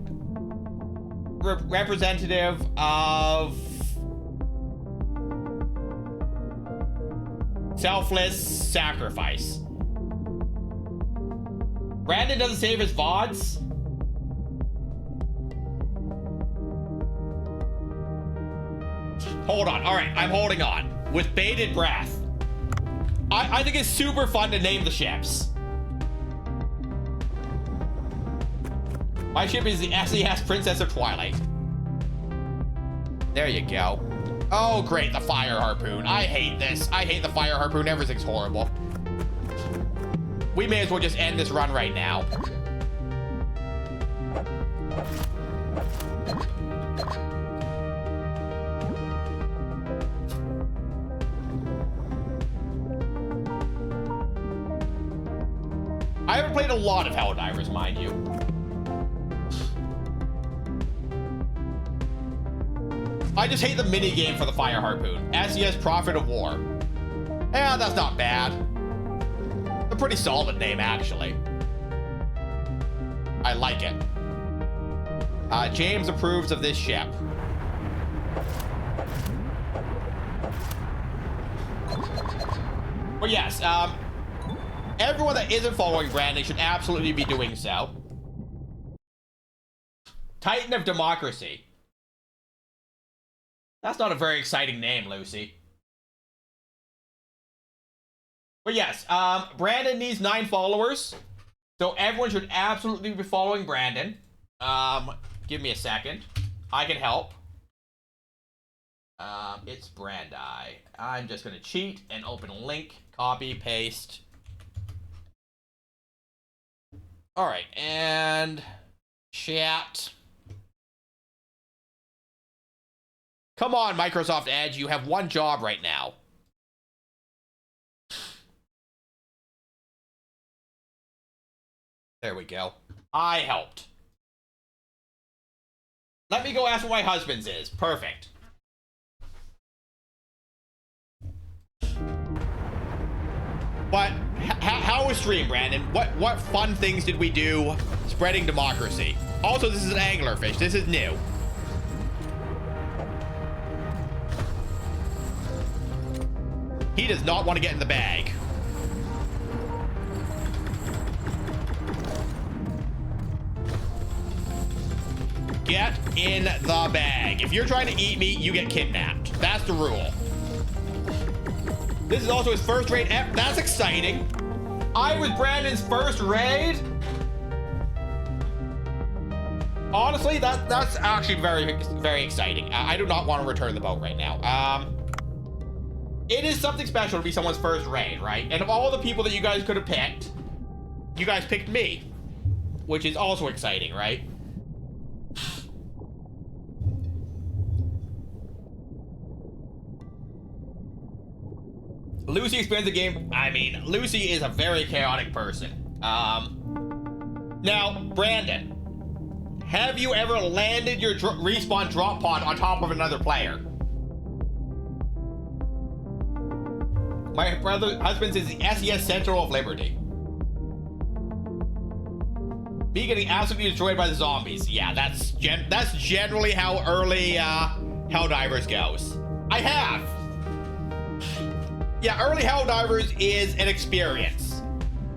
representative of selfless sacrifice. Brandon doesn't save his VODs. Hold on. All right, I'm holding on with bated breath. I think it's super fun to name the ships. My ship is the SES Princess of Twilight. There you go. Oh, great, the fire harpoon. I hate this. I hate the fire harpoon. Everything's horrible. We may as well just end this run right now. I haven't played a lot of Helldivers, mind you. I just hate the mini game for the fire harpoon. SES Prophet of War. Yeah, that's not bad. A pretty solid name, actually. I like it. James approves of this ship. But yes, everyone that isn't following Brandon should absolutely be doing so. Titan of Democracy. That's not a very exciting name, Lucy. But yes, Brandon needs 9 followers. So everyone should absolutely be following Brandon. Give me a second. I can help. It's Brandi. I'm just gonna cheat and open a link, copy, paste. All right, and chat. Come on, Microsoft Edge, you have one job right now. There we go. I helped. Let me go ask what my husband's is. Perfect. But how was stream, Brandon? What fun things did we do spreading democracy? Also, this is an anglerfish. This is new. He does not want to get in the bag. Get in the bag. If you're trying to eat me, you get kidnapped. That's the rule. This is also his first raid. That's exciting. I was Brandon's first raid. Honestly, that's actually very, very exciting. I do not want to return the boat right now. It is something special to be someone's first raid, right? And of all the people that you guys could have picked, you guys picked me, which is also exciting, right? Lucy explains the game. I mean, Lucy is a very chaotic person. Now, Brandon, have you ever landed your respawn drop pod on top of another player? My husband's is the SES Central of Liberty. Me getting absolutely destroyed by the zombies. Yeah, that's generally how early Helldivers goes. I have. Yeah, early Helldivers is an experience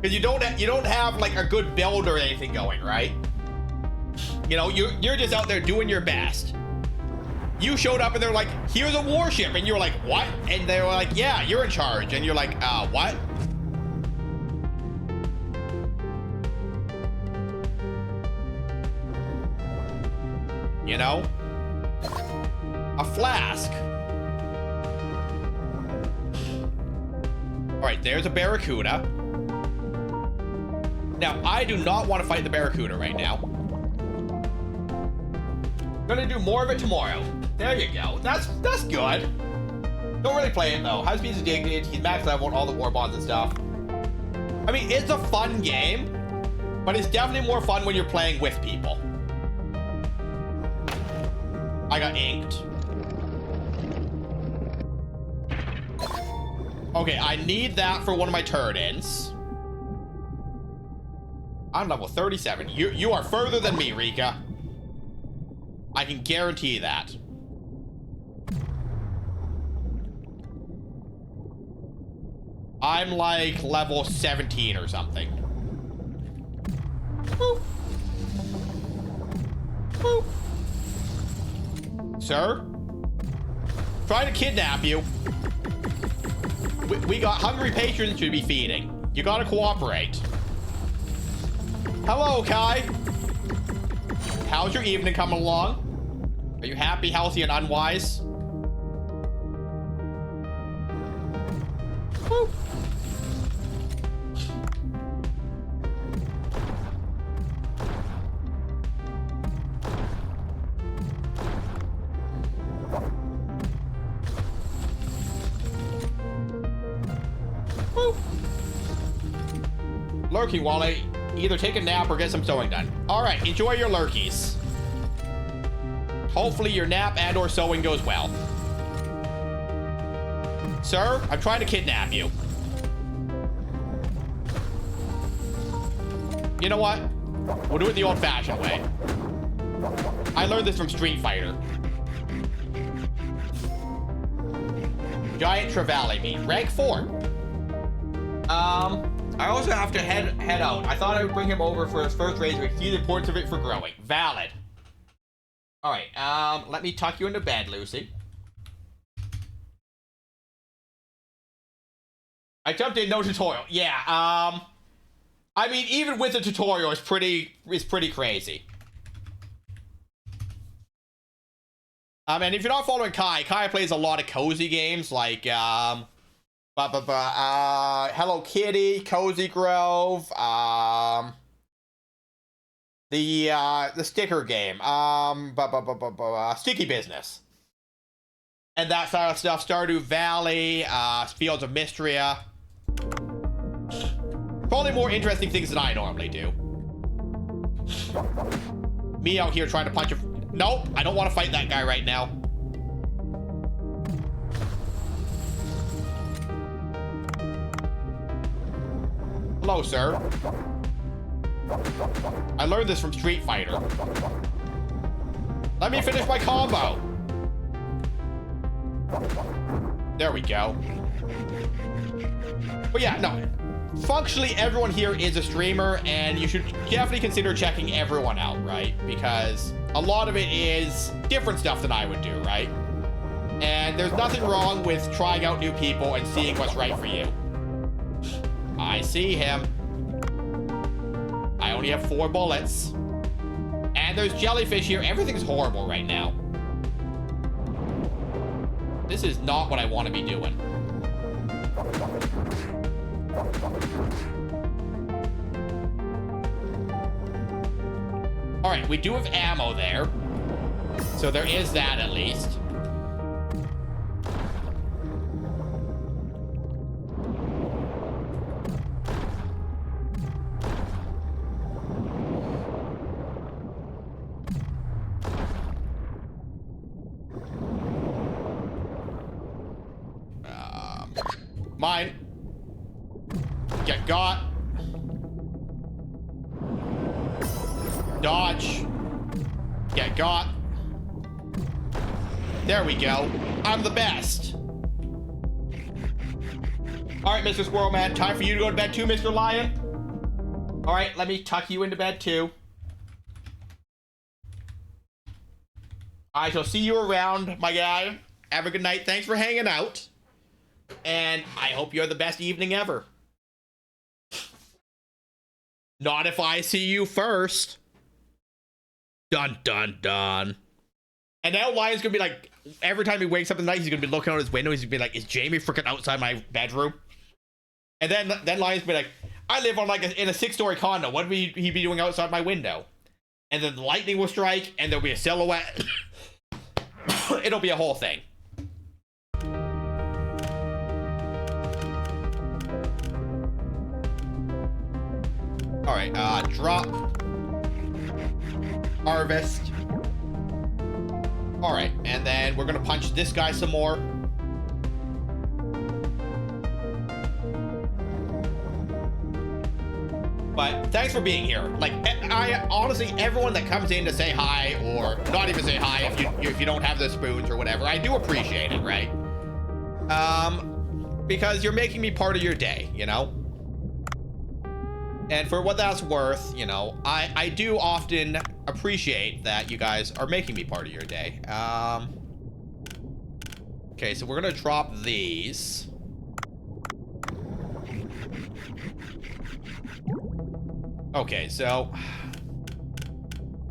because you don't have like a good build or anything going, right? You know, you're just out there doing your best. You showed up and they're like, here's a warship. And you're like, what? And they were like, yeah, you're in charge. And you're like, what? You know? A flask. All right, there's a barracuda. Now, I do not want to fight the barracuda right now. Gonna do more of it tomorrow. There you go. That's good. Don't really play it though. Has pieces of dignity. He's max level on all the war bonds and stuff. I mean, it's a fun game, but it's definitely more fun when you're playing with people. I got inked. Okay, I need that for one of my turn-ins. I'm level 37. You are further than me, Rika. I can guarantee that. I'm like level 17 or something. Woo. Woo. Sir? Trying to kidnap you. We got hungry patrons to be feeding. You gotta cooperate. Hello, Kai. How's your evening coming along? Are you happy, healthy, and unwise? Woo. Woo. Lurking while I either take a nap or get some sewing done. All right, enjoy your lurkies. Hopefully your nap and or sewing goes well. Sir, I'm trying to kidnap you. You know what? We'll do it the old-fashioned way. I learned this from Street Fighter. Giant Trevally meat, rank 4. I also have to head out. I thought I would bring him over for his first raise. We can see the importance of it for growing. Valid. All right, let me tuck you into bed, Lucy. I jumped in, no tutorial. Yeah, I mean, even with the tutorial, it's pretty crazy. And if you're not following Kai plays a lot of cozy games like, Hello Kitty, Cozy Grove, the sticker game, Sticky Business, and that sort of stuff. Stardew Valley, Fields of Mystria. Probably more interesting things than I normally do. Me out here trying to punch a... Nope, I don't want to fight that guy right now. Hello, sir. I learned this from Street Fighter. Let me finish my combo. There we go. But yeah, no. Functionally, everyone here is a streamer, and you should definitely consider checking everyone out, right? Because a lot of it is different stuff than I would do, right? And there's nothing wrong with trying out new people and seeing what's right for you. I see him. I only have 4 bullets. And there's jellyfish here. Everything's horrible right now. This is not what I want to be doing. All right, we do have ammo there. So there is that at least. Mine. Get got. Dodge. Get got. There we go. I'm the best. All right, Mr. Squirrel Man. Time for you to go to bed too, Mr. Lion. All right, let me tuck you into bed too. I shall see you around, my guy. Have a good night. Thanks for hanging out. And I hope you have the best evening ever. Not if I see you first. Dun, dun, dun. And now Lion's gonna be like, every time he wakes up in the night, he's gonna be looking out his window. He's gonna be like, is Jamie freaking outside my bedroom? And then Lion's be like, I live on like in a 6-story condo. What would he be doing outside my window? And then lightning will strike, and there'll be a silhouette. It'll be a whole thing. All right, drop, harvest. All right, and then we're gonna punch this guy some more. But thanks for being here. Like, I honestly, everyone that comes in to say hi, or not even say hi if you don't have the spoons or whatever, I do appreciate it, right? Because you're making me part of your day, you know? And for what that's worth, you know, I do often appreciate that you guys are making me part of your day. Okay, so we're gonna drop these. Okay, so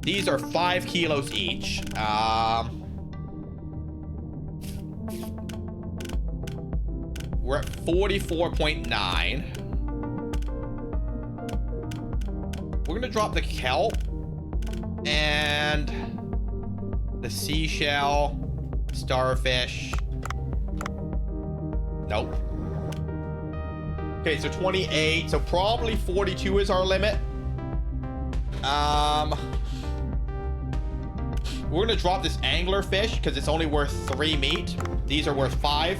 these are 5 kilos each. We're at 44.9. We're gonna drop the kelp and the seashell, starfish. Nope. Okay, so 28. So probably 42 is our limit. We're gonna drop this angler fish because it's only worth 3 meat. These are worth 5.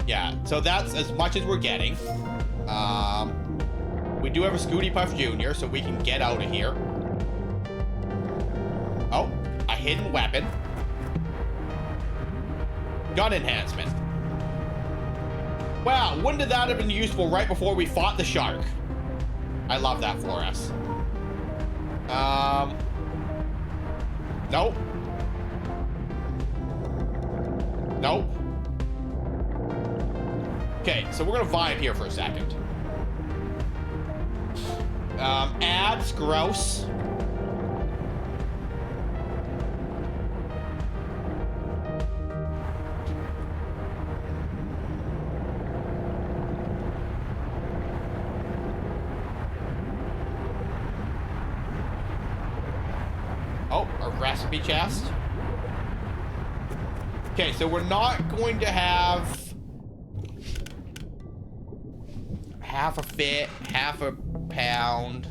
Yeah, so that's as much as we're getting. We do have a Scooty Puff Jr., so we can get out of here. Oh, a hidden weapon. Gun enhancement. Wow, wouldn't that have been useful right before we fought the shark? I love that for us. Nope. Nope. Okay, so we're gonna vibe here for a second. Ads, gross. Oh, a recipe chest. Okay, so we're not going to have half a fit, half a pound.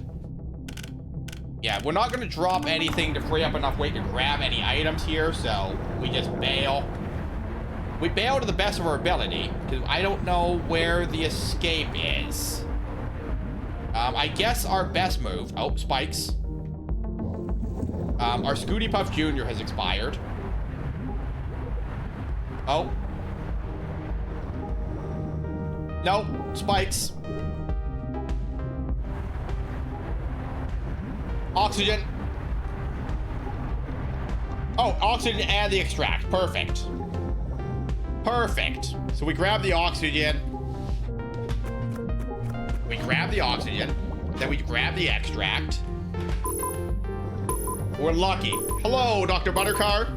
Yeah, we're not going to drop anything to free up enough weight to grab any items here, so we just bail. We bail to the best of our ability, because I don't know where the escape is. I guess our best move... Oh, spikes. Our Scooty Puff Jr. has expired. Oh. Nope, spikes. Oxygen. Oh, oxygen and the extract. Perfect. Perfect. So we grab the oxygen. We grab the oxygen. Then we grab the extract. We're lucky. Hello, Dr. Buttercar.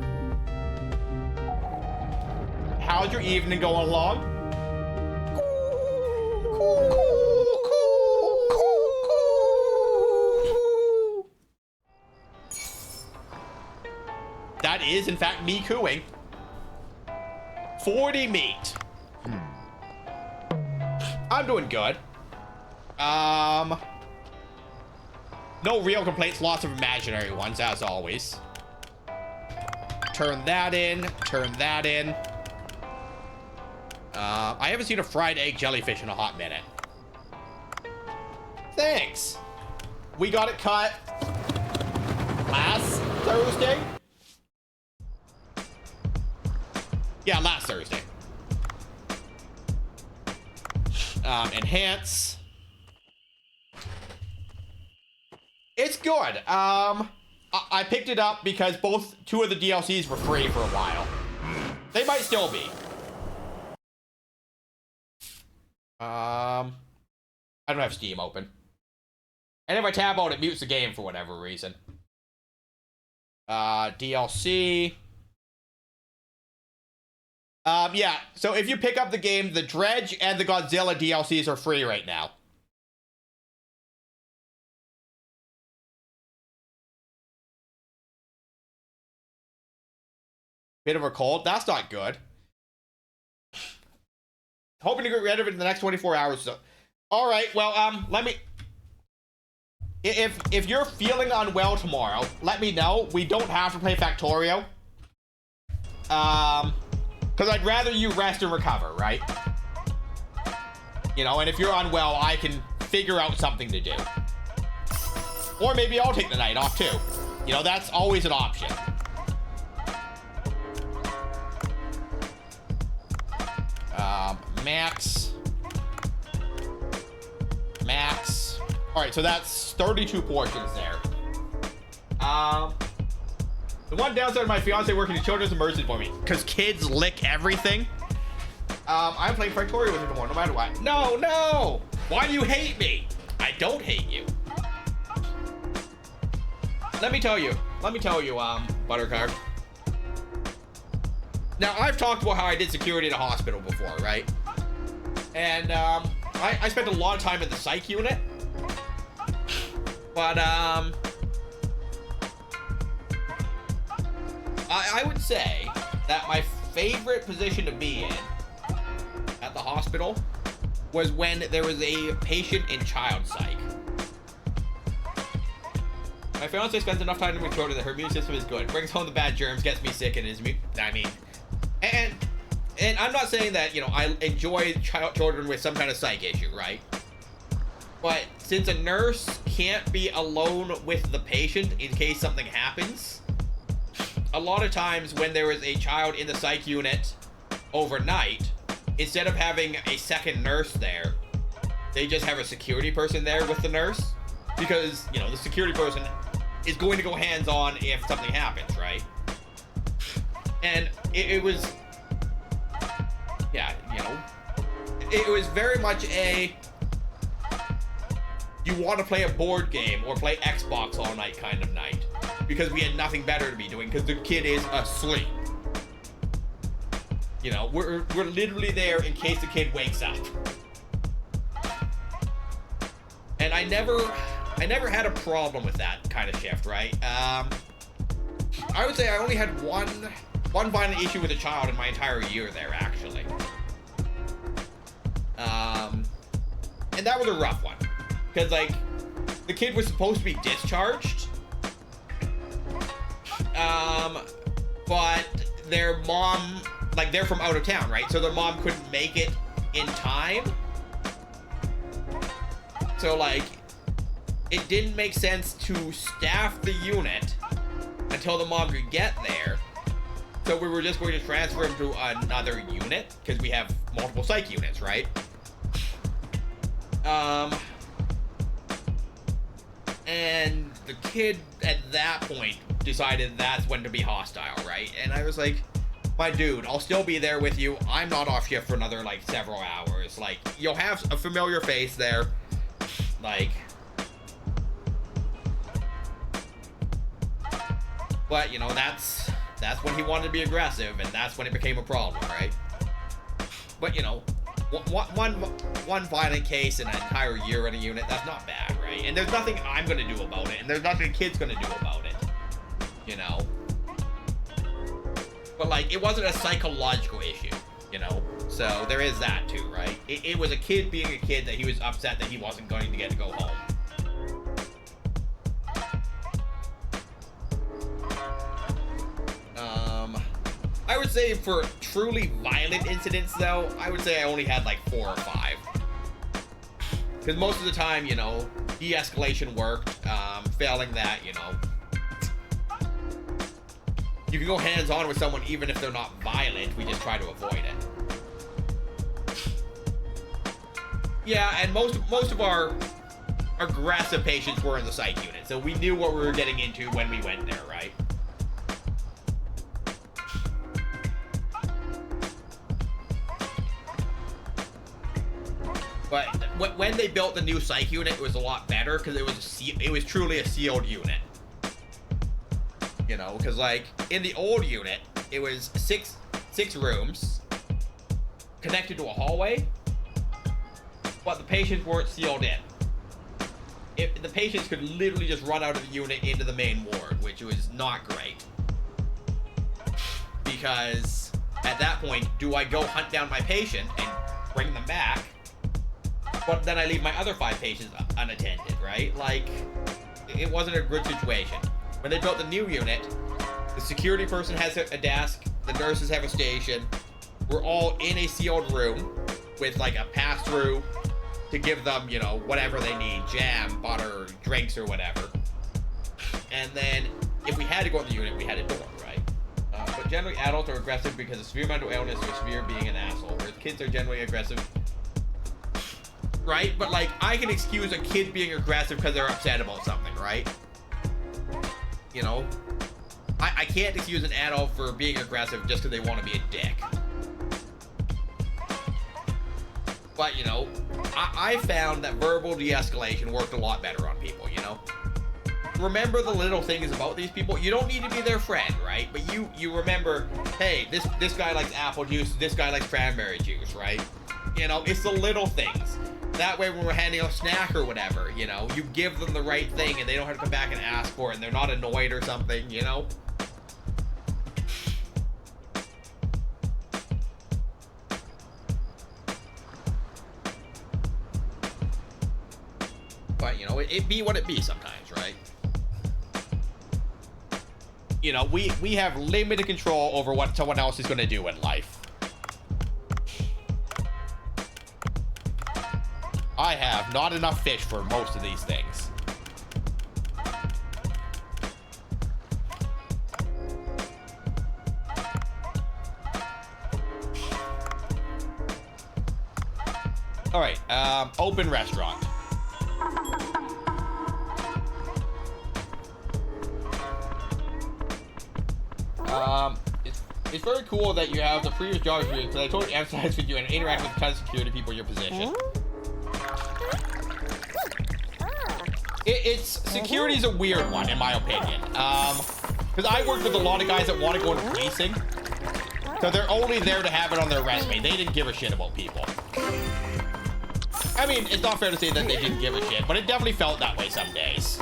How's your evening going along? That is, in fact, me cooing. 40 meat. I'm doing good. No real complaints, lots of imaginary ones, as always. Turn that in, turn that in. I haven't seen a fried egg jellyfish in a hot minute. Thanks. We got it cut last Thursday. Yeah, last Thursday. Enhance. It's good. I picked it up because two of the DLCs were free for a while. They might still be. I don't have Steam open. And if I tab out, it mutes the game for whatever reason. DLC. Yeah, so if you pick up the game, the Dredge and the Godzilla DLCs are free right now. Bit of a cold. That's not good. Hoping to get rid of it in the next 24 hours. So, all right. Well, let me. If you're feeling unwell tomorrow, let me know. We don't have to play Factorio. Because I'd rather you rest and recover, right? You know, and if you're unwell, I can figure out something to do. Or maybe I'll take the night off too. You know, that's always an option. Max. All right, so that's 32 portions there. The one downside of my fiance working in children's immersion for me, because kids lick everything. I'm playing Factorio with her tomorrow, no matter what. No! Why do you hate me? I don't hate you. Let me tell you, Buttercard. Now, I've talked about how I did security in a hospital before, right? And, I spent a lot of time in the psych unit. But, I would say that my favorite position to be in at the hospital was when there was a patient in child psych. My fiance spends enough time with children that her immune system is good. Brings home the bad germs, gets me sick, and and I'm not saying that, you know, I enjoy children with some kind of psych issue, right? But since a nurse can't be alone with the patient in case something happens, a lot of times when there is a child in the psych unit overnight, instead of having a second nurse there, they just have a security person there with the nurse, because, you know, the security person is going to go hands-on if something happens, right? And it was, yeah, you know, it was very much a, you want to play a board game or play Xbox all night kind of night, because we had nothing better to be doing because the kid is asleep. You know, we're literally there in case the kid wakes up. And I never had a problem with that kind of shift, right? I would say I only had one violent issue with a child in my entire year there, actually. And that was a rough one. Because, like, the kid was supposed to be discharged. But their mom, like, they're from out of town, right? So their mom couldn't make it in time. So, like, it didn't make sense to staff the unit until the mom could get there. So we were just going to transfer him to another unit, because we have multiple psych units, right? And the kid at that point decided that's when to be hostile, right? And I was like, my dude, I'll still be there with you. I'm not off shift for another, like, several hours. Like, you'll have a familiar face there. Like, but, you know, that's when he wanted to be aggressive, and that's when it became a problem, right? But, you know, one violent case in an entire year in a unit, that's not bad, right? And there's nothing I'm going to do about it, and there's nothing the kid's going to do about it, you know? But, like, it wasn't a psychological issue, you know? So there is that, too, right? It was a kid being a kid that he was upset that he wasn't going to get to go home. I would say for truly violent incidents, though, I would say I only had like 4 or 5. Because most of the time, you know, de-escalation worked. Failing that, you know, you can go hands-on with someone even if they're not violent. We just try to avoid it. Yeah, and most of our aggressive patients were in the psych unit. So we knew what we were getting into when we went there, right? But when they built the new psych unit, it was a lot better because it was truly a sealed unit. You know, because like in the old unit, it was six rooms connected to a hallway, but the patients weren't sealed in. The patients could literally just run out of the unit into the main ward, which was not great. Because at that point, do I go hunt down my patient and bring them back? But then I leave my other 5 patients unattended, right? Like, it wasn't a good situation. When they built the new unit, the security person has a desk, the nurses have a station. We're all in a sealed room with like a pass-through to give them, you know, whatever they need, jam, butter, drinks, or whatever. And then if we had to go in the unit, we had a door, right? But generally adults are aggressive because of severe mental illness or severe being an asshole, whereas kids are generally aggressive. Right? But like, I can excuse a kid being aggressive because they're upset about something, right? You know? I can't excuse an adult for being aggressive just because they want to be a dick. But, you know, I found that verbal de-escalation worked a lot better on people, you know? Remember the little things about these people. You don't need to be their friend, right? But you remember, hey, this guy likes apple juice, this guy likes cranberry juice, right? You know, it's the little things. That way when we're handing out a snack or whatever, you know, you give them the right thing and they don't have to come back and ask for it and they're not annoyed or something, you know? But, you know, it be what it be sometimes, right? You know, we have limited control over what someone else is going to do in life. I have not enough fish for most of these things. All right, open restaurant. It's very cool that you have the previous job experience, because I totally emphasize with you and interact with tons of security people in your position. Security's a weird one, in my opinion. Because I work with a lot of guys that want to go into policing, so they're only there to have it on their resume. They didn't give a shit about people. I mean, it's not fair to say that they didn't give a shit, but it definitely felt that way some days.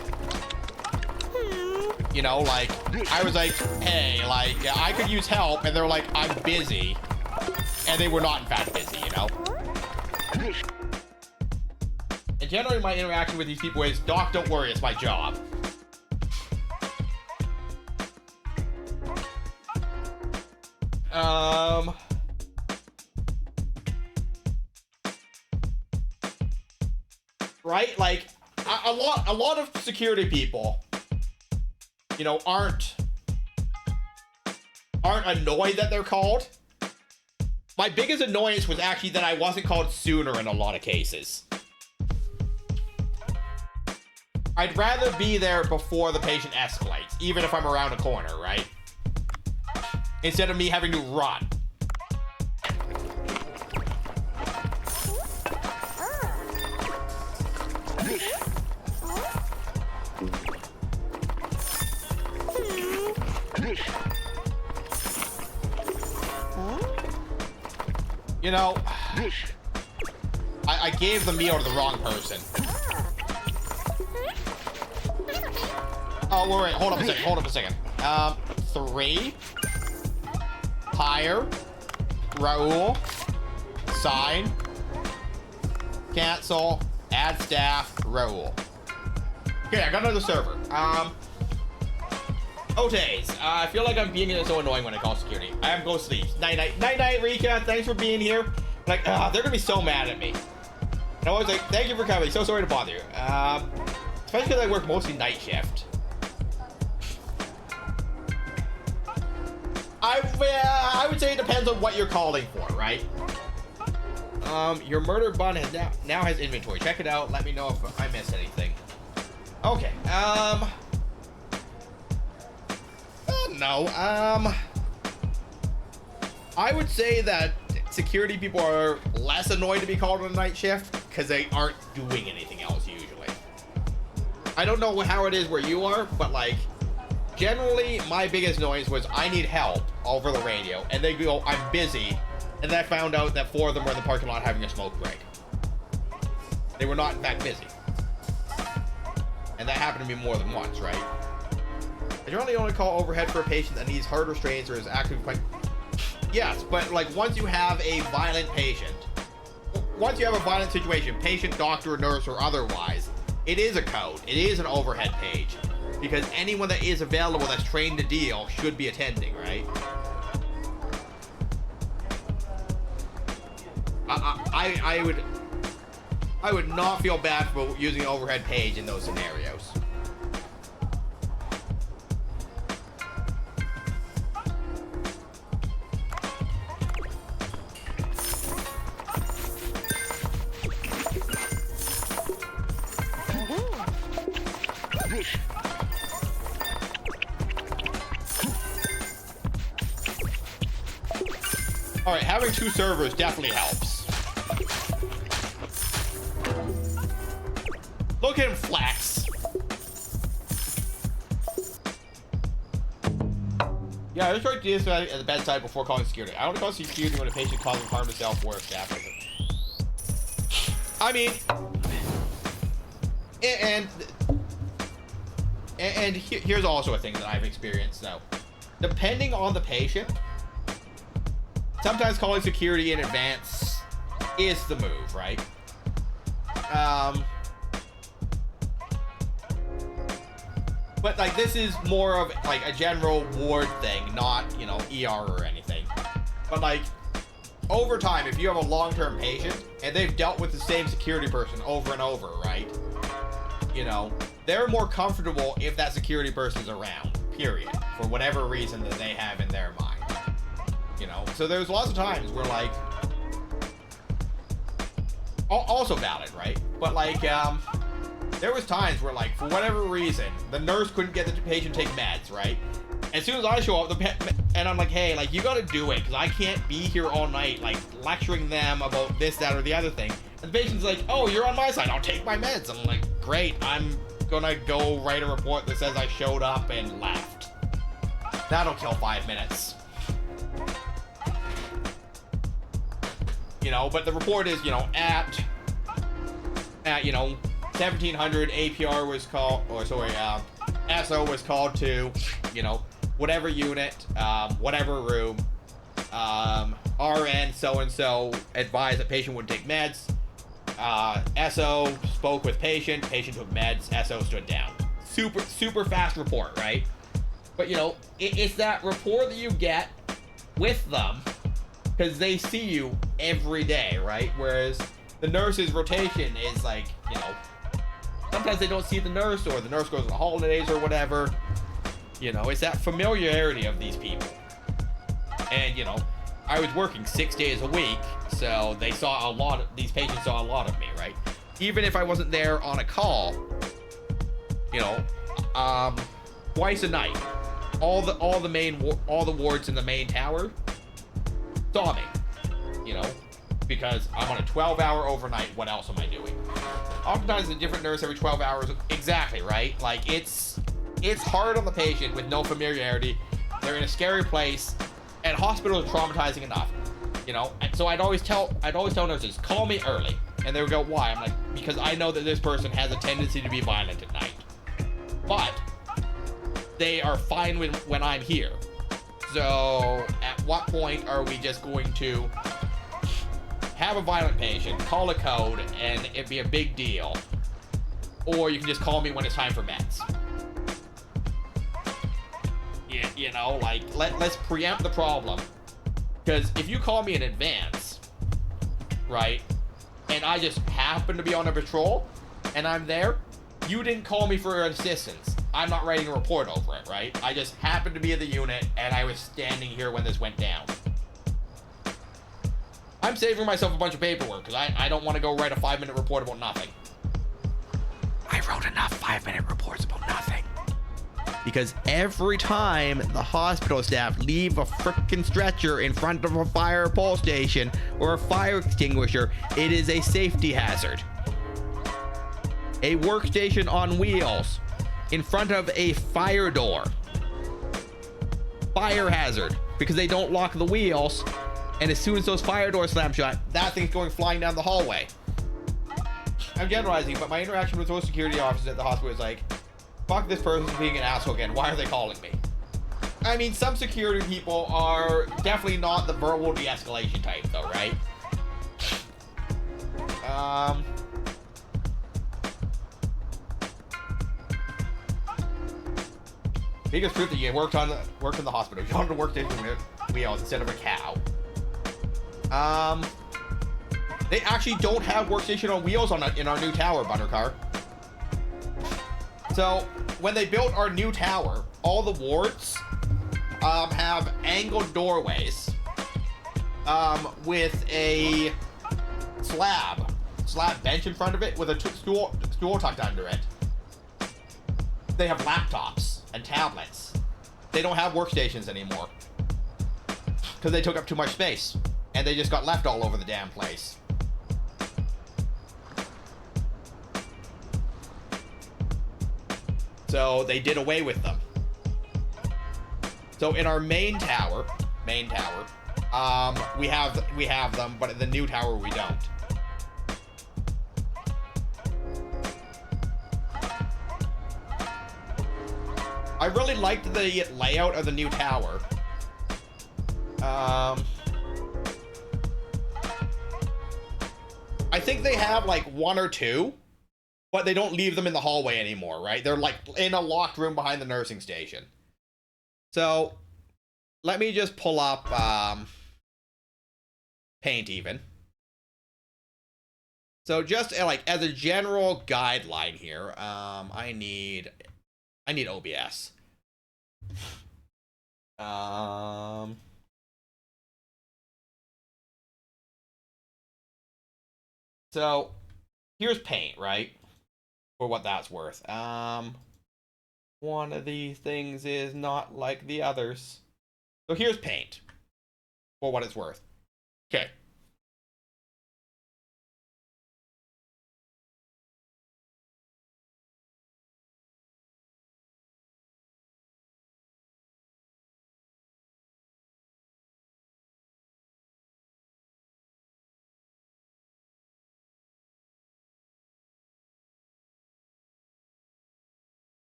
You know, like, I was like, hey, like, I could use help, and they're like, I'm busy. And they were not, in fact, busy, you know? And generally, my interaction with these people is, Doc, don't worry, it's my job. Right? Like, a lot of security people, you know, aren't annoyed that they're called. My biggest annoyance was actually that I wasn't called sooner in a lot of cases. I'd rather be there before the patient escalates, even if I'm around a corner, right? Instead of me having to run. You know, I gave the meal to the wrong person. Oh, wait, hold up a second. 3. Hire. Raul. Sign. Cancel. Add staff. Raul. Okay, I got another server. Otays, I feel like I'm being so annoying when I call security. I am go sleep. Night, Rika. Thanks for being here. Like, they're gonna be so mad at me. And I was like, thank you for coming. So sorry to bother you. Especially because I work mostly night shift. I would say it depends on what you're calling for, right? Your murder bun has now has inventory. Check it out. Let me know if I missed anything. Okay. No. I would say that security people are less annoyed to be called on a night shift because they aren't doing anything else usually. I don't know how it is where you are, but like, generally my biggest annoyance was I need help over the radio, and they go, I'm busy, and then I found out that 4 of them were in the parking lot having a smoke break. They were not in fact busy. And that happened to me more than once, right? I generally only call overhead for a patient that needs heart restraints or is actively quite... Yes, but like once you have a violent patient, once you have a violent situation, patient, doctor, nurse, or otherwise, it is a code. It is an overhead page. Because anyone that is available that's trained to deal should be attending, right? I would not feel bad for using an overhead page in those scenarios. All right, having 2 servers definitely helps. Look at him flex. Yeah, I was trying to do this at the bedside before calling security. I only call security when a patient causes harm to self or staff. I mean, and here's also a thing that I've experienced now. Depending on the patient, sometimes calling security in advance is the move, right? But like this is more of like a general ward thing, not, you know, ER or anything. But like over time, if you have a long-term patient and they've dealt with the same security person over and over, right? You know, they're more comfortable if that security person is around, period, for whatever reason that they have in their mind. You know, so there's lots of times where like, also valid, right? But like, there was times where like, for whatever reason, the nurse couldn't get the patient to take meds, right? As soon as I show up, and I'm like, hey, like, you gotta do it, because I can't be here all night, like, lecturing them about this, that, or the other thing. And the patient's like, oh, you're on my side, I'll take my meds. I'm like, great, I'm gonna go write a report that says I showed up and left. That'll kill 5 minutes. You know, but the report is, you know, at you know, 1700 APR was called, or sorry, SO was called to, you know, whatever unit, whatever room, RN so-and-so advised that patient would take meds, SO spoke with patient took meds, SO stood down. Super fast report, right? But, you know, it's that rapport that you get with them, because they see you every day, right? Whereas the nurse's rotation is like, you know, sometimes they don't see the nurse, or the nurse goes on holidays or whatever. You know, it's that familiarity of these people. And, you know, I was working 6 days a week, so they saw a lot of, these patients saw a lot of me, right? Even if I wasn't there on a call, you know, twice a night, all the wards in the main tower saw me, you know, because I'm on a 12-hour overnight. What else am I doing? Oftentimes a different nurse every 12 hours. Exactly, right? Like, it's hard on the patient with no familiarity. They're in a scary place, and hospitals are traumatizing enough, you know. And so I'd always tell nurses, call me early, and they would go, why? I'm like, because I know that this person has a tendency to be violent at night, but they are fine when I'm here. So at what point are we just going to have a violent patient, call a code, and it'd be a big deal? Or you can just call me when it's time for meds. You know, like, let's preempt the problem. Because if you call me in advance, right, and I just happen to be on a patrol, and I'm there, you didn't call me for assistance. I'm not writing a report over it, right? I just happened to be in the unit, and I was standing here when this went down. I'm saving myself a bunch of paperwork, because I don't want to go write a 5-minute report about nothing. I wrote enough 5-minute reports about nothing. Because every time the hospital staff leave a frickin' stretcher in front of a fire pole station or a fire extinguisher, it is a safety hazard. A workstation on wheels in front of a fire door. Fire hazard, because they don't lock the wheels, and as soon as those fire doors slam shut, that thing's going flying down the hallway. I'm generalizing, but my interaction with those security officers at the hospital is like, fuck, this person's being an asshole again. Why are they calling me? I mean, some security people are definitely not the verbal de-escalation type, though, right? Biggest truth that you worked in the hospital. You wanted to work in wheels instead of a cow. They actually don't have workstation on wheels in our new tower, Buttercar. So when they built our new tower, all the wards have angled doorways with a slab bench in front of it with a stool tucked under it. They have laptops and tablets. They don't have workstations anymore because they took up too much space and they just got left all over the damn place. So they did away with them. So in our main tower, we have them, but in the new tower we don't. I really liked the layout of the new tower. I think they have like one or two, but they don't leave them in the hallway anymore, right? They're like in a locked room behind the nursing station. So let me just pull up Paint even. So just like as a general guideline here, I need OBS. So here's Paint, right? For what that's worth. One of these things is not like the others. So here's Paint for what it's worth. Okay.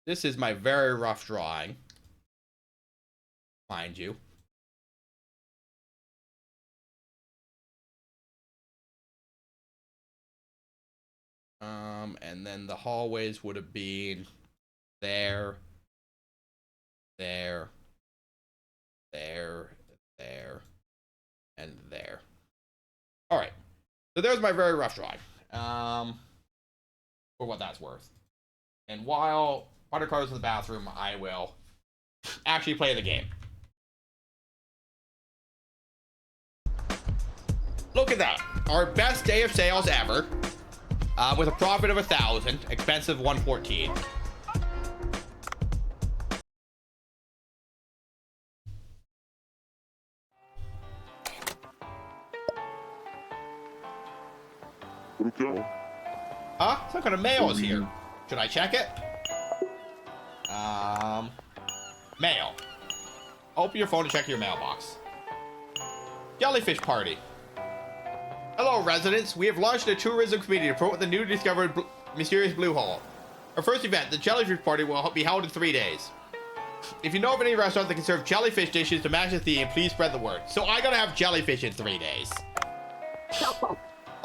This is my very rough drawing, mind you. And then the hallways would have been there, there, there, there, and there. All right. So there's my very rough drawing. For what that's worth. And while Buttercar's in the bathroom, I will actually play the game. Look at that. Our best day of sales ever. With a profit of 1,000, expensive 114. Huh? Some kind of mail is here. Should I check it? Mail. Open your phone to check your mailbox. Jellyfish party. Hello, residents. We have launched a tourism committee to promote the newly discovered mysterious blue hole. Our first event, the Jellyfish Party, will be held in 3 days. If you know of any restaurants that can serve jellyfish dishes to match the theme, please spread the word. So I gotta have jellyfish in 3 days.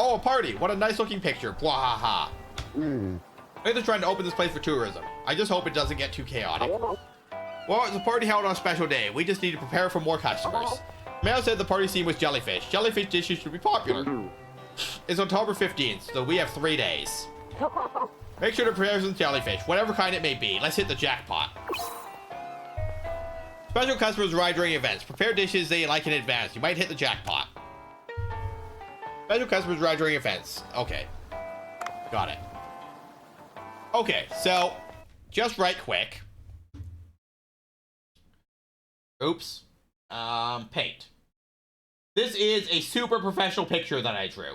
Oh, a party. What a nice looking picture. Bwahaha. They're just trying to open this place for tourism. I just hope it doesn't get too chaotic. Well, it's a party held on a special day. We just need to prepare for more customers. Mail said the party scene was jellyfish. Jellyfish dishes should be popular. It's October 15th, so we have 3 days. Make sure to prepare some jellyfish, whatever kind it may be. Let's hit the jackpot. Special customers arrive during events. Prepare dishes they like in advance. You might hit the jackpot. Special customers arrive during events. Okay. Got it. Okay, so just right quick. Oops. Paint. This is a super professional picture that I drew.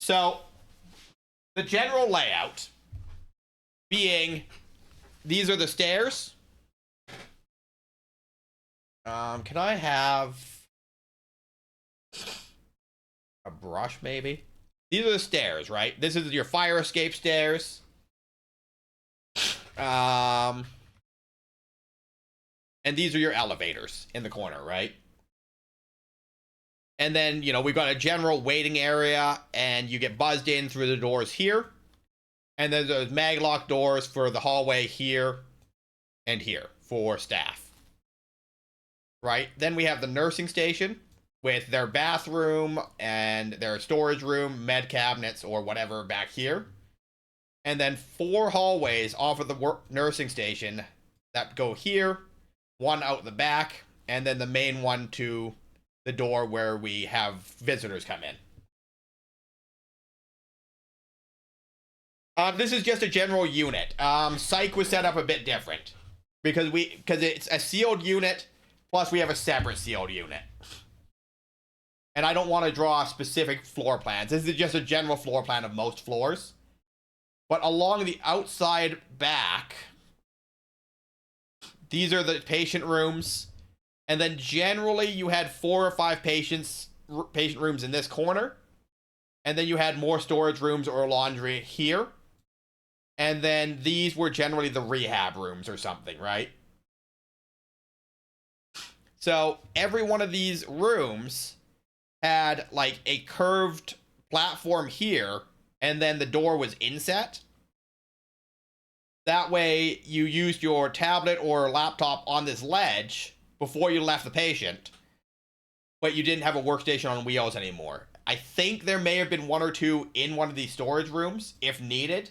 So, the general layout being, these are the stairs. Can I have a brush maybe? These are the stairs, right? This is your fire escape stairs. And these are your elevators in the corner, right? And then, you know, we've got a general waiting area, and you get buzzed in through the doors here. And then there's maglock doors for the hallway here and here for staff. Right? Then we have the nursing station with their bathroom and their storage room, med cabinets, or whatever back here. And then 4 hallways off of the nursing station that go here, 1 out the back, and then the main one to the door where we have visitors come in. This is just a general unit. Psych was set up a bit different because it's a sealed unit, plus we have a separate sealed unit. And I don't want to draw specific floor plans. This is just a general floor plan of most floors. But along the outside back, these are the patient rooms. And then generally you had 4 or 5 patient rooms in this corner. And then you had more storage rooms or laundry here. And then these were generally the rehab rooms or something, right? So every one of these rooms had like a curved platform here, and then the door was inset. That way you used your tablet or laptop on this ledge before you left the patient, but you didn't have a workstation on wheels anymore. I think there may have been 1 or 2 in one of these storage rooms if needed,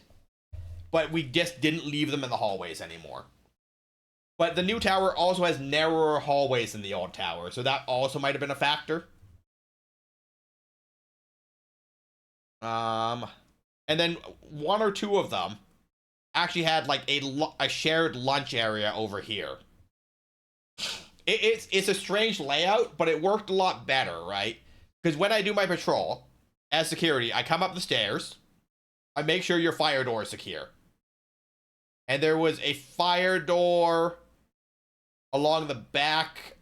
but we just didn't leave them in the hallways anymore. But the new tower also has narrower hallways than the old tower, so that also might have been a factor. And then 1 or 2 of them actually had like a shared lunch area over here. It's a strange layout, but it worked a lot better, right? Because when I do my patrol as security, I come up the stairs, I make sure your fire door is secure. And there was a fire door along the back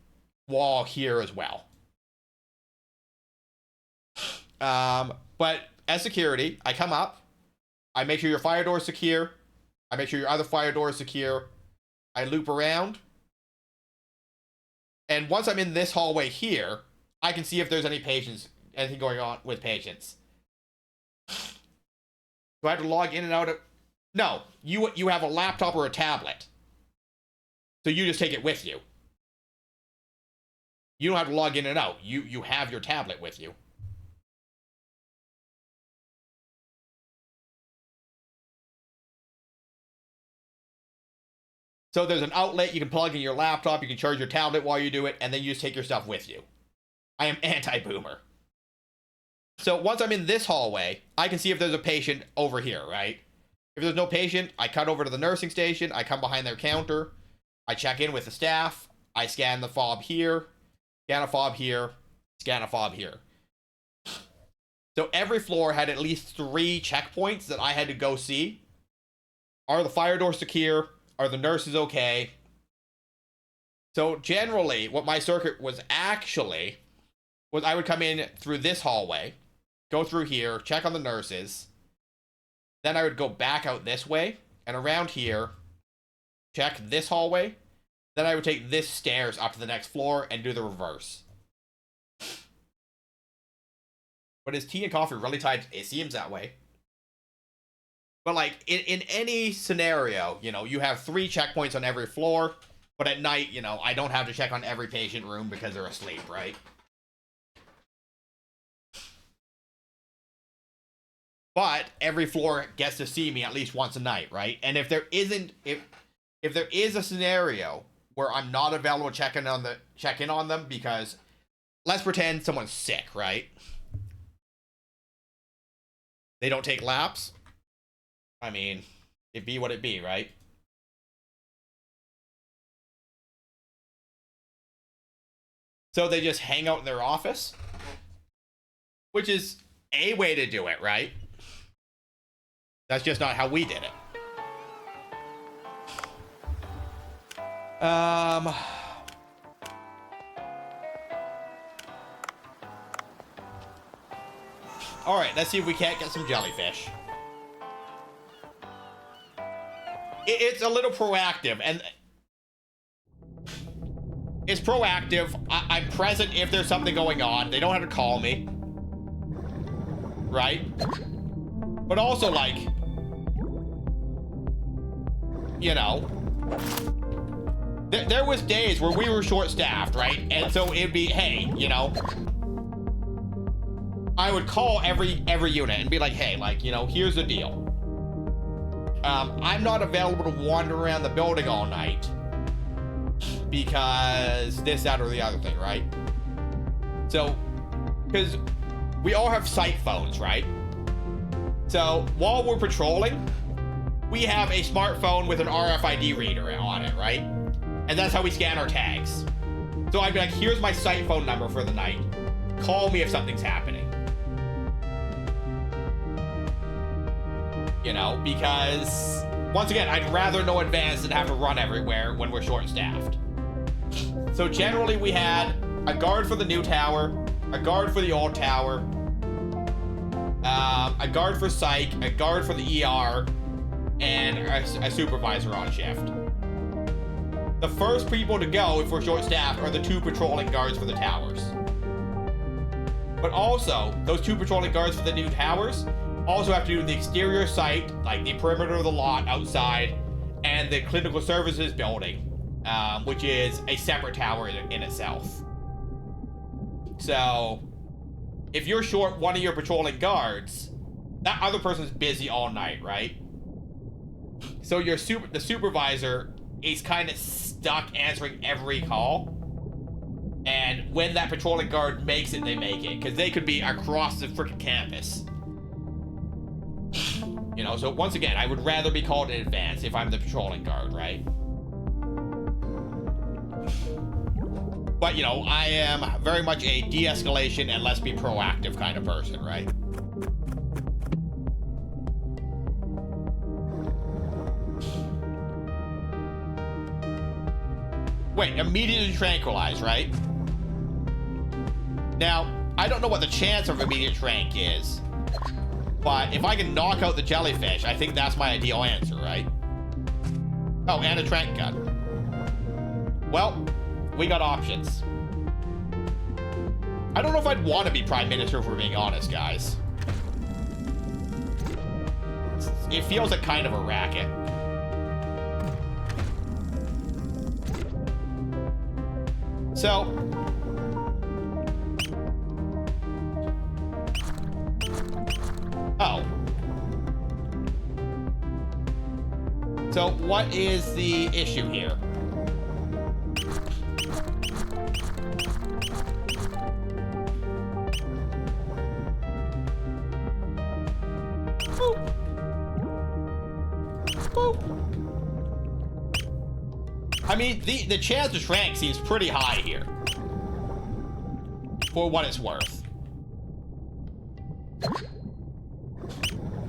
wall here as well. But as security, I come up, I make sure your fire door is secure, I make sure your other fire door is secure, I loop around, and once I'm in this hallway here, I can see if there's anything going on with patients. Do I have to log in and out of... No, you have a laptop or a tablet. So you just take it with you. You don't have to log in and out. You have your tablet with you. So there's an outlet, you can plug in your laptop, you can charge your tablet while you do it, and then you just take your stuff with you. I am anti-boomer. So once I'm in this hallway, I can see if there's a patient over here, right? If there's no patient, I cut over to the nursing station, I come behind their counter, I check in with the staff, I scan the fob here, scan a fob here, scan a fob here. So every floor had at least 3 checkpoints that I had to go see. Are the fire doors secure? Are the nurses okay? So generally, what my circuit was actually, was I would come in through this hallway, go through here, check on the nurses, then I would go back out this way, and around here, check this hallway, then I would take this stairs up to the next floor and do the reverse. But is tea and coffee really tied? It seems that way. But like in any scenario, you know, you have 3 checkpoints on every floor, but at night, you know, I don't have to check on every patient room because they're asleep, right? But every floor gets to see me at least once a night, right? And if there isn't, if there is a scenario where I'm not available to check in on them because let's pretend someone's sick, right? They don't take laps. I mean, it be what it be, right? So they just hang out in their office, which is a way to do it, right? That's just not how we did it. All right, let's see if we can't get some jellyfish. It's a little proactive, and it's proactive. I'm present if there's something going on. They don't have to call me, right? But also, like, you know, there was days where we were short-staffed, right? And so it'd be, hey, you know, I would call every unit and be like, hey, like, you know, here's the deal. I'm not available to wander around the building all night because this, that, or the other thing, right? So, because we all have site phones, right? So while we're patrolling, we have a smartphone with an RFID reader on it, right? And that's how we scan our tags. So I'd be like, here's my site phone number for the night. Call me if something's happening. You know, because once again, I'd rather know advance than have to run everywhere when we're short-staffed. So generally we had a guard for the new tower, a guard for the old tower, a guard for psych, a guard for the ER, and a supervisor on shift. The first people to go if we're short-staffed are the 2 patrolling guards for the towers. But also, those 2 patrolling guards for the new towers also have to do the exterior site, like the perimeter of the lot outside, and the clinical services building, which is a separate tower in itself. So, if you're short one of your patrolling guards, that other person's busy all night, right? So the supervisor is kind of stuck answering every call. And when that patrolling guard makes it, they make it. Because they could be across the freaking campus. You know, so once again, I would rather be called in advance if I'm the patrolling guard, right? But, you know, I am very much a de-escalation and let's be proactive kind of person, right? Wait, immediately tranquilize, right? Now, I don't know what the chance of immediate trank is, but if I can knock out the jellyfish, I think that's my ideal answer, right? Oh, and a trank gun. Well, we got options. I don't know if I'd want to be Prime Minister, if we're being honest, guys. It feels like kind of a racket. So, oh. So, what is the issue here? Boop. Boop. I mean, the chance to trank seems pretty high here. For what it's worth.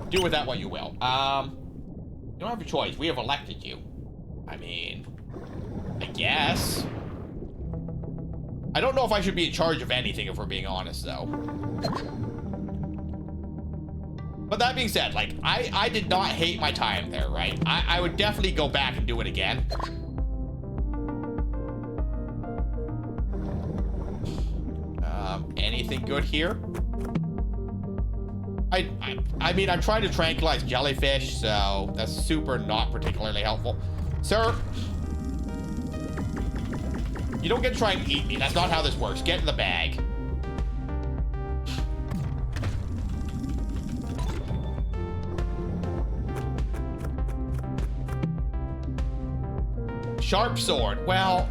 Do with that what you will. You don't have a choice. We have elected you. I mean, I guess. I don't know if I should be in charge of anything, if we're being honest, though. But that being said, like, I did not hate my time there, right? I would definitely go back and do it again. Anything good here? I mean, I'm trying to tranquilize jellyfish, so that's super not particularly helpful. Sir, you don't get to try and eat me. That's not how this works. Get in the bag. Sharp sword. Well,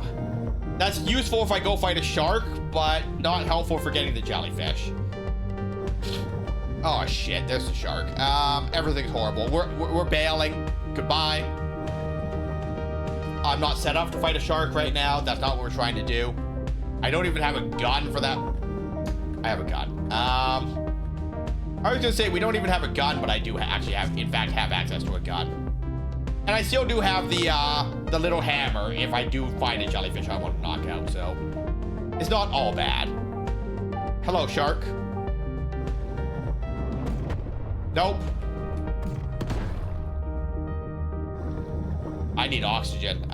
that's useful if I go fight a shark, but not helpful for getting the jellyfish. Oh shit, there's a shark. Everything's horrible. We're bailing. Goodbye. I'm not set up to fight a shark right now. That's not what we're trying to do. I don't even have a gun for that. I have a gun. I was gonna say we don't even have a gun, but I do actually have, in fact, have access to a gun. And I still do have the little hammer if I do find a jellyfish I want to knock out, so it's not all bad. Hello, shark. Nope. I need oxygen.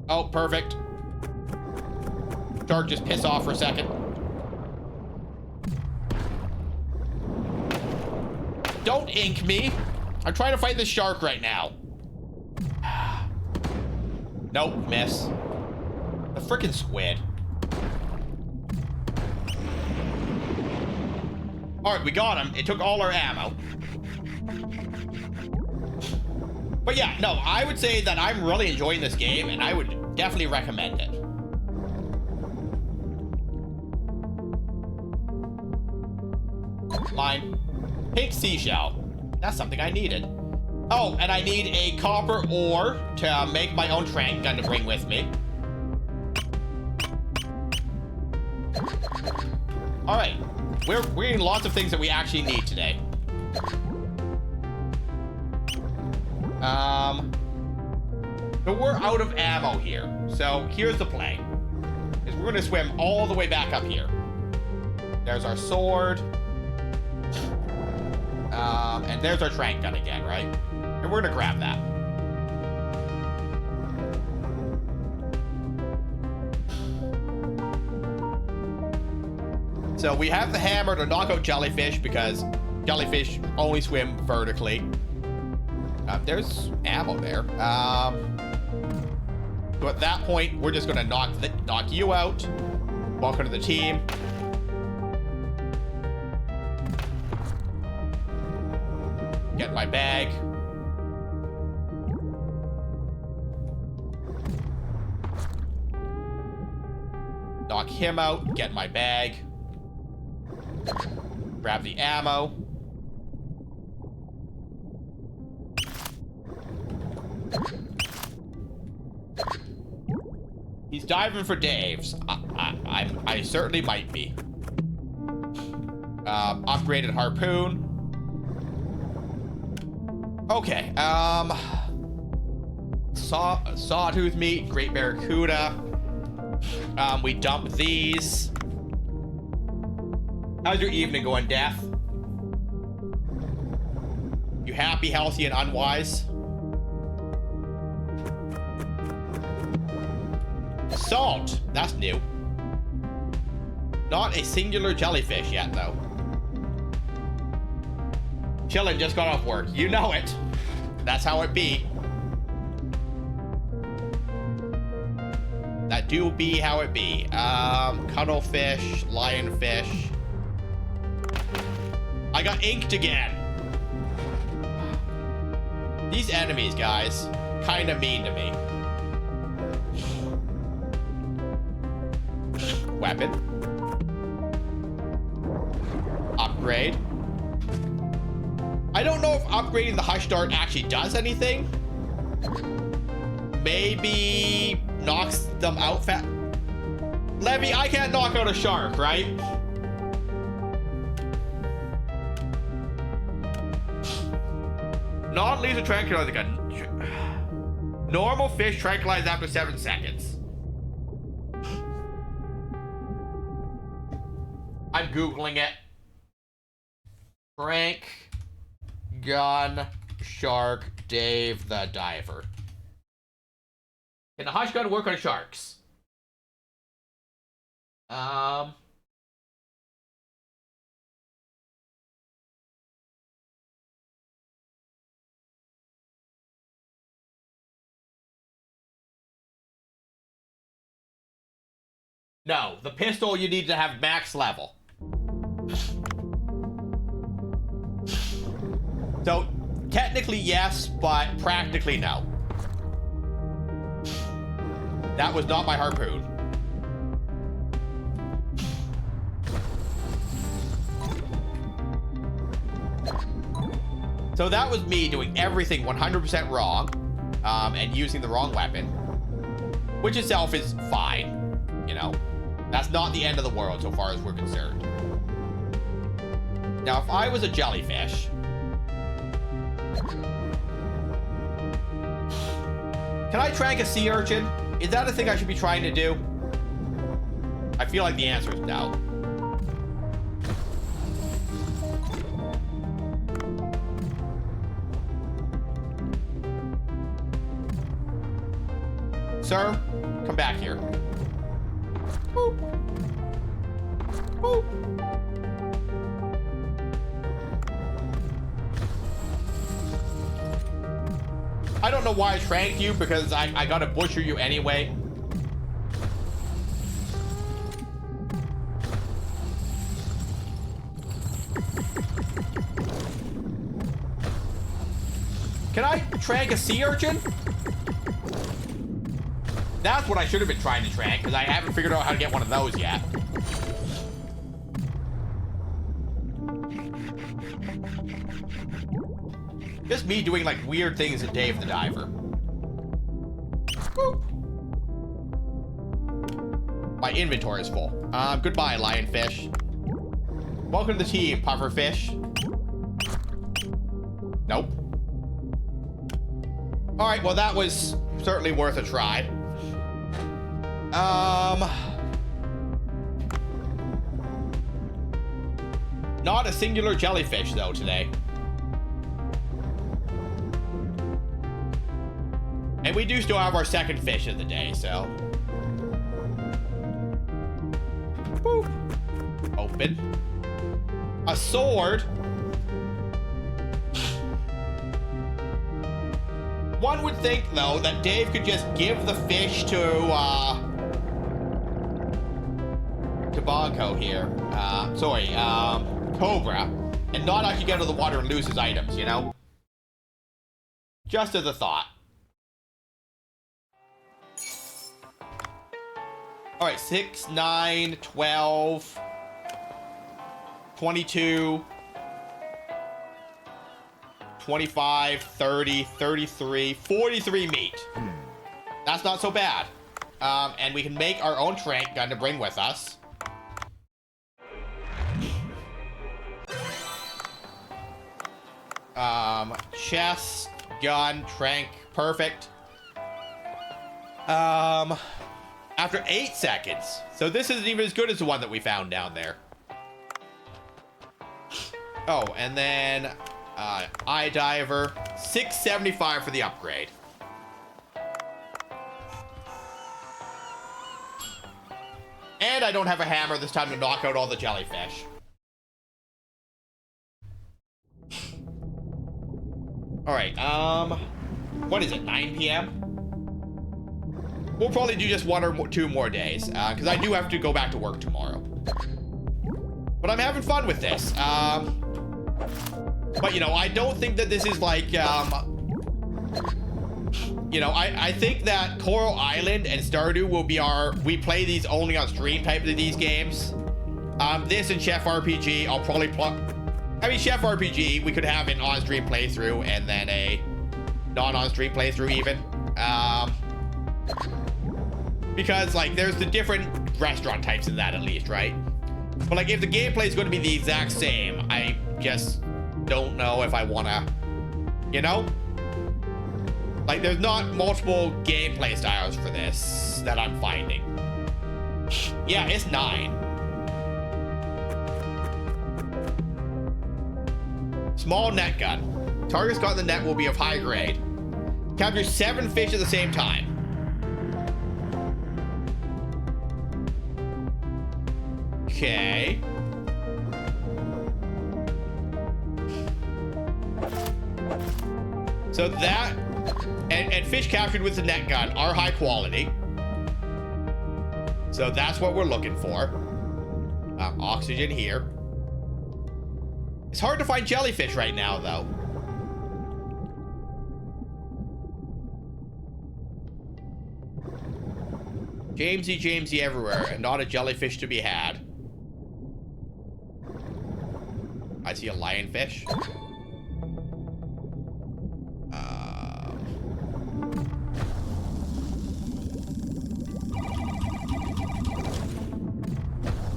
Oh, perfect. Shark, just piss off for a second. Don't ink me. I'm trying to fight this shark right now. Nope, miss. The frickin' squid. Alright, we got him. It took all our ammo. But yeah, no, I would say that I'm really enjoying this game, and I would definitely recommend it. Mine. Pink seashell. That's something I needed. Oh, and I need a copper ore to make my own trank gun to bring with me. All right, we're getting lots of things that we actually need today. But we're out of ammo here. So here's the plan. Is we're gonna swim all the way back up here. There's our sword. And there's our trank gun again, right? And we're gonna grab that. So we have the hammer to knock out jellyfish because jellyfish only swim vertically. There's ammo there. So at that point, we're just gonna knock you out. Welcome to the team. Get my bag. Knock him out. Get my bag. Grab the ammo. He's diving for Dave's. I certainly might be. Upgraded harpoon. Okay, sawtooth meat, great barracuda. We dump these. How's your evening going, Death? You happy, healthy, and unwise? Salt, that's new. Not a singular jellyfish yet, though. Chillin' just got off work. You know it. That's how it be. That do be how it be. Cuttlefish, lionfish. I got inked again. These enemies, guys, kind of mean to me. Weapon. Upgrade. I don't know if upgrading the Hush Dart actually does anything. Maybe knocks them out fast. Levy, I can't knock out a shark, right? Non-lethal tranquilizer gun. Normal fish tranquilized after 7 seconds. I'm Googling it. Trank gun shark Dave the diver. Can the Hush gun work on sharks? No, the pistol you need to have max level. So, technically yes, but practically no. That was not my harpoon. So that was me doing everything 100% wrong, and using the wrong weapon, which itself is fine, you know. That's not the end of the world so far as we're concerned. Now, if I was a jellyfish, can I trank a sea urchin? Is that a thing I should be trying to do? I feel like the answer is no. Sir, come back here. Boop. Boop. I don't know why I tranked you, because I gotta butcher you anyway. Can I trank a sea urchin? That's what I should have been trying to trank, because I haven't figured out how to get one of those yet. Just me doing like weird things at Dave the Diver. Woo. My inventory is full. Goodbye, lionfish. Welcome to the team, pufferfish. Nope. All right, well, that was certainly worth a try. Not a singular jellyfish, though, today. And we do still have our second fish of the day, so. Boop. Open. A sword. One would think, though, that Dave could just give the fish to Bonko here. Cobra. And not actually get out of the water and lose his items, you know? Just as a thought. All right, 6, 9, 12, 22, 25, 30, 33, 43 meat. That's not so bad. And we can make our own trank gun to bring with us. Chest, gun, trank, perfect. After 8 seconds. So this isn't even as good as the one that we found down there. Oh, and then eye diver, $675 for the upgrade. And I don't have a hammer this time to knock out all the jellyfish. All right, what is it, 9 p.m.? We'll probably do just 1 or 2 more days, because I do have to go back to work tomorrow. But I'm having fun with this. But, you know, I don't think that this is like, you know, I think that Coral Island and Stardew will be we play these only on stream type of these games. This and Chef RPG, I'll probably Chef RPG, we could have an on-stream playthrough and then a non-on-stream playthrough even. Because, like, there's the different restaurant types in that at least, right? But, like, if the gameplay is going to be the exact same, I just don't know if I want to, you know? Like, there's not multiple gameplay styles for this that I'm finding. Yeah, it's 9. Small net gun. Targets caught in the net will be of high grade. Capture 7 fish at the same time. Okay. So that and fish captured with the net gun are high quality. So that's what we're looking for. Oxygen here. It's hard to find jellyfish right now, though. Jamesy everywhere, and not a jellyfish to be had. I see a lionfish.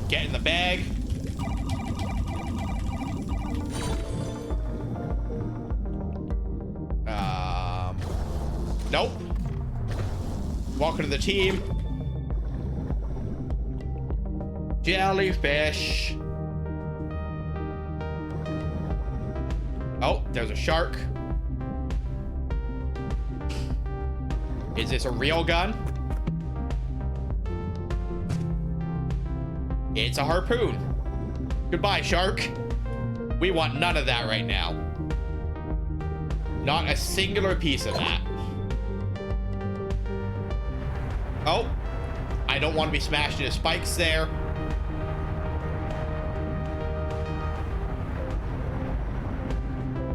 Get in the bag. Nope. Welcome to the team. Jellyfish. Oh, there's a shark. Is this a real gun? It's a harpoon. Goodbye, shark. We want none of that right now. Not a singular piece of that. Oh, I don't want to be smashed into spikes there.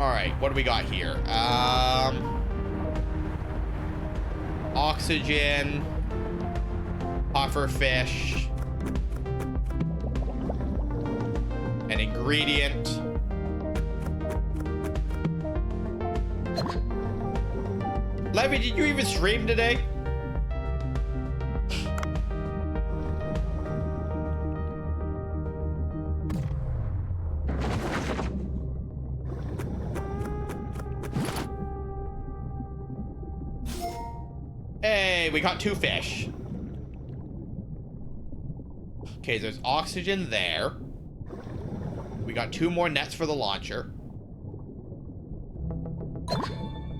All right, what do we got here? Oxygen, pufferfish, an ingredient. Levy, did you even stream today? Hey, we got 2 fish. Okay, there's oxygen there. We got 2 more nets for the launcher.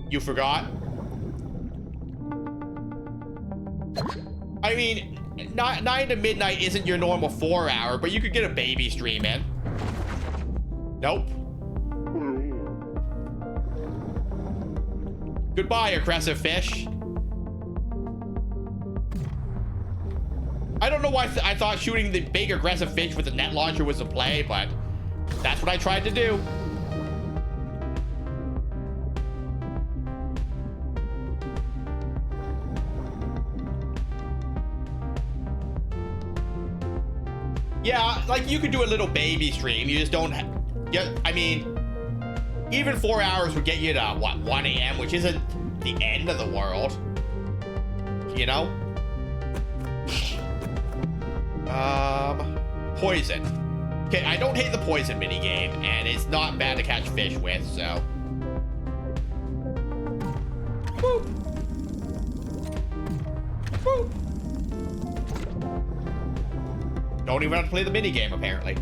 You forgot? I mean, 9 to midnight isn't your normal 4-hour, but you could get a baby stream in. Nope. Goodbye, aggressive fish. I don't know why I thought shooting the big aggressive fish with the net launcher was a play, but that's what I tried to do. Yeah, like you could do a little baby stream. You just don't. Yeah, I mean, even 4 hours would get you to what, 1 a.m., which isn't the end of the world. You know? Poison. Okay, I don't hate the poison minigame, and it's not bad to catch fish with, so. Boop. Boop. Don't even have to play the minigame, apparently.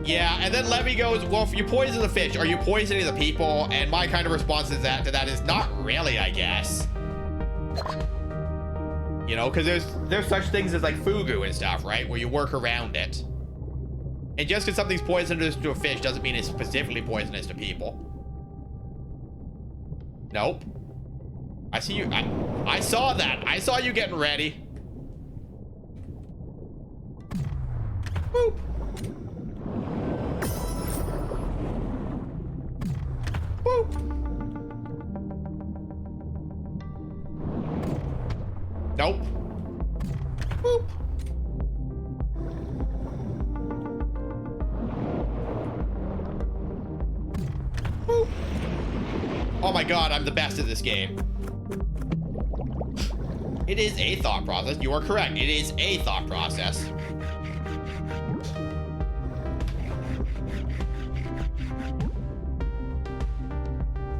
Yeah, and then Levy goes, well, if you poison the fish, are you poisoning the people? And my kind of response to that is not really, I guess. You know, because there's such things as like fugu and stuff, right? Where you work around it. And just because something's poisonous to a fish doesn't mean it's specifically poisonous to people. Nope. I see you. I saw that. I saw you getting ready. Boop. Boop. Nope. Boop. Boop. Oh my god, I'm the best at this game. It is a thought process. You are correct. It is a thought process.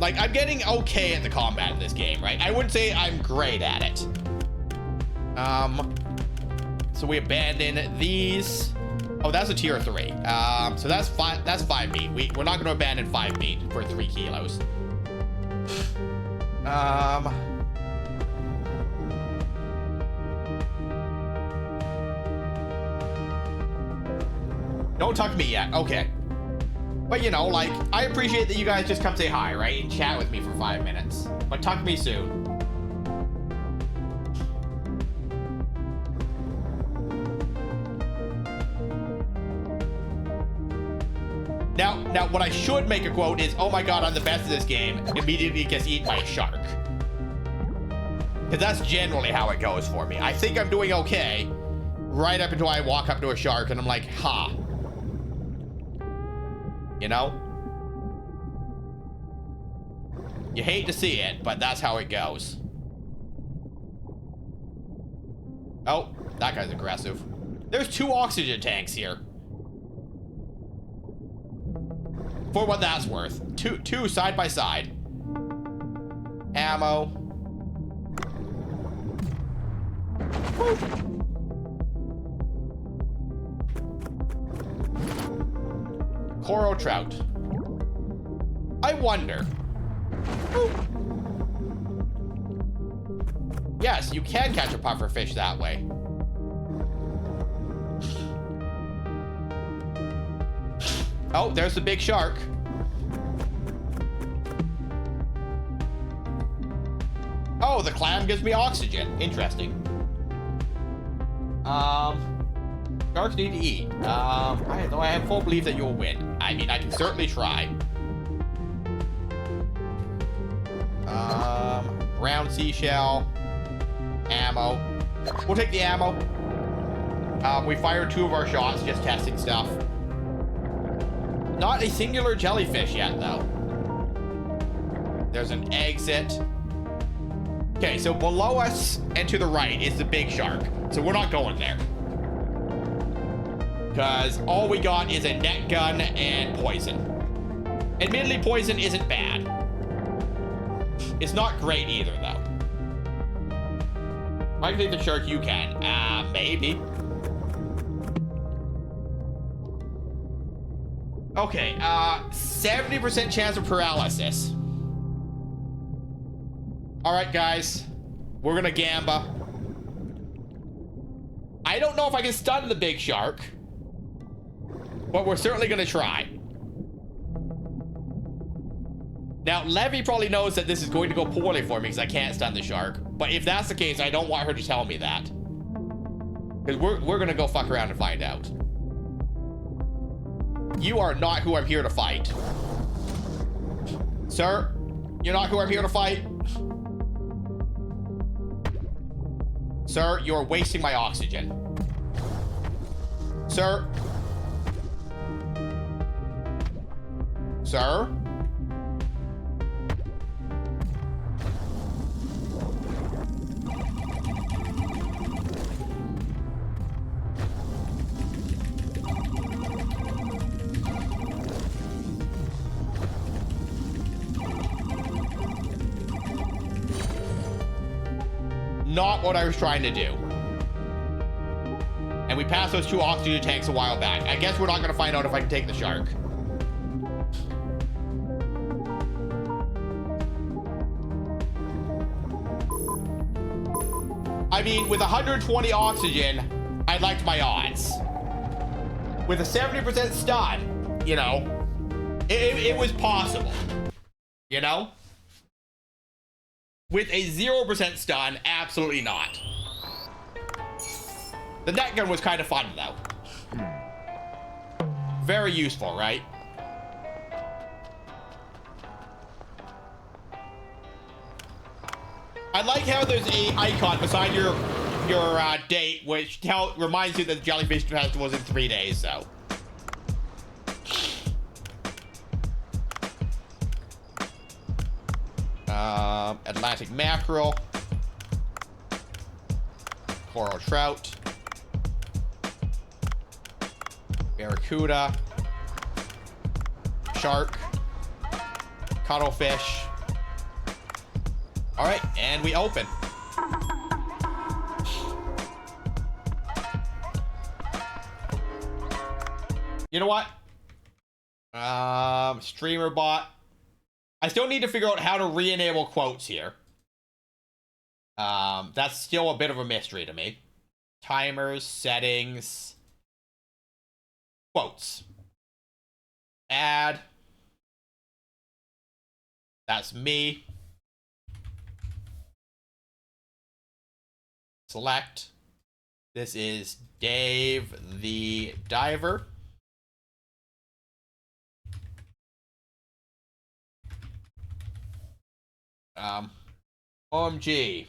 Like, I'm getting okay at the combat in this game, right? I wouldn't say I'm great at it. So we abandon these. Oh, that's a tier 3. So that's 5 meat. We're not going to abandon 5 meat for 3 kilos. Don't talk to me yet. Okay. But, you know, like, I appreciate that you guys just come say hi, right? And chat with me for 5 minutes. But talk to me soon. Now, what I should make a quote is, oh my god, I'm the best at this game. Immediately gets eaten by a shark. Because that's generally how it goes for me. I think I'm doing okay, right up until I walk up to a shark and I'm like, ha. You know? You hate to see it, but that's how it goes. Oh, that guy's aggressive. There's 2 oxygen tanks here. For what that's worth. Two side by side. Ammo. Woo. Coral trout. I wonder. Woo. Yes, you can catch a puffer fish that way. Oh, there's the big shark. Oh, the clam gives me oxygen. Interesting. Sharks need to eat. Though I have full belief that you'll win. I mean, I can certainly try. Brown seashell. Ammo. We'll take the ammo. We fired 2 of our shots, just testing stuff. Not a singular jellyfish yet, though. There's an exit. Okay, so below us and to the right is the big shark. So we're not going there. Because all we got is a net gun and poison. Admittedly, poison isn't bad. It's not great either, though. I can take the shark, you can. Maybe. Okay, 70% chance of paralysis. All right, guys. We're gonna gamba. I don't know if I can stun the big shark, but we're certainly gonna try. Now, Levy probably knows that this is going to go poorly for me because I can't stun the shark. But if that's the case, I don't want her to tell me that. Because we're gonna go fuck around and find out. You are not who I'm here to fight. Sir, you're not who I'm here to fight. Sir, you're wasting my oxygen. Sir. Sir? Not what I was trying to do. And we passed those 2 oxygen tanks a while back. I guess we're not going to find out if I can take the shark. I mean, with 120 oxygen, I liked my odds. With a 70% stun, you know, it was possible. You know? With a 0% stun, absolutely not. The net gun was kind of fun, though. Very useful, right? I like how there's a icon beside your date, which reminds you that the Jellyfish Festival is in 3 days, so. Atlantic mackerel, coral trout, barracuda, shark, cuttlefish. All right, and we open. You know what? Streamer bot. I still need to figure out how to re-enable quotes here. That's still a bit of a mystery to me. Timers, settings, quotes. Add. That's me. Select. This is Dave the Diver. OMG.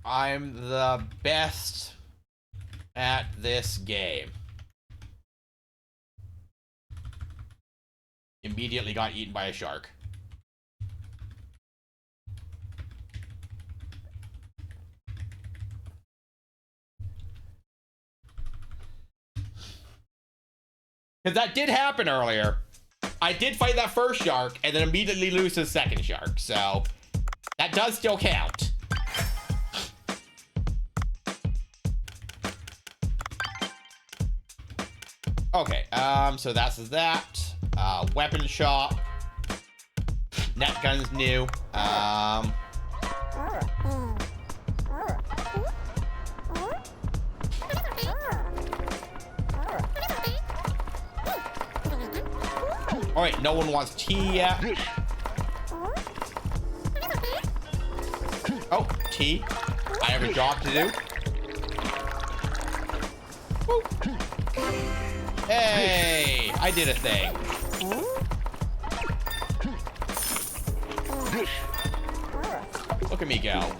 I'm the best at this game. Immediately got eaten by a shark. Because that did happen earlier. I did fight that first shark and then immediately lose the second shark. So that does still count. Okay, so that's that. Weapon shop. Net gun's new. Alright, no one wants tea yet. Oh, tea. I have a job to do. Woo. Hey, I did a thing. Look at me go.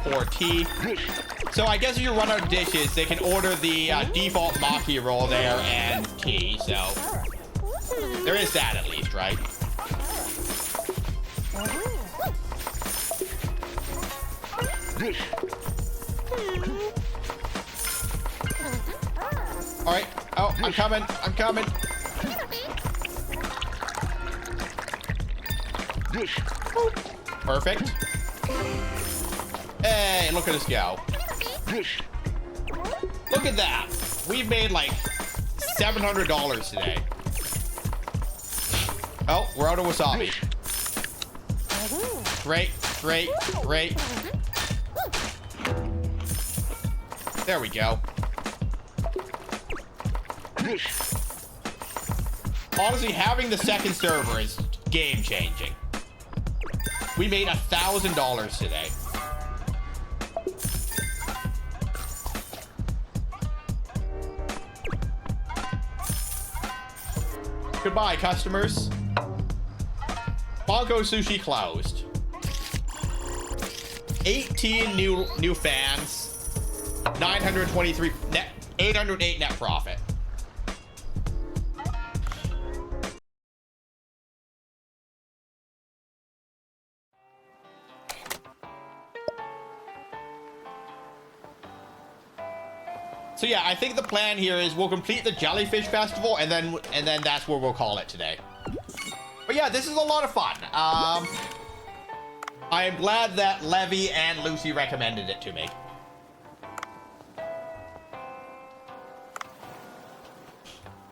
Pour tea. So I guess if you run out of dishes, they can order the default maki roll there and tea. So there is that at least, right? All right. Oh, I'm coming. I'm coming. Perfect. Hey, look at us go. Look at that. We've made like $700 today. Oh, we're out of wasabi. Great, great, great. There we go. Honestly, having the second server is game changing. We made $1,000 today. Goodbye, customers. Bongo Sushi closed. 18 new fans. 923 net. 808 net profit. So yeah, I think the plan here is we'll complete the Jellyfish Festival and then that's where we'll call it today. But yeah, this is a lot of fun. I am glad that Levy and Lucy recommended it to me.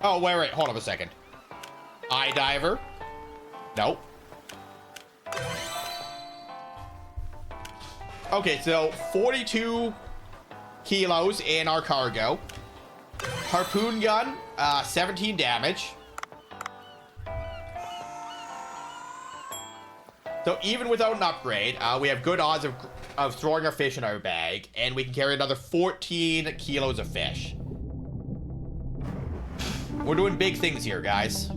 Oh, wait, hold on a second. Eye diver. Nope. Okay, so 42 kilos in our cargo. Harpoon gun, 17 damage. So even without an upgrade, we have good odds of throwing our fish in our bag, and we can carry another 14 kilos of fish. We're doing big things here, guys.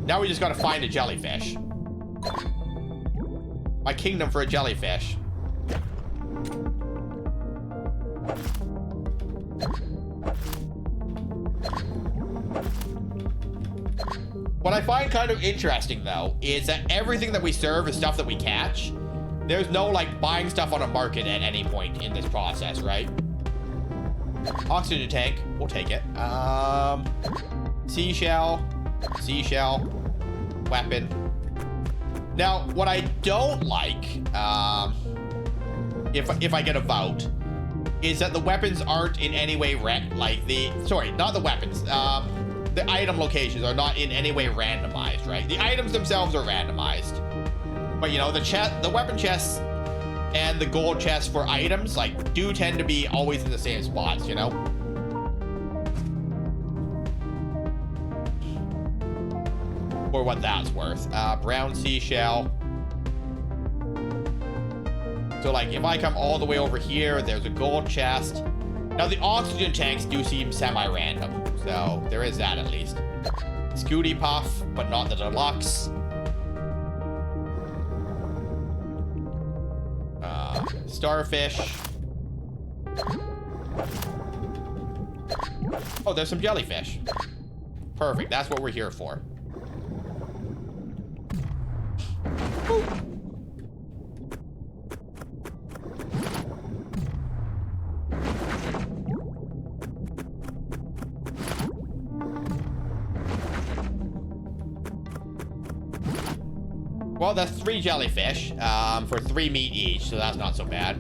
Now we just gotta find a jellyfish. My kingdom for a jellyfish. What I find kind of interesting, though, is that everything that we serve is stuff that we catch. There's no, like, buying stuff on a market at any point in this process, right? Oxygen tank. We'll take it. Seashell. Seashell. Weapon. Now, what I don't like, if I get a vote, is that the weapons aren't in any way sorry, not the weapons. The item locations are not in any way randomized, right? The items themselves are randomized. But, you know, the weapon chests and the gold chests for items, like, do tend to be always in the same spots, you know? For what that's worth. Brown seashell. So, like, if I come all the way over here, there's a gold chest. Now, the oxygen tanks do seem semi-random. So, there is that at least. Scooty Puff, but not the deluxe. Starfish. Oh, there's some jellyfish. Perfect, that's what we're here for. Woo. Well, that's 3 jellyfish for 3 meat each, so that's not so bad.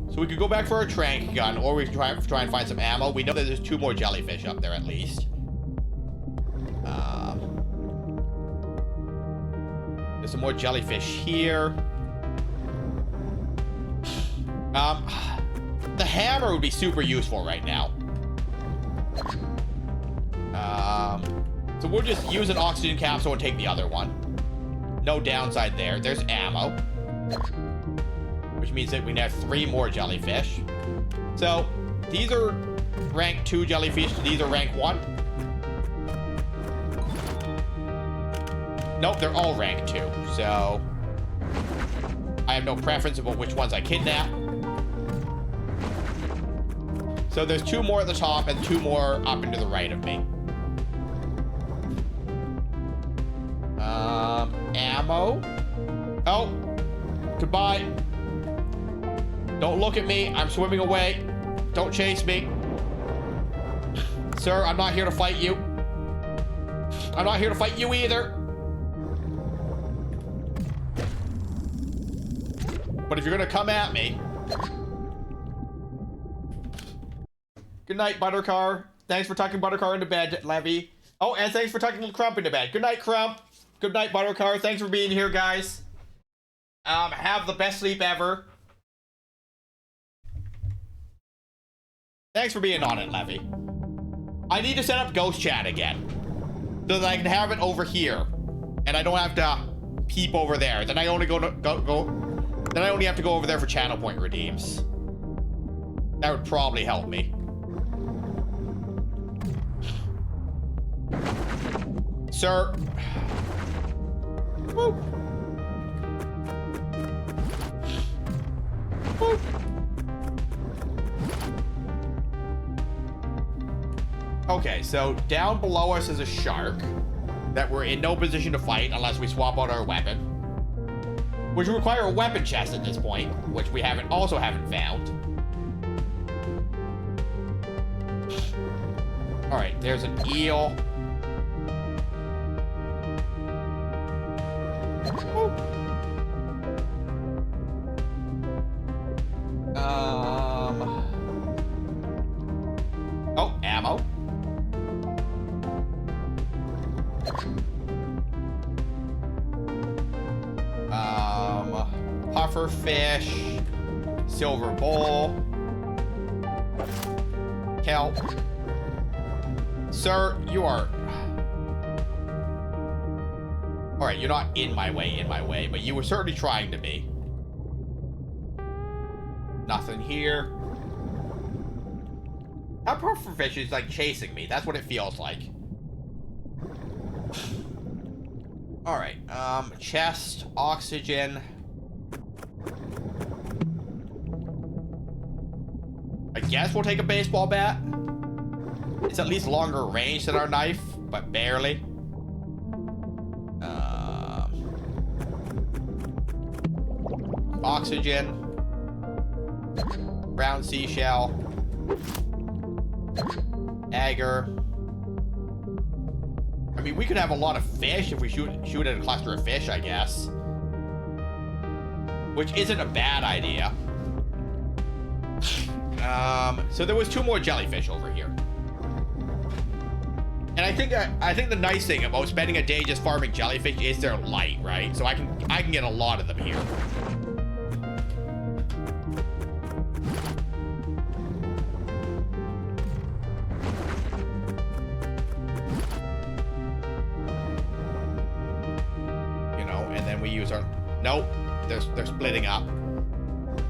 So we could go back for our trank gun, or we can try and find some ammo. We know that there's 2 more jellyfish up there at least. There's some more jellyfish here. The hammer would be super useful right now. So we'll just use an oxygen capsule and take the other one. No downside there. There's ammo. Which means that we have 3 more jellyfish. So, these are rank 2 jellyfish. These are rank 1. Nope, they're all rank 2. So, I have no preference about which ones I kidnap. So there's 2 more at the top and 2 more up and to the right of me. Ammo. Oh, goodbye. Don't look at me. I'm swimming away. Don't chase me. Sir, I'm not here to fight you. I'm not here to fight you either. But if you're gonna come at me... Good night, Buttercar. Thanks for tucking Buttercar into bed, Levy. Oh, and thanks for tucking Crump into bed. Good night, Crump. Good night, Buttercar. Thanks for being here, guys. Have the best sleep ever. Thanks for being on it, Levy. I need to set up ghost chat again, so that I can have it over here, and I don't have to peep over there. Then I only Then I only have to go over there for channel point redeems. That would probably help me. Sir. Woo. Woo. Okay, so down below us is a shark that we're in no position to fight unless we swap out our weapon, which would require a weapon chest at this point, which we haven't found. All right, there's an eel. Woo. Oh, ammo. Puffer fish, silver bowl, kelp. Sir, you are... Alright, you're not in my way, but you were certainly trying to be. Nothing here. That puffer fish is like chasing me. That's what it feels like. Alright, chest, oxygen. I guess we'll take a baseball bat. It's at least longer range than our knife, but barely. Oxygen. Brown seashell. Agar. I mean, we could have a lot of fish if we shoot at a cluster of fish, I guess. Which isn't a bad idea. So there was 2 more jellyfish over here. And I think the nice thing about spending a day just farming jellyfish is they're light, right? So I can get a lot of them here. You know, and then we use our... Nope, they're splitting up.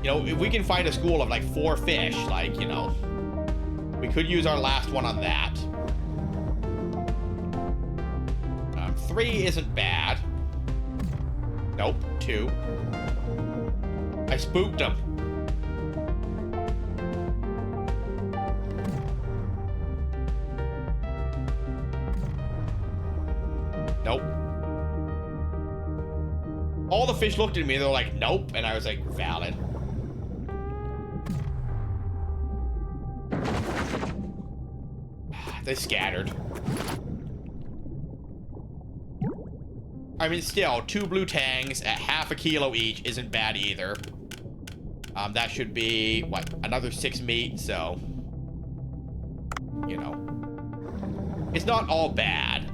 You know, if we can find a school of like 4 fish, like, you know, We could use our last one on that. 3 isn't bad. Nope, 2. I spooked him. Nope. All the fish looked at me, they're like, nope, and I was like, valid. They scattered. I mean, still, 2 blue tangs at ½ kilo each isn't bad either. That should be, what, another 6 meat, so... You know. It's not all bad.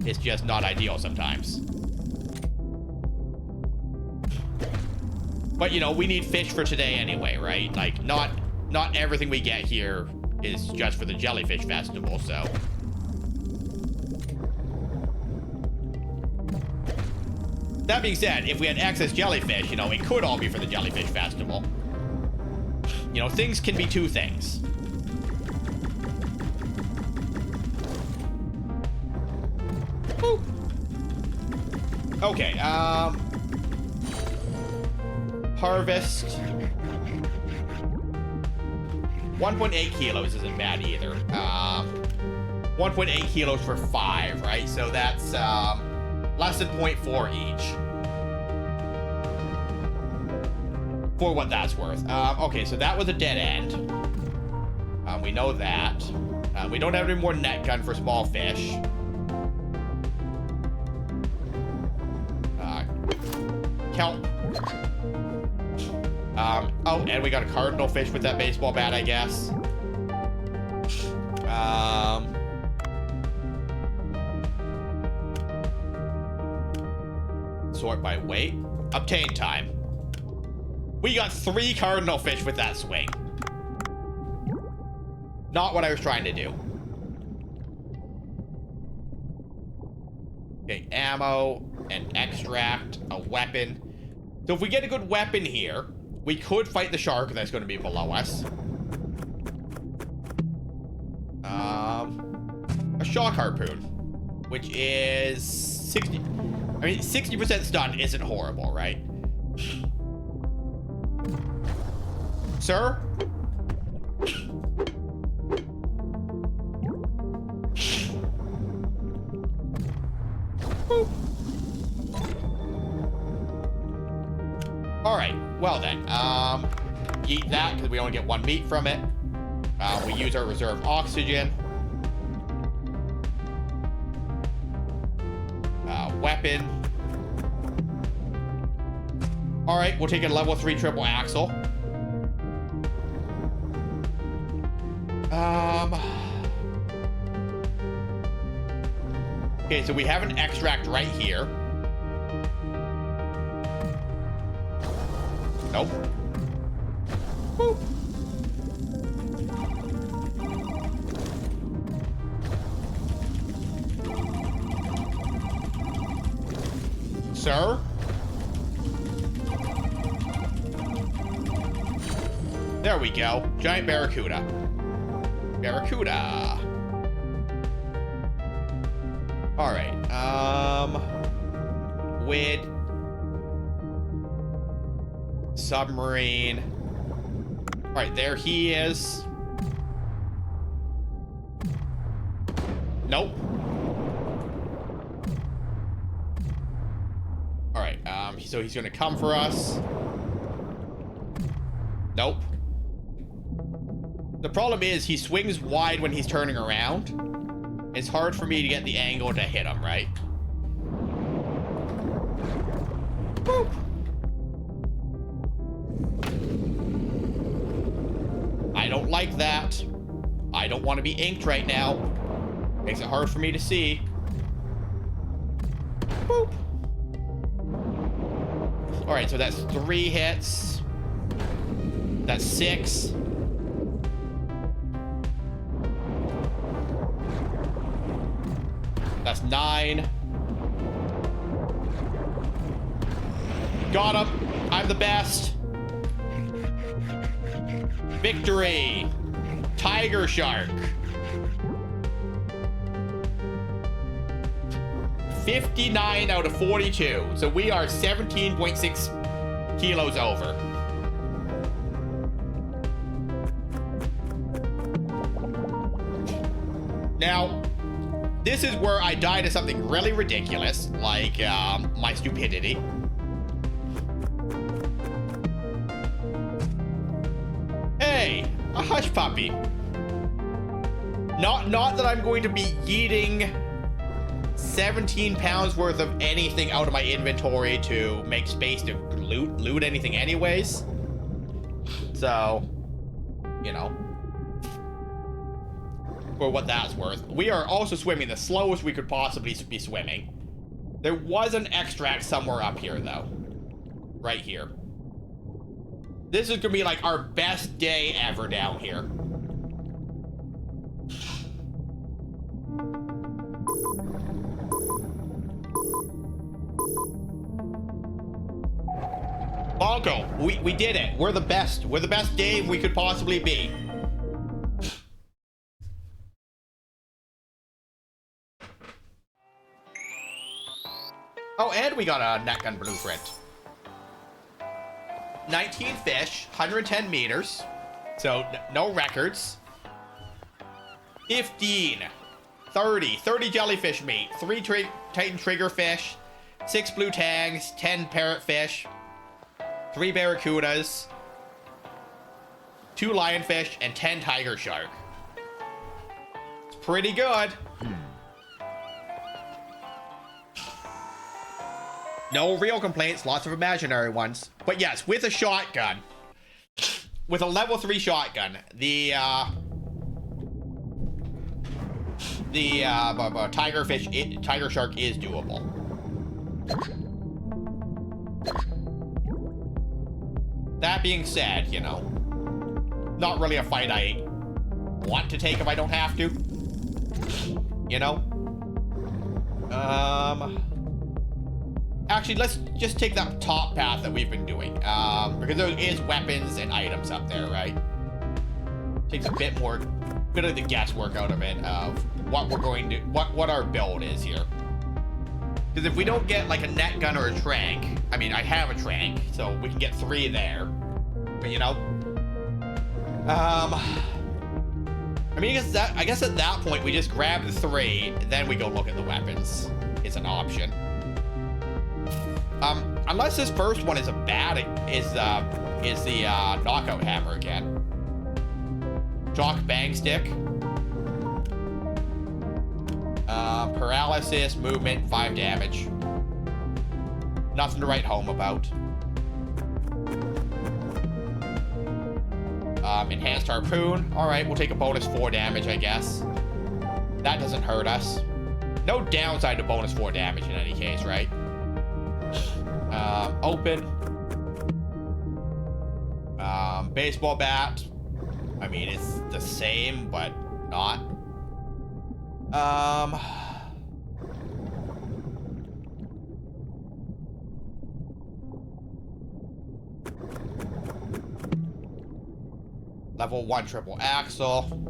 It's just not ideal sometimes. But, you know, we need fish for today anyway, right? Like, not everything we get here is just for the jellyfish festival, so... That being said, if we had excess jellyfish, you know, it could all be for the jellyfish festival. You know, things can be 2 things. Woo. Okay, harvest. 1.8 kilos isn't bad either. 1.8 kilos for 5, right? So that's, less than 0.4 each. For what that's worth. Okay, so that was a dead end. We know that. We don't have any more net gun for small fish. Kelp. Oh, and we got a cardinal fish with that baseball bat, I guess. Sort by weight. Obtain time. We got 3 cardinal fish with that swing. Not what I was trying to do. Okay, ammo, an extract, a weapon. So if we get a good weapon here, we could fight the shark that's going to be below us. A shock harpoon, which is 60. I mean, 60% stun isn't horrible, right? Sir? Alright, well then, eat that because we only get 1 meat from it. We use our reserve oxygen. Weapon. Alright, we'll take a level 3 triple axle. Okay, so we have an extract right here. Nope. Woo. Sir? There we go. Giant barracuda. Barracuda. Alright, Wid. Submarine. Alright, there he is. Nope. Alright, so he's gonna come for us. Nope. The problem is he swings wide when he's turning around. It's hard for me to get the angle to hit him, right? Woo. I don't like that. I don't want to be inked right now. Makes it hard for me to see. Boop. All right, so that's 3 hits. That's 6. That's 9. Got him. I'm the best. Victory. Tiger shark. 59 out of 42. So we are 17.6 kilos over. Now, this is where I die to something really ridiculous, like my stupidity. Hey, a hush puppy. Not that I'm going to be eating 17 pounds worth of anything out of my inventory to make space to loot anything anyways. So, you know, for what that's worth. We are also swimming the slowest we could possibly be swimming. There was an extract somewhere up here though. Right here. This is gonna be like our best day ever down here. Bonko, we did it. We're the best. We're the best Dave we could possibly be. Oh, and we got a net gun blueprint. 19 fish, 110 meters. So, no records. 15. 30 jellyfish meat. 3 Titan triggerfish. 6 blue tags. 10 parrotfish. 3 barracudas. 2 lionfish. And 10 tiger shark. It's pretty good. No real complaints, lots of imaginary ones. But yes, with a shotgun, with a level 3 shotgun, the tiger shark is doable. That being said, you know, not really a fight I want to take if I don't have to. You know? Actually, let's just take that top path that we've been doing. Because there is weapons and items up there, right? Takes a bit of the guesswork out of it of what we're going to, what our build is here. Because if we don't get like a net gun or a trank, I mean, I have a trank, so we can get 3 there. But you know, I mean, I guess at that point we just grab the 3, then we go look at the weapons. It's an option. Unless this first one is is the knockout hammer again. Shock bang stick. Paralysis, movement, 5 damage. Nothing to write home about. Enhanced harpoon. All right, we'll take a bonus 4 damage, I guess. That doesn't hurt us. No downside to bonus 4 damage in any case, right? Open. Baseball bat. I mean, it's the same, but not. Level 1 triple axle.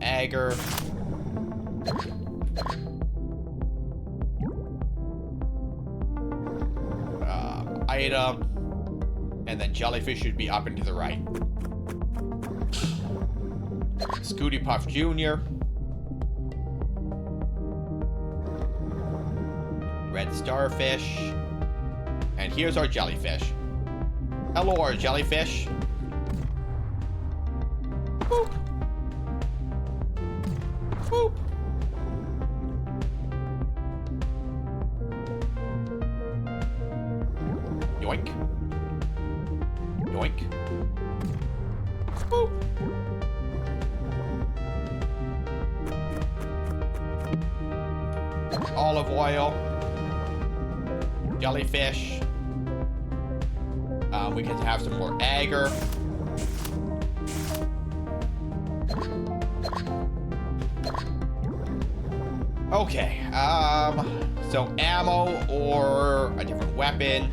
Agger. Item. And then jellyfish should be up and to the right. Scooty Puff Jr. Red starfish. And here's our jellyfish. Hello, our jellyfish. Boop. Boop. Yoink. Yoink. Boop. Olive oil. Jellyfish. We can have some more agar. Okay, so ammo or a different weapon.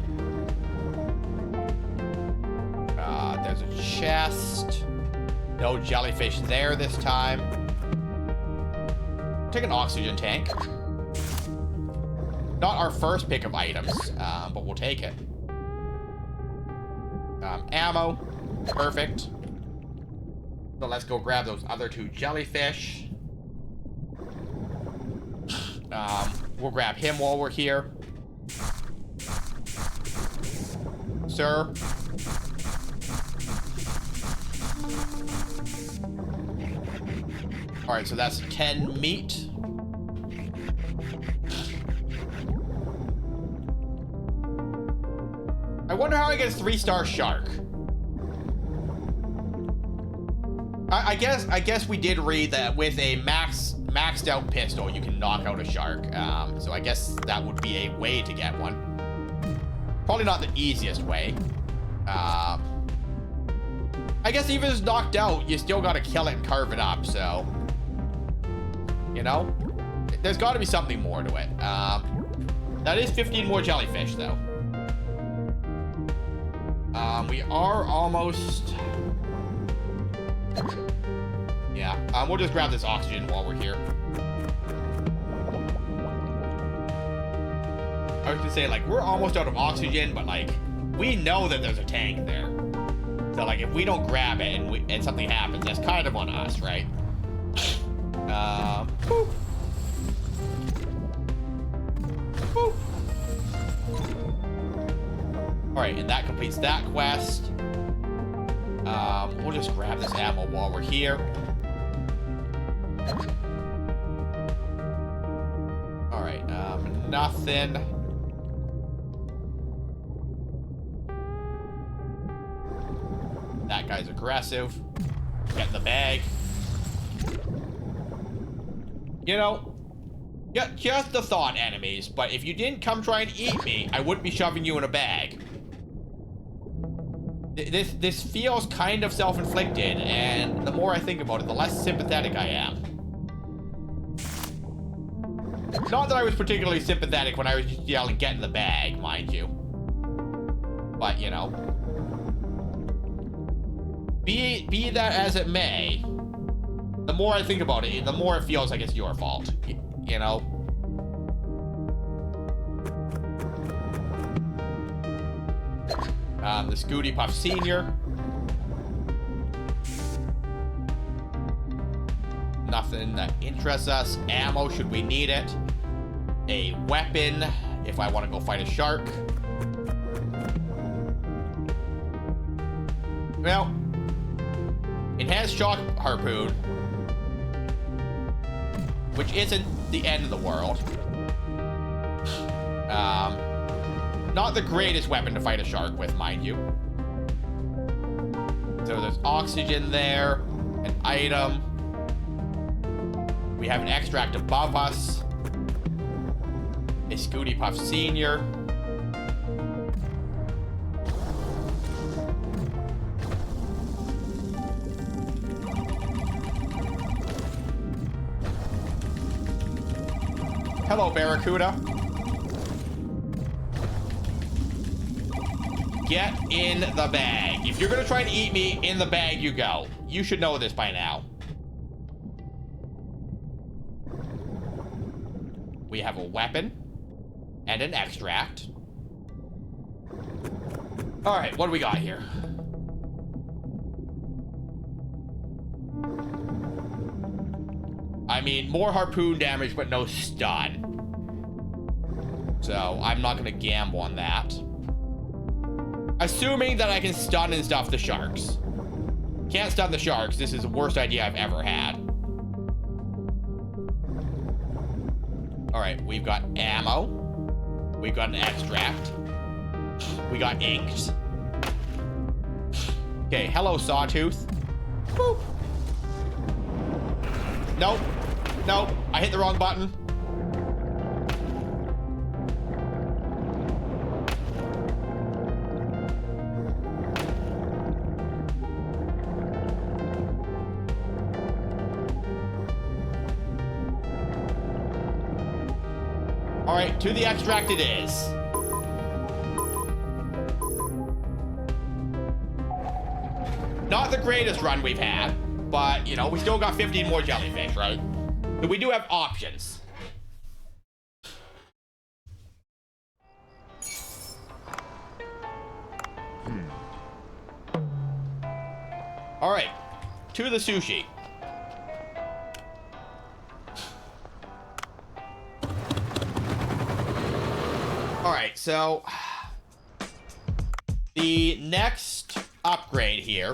There's a chest. No jellyfish there this time. Take an oxygen tank. Not our first pick of items, but we'll take it. Ammo. Perfect. So let's go grab those other 2 jellyfish. We'll grab him while we're here. Sir. Alright, so that's 10 meat. I wonder how I get a 3-star shark. I guess we did read that with a maxed out pistol, you can knock out a shark. So I guess that would be a way to get one. Probably not the easiest way. I guess even if it's knocked out, you still gotta kill it and carve it up, so... You know? There's gotta be something more to it. That is 15 more jellyfish, though. We are almost... Yeah, we'll just grab this oxygen while we're here. I was gonna say, like, we're almost out of oxygen, but, like, we know that there's a tank there. So, like, if we don't grab it and something happens, that's kind of on us, right? Whew. Whew. Alright, and that completes that quest. We'll just grab this ammo while we're here. Alright, nothing. That guy's aggressive. Get the bag. You know, yeah, just the thought, enemies, but if you didn't come try and eat me, I wouldn't be shoving you in a bag. This feels kind of self-inflicted, and the more I think about it, the less sympathetic I am. Not that I was particularly sympathetic when I was just yelling, get in the bag, mind you. But, you know. Be that as it may, the more I think about it, the more it feels like it's your fault. You know? The Scooty Puff Senior. Nothing that interests us. Ammo, should we need it. A weapon, if I want to go fight a shark. Well, enhanced shock harpoon, which isn't the end of the world. Not the greatest weapon to fight a shark with, mind you. So there's oxygen there, an item. We have an extract above us. A Scooty Puff Senior. Hello, Barracuda. Get in the bag. If you're gonna try and eat me, in the bag you go. You should know this by now. We have a weapon and an extract. All right, what do we got here? I mean, more harpoon damage, but no stun. So I'm not gonna gamble on that. Assuming that I can stun and stuff the sharks. Can't stun the sharks. This is the worst idea I've ever had. All right, we've got ammo. We've got an extract. We got inks. Okay, hello, Sawtooth. Woo. Nope. Nope. I hit the wrong button. All right, to the extract it is. Not the greatest run we've had, but, you know, we still got 15 more jellyfish, right? So we do have options. All right, to the sushi. All right, so the next upgrade here,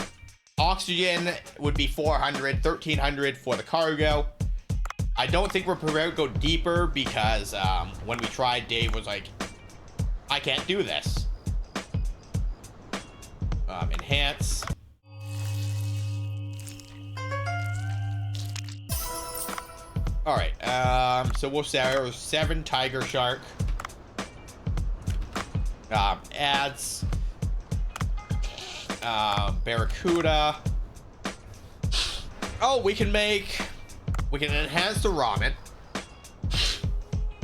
oxygen would be 400, 1300 for the cargo. I don't think we're prepared to go deeper because when we tried, Dave was like, I can't do this. Enhance. All right, so we'll say 7 tiger shark. Adds. Barracuda. Oh, we can enhance the ramen.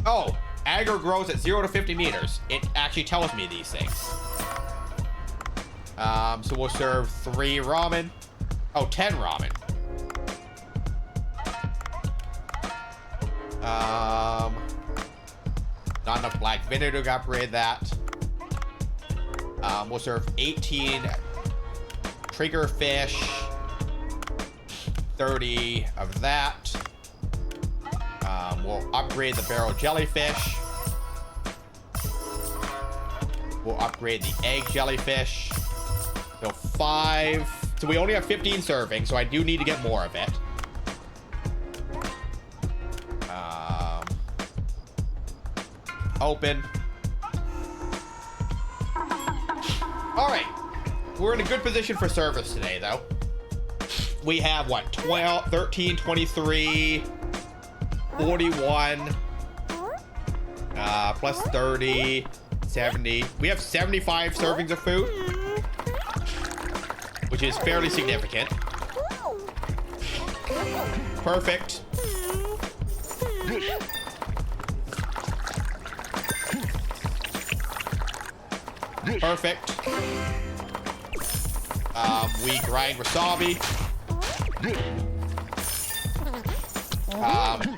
Oh, aggro grows at 0 to 50 meters. It actually tells me these things. So we'll serve 3 ramen. Oh, 10 ramen. Not enough black vinegar to upgrade that. We'll serve 18 trigger fish. 30 of that. We'll upgrade the barrel jellyfish. We'll upgrade the egg jellyfish. So 5. So we only have 15 servings, so I do need to get more of it. Open. All right. We're in a good position for service today, though. We have, what, 12, 13, 23, 41, plus 30, 70. We have 75 servings of food, which is fairly significant. Perfect. Perfect. We grind wasabi.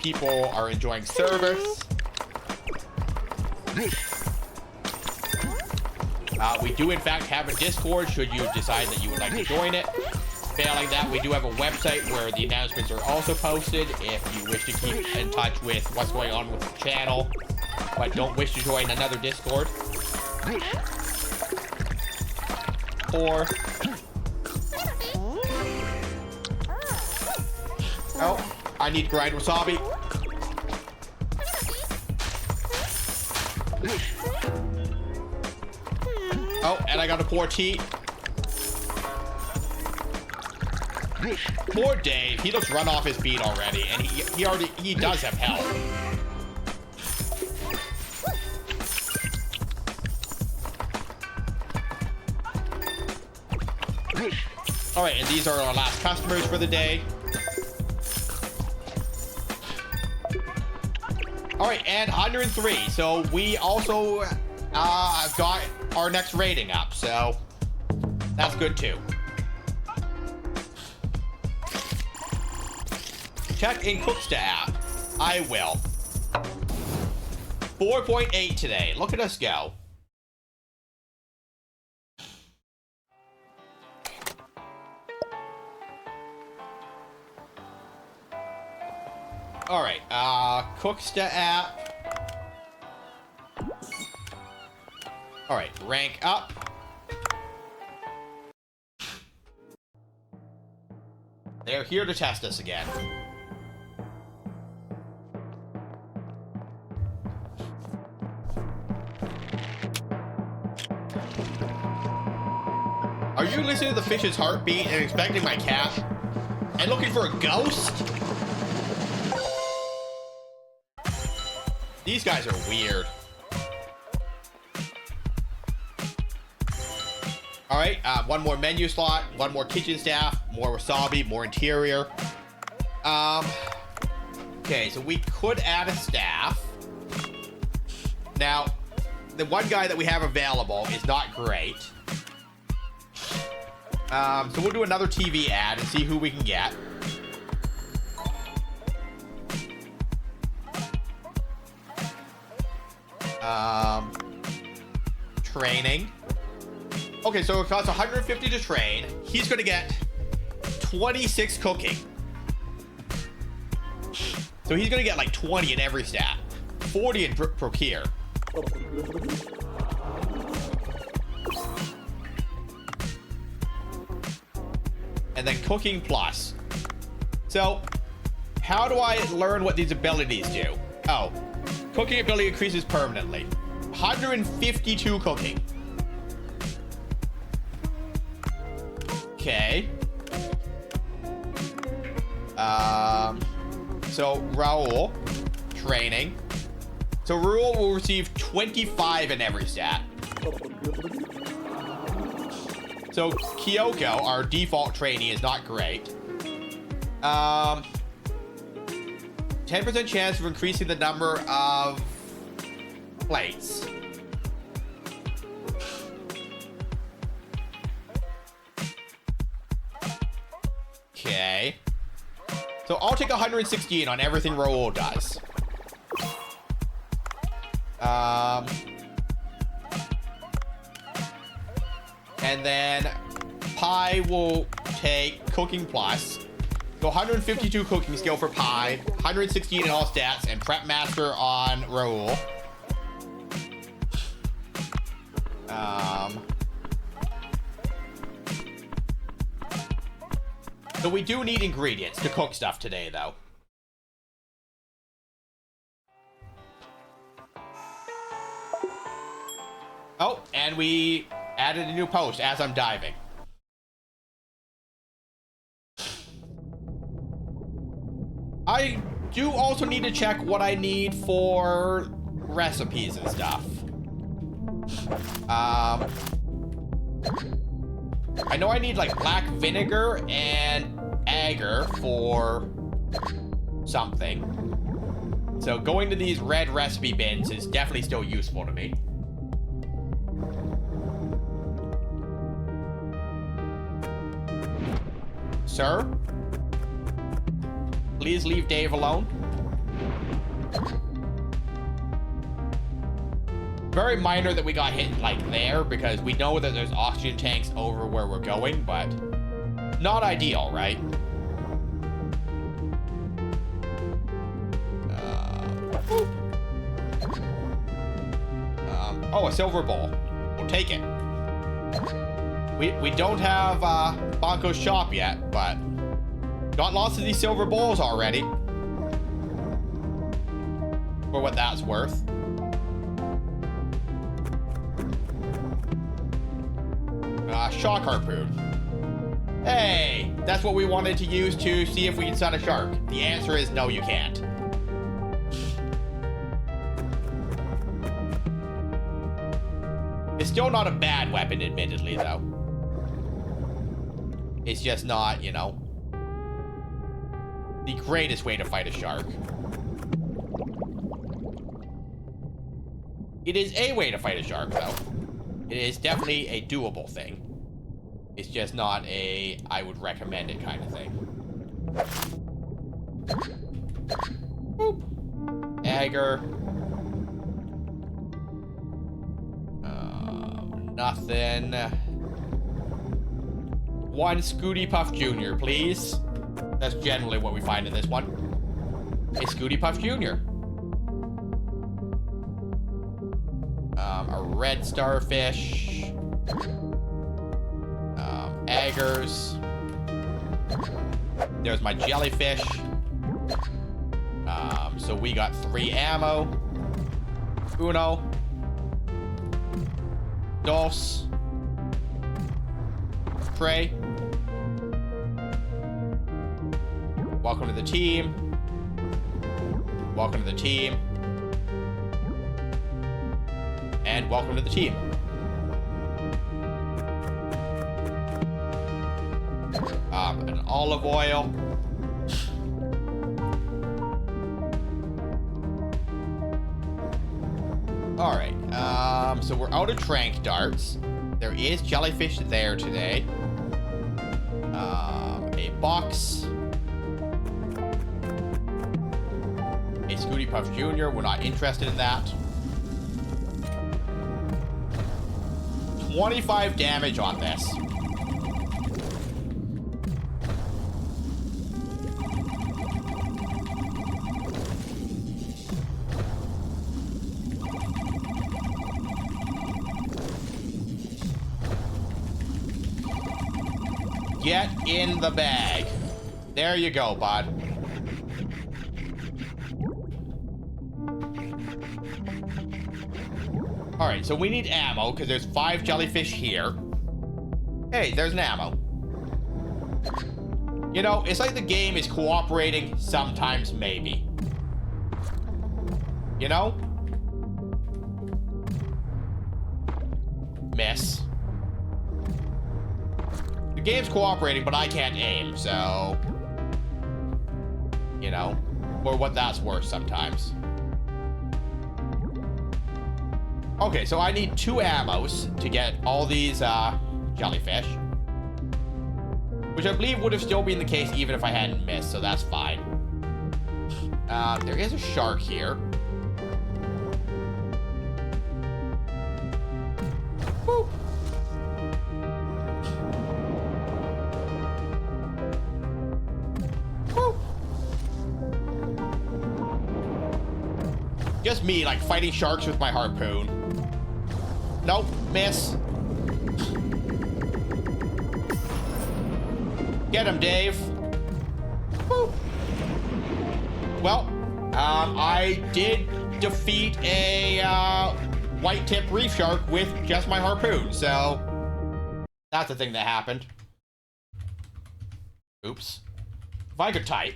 People are enjoying service. We do in fact have a Discord should you decide that you would like to join it. Failing that, we do have a website where the announcements are also posted if you wish to keep in touch with what's going on with the channel, but don't wish to join another Discord. Or... Oh, I need to grind wasabi. Oh, and I got to pour tea. Poor Dave, he looks run off his feet already, and he does have health. All right, and these are our last customers for the day. All right, and 103. So we also got our next rating up, so that's good too. Check in Cooksta app. I will. 4.8 today. Look at us go. All right, Cooksta app. All right, rank up. They're here to test us again. Are you listening to the fish's heartbeat and expecting my cat? And looking for a ghost? These guys are weird. All right, one more menu slot, one more kitchen staff, more wasabi, more interior. Okay, so we could add a staff. Now, the one guy that we have available is not great. So we'll do another TV ad and see who we can get. Training. Okay, so it costs 150 to train. He's gonna get 26 cooking. So he's gonna get like 20 in every stat. 40 in procure. And then cooking plus. So, how do I learn what these abilities do? Oh, cooking ability increases permanently. 152 cooking. Okay. So Raul, training. So Raul will receive 25 in every stat. So Kyoko, our default trainee, is not great. 10% chance of increasing the number of plates. Okay. So I'll take 116 on everything Raul does. And then Pi will take cooking plus. So 152 cooking skill for Pi, 116 in all stats, and prep master on Raul. So we do need ingredients to cook stuff today, though. Oh, and we added a new post as I'm diving. I do also need to check what I need for recipes and stuff. I know I need like black vinegar and agar for something. So going to these red recipe bins is definitely still useful to me. Sir? Please leave Dave alone. Very minor that we got hit like there because we know that there's oxygen tanks over where we're going, but not ideal, right? Oh, a silver bowl. We'll take it. We don't have Banco's shop yet, but got lots of these silver bowls already. For what that's worth. Shark harpoon. Hey, that's what we wanted to use to see if we can stun a shark. The answer is no, you can't. It's still not a bad weapon, admittedly, though. It's just not, you know, the greatest way to fight a shark. It is a way to fight a shark, though. It is definitely a doable thing. It's just not a I would recommend it kind of thing. Boop. Agar. Nothing. One Scooty Puff Jr., please. That's generally what we find in this one. A Scooty Puff Jr. A red starfish. Agars. There's my jellyfish. So we got 3 ammo. Uno. Dos. Trey. Welcome to the team. Welcome to the team. And welcome to the team. An olive oil. All right. So we're out of trank darts. There is jellyfish there today. A box. A Scooty Puff Jr. We're not interested in that. 25 damage on this. Get in the bag. There you go, bud. Alright, so we need ammo, because there's 5 jellyfish here. Hey, there's an ammo. You know, it's like the game is cooperating, sometimes maybe. You know? Miss. The game's cooperating, but I can't aim, so... You know? Or what that's worth sometimes. Okay, so I need 2 ammos to get all these jellyfish. Which I believe would have still been the case even if I hadn't missed, so that's fine. There is a shark here. Woo. Woo. Just me, like, fighting sharks with my harpoon. Nope, miss. Get him, Dave. Woo. Well, I did defeat a white tip reef shark with just my harpoon, so that's the thing that happened. Oops. If I could type.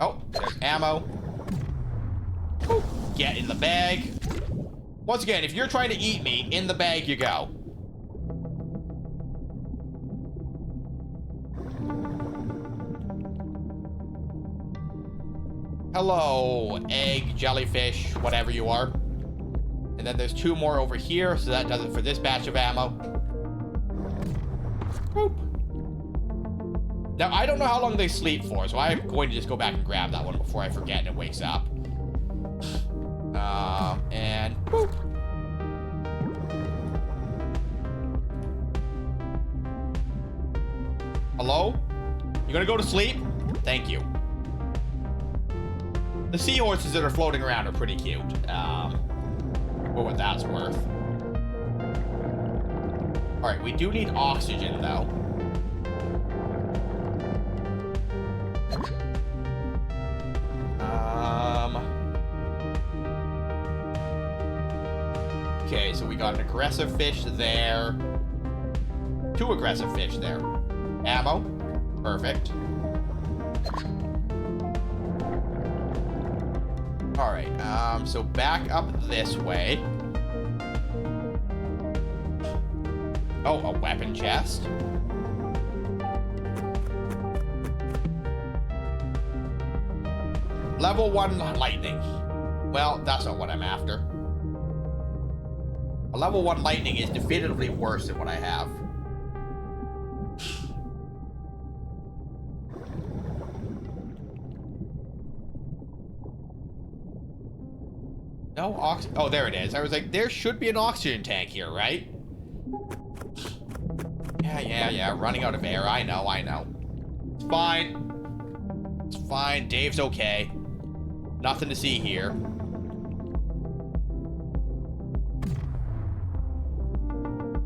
Oh, there's ammo. Woo. Get in the bag. Once again, if you're trying to eat me, in the bag you go. Hello, egg, jellyfish, whatever you are. And then there's 2 more over here, so that does it for this batch of ammo. Boop. Now, I don't know how long they sleep for, so I'm going to just go back and grab that one before I forget and it wakes up. And boop. Hello? You gonna go to sleep? Thank you. The seahorses that are floating around are pretty cute. For what that's worth. Alright, we do need oxygen, though. Okay, so we got an aggressive fish there. 2 aggressive fish there. Ammo. Perfect. Alright, so back up this way. Oh, a weapon chest. Level 1 lightning. Well, that's not what I'm after. A level 1 lightning is definitively worse than what I have. No oxygen. Oh, there it is. I was like, there should be an oxygen tank here, right? Yeah. Running out of air. I know. It's fine. It's fine. Dave's okay. Nothing to see here.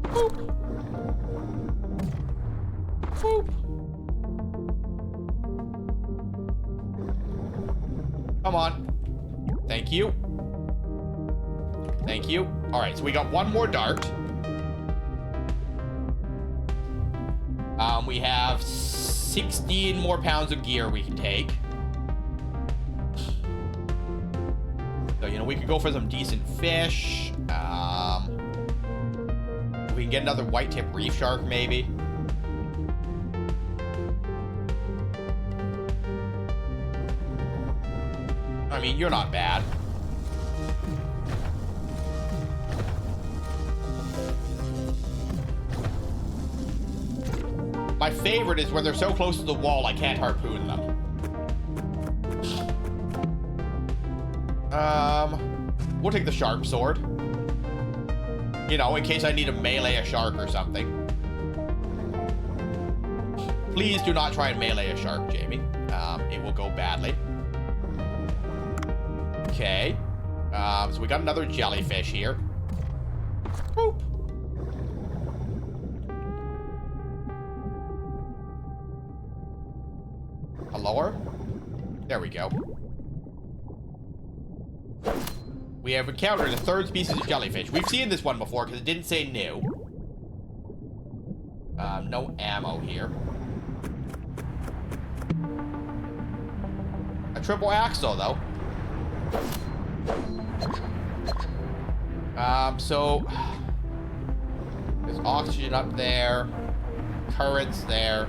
Boop. Boop. Come on. Thank you. Thank you. All right, so we got 1 more dart. We have 16 more pounds of gear we can take. So, you know, we could go for some decent fish. We can get another white tip reef shark, maybe. I mean, you're not bad. My favorite is when they're so close to the wall I can't harpoon them. We'll take the sharp sword. You know, in case I need to melee a shark or something. Please do not try and melee a shark, Jamie. It will go badly. Okay. So we got another jellyfish here. Boop. A lower? There we go. We have encountered a third species of jellyfish. We've seen this one before because it didn't say new. No ammo here. A triple axle, though. So there's oxygen up there, currents there.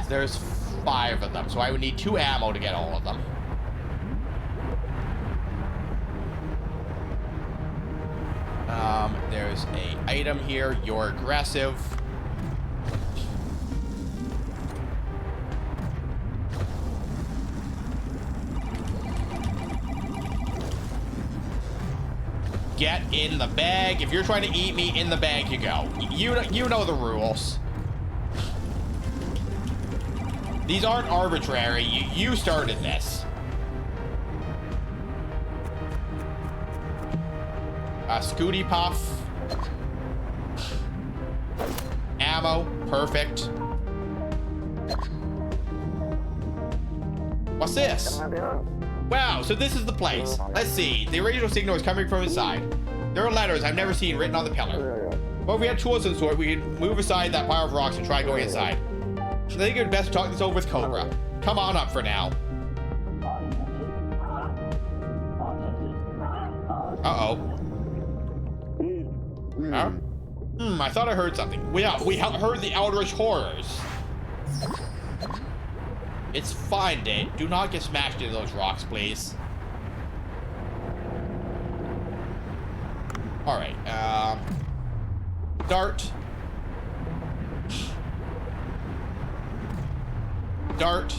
There's 5 of them, so I would need 2 ammo to get all of them. There's a item here. You're aggressive. Get in the bag. If you're trying to eat me, in the bag you go. You know the rules. These aren't arbitrary. You started this. Scooty Puff. Ammo. Perfect. What's this? Wow, so this is the place. Let's see. The original signal is coming from inside. There are letters I've never seen written on the pillar. But if we had tools of some sort, we could move aside that pile of rocks and try going inside. I think it would best talk this over with Cobra. Come on up for now. Uh-oh. Huh? I thought I heard something. We heard the Eldritch Horrors. It's fine, Dave. Do not get smashed into those rocks, please. Alright, Dart. Dart.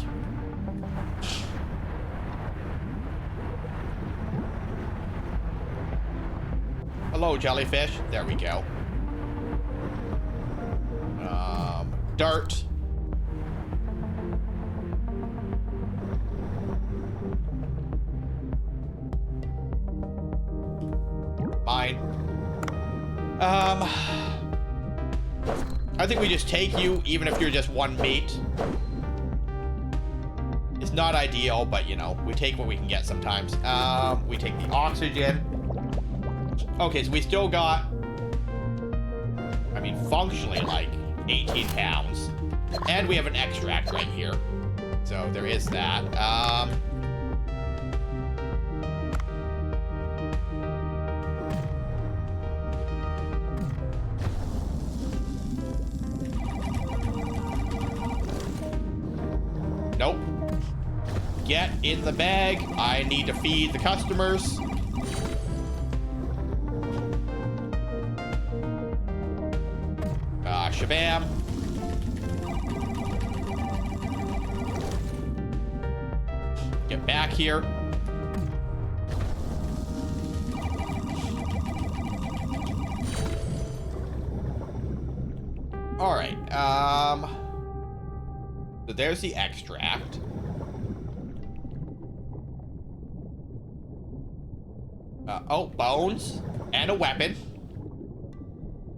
Hello, jellyfish. There we go. Dart. Mine. I think we just take you, even if you're just one meat. It's not ideal, but you know, we take what we can get sometimes. We take the oxygen. Okay, so we still got, I mean, functionally like 18 pounds. And we have an extract right here. So there is that. Nope. Get in the bag. I need to feed the customers. Shabam. Get back here. All right. So there's the extract. Oh, bones and a weapon.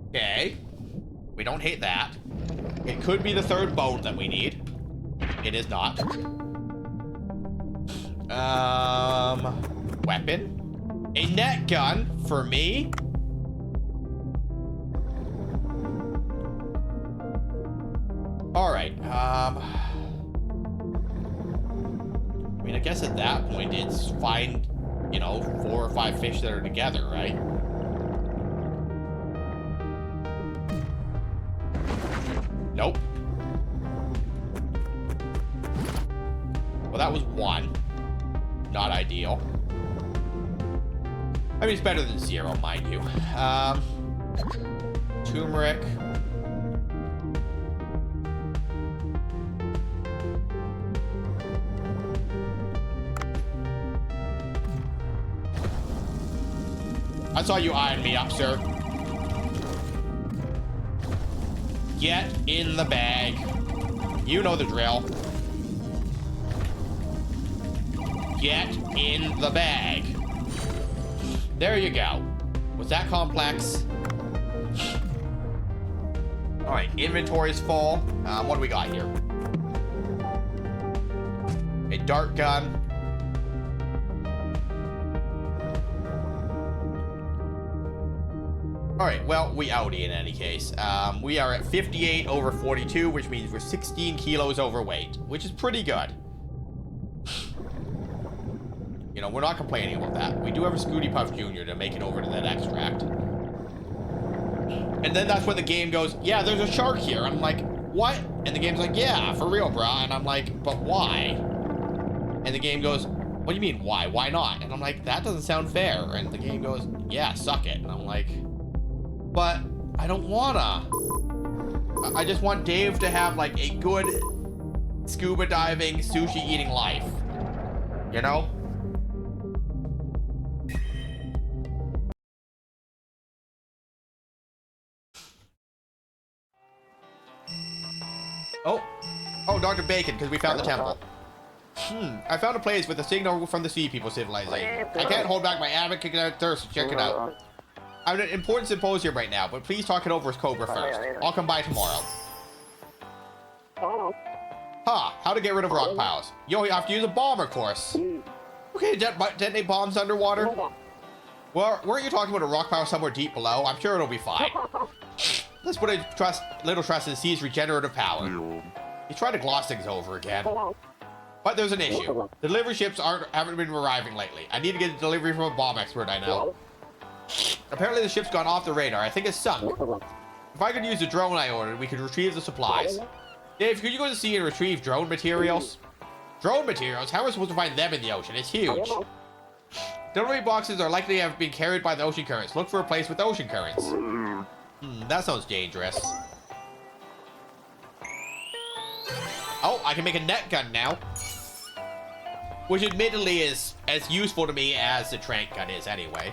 Okay. We don't hate that. It could be the third bone that we need. It is not. Weapon. A net gun for me. All right. I mean, I guess at that point it's find, you know, 4 or 5 fish that are together, right? Nope. Well, that was 1. Not ideal. I mean, it's better than 0, mind you. Turmeric. I saw you eyeing me up, sir. Get in the bag. You know the drill. Get in the bag. There you go. Was that complex? All right, inventory's full. What do we got here? A dart gun. All right, well, we outie in any case. We are at 58 over 42, which means we're 16 kilos overweight, which is pretty good. You know, we're not complaining about that. We do have a Scooty Puff Jr. to make it over to that extract. And then that's when the game goes, yeah, there's a shark here. I'm like, what? And the game's like, yeah, for real, brah. And I'm like, but why? And the game goes, what do you mean, why? Why not? And I'm like, that doesn't sound fair. And the game goes, yeah, suck it. And I'm like, but I don't wanna. I just want Dave to have, like, a good scuba diving, sushi eating life. You know? Oh, Dr. Bacon, because we found the temple. I found a place with a signal from the Sea People civilization. I can't hold back my advocate thirst to check it out. I'm at an important symposium right now, but please talk it over with Cobra first. I'll come by tomorrow. How to get rid of rock piles. You only have to use a bomb, of course. Okay, detonate bombs underwater. Well, weren't you talking about a rock pile somewhere deep below? I'm sure it'll be fine. Let's put a little trust in the sea's regenerative power. He's trying to gloss things over again. But there's an issue. The delivery ships haven't been arriving lately. I need to get a delivery from a bomb expert I know. Apparently the ship's gone off the radar. I think it's sunk. If I could use the drone I ordered, we could retrieve the supplies. Dave, could you go to sea and retrieve drone materials? Drone materials? How are we supposed to find them in the ocean? It's huge. Delivery boxes are likely to have been carried by the ocean currents. Look for a place with ocean currents. That sounds dangerous. Oh, I can make a net gun now. Which admittedly is as useful to me as the trank gun is anyway.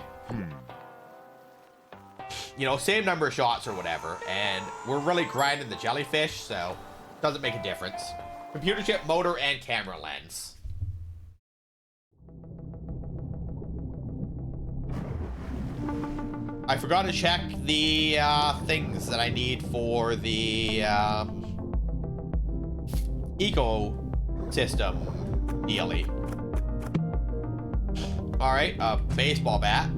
You know, same number of shots or whatever. And we're really grinding the jellyfish, so doesn't make a difference. Computer chip, motor, and camera lens. I forgot to check the things that I need for the ecosystem dealie. All right, a baseball bat.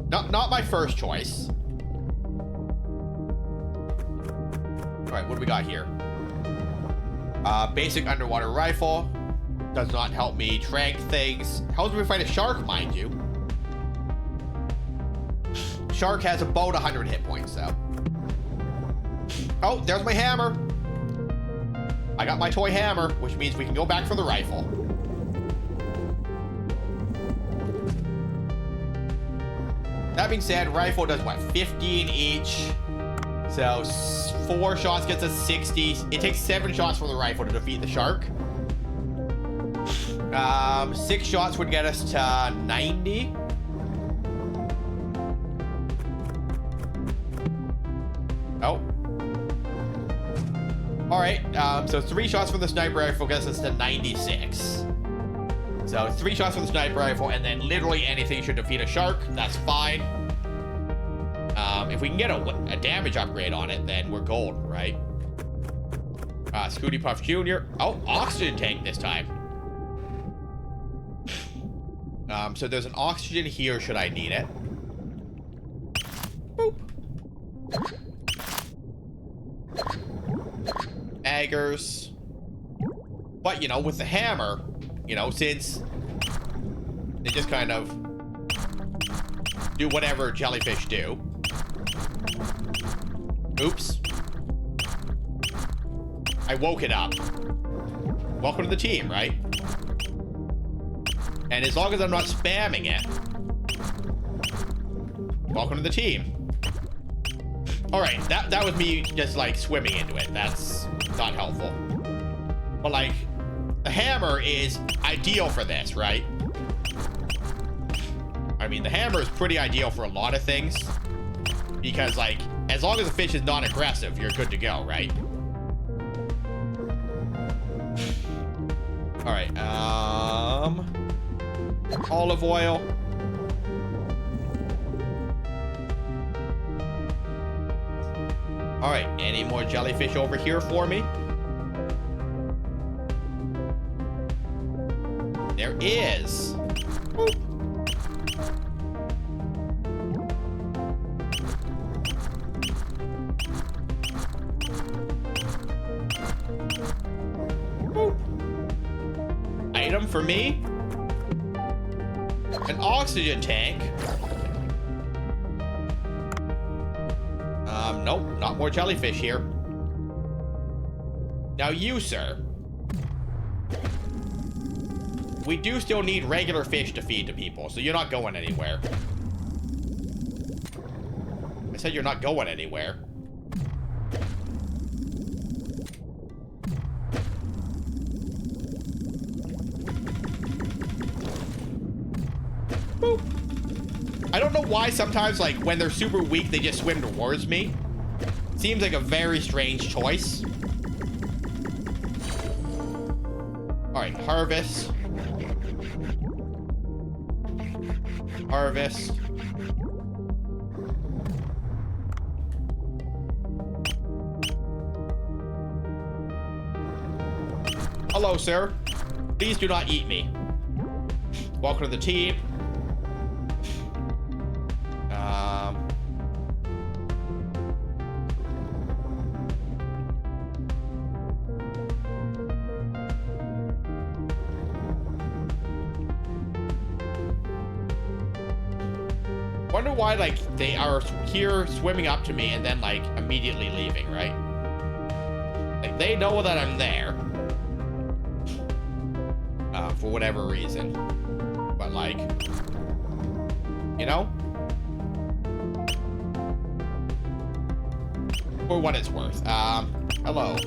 Not my first choice. All right, what do we got here? Basic underwater rifle. Does not help me trank things. Helps me fight a shark, mind you. Shark has about 100 hit points, though. Oh, there's my hammer. I got my toy hammer, which means we can go back for the rifle. That being said, rifle does what, 15 each. So 4 shots gets us 60. It takes 7 shots from the rifle to defeat the shark. 6 shots would get us to 90. Oh. All right, so 3 shots from the sniper rifle gets us to 96. So 3 shots from the sniper rifle, and then literally anything should defeat a shark. That's fine. If we can get a damage upgrade on it, then we're golden, right? Scooty Puff Jr. Oh, oxygen tank this time. So there's an oxygen here should I need it. Boop. Daggers. But, you know, with the hammer, you know, since they just kind of do whatever jellyfish do. Oops. I woke it up. Welcome to the team, right? And as long as I'm not spamming it, welcome to the team. All right, that was me just like swimming into it. That's not helpful. But like, the hammer is ideal for this, right? I mean, the hammer is pretty ideal for a lot of things. Because, like, as long as the fish is non-aggressive, you're good to go, right? Alright, olive oil. Alright, any more jellyfish over here for me? There is. Boop. Boop. Item for me? An oxygen tank. Nope, not more jellyfish here. Now you, sir. We do still need regular fish to feed to people, so you're not going anywhere. I said you're not going anywhere. Boop. I don't know why sometimes, like, when they're super weak, they just swim towards me. Seems like a very strange choice. Alright, harvest. Harvest. Hello, sir. Please do not eat me. Welcome to the team. Wonder why, like, they are here swimming up to me and then, like, immediately leaving, right? Like, they know that I'm there. For whatever reason. But, like, you know? For what it's worth. Hello.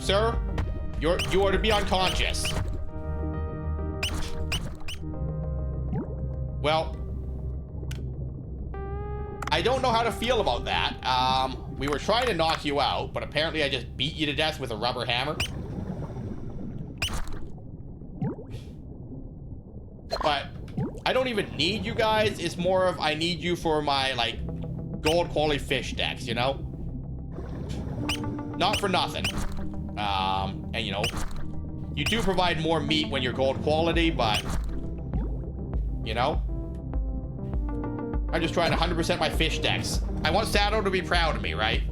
Sir, you are to be unconscious. Well, I don't know how to feel about that. We were trying to knock you out, but apparently I just beat you to death with a rubber hammer. But I don't even need you guys. It's more of I need you for my, like, gold quality fish decks, you know? Not for nothing. And you know, you do provide more meat when you're gold quality, but you know, I'm just trying to 100% my fish decks. I want Sato to be proud of me, right?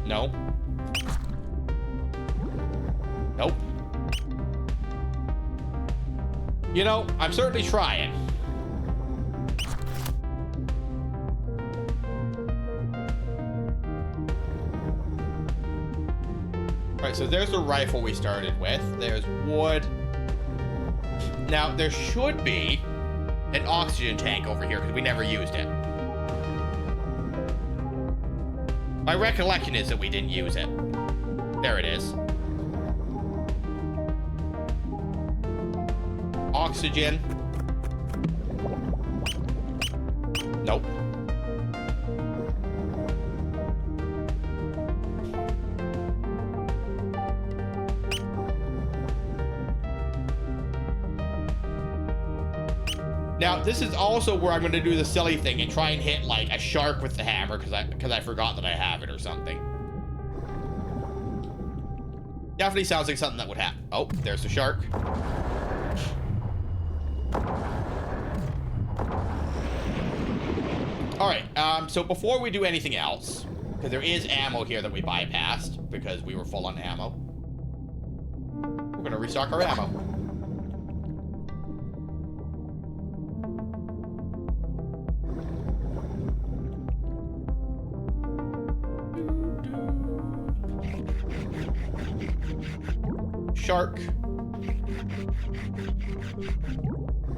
No. Nope. You know, I'm certainly trying. Alright, so there's the rifle we started with. There's wood. Now, there should be an oxygen tank over here because we never used it. My recollection is that we didn't use it. There it is. Oxygen. Nope. Now, this is also where I'm going to do the silly thing and try and hit, like, a shark with the hammer because I forgot that I have it or something. Definitely sounds like something that would happen. Oh, there's the shark. Alright, so before we do anything else, because there is ammo here that we bypassed because we were full on ammo, we're going to restock our ammo. shark.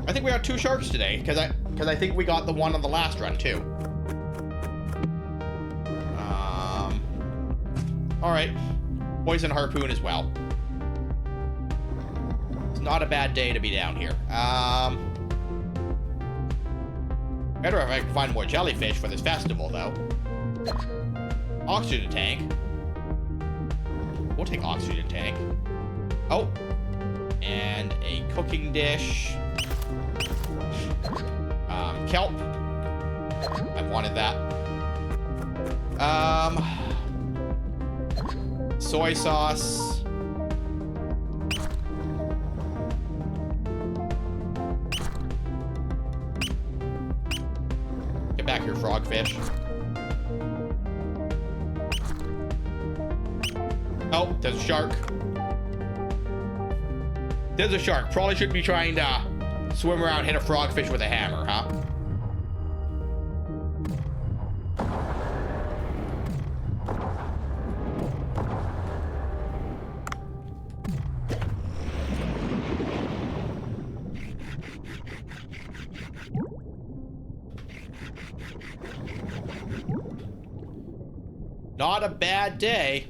I think we got 2 sharks today, because I think we got the one on the last run too. All right, poison harpoon as well. It's not a bad day to be down here. Better if I can find more jellyfish for this festival, though. Oxygen tank. We'll take oxygen tank. Oh, and a cooking dish. Kelp. I wanted that. Soy sauce. Get back here, frogfish. Oh, there's a shark. There's a shark. Probably shouldn't be trying to swim around and hit a frogfish with a hammer, huh? Not a bad day.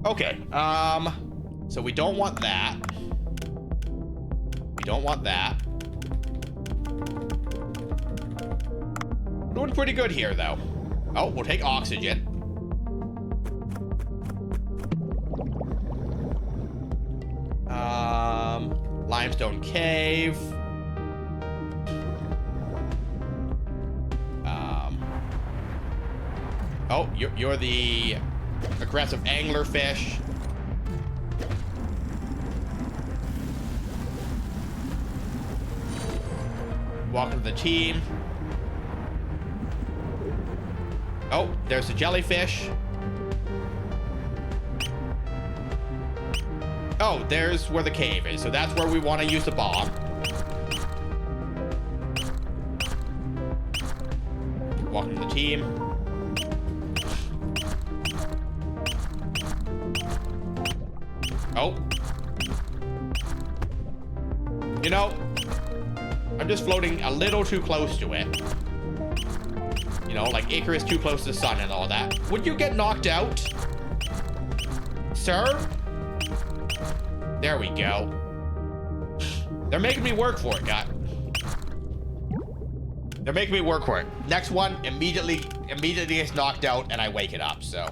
Okay, so we don't want that. We don't want that. We're doing pretty good here, though. Oh, we'll take oxygen. Limestone cave. Oh, you're the aggressive anglerfish. Welcome to the team. Oh, there's the jellyfish. Oh, there's where the cave is. So that's where we want to use the bomb. Welcome to the team. Oh. You know, I'm just floating a little too close to it. You know, like Icarus too close to the sun and all that. Would you get knocked out? Sir? There we go. They're making me work for it, God. They're making me work for it. Next one, immediately gets knocked out and I wake it up, so.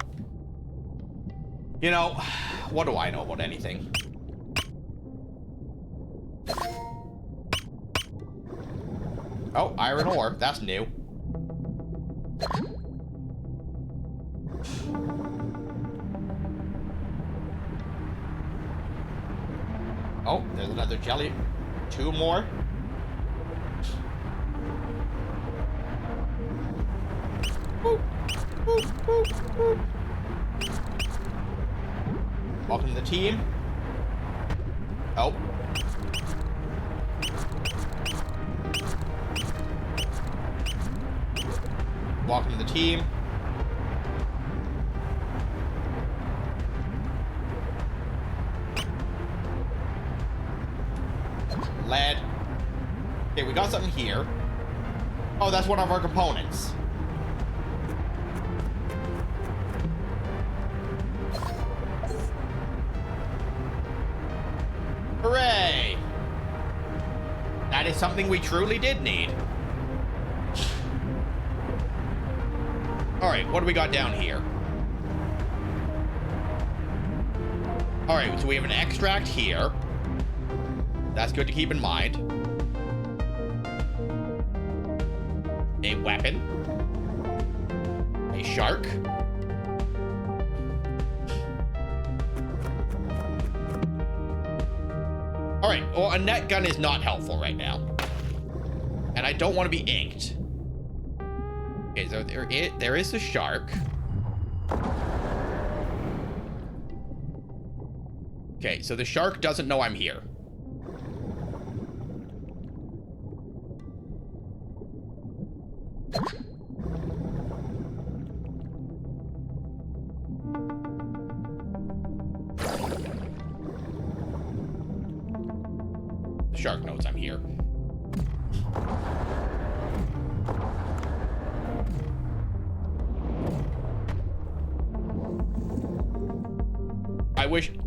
You know, what do I know about anything? Oh, iron ore. That's new. Oh, there's another jelly. 2 more. Woo, woo, woo, woo. Welcome to the team. Oh. Welcome to the team. Lead. Okay, we got something here. Oh, that's one of our components. Hooray! That is something we truly did need. Alright, what do we got down here? Alright, so we have an extract here. That's good to keep in mind. A weapon. A shark. Alright, well, a net gun is not helpful right now. And I don't want to be inked. Okay, so there is the shark. Okay, so the shark doesn't know I'm here. shark knows I'm here.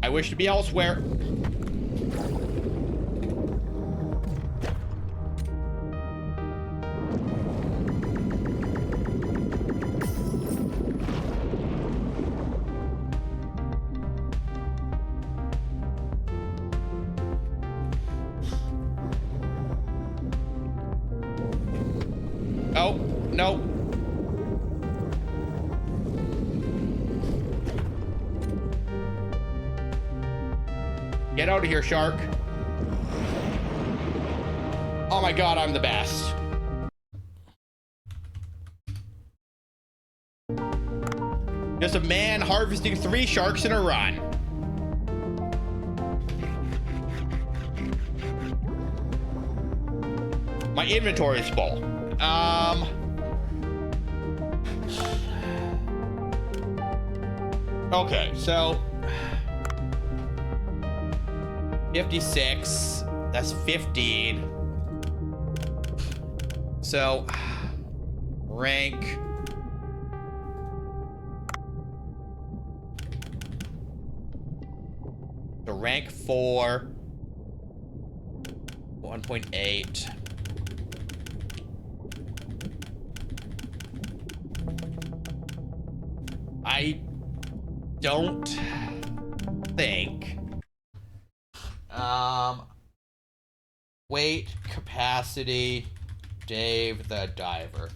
I wish to be elsewhere. Oh, no. Get out of here, shark. Oh my god, I'm the best. Just a man harvesting 3 sharks in a run. My inventory is full. Okay, so 56, that's 15. So rank rank 4, 1.8. I don't think weight, capacity, Dave the diver.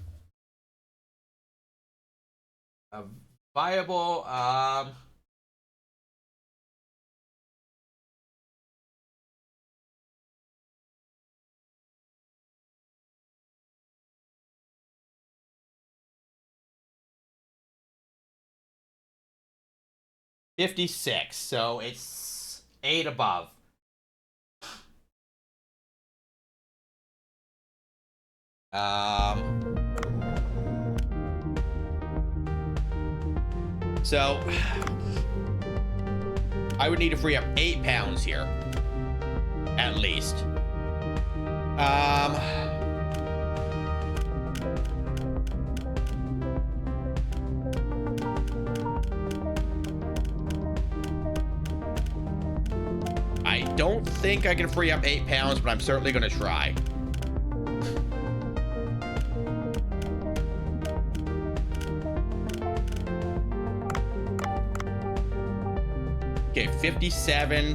Viable, 56, so it's 8 above. So I would need to free up 8 pounds here, at least. I don't think I can free up 8 pounds, but I'm certainly going to try. Okay, 57.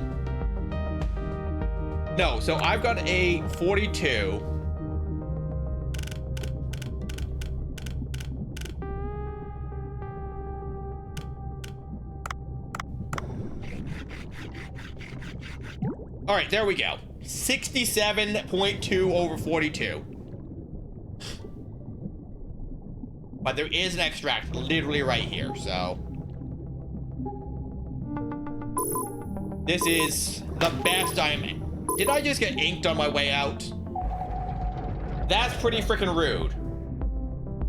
No, so I've got a 42. All right, there we go. 67.2 over 42. But there is an extract literally right here, so. This is the best I'm... Did I just get inked on my way out? That's pretty freaking rude.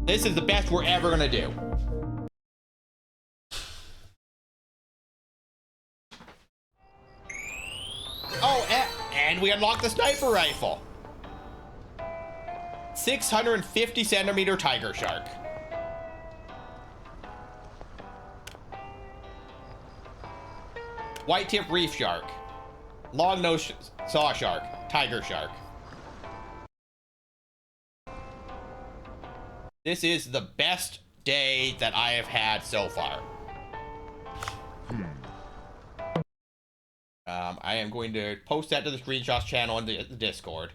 This is the best we're ever gonna do. Oh, and we unlocked the sniper rifle. 650 centimeter tiger shark. White tip reef shark. Long nose saw shark. Tiger shark. This is the best day that I have had so far. I am going to post that to the screenshots channel in the Discord.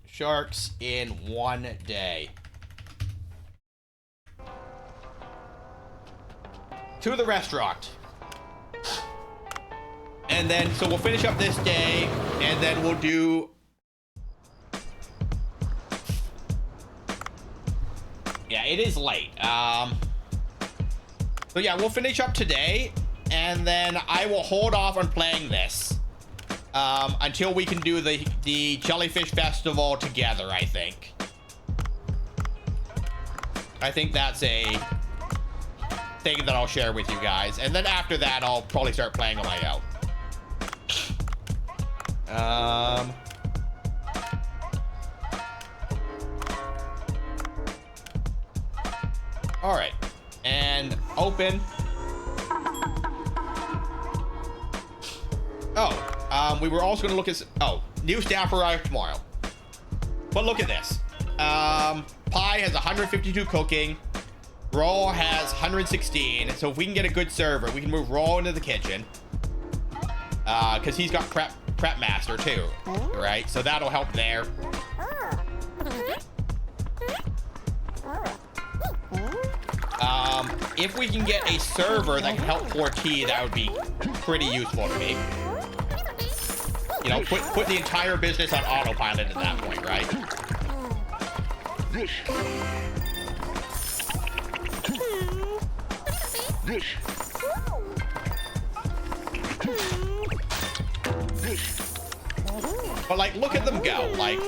Sharks in 1 day. To the restaurant. And then, so we'll finish up this day, and then we'll do... Yeah, it is late. So yeah, we'll finish up today, and then I will hold off on playing this until we can do the Jellyfish Festival together, I think. I think that's a thing that I'll share with you guys. And then after that, I'll probably start playing on my own. All right. And open. Oh, we were also going to look at... Oh, new staff arrive tomorrow. But look at this. Pie has 152 cooking. Raw has 116. So if we can get a good server, we can move Raw into the kitchen. Because he's got prep master too, right? So that'll help there. If we can get a server that can help pour tea, that would be pretty useful to me. You know, put the entire business on autopilot at that point, right? But like, look at them go. Like,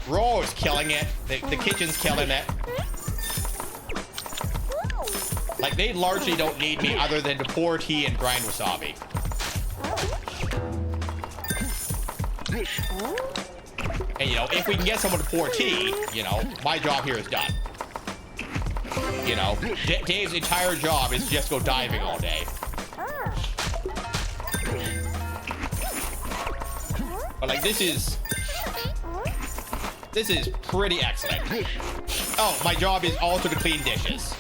Raw is killing it. The kitchen's killing it. Like, they largely don't need me other than to pour tea and grind wasabi. And, you know, if we can get someone to pour tea, you know, my job here is done. You know, Dave's entire job is just go diving all day. But, like, this is pretty excellent. Oh, my job is also to clean dishes.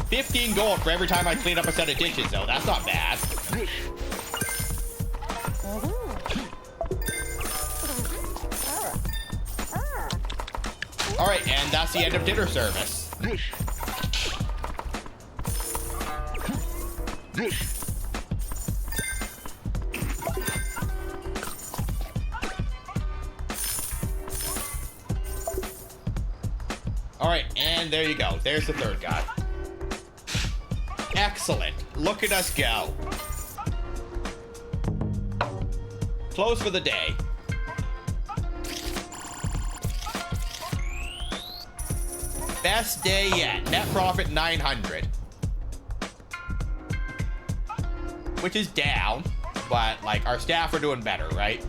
15 gold for every time I clean up a set of dishes, though. That's not bad. All right, and that's the end of dinner service. All right, and there you go. There's the third guy. Excellent. Look at us go. Close for the day. Best day yet. Net profit 900. Which is down, but like our staff are doing better, right?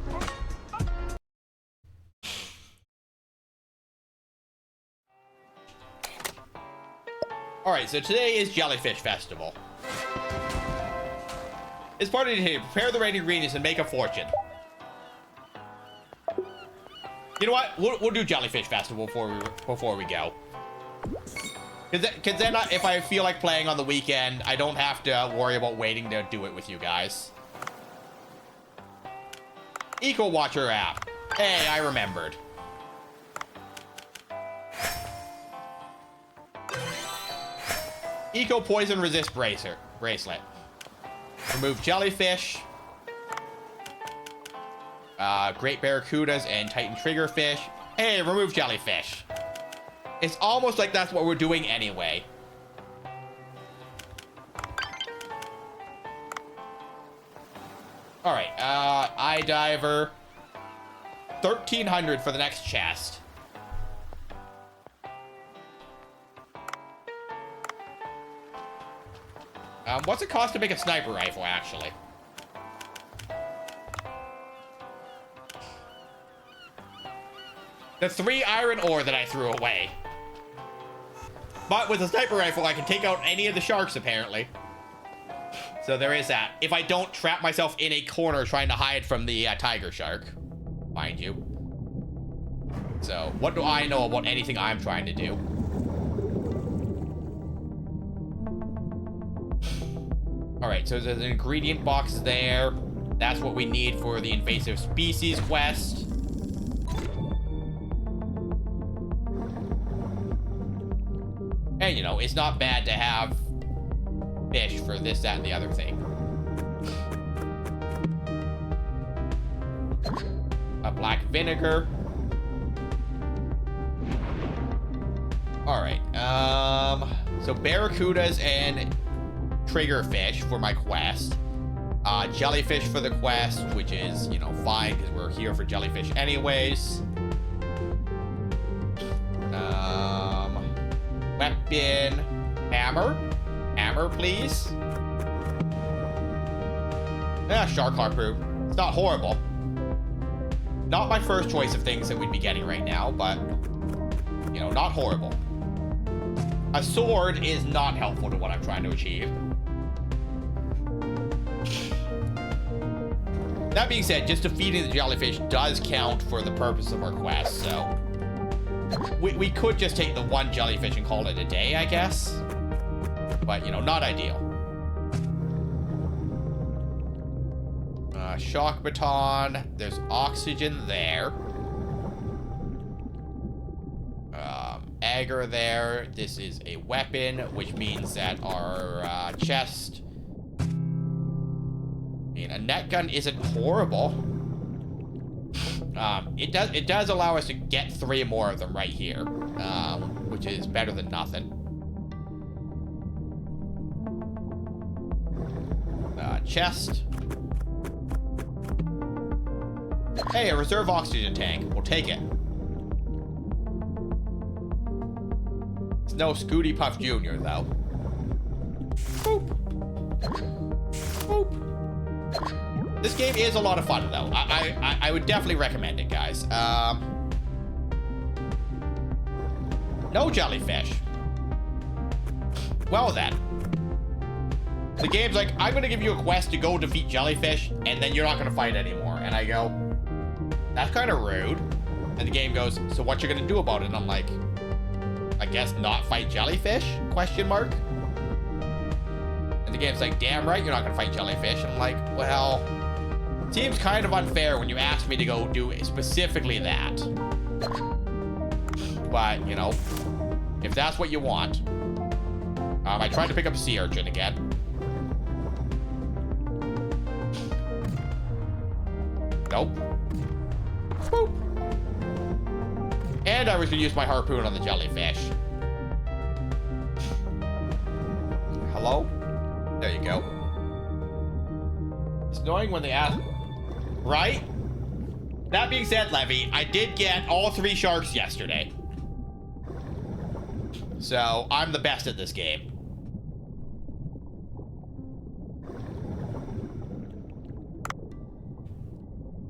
Alright, so today is Jellyfish Festival. It's part of the day. Prepare the right ingredients and make a fortune. You know what? We'll do Jellyfish Festival before we go. Because then if I feel like playing on the weekend, I don't have to worry about waiting to do it with you guys. Eco Watcher app. Hey, I remembered. Eco Poison Resist Bracelet. Remove jellyfish. Great Barracudas and Titan Triggerfish. Hey, remove jellyfish. It's almost like that's what we're doing anyway. Alright, Eye Diver. 1,300 for the next chest. What's it cost to make a sniper rifle, actually? The 3 iron ore that I threw away. But with a sniper rifle, I can take out any of the sharks, apparently. So there is that. If I don't trap myself in a corner trying to hide from the tiger shark. Mind you. So, what do I know about anything I'm trying to do? Alright, so there's an ingredient box there. That's what we need for the invasive species quest. And, you know, it's not bad to have fish for this, that, and the other thing. A black vinegar. Alright, so barracudas and triggerfish for my quest. Jellyfish for the quest, which is, you know, fine, because we're here for jellyfish anyways. weapon. Hammer. Hammer, please. Yeah, shark harpoon. It's not horrible. Not my first choice of things that we'd be getting right now, but, you know, not horrible. A sword is not helpful to what I'm trying to achieve. That being said, just defeating the jellyfish does count for the purpose of our quest, so we could just take the one jellyfish and call it a day, I guess. But, you know, not ideal. Shock baton. There's oxygen there. Agar there. This is a weapon, which means that our chest... I mean, a net gun isn't horrible. It does allow us to get 3 more of them right here, which is better than nothing. Chest. Hey, a reserve oxygen tank. We'll take it. It's no Scooty Puff Jr. though. Boop. Boop. This game is a lot of fun though. I would definitely recommend it, guys. No jellyfish. Well then. The game's like, I'm gonna give you a quest to go defeat jellyfish, and then you're not gonna fight anymore. And I go, that's kind of rude. And the game goes, so what you gonna do about it? And I'm like, I guess not fight jellyfish? Question mark. And the game's like, damn right, you're not gonna fight jellyfish. And I'm like, well, seems kind of unfair when you ask me to go do specifically that. But, you know, if that's what you want. I tried to pick up a sea urchin again. Nope. Boop. And I was gonna use my harpoon on the jellyfish. Hello? There you go. It's annoying when they ask... Right? That being said, Levy, I did get all 3 sharks yesterday. So, I'm the best at this game.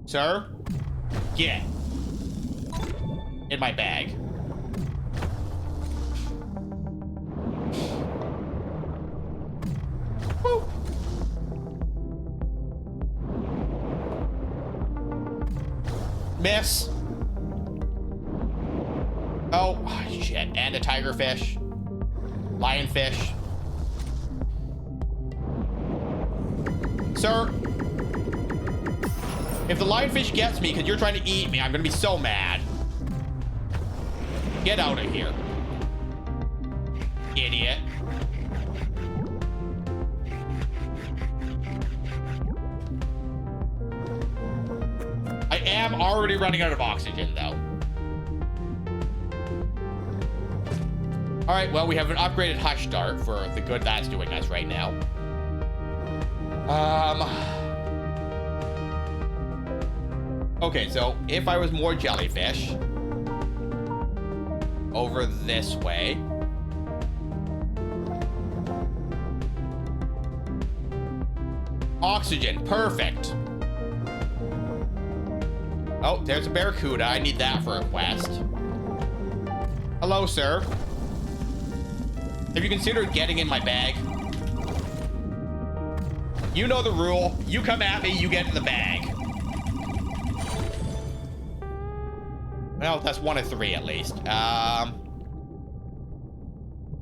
Sir? Get. In my bag. Woo. Miss. Oh, shit. And a tigerfish. Lionfish. Sir? If the lionfish gets me because you're trying to eat me, I'm gonna be so mad. Get out of here. Idiot. I am already running out of oxygen, though. Alright, well, we have an upgraded hush dart for the good that's doing us right now. Okay, so if I was more jellyfish over this way. Oxygen, perfect. Oh, there's a barracuda. I need that for a quest. Hello, sir. Have you considered getting in my bag? You know the rule. You come at me, you get in the bag. Well, that's 1 of 3 at least.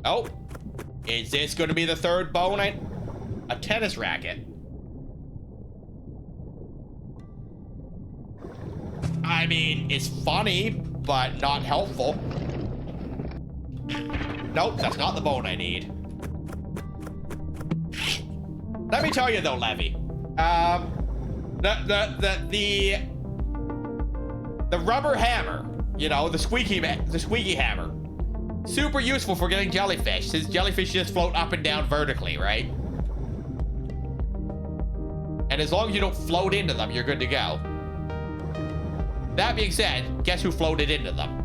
Oh. Is this going to be the 3rd bone? A tennis racket. I mean, it's funny, but not helpful. Nope, that's not the bone I need. Let me tell you though, Levy. The rubber hammer, you know, the squeaky hammer. Super useful for getting jellyfish, since jellyfish just float up and down vertically, right? And as long as you don't float into them, you're good to go. That being said, guess who floated into them?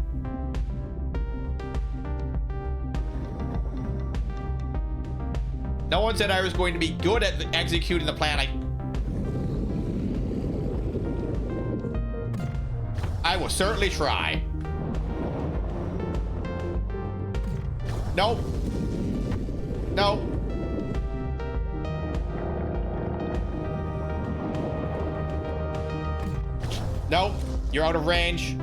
No one said I was going to be good at executing the plan. I will certainly try. Nope. Nope. Nope. You're out of range.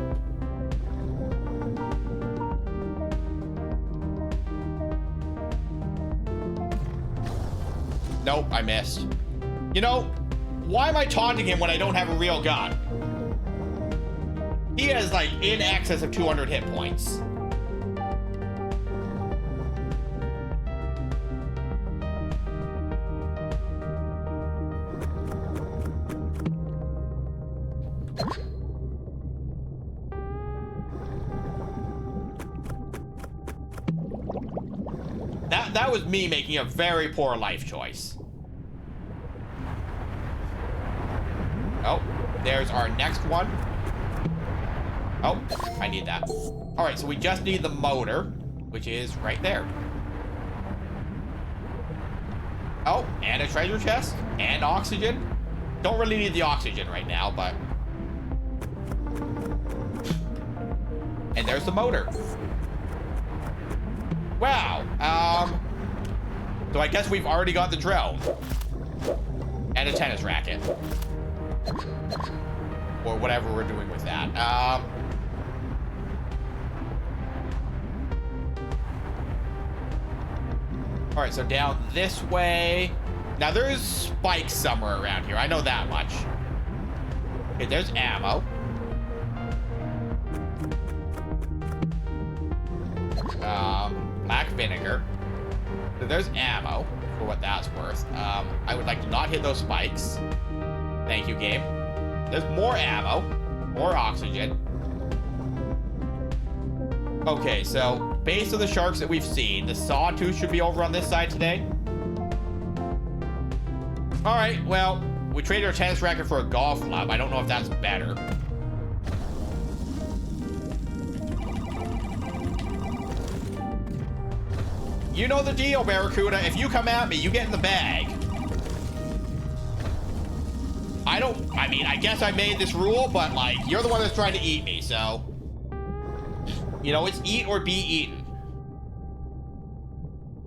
Nope, I missed. You know, why am I taunting him when I don't have a real gun? He has, like, in excess of 200 hit points. That was me making a very poor life choice. Oh, there's our next one. Oh, I need that. All right, so we just need the motor, which is right there. Oh, and a treasure chest and oxygen. Don't really need the oxygen right now, but... And there's the motor. Wow. So I guess we've already got the drone. And a tennis racket. Or whatever we're doing with that. All right, so down this way. Now there's spikes somewhere around here. I know that much. Okay, there's ammo. Black vinegar. So there's ammo for what that's worth. I would like to not hit those spikes. Thank you, game. There's more ammo, more oxygen. Okay, so based on the sharks that we've seen, the sawtooth should be over on this side today. All right, well, we traded our tennis racket for a golf club. I don't know if that's better. You know the deal, Barracuda. If you come at me, you get in the bag. I mean, I guess I made this rule, but, like, you're the one that's trying to eat me, so... You know, it's eat or be eaten.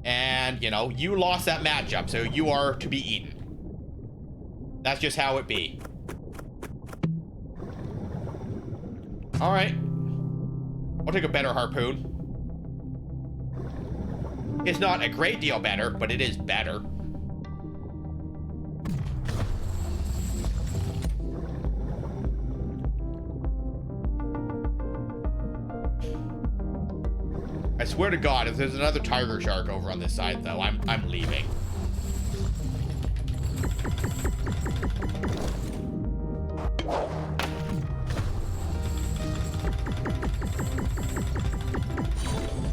And, you know, you lost that matchup, so you are to be eaten. That's just how it be. All right. I'll take a better harpoon. It's not a great deal better, but it is better. I swear to God, if there's another tiger shark over on this side, though, I'm leaving.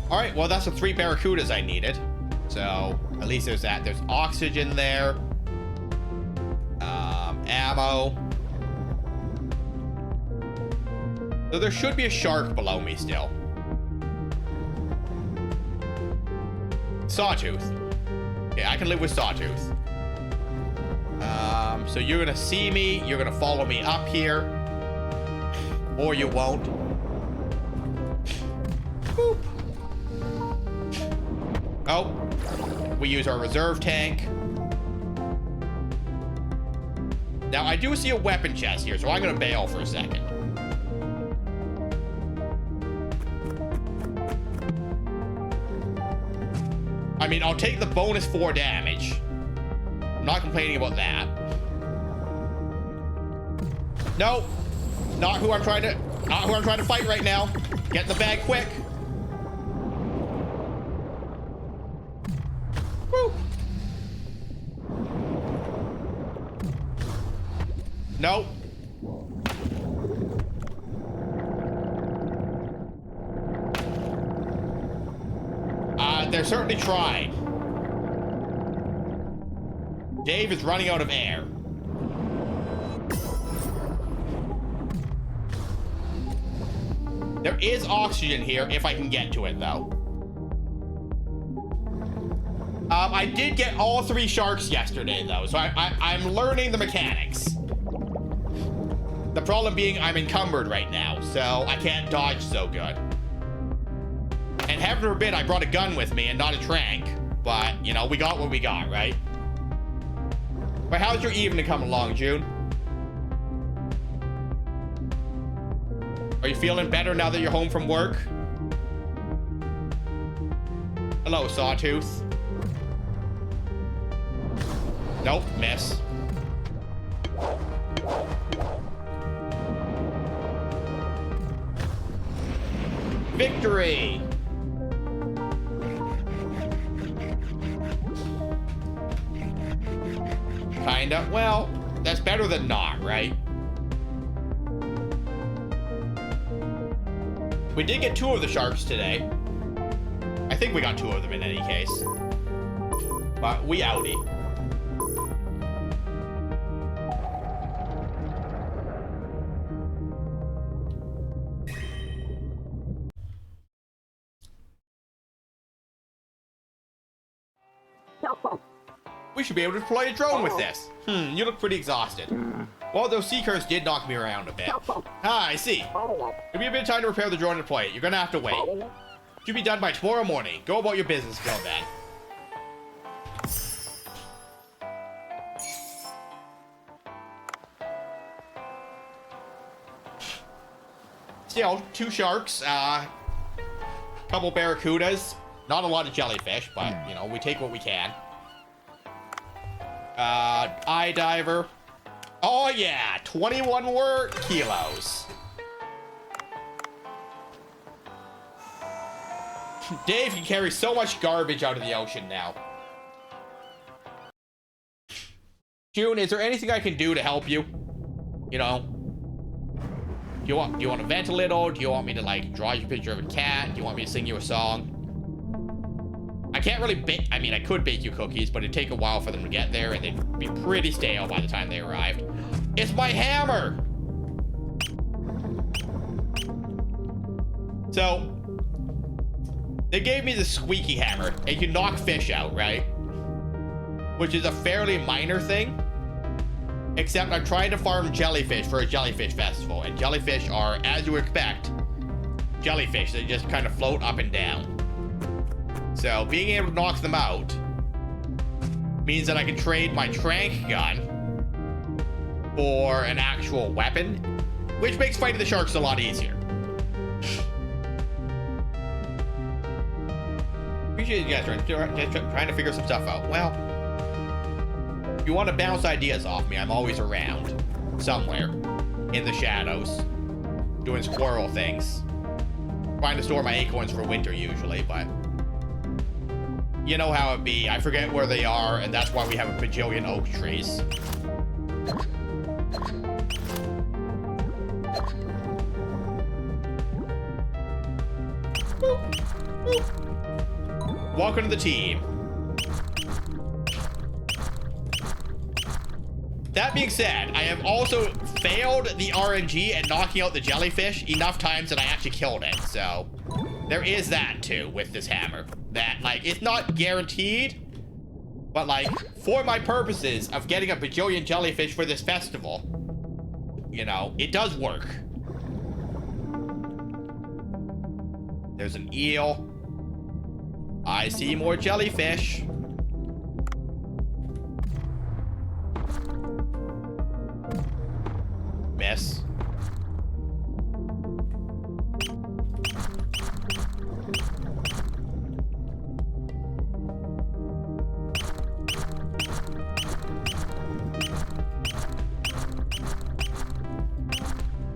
All right, well, that's the 3 barracudas I needed. So at least there's that. There's oxygen there. Ammo. So there should be a shark below me still. Sawtooth. Okay, I can live with Sawtooth. So you're gonna see me. You're gonna follow me up here. Or you won't. Boop. Oh, we use our reserve tank. Now, I do see a weapon chest here, so I'm gonna bail for a second. I mean, I'll take the bonus 4 damage. I'm not complaining about that. No, not who I'm trying to fight right now. Get in the bag quick. Woo. Nope. They're certainly trying. Dave is running out of air. There is oxygen here if I can get to it, though. I did get all 3 sharks yesterday, though, so I'm learning the mechanics. The problem being I'm encumbered right now, so I can't dodge so good. And heaven forbid I brought a gun with me and not a trank. But, you know, we got what we got, right? But how's your evening coming along, June? Are you feeling better now that you're home from work? Hello, Sawtooth. Nope, miss. Victory! Kinda. Well, that's better than not, right? We did get 2 of the sharks today. I think we got 2 of them in any case. But we outie. We should be able to deploy a drone with this. You look pretty exhausted. Well, those sea currents did knock me around a bit. Ah, I see. It'll be a bit of time to repair the drone and deploy it. You're gonna have to wait. Should be done by tomorrow morning. Go about your business until then. Still, 2 sharks, couple barracudas, not a lot of jellyfish, but, you know, we take what we can. Eye diver. Oh yeah, 21 more kilos. Dave can carry so much garbage out of the ocean now. June, is there anything I can do to help you? You know? Do you want to vent a little? Do you want me to, like, draw you a picture of a cat? Do you want me to sing you a song? I can't really bake. I mean, I could bake you cookies, but it'd take a while for them to get there, and they'd be pretty stale by the time they arrived. It's my hammer! So, they gave me the squeaky hammer. It can knock fish out, right? Which is a fairly minor thing. Except I'm trying to farm jellyfish for a jellyfish festival. And jellyfish are, as you expect, jellyfish. They just kind of float up and down. So being able to knock them out means that I can trade my trank gun for an actual weapon, which makes fighting the sharks a lot easier. Appreciate you guys trying to figure some stuff out. Well, if you want to bounce ideas off me, I'm always around. Somewhere. In the shadows. Doing squirrel things. Trying to store my acorns for winter usually, but you know how it be. I forget where they are, and that's why we have a bajillion oak trees. Welcome to the team. That being said, I have also failed the RNG at knocking out the jellyfish enough times that I actually killed it. So there is that too with this hammer. That, like, it's not guaranteed, but, like, for my purposes of getting a bajillion jellyfish for this festival, you know, it does work. There's an eel. I see more jellyfish. Miss.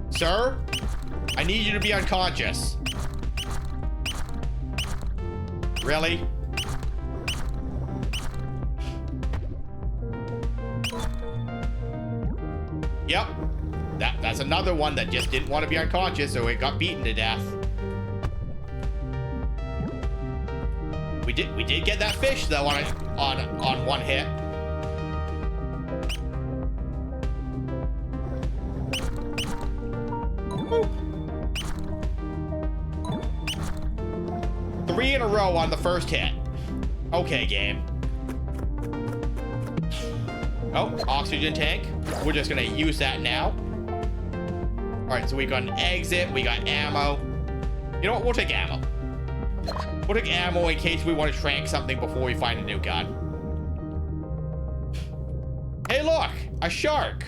Sir, I need you to be unconscious. Really? Yep. That's another one that just didn't want to be unconscious, so it got beaten to death. We did get that fish though on one hit. Woo. 3 in a row on the first hit. Okay, game. Oh, oxygen tank. We're just gonna use that now. All right, so we got an exit, we got ammo. You know what, we'll take ammo. We'll take ammo in case we want to trank something before we find a new gun. Hey, look, a shark.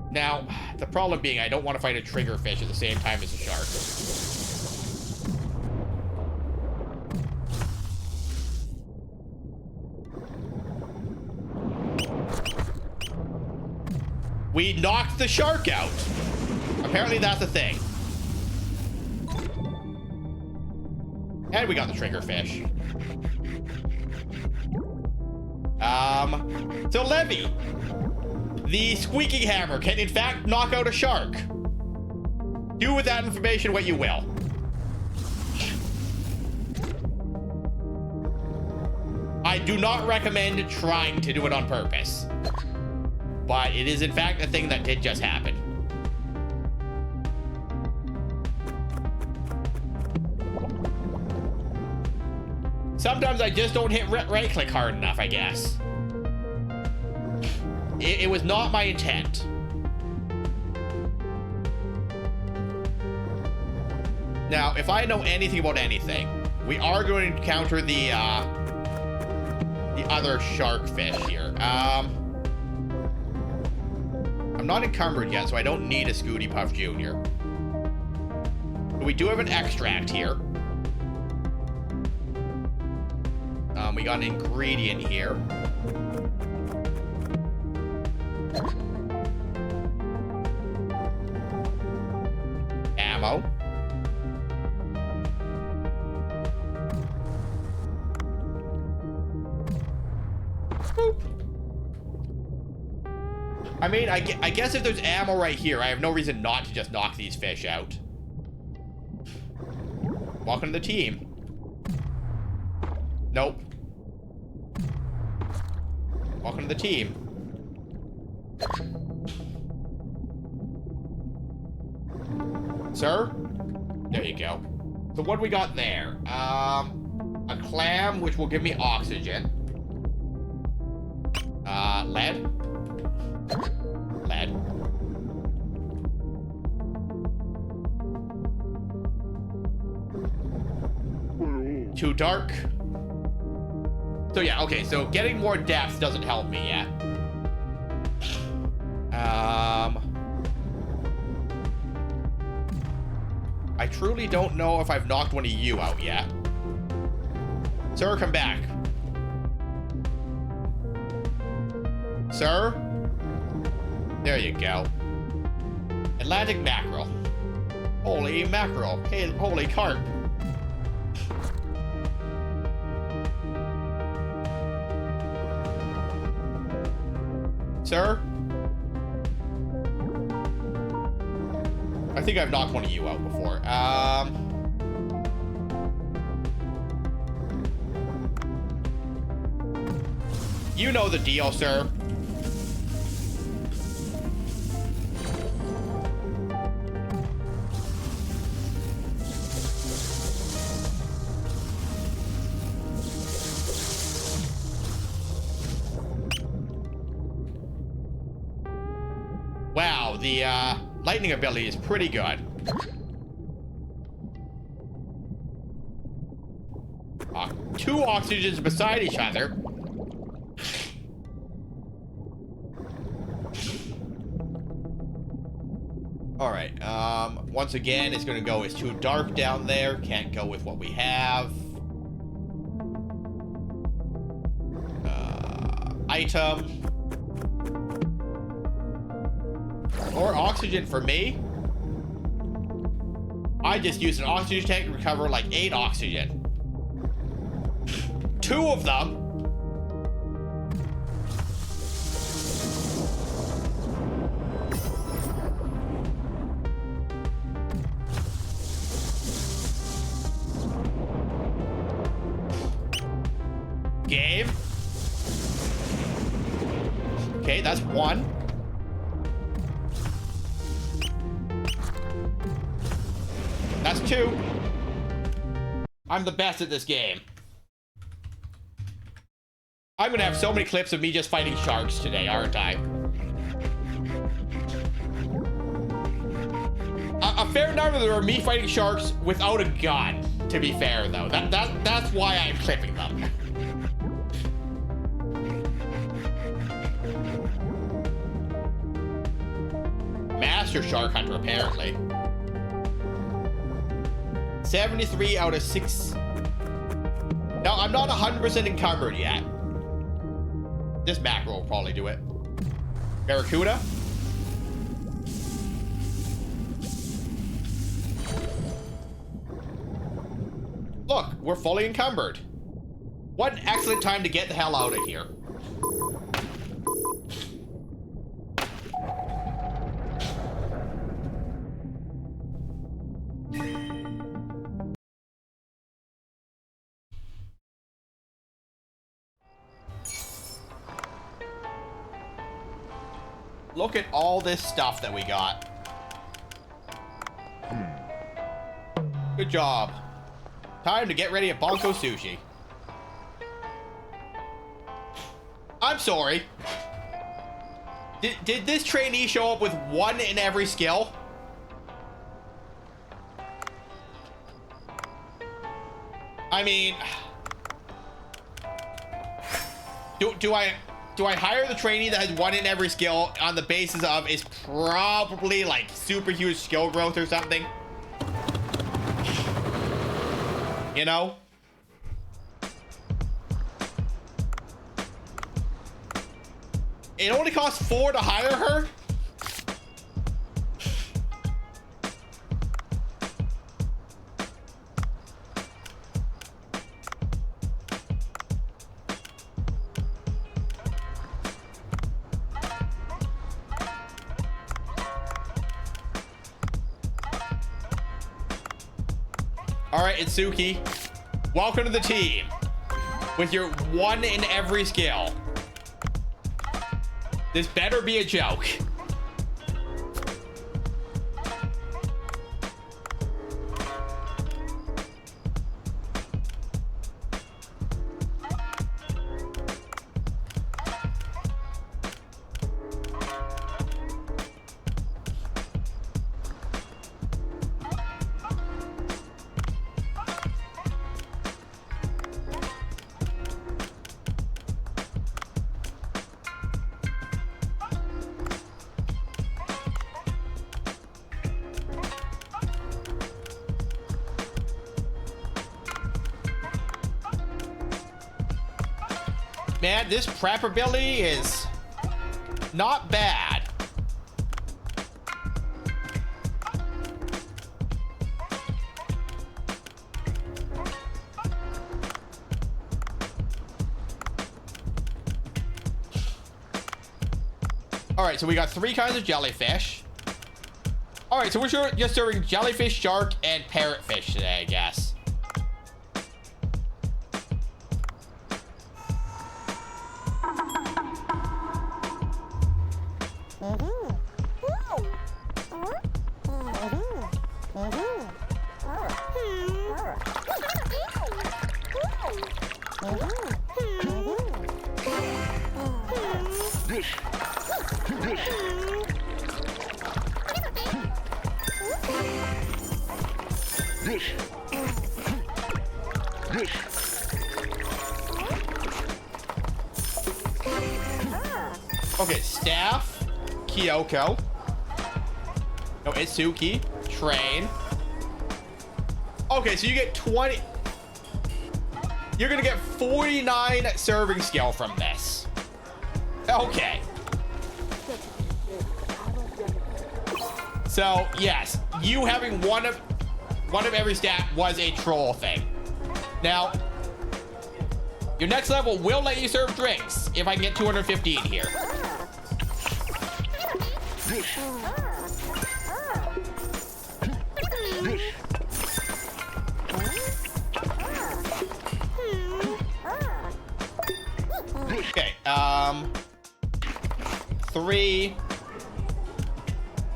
Now, the problem being I don't want to fight a triggerfish at the same time as a shark. We knocked the shark out. Apparently that's a thing. And we got the triggerfish. So Levy, the squeaking hammer can in fact knock out a shark. Do with that information what you will. I do not recommend trying to do it on purpose. But it is in fact a thing that did just happen. Sometimes I just don't hit right click hard enough, I guess. It was not my intent. Now, if I know anything about anything, we are going to encounter the other shark fish here. I'm not encumbered yet, so I don't need a Scooty Puff Jr. But we do have an extract here. We got an ingredient here. Ammo. Boop. I mean, I guess if there's ammo right here, I have no reason not to just knock these fish out. Welcome to the team. Nope. Welcome to the team. Sir? There you go. So what do we got there? A clam, which will give me oxygen. Lead? Lead. Too dark. So yeah, okay, so getting more depth doesn't help me yet. I truly don't know if I've knocked one of you out yet. Sir, come back. Sir? There you go. Atlantic mackerel. Holy mackerel. Hey, holy carp. Sir? I think I've knocked one of you out before. You know the deal, sir. Wow, the lightning ability is pretty good. Two oxygens beside each other. All right, once again, it's gonna go, it's too dark down there. Can't go with what we have. Item. More oxygen for me. I just used an oxygen tank to recover like 8 oxygen. 2 of them. Game. Okay, that's 1. That's 2. I'm the best at this game. I'm gonna have so many clips of me just fighting sharks today, aren't I? A fair number of them are me fighting sharks without a gun, to be fair, though. That's why I'm clipping them. Master Shark Hunter, apparently. 73 out of 6. Now, I'm not 100% encumbered yet. This macro will probably do it. Barracuda. Look, we're fully encumbered. What an excellent time to get the hell out of here. Look at all this stuff that we got. Good job. Time to get ready at Bonko Sushi. I'm sorry. Did this trainee show up with 1 in every skill? I mean, do I hire the trainee that has 1 in every skill on the basis of is probably like super huge skill growth or something? You know? It only costs 4 to hire her? All right, Itsuki, welcome to the team with your 1 in every skill. This better be a joke. Man, this prep ability is not bad. All right, so we got 3 kinds of jellyfish. All right, so we're just serving jellyfish, shark, and parrotfish today, I guess. Okay, staff, Kyoko. No, Itsuki, train. Okay, so you get 20. You're gonna get 49 serving skill from this. Okay. So yes, you having one of every stat was a troll thing. Now, your next level will let you serve drinks if I can get 215 here. Okay, 3,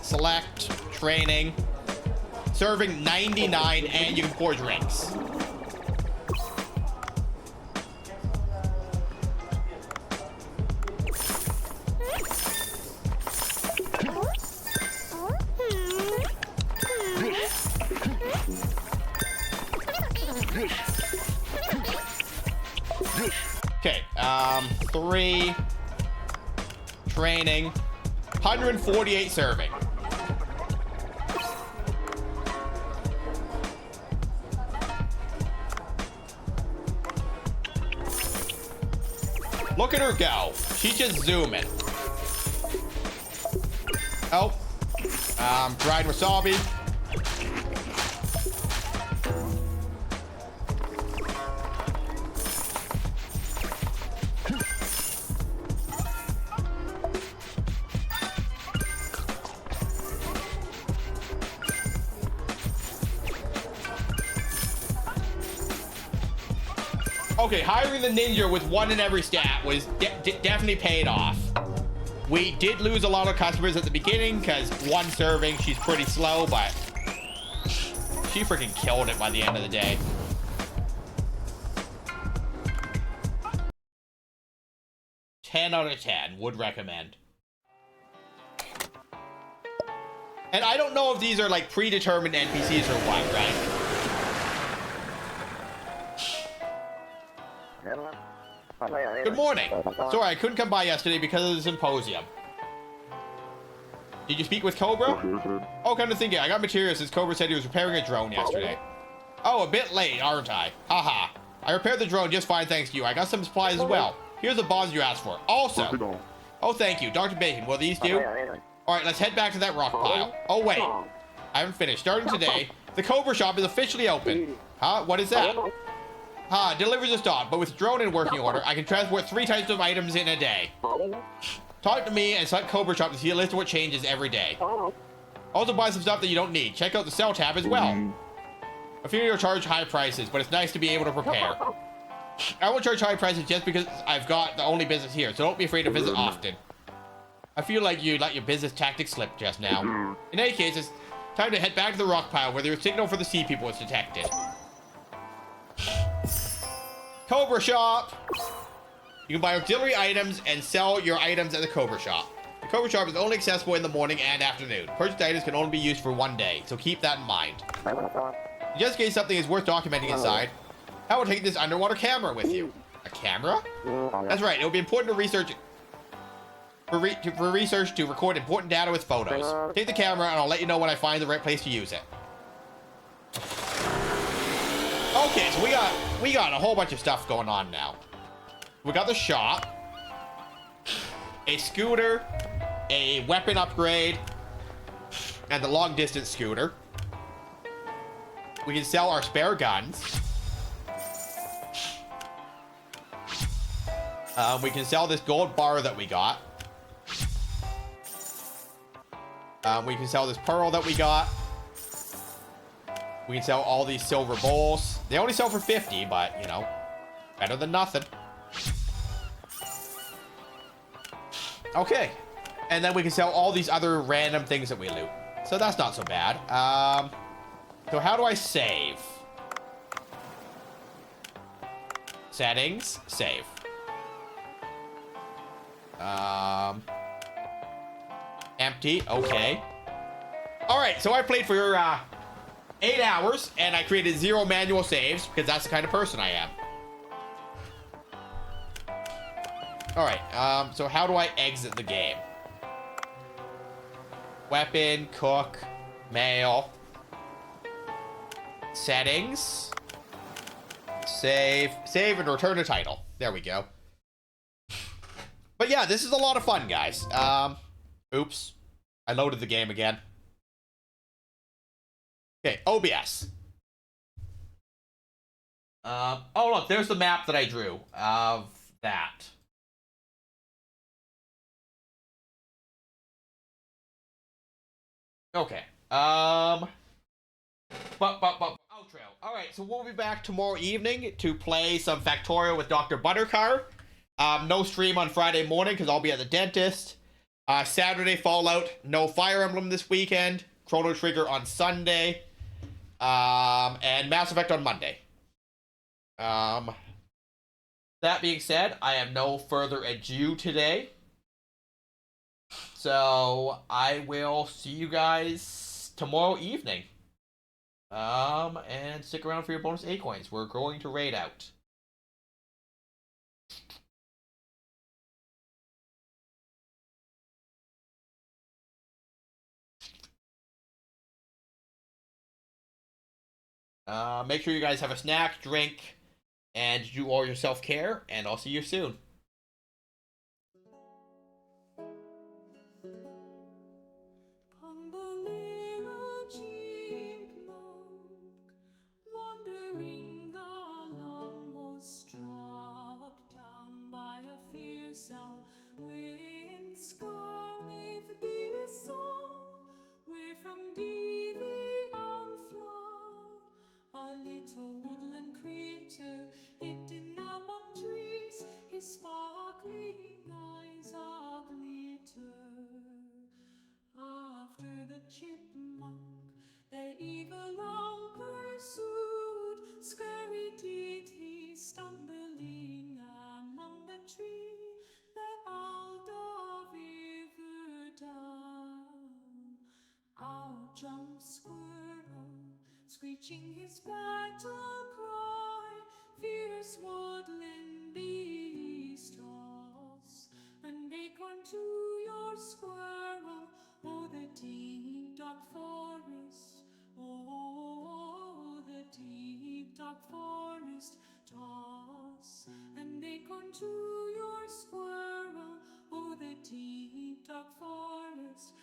select, training, serving 99, and you can pour drinks. Okay, 3 training, 148 serving. Look at her go. She's just zooming. Oh, dried wasabi. Okay, hiring the ninja with 1 in every stat was definitely paid off. We did lose a lot of customers at the beginning because 1 serving, she's pretty slow, but she freaking killed it by the end of the day. Ten out of 10, would recommend. And I don't know if these are like predetermined NPCs or what, right? Good morning. Sorry, I couldn't come by yesterday because of the symposium. Did you speak with Cobra? Oh, come to think it, I got materials since Cobra said he was repairing a drone yesterday. Oh, a bit late, aren't I? Haha. I repaired the drone just fine thanks to you. I got some supplies as well. Here's the bonds you asked for. Also. Oh, thank you. Dr. Bacon, will these do? Alright, let's head back to that rock pile. Oh, wait. I haven't finished. Starting today, the Cobra shop is officially open. Huh? What is that? Delivers a stop, but with drone in working order, I can transport 3 types of items in a day. Talk to me and select Cobra Shop to see a list of what changes every day. Also buy some stuff that you don't need. Check out the sell tab as well. I feel you'll charge high prices, but it's nice to be able to prepare. I won't charge high prices just because I've got the only business here, so don't be afraid to visit often. I feel like you let your business tactics slip just now. In any case, it's time to head back to the rock pile where your signal for the sea people is detected. Cobra Shop! You can buy auxiliary items and sell your items at the Cobra Shop. The Cobra Shop is only accessible in the morning and afternoon. Purchased items can only be used for 1 day, so keep that in mind. Just in case something is worth documenting inside, how about taking this underwater camera with you? A camera? That's right, it will be important to research for research to record important data with photos. Take the camera and I'll let you know when I find the right place to use it. Okay, so we got a whole bunch of stuff going on now. We got the shop, a scooter, a weapon upgrade, and the long distance scooter. We can sell our spare guns. We can sell this gold bar that we got. We can sell this pearl that we got. We can sell all these silver bowls. They only sell for 50, but, you know, better than nothing. Okay. And then we can sell all these other random things that we loot. So that's not so bad. So how do I save? Settings, save. Empty, okay. Alright, so I played for 8 hours, and I created 0 manual saves, because that's the kind of person I am. Alright, so how do I exit the game? Weapon, cook, mail, settings, save, and return to title. There we go. But yeah, this is a lot of fun, guys. Oops. I loaded the game again. Okay, OBS. Oh, look, there's the map that I drew of that. Okay. Outro. Alright, so we'll be back tomorrow evening to play some Factorio with Dr. Buttercar. No stream on Friday morning because I'll be at the dentist. Saturday, Fallout. No Fire Emblem this weekend. Chrono Trigger on Sunday. And Mass Effect on Monday. That being said, I have no further ado today. So, I will see you guys tomorrow evening. And stick around for your bonus acorns. We're going to raid out. Make sure you guys have a snack, drink, and do all your self-care, and I'll see you soon. Little chipmunk, wandering along, was struck down by a fierce south wind scarred with bitter song, where from thee the outflow a little woodland creature hidden among trees, his sparkling eyes are glitter. After the chipmunk, their evil long pursued, scurry did he, stumbling among the tree, the owl dove ever down. Out jumps Squirrel, screeching his battle cry, fierce woodland beast toss, and acorn to your squirrel, oh, the deep dark forest, oh, the deep dark forest toss, and acorn to your squirrel, oh, the deep dark forest